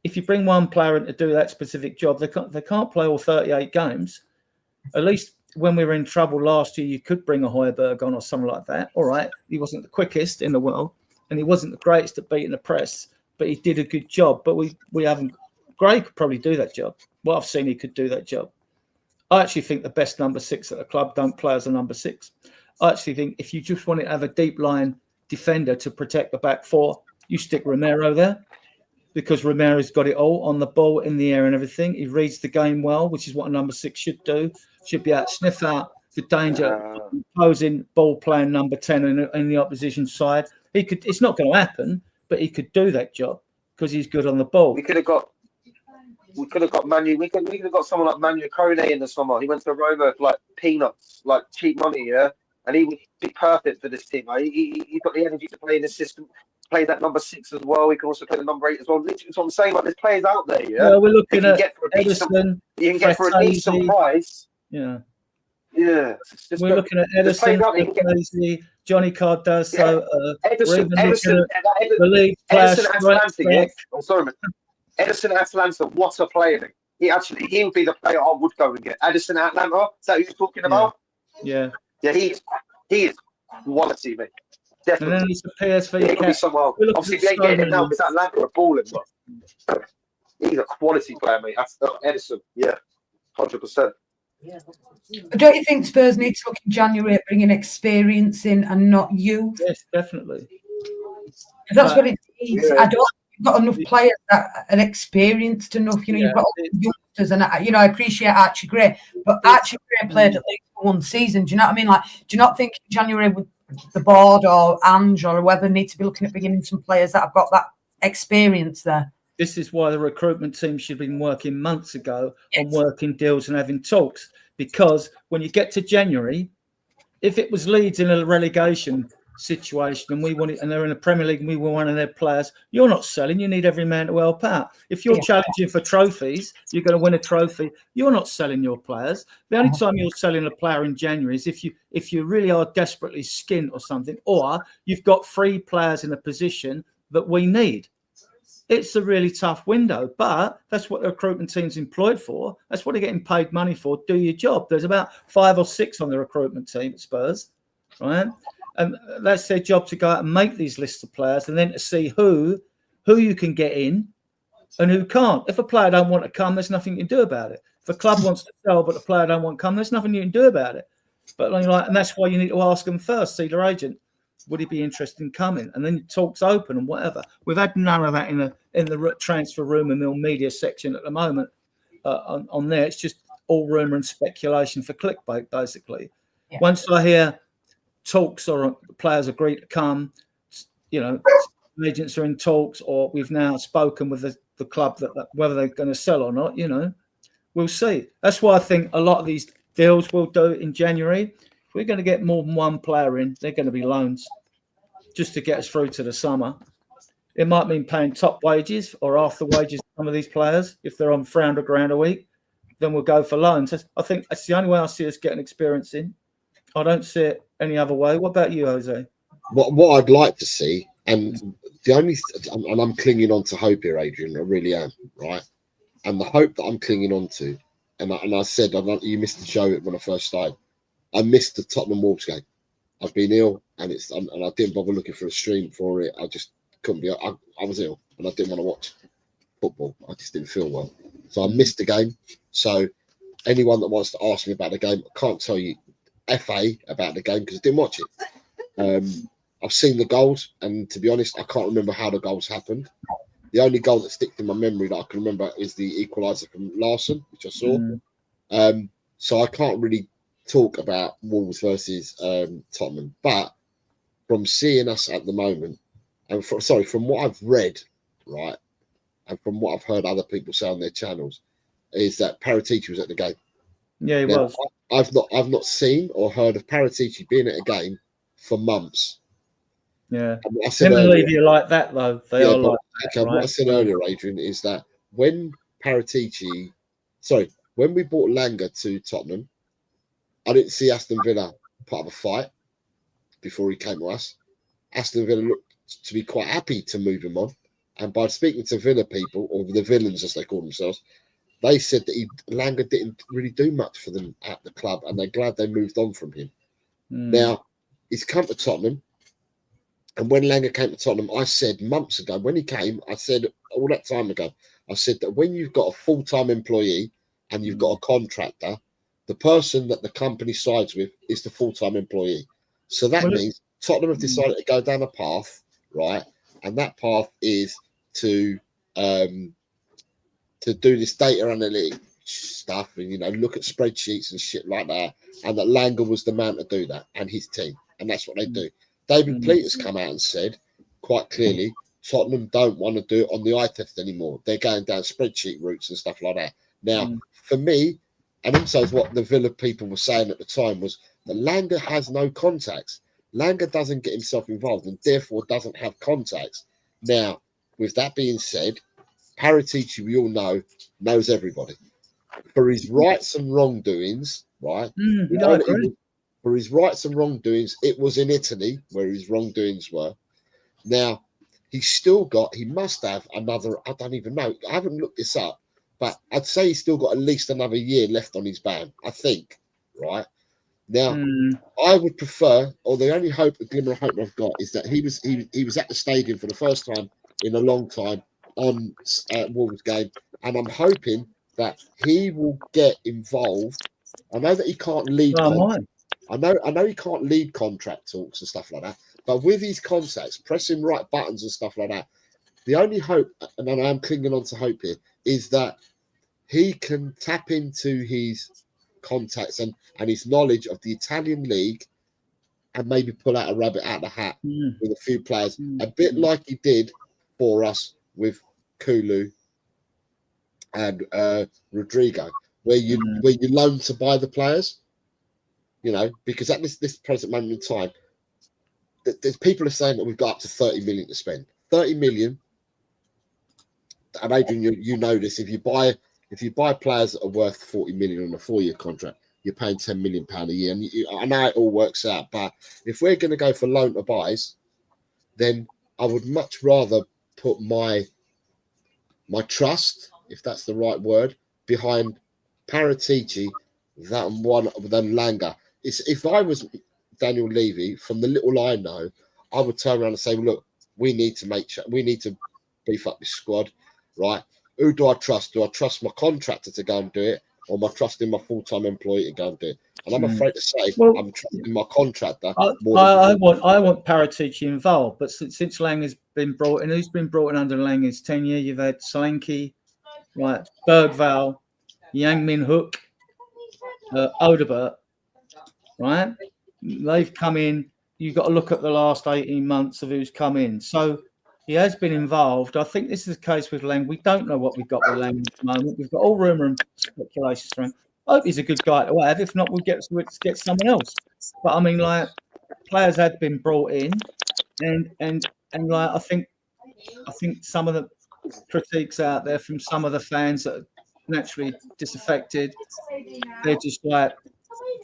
if you bring one player in to do that specific job, they can't play all 38 games. At least when we were in trouble last year, you could bring a Højbjerg or something like that. All right, he wasn't the quickest in the world, and he wasn't the greatest at beating the press, but he did a good job. But we haven't. Gray could probably do that job. Well, I've seen he could do that job. I actually think the best number 6 at the club don't play as a number 6. I actually think if you just want to have a deep line defender to protect the back 4, you stick Romero there, because Romero's got it all on the ball, in the air and everything. He reads the game well, which is what a number 6 should do. Should be able to sniff out the danger posing ball playing number 10 in the opposition side. He could. It's not going to happen, but he could do that job because he's good on the ball. We could have got Manu. We could have got someone like Manu Kone in the summer. He went to Roma for like peanuts, like cheap money, yeah. And he would be perfect for this team. He's got the energy to play in the system, play that number 6 as well. He can also play the number 8 as well. Literally, it's what I'm saying. Like there's players out there, yeah. Well, we're looking at Edison. You can get for a decent price. Yeah. Yeah. We're looking at Edison, Johnny Cardoso, Edison Atlanta. I'm sorry, man. Edison Atlanta, what a player! He would be the player I would go and get. Edison Atlanta, is that who you're talking about? Yeah. Yeah, he is quality, mate. Definitely. And then he's the PSV. He could be somewhere. Obviously, they ain't getting it now because Atlanta are balling, but he's a quality player, mate. That's Edison. Yeah, 100%. Don't you think Spurs need to look in January at bringing experience in and not youth? Yes, definitely. Because that's what it needs. Yeah. I don't think you've got enough players that are experienced enough. You know, you've got all the youngsters, and I appreciate Archie Gray, but Archie Gray played at least for 1 season. Do you know what I mean? Like, do you not think in January with the board or Ange or whoever need to be looking at bringing in some players that have got that experience there? This is why the recruitment team should have been working months ago on working deals and having talks. Because when you get to January, if it was Leeds in a relegation situation and they're in the Premier League and we were one of their players, you're not selling. You need every man to help out. If you're challenging for trophies, you're going to win a trophy. You're not selling your players. The only time you're selling a player in January is if you really are desperately skint or something, or you've got 3 players in a position that we need. It's a really tough window, but that's what the recruitment team's employed for. That's what they're getting paid money for. Do your job. There's about 5 or 6 on the recruitment team at Spurs, right? And that's their job, to go out and make these lists of players and then to see who you can get in and who can't. If a player don't want to come, there's nothing you can do about it. If a club wants to sell but the player don't want to come, there's nothing you can do about it. But and that's why you need to ask them first, see their agent. Would he be interested in coming? And then talks open and whatever. We've had none of that in the transfer rumour mill media section at the moment. On there, it's just all rumour and speculation for clickbait, basically. Yeah. Once I hear talks or players agree to come, agents are in talks, or we've now spoken with the club that whether they're going to sell or not, we'll see. That's why I think a lot of these deals we'll do in January. If we're going to get more than 1 player in, they're going to be loans just to get us through to the summer. It might mean paying top wages or half the wages of some of these players. If they're on £300 a week, then we'll go for loans. I think that's the only way I see us getting experience in. I don't see it any other way. What about you, Jose? What I'd like to see, and I'm clinging on to hope here, Adrian. I really am, right? And the hope that I'm clinging on to, and I said, you missed the show when I first started. I missed the Tottenham Wolves game. I've been ill, and I didn't bother looking for a stream for it. I just couldn't be. I was ill, and I didn't want to watch football. I just didn't feel well, so I missed the game. So anyone that wants to ask me about the game, I can't tell you FA about the game because I didn't watch it. I've seen the goals, and to be honest, I can't remember how the goals happened. The only goal that sticks in my memory that I can remember is the equaliser from Larson, which I saw. So I can't really talk about Wolves versus Tottenham, but from seeing us at the moment, and from what I've read, right, and from what I've heard other people say on their channels, is that Paratici was at the game. Yeah, he was. I've not seen or heard of Paratici being at a game for months. Yeah, I said earlier, you like that though. They are like that, right? What I said earlier, Adrian, is that when we bought Langer to Tottenham, I didn't see Aston Villa part of a fight before he came to us. Aston Villa looked to be quite happy to move him on, and by speaking to Villa people, or the villains as they call themselves, they said that Langer didn't really do much for them at the club, and they're glad they moved on from him. Now he's come to Tottenham. And when Langer came to Tottenham, I said months ago, when he came, I said all that time ago, I said that when you've got a full-time employee and you've got a contractor, the person that the company sides with is the full-time employee. So that means Tottenham have decided to go down a path, right? And that path is to do this data analytics stuff and, look at spreadsheets and shit like that. And that Langer was the man to do that, and his team. And that's what they do. David Pleater's come out and said quite clearly, Tottenham don't want to do it on the eye test anymore. They're going down spreadsheet routes and stuff like that. Now, for me, and also what the Villa people were saying at the time was that Langer has no contacts. Langer doesn't get himself involved and therefore doesn't have contacts. Now, with that being said, Paratici, we all know, knows everybody. For his rights and wrongdoings, right? For his rights and wrongdoings, it was in Italy where his wrongdoings were. Now, he must have another, I don't even know. I haven't looked this up, but I'd say he's still got at least another year left on his ban, I think, right? Now, I would prefer, or the only glimmer of hope I've got is that he was at the stadium for the first time in a long time on Wolves game, and I'm hoping that he will get involved. I know that he can't lead. I know he can't lead contract talks and stuff like that, but with his contacts, pressing right buttons and stuff like that, the only hope, and I am clinging on to hope here, is that he can tap into his contacts and his knowledge of the Italian league and maybe pull out a rabbit out of the hat with a few players, a bit like he did for us with Kulu and Rodrigo, where you loan to buy the players. Because at this present moment in time, there's people are saying that we've got up to 30 million to spend. 30 million, and Adrian, you know this. If you buy players that are worth 40 million on a 4-year contract, you're paying 10 million pound a year. And I know it all works out, but if we're going to go for loan to buys, then I would much rather put my trust, if that's the right word, behind Paratici than Langer. If I was Daniel Levy, from the little I know, I would turn around and say, look, we need to beef up this squad, right? Who do I trust? Do I trust my contractor to go and do it, or am I trusting my full-time employee to go and do it? And I'm afraid to say, I'm trusting my contractor more I want Paratici involved, but since Lang has been brought in, who's been brought in under Lang's tenure? You've had Solanke, right, Bergvall, Yang Min Hook, Odebert, right? They've come in. You've got to look at the last 18 months of who's come in. So he has been involved. I think this is the case with Lang. We don't know what we've got with Lang at the moment. We've got all rumour and speculation. I hope he's a good guy to have. If not, we'll get someone else. But I mean, like, players had been brought in, and like I think some of the critiques out there from some of the fans that are naturally disaffected, they're just like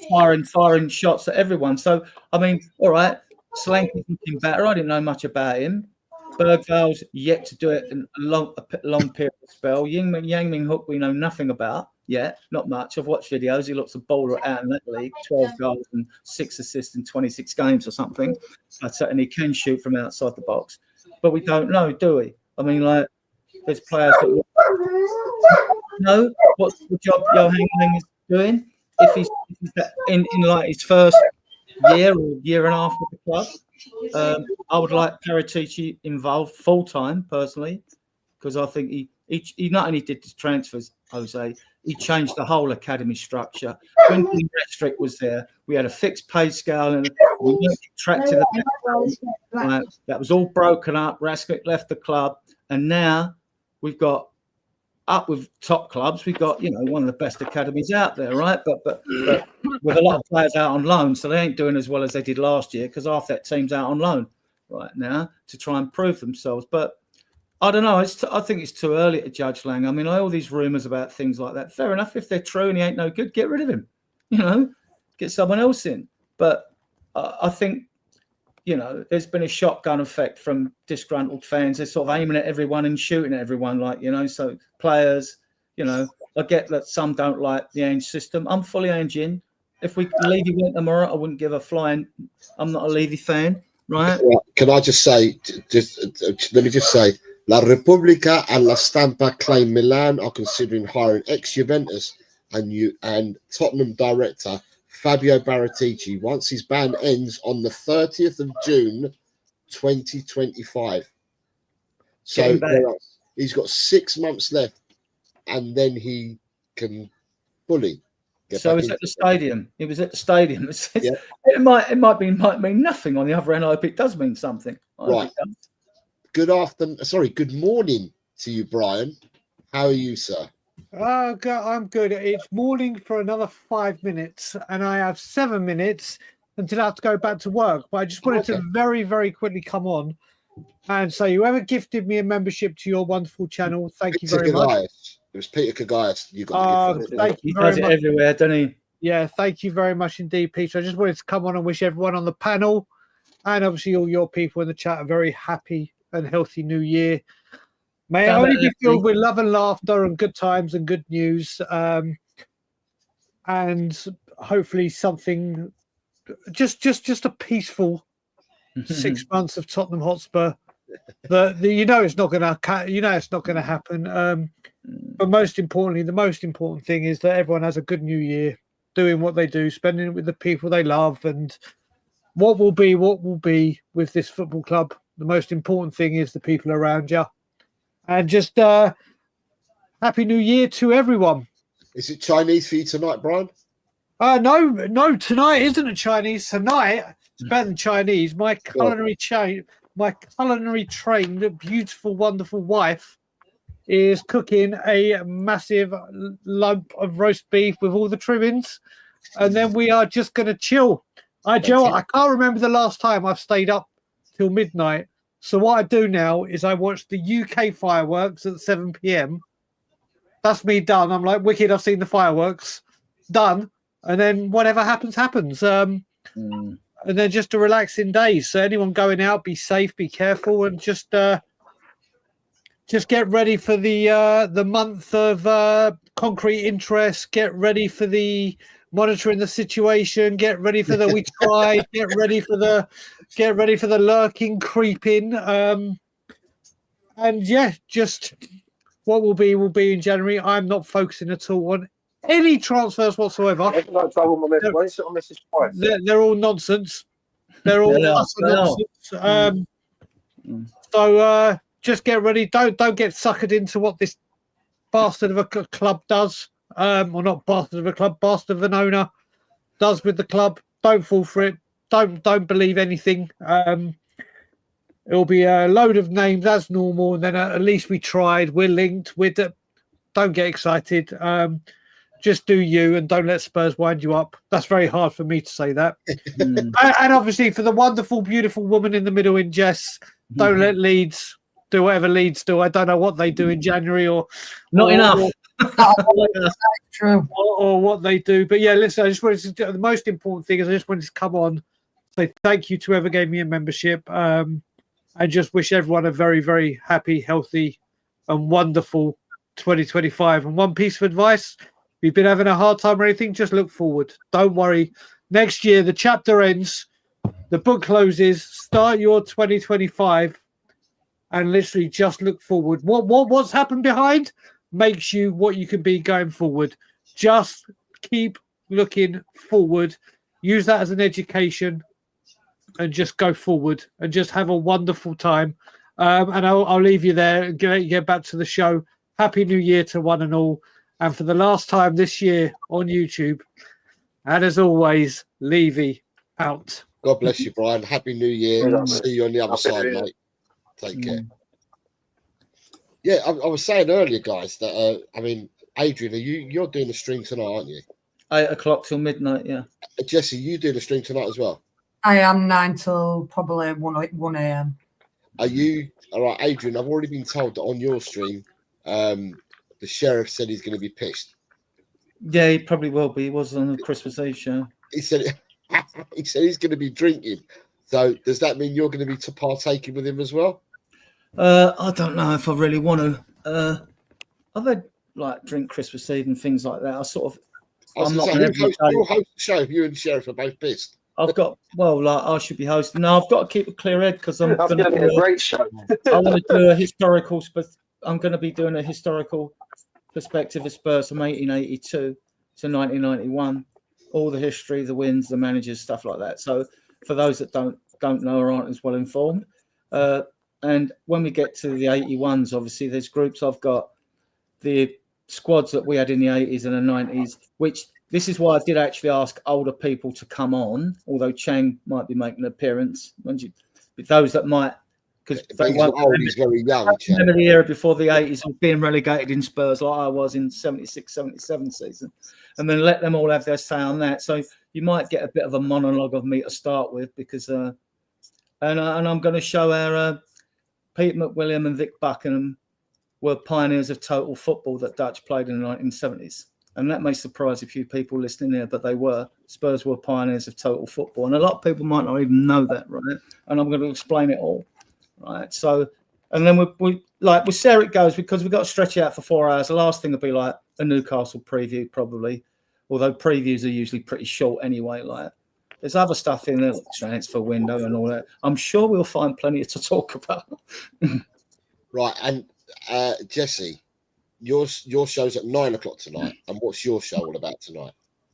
firing shots at everyone. So I mean, all right, Solanke's looking better. I didn't know much about him. Bergvall's yet to do it in a long period of spell. Yang Min Hook we know nothing about. Yeah, not much. I've watched videos. He looks a baller out in that league, 12 goals and 6 assists in 26 games or something. And he can shoot from outside the box. But we don't know, do we? I mean, like, there's players that know what the job Johan is doing. If he's in like his first year or year and a half with the club, I would like Paratici involved full time personally, because I think he not only did the transfers, Jose, he changed the whole academy structure. When Restrict was there, we had a fixed pay scale and we weren't tracked to the that was all broken up. Raskic left the club, and now we've got up with top clubs. We've got, you know, one of the best academies out there, right? But with a lot of players out on loan, so they ain't doing as well as they did last year because half that team's out on loan right now to try and prove themselves. But I don't know. I think it's too early to judge Lang. I mean, all these rumours about things like that. Fair enough. If they're true and he ain't no good, get rid of him. You know, get someone else in. But I think, you know, there's been a shotgun effect from disgruntled fans. They're sort of aiming at everyone and shooting at everyone, like, you know. So players, you know, I get that some don't like the Ange system. I'm fully Ange in. If Levy went tomorrow, I wouldn't give a flying. I'm not a Levy fan, right? Can I just say, let me just say, La Repubblica and La Stampa claim Milan are considering hiring ex-Juventus and Tottenham director Fabio Paratici once his ban ends on the 30th of June, 2025. So he's got 6 months left, and then he can fully get So back it's into at the stadium. It was at the stadium. Yeah. It might mean nothing. On the other hand, I hope it does mean something. Right. Good morning to you, Brian. How are you, sir? I'm good. It's morning for another 5 minutes, and I have 7 minutes until I have to go back to work. But I just wanted to very, very quickly come on and say, whoever gifted me a membership to your wonderful channel, thank you very much. It was Peter Kagayas. You got the gift. Thank you He very does it much. everywhere, doesn't he? Yeah, thank you very much indeed, Peter. I just wanted to come on and wish everyone on the panel and obviously all your people in the chat a very happy and healthy new year. May it only be filled with love and laughter and good times and good news. And hopefully something just a peaceful 6 months of Tottenham Hotspur. You know it's not going to happen. But most importantly, the most important thing is that everyone has a good new year, doing what they do, spending it with the people they love, and what will be with this football club. The most important thing is the people around you. And just happy new year to everyone. Is it Chinese for you tonight, Brian? No, tonight isn't a Chinese. Tonight it's better than Chinese. My culinary trained, beautiful, wonderful wife is cooking a massive lump of roast beef with all the trimmings, and then we are just going to chill. Joe, I can't remember the last time I've stayed up till midnight. So what I do now is I watch the UK fireworks at 7 p.m. That's me done. I'm like, wicked, I've seen the fireworks. Done. And then whatever happens, happens. And then just a relaxing day. So anyone going out, be safe, be careful, and just get ready for the month of concrete interest. Get ready for the monitoring the situation. Get ready for the we tried. Get ready for the lurking, creeping. And yeah, just what will be in January. I'm not focusing at all on any transfers whatsoever. They're all nonsense. They're all nonsense. So just get ready. Don't get suckered into what this bastard of a club does. Or not bastard of a club, bastard of an owner does with the club. Don't fall for it. Don't believe anything. It'll be a load of names as normal, and then at least we tried. We're linked. Don't get excited. Just do you, and don't let Spurs wind you up. That's very hard for me to say that. And obviously for the wonderful, beautiful woman in the middle in Jess, don't let Leeds do whatever Leeds do. I don't know what they do in January or enough. True. Or what they do. But yeah, listen, I just wanted to do, the most important thing is I just wanted to come on, say thank you to whoever gave me a membership. I just wish everyone a very, very happy, healthy, and wonderful 2025. And one piece of advice: you've been having a hard time or anything, just look forward. Don't worry. Next year, the chapter ends, the book closes, start your 2025, and literally just look forward. What's happened behind makes you what you can be going forward. Just keep looking forward. Use that as an education and just go forward and just have a wonderful time. And I'll leave you there and get back to the show. Happy New Year to one and all. And for the last time this year on YouTube, and as always, Levy out. God bless you, Brian. Happy New Year. See you on the other side, mate. Take care. Yeah, I was saying earlier, guys, that I mean, Adrian, you're doing the stream tonight, aren't you? 8 o'clock till midnight. Yeah. Jesse, you doing the stream tonight as well? I am 9 till probably 1 a.m. Are you all right, Adrian? I've already been told that on your stream, the sheriff said he's going to be pissed. Yeah, he probably will be. He was on the Christmas Eve show. He said he's going to be drinking. So does that mean you're going to be partaking with him as well? I don't know if I really want to. I've had like drink Christmas Eve and things like that. I'm not going to host the show if you and the sheriff are both pissed. I've got I should be hosting. No, I've got to keep a clear head because I'm going to do a great show. I want to do a historical. I'm going to be doing a historical perspective of Spurs from 1882 to 1991. All the history, the wins, the managers, stuff like that. So for those that don't know or aren't as well informed, and when we get to the 81s, obviously there's groups. I've got the squads that we had in the 80s and the 90s, which this is why I did actually ask older people to come on, although Chang might be making an appearance. Those that might, because he's very young. Remember the era before the 80s of being relegated in Spurs like I was in 76, 77 season, and then let them all have their say on that. So you might get a bit of a monologue of me to start with because, and I'm going to show our Peter McWilliam and Vic Buckingham were pioneers of total football that Dutch played in the 1970s. And that may surprise a few people listening here, but they were. Spurs were pioneers of total football. And a lot of people might not even know that, right? And I'm going to explain it all, right? So, and then we see how it goes because we've got to stretch it out for 4 hours. The last thing will be like a Newcastle preview, probably, although previews are usually pretty short anyway. Like, there's other stuff in there, like transfer window and all that. I'm sure we'll find plenty to talk about. Right, and Jesse, your show's at 9 o'clock tonight, and what's your show all about tonight?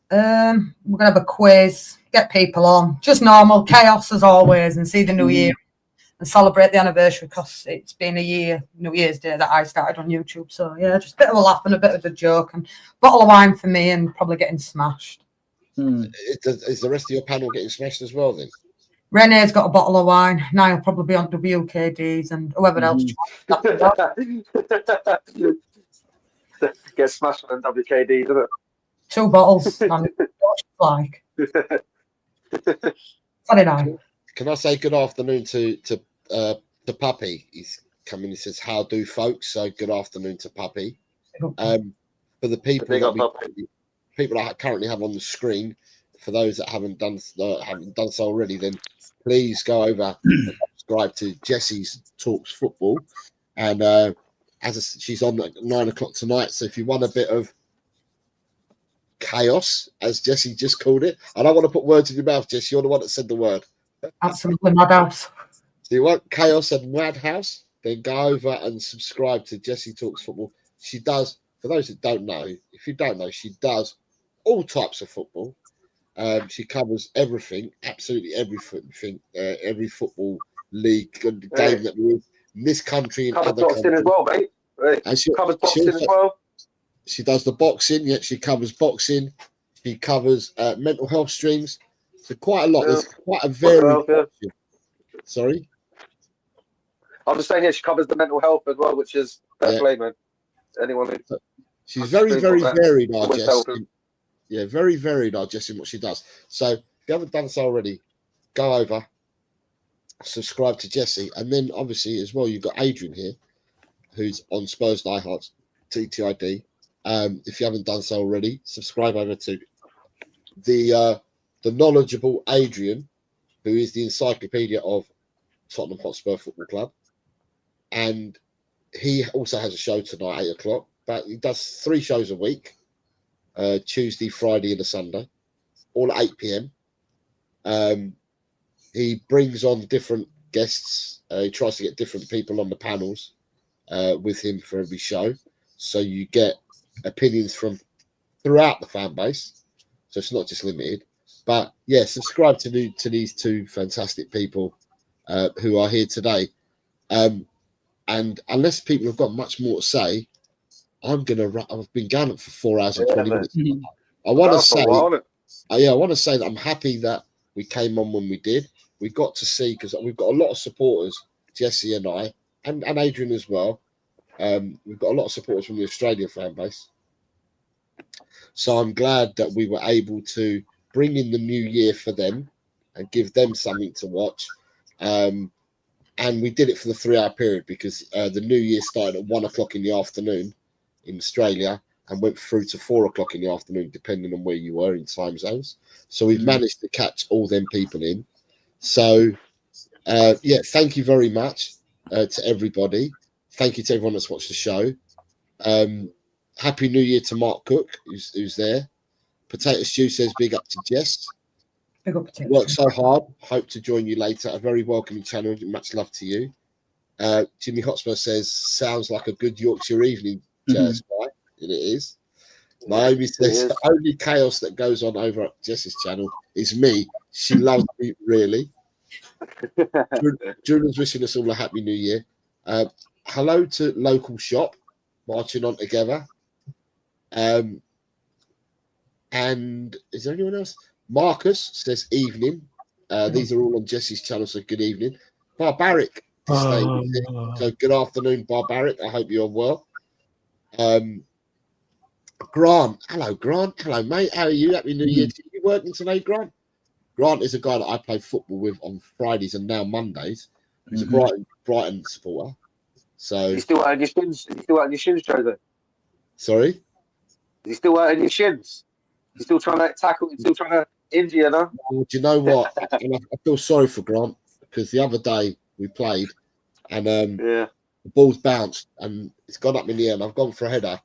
We're gonna have a quiz, get people on, just normal chaos as always, and see the new year and celebrate the anniversary because it's been a year, New Year's Day, that I started on YouTube. So yeah, just a bit of a laugh and a bit of a joke, and a bottle of wine for me, and probably getting smashed. Is the rest of your panel getting smashed as well then? Renee's got a bottle of wine. Niall will probably be on WKDs and whoever else. Get smashed on WKD, doesn't it? 2 bottles. Like. Funny night. Can I say good afternoon to Puppy? He's coming. He says, "How do, folks?" So good afternoon to Puppy. For the people people I currently have on the screen, for those that haven't done so already, then please go over and subscribe to Jesse's Talks Football, and she's on at 9 o'clock tonight. So if you want a bit of chaos, as Jesse just called it, I don't want to put words in your mouth, Jesse. You're the one that said the word. Absolutely madhouse. So you want chaos and madhouse? Then go over and subscribe to Jesse Talks Football. She does, for those that don't know, if you don't know, she does all types of football. She covers everything, absolutely everything, every football league and game that we're in this country and other countries. As well, mate. And she covers boxing as well. She does the boxing. Yeah, she covers boxing. She covers mental health streams. So quite a lot. There's quite a varied. Sorry. I'm just saying, yeah, she covers the mental health as well, which is play, man. Anyone. She's very, very varied, Jess. Yeah, very varied, Jess, in what she does. So if you haven't done so already, go over, subscribe to Jessie, and then obviously as well you've got Adrian here, who's on Spurs Diehards TTID. If you haven't done so already, subscribe over to the knowledgeable Adrian, who is the encyclopedia of Tottenham Hotspur Football Club, and he also has a show tonight, 8 o'clock. But he does 3 shows a week, Tuesday, Friday, and a Sunday, all at 8 p.m. He brings on different guests. He tries to get different people on the panels with him for every show. So you get opinions from throughout the fan base. So it's not just limited. But yeah, subscribe to these two fantastic people who are here today. And unless people have got much more to say, I've been going for 4 hours and 20 minutes. I want to say, I want to say that I'm happy that we came on when we did. We got to see, because we've got a lot of supporters, Jesse and I, and Adrian as well. We've got a lot of supporters from the Australian fan base. So I'm glad that we were able to bring in the new year for them and give them something to watch. And we did it for the 3 hour period because the new year started at 1 o'clock in the afternoon in Australia and went through to 4 o'clock in the afternoon, depending on where you were in time zones. So we've managed to catch all them people in. So, yeah, thank you very much to everybody. Thank you to everyone that's watched the show. Happy New Year to Mark Cook, who's there. Potato Stew says big up to Jess. Big up Potato. Worked so hard. Hope to join you later. A very welcoming channel. Much love to you. Jimmy Hotspur says, sounds like a good Yorkshire evening, Jess. Right? And it is. Naomi says, the only chaos that goes on over at Jess's channel is me. She loves me, really. Julian's wishing us all a happy new year. Hello to Local Shop, marching on together. And is there anyone else? Marcus says evening. These are all on Jesse's channel, so good evening. Barbaric. So good afternoon, Barbaric. I hope you're well. Grant. Hello, Grant. Hello, mate. How are you? Happy New Year. Are you working today, Grant? Grant is a guy that I play football with on Fridays and now Mondays. He's a Brighton supporter. So you still out on your shins? You still out on your shins, Jose? Sorry? You still out on your shins? You still trying to tackle? You still trying to injure you, no? Well, do you know what? I feel sorry for Grant because the other day we played and the ball's bounced and it's gone up in the air and I've gone for a header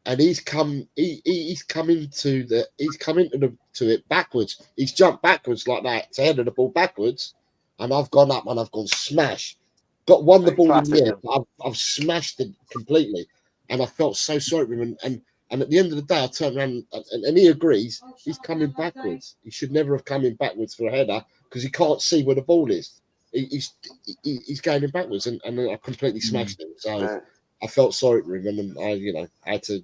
and he's come into it backwards. He's jumped backwards like that to header the ball backwards and I've gone up and I've gone smash. Won the ball in the air, but I've smashed it completely and I felt so sorry for him and at the end of the day, I turned around and he agrees he's coming backwards. He should never have come in backwards for a header because he can't see where the ball is. He's going in backwards and I completely smashed him. So I felt sorry for him and I had to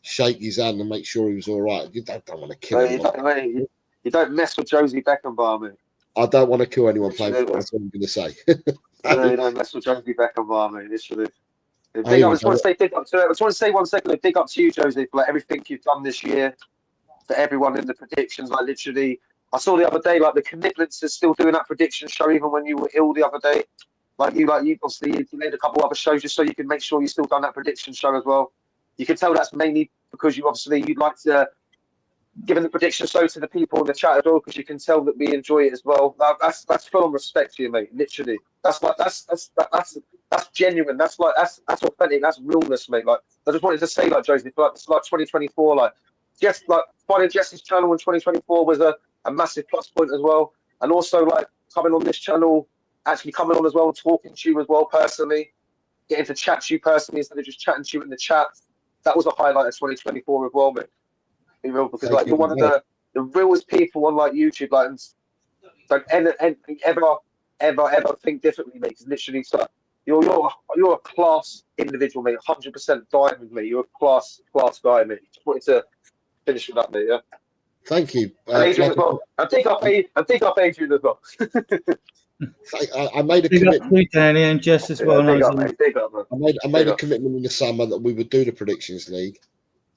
shake his hand and make sure he was all right. You don't want to kill him. You don't mess with Josie Beckenbauer, man. I don't want to kill anyone playing football. That's what I'm going to say. No, you don't mess with Josie Beckenbauer, man. Literally. I just want to say big up to. I just want to say 1 second. Big up to you, Jose, for like everything you've done this year. For everyone in the predictions, like literally, I saw the other day, like the commitments are still doing that prediction show, even when you were ill the other day. Like you obviously you made a couple other shows just so you can make sure you still done that prediction show as well. You can tell that's mainly because you'd like to giving the prediction show to the people in the chat as well, because you can tell that we enjoy it as well. That's full on respect to you, mate. Literally, that's genuine. That's authentic. That's realness, mate. Like I just wanted to say, like Josie, like it's like 2024, like just like finding Jesse's channel in 2024 was a massive plus point as well, and also like coming on this channel, actually coming on as well, talking to you as well personally, getting to chat to you personally instead of just chatting to you in the chat. That was a highlight of 2024 as well, mate. Be real, because like you're one of the realest people on like YouTube, like, and don't ever think differently, mate. Because literally, so you're a class individual, mate. 100% diamond, mate. You're a class guy, mate. Just wanted to finish with that, mate. Yeah. Thank you. And Adrian as well. I think up Adrian as well. I made a commitment. Big up to Danny and Jess as well. Big up, mate. Big up, man. I made a commitment in the summer that we would do the Predictions League,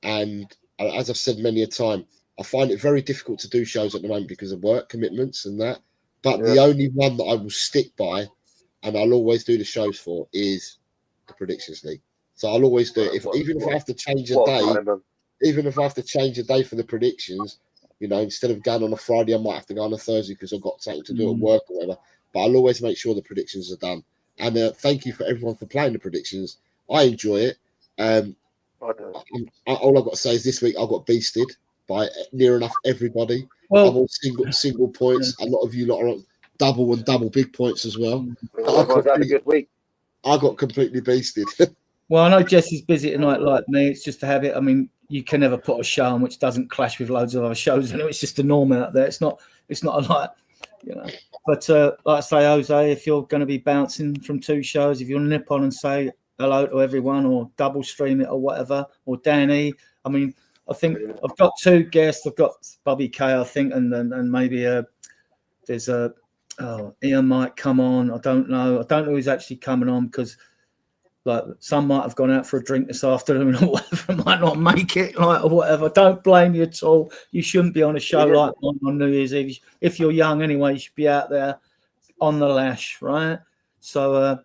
and as I've said many a time, I find it very difficult to do shows at the moment because of work commitments and that. But the only one that I will stick by, and I'll always do the shows for, is the Predictions League. So I'll always do it. Even if I have to change a day for the predictions, you know, instead of going on a Friday, I might have to go on a Thursday because I've got something to do at work or whatever. But I'll always make sure the predictions are done. And thank you for everyone for playing the predictions. I enjoy it. all I've got to say is this week I got beasted by near enough everybody. Well, I'm on single points. A lot of you lot are on double and double big points as well. Everyone's had a good week. I got completely beasted. Well, I know Jesse's busy tonight like me. It's just a habit. I mean, you can never put a show on which doesn't clash with loads of other shows. And it's just the norm out there. It's not a lot, you know. But like I say, Jose, if you're going to be bouncing from two shows, if you'll nip on and say hello to everyone or double stream it or whatever, or Danny, I mean, I think I've got two guests. I've got Bobby K, I think, and maybe there's Ian might come on. I don't know who's actually coming on because like some might have gone out for a drink this afternoon or whatever, might not make it, like, or whatever. Don't blame you at all. You shouldn't be on a show like on New Year's Eve. If you're young anyway, you should be out there on the lash, right? So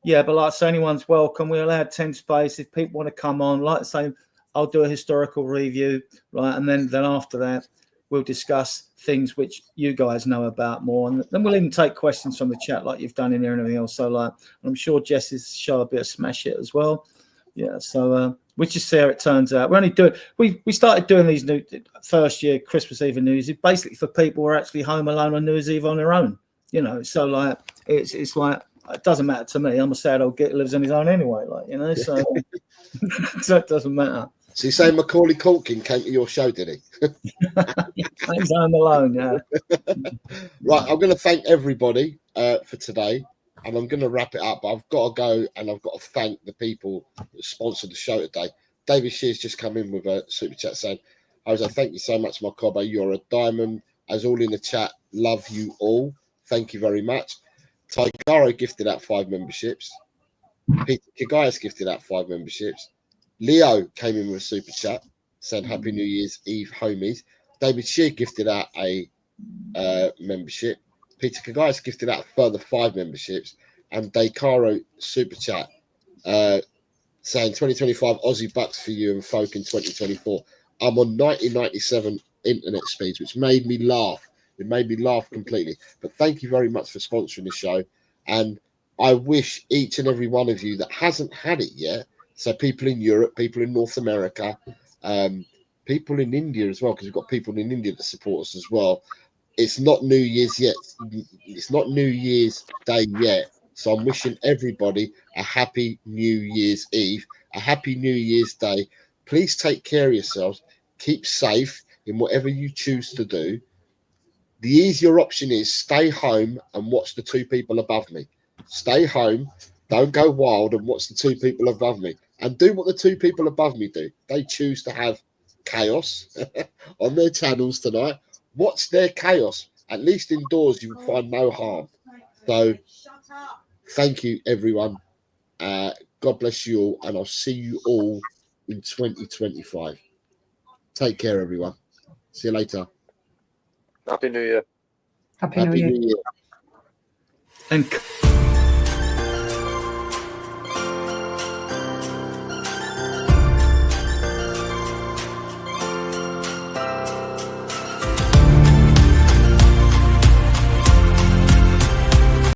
yeah, but like I say, anyone's welcome. We're allowed 10 space. If people want to come on, like I say, I'll do a historical review, right? And then after that, we'll discuss things which you guys know about more. And then we'll even take questions from the chat like you've done in here and everything else. So like, I'm sure Jess's show will be a smash hit as well. Yeah. So we'll just see how it turns out. We're only doing, we started doing these new first year Christmas Eve and New Year's Eve basically for people who are actually home alone on New Year's Eve on their own, you know? So like, it's like, it doesn't matter to me. I'm a sad old git who lives on his own anyway, like, you know, so, so it doesn't matter. So you say Macaulay Culkin came to your show, did he? He's home alone, yeah. Right, I'm going to thank everybody for today, and I'm going to wrap it up. But I've got to go, and I've got to thank the people that sponsored the show today. David Shear's just come in with a super chat saying, Jose, thank you so much, my Cobbo. You're a diamond. As all in the chat, love you all. Thank you very much. Tigaro gifted out 5 memberships. Peter Kagayas gifted out 5 memberships. Leo came in with a super chat saying Happy New Year's Eve, homies. David Shear gifted out a membership. Peter Kagayas gifted out a further 5 memberships. And Daikaro super chat saying 2025 Aussie bucks for you and folk in 2024. I'm on 1997 internet speeds, which made me laugh. It made me laugh completely. But thank you very much for sponsoring the show. And I wish each and every one of you that hasn't had it yet, so people in Europe, people in North America, people in India as well, because we've got people in India that support us as well. It's not New Year's yet. It's not New Year's Day yet. So I'm wishing everybody a happy New Year's Eve, a happy New Year's Day. Please take care of yourselves. Keep safe in whatever you choose to do. The easier option is stay home and watch the 2 people above me. Stay home. Don't go wild and watch the 2 people above me. And do what the 2 people above me do. They choose to have chaos on their channels tonight. Watch their chaos. At least indoors, you will find no harm. So, thank you, everyone. God bless you all. And I'll see you all in 2025. Take care, everyone. See you later. Happy New Year. Happy New Year. New Year. And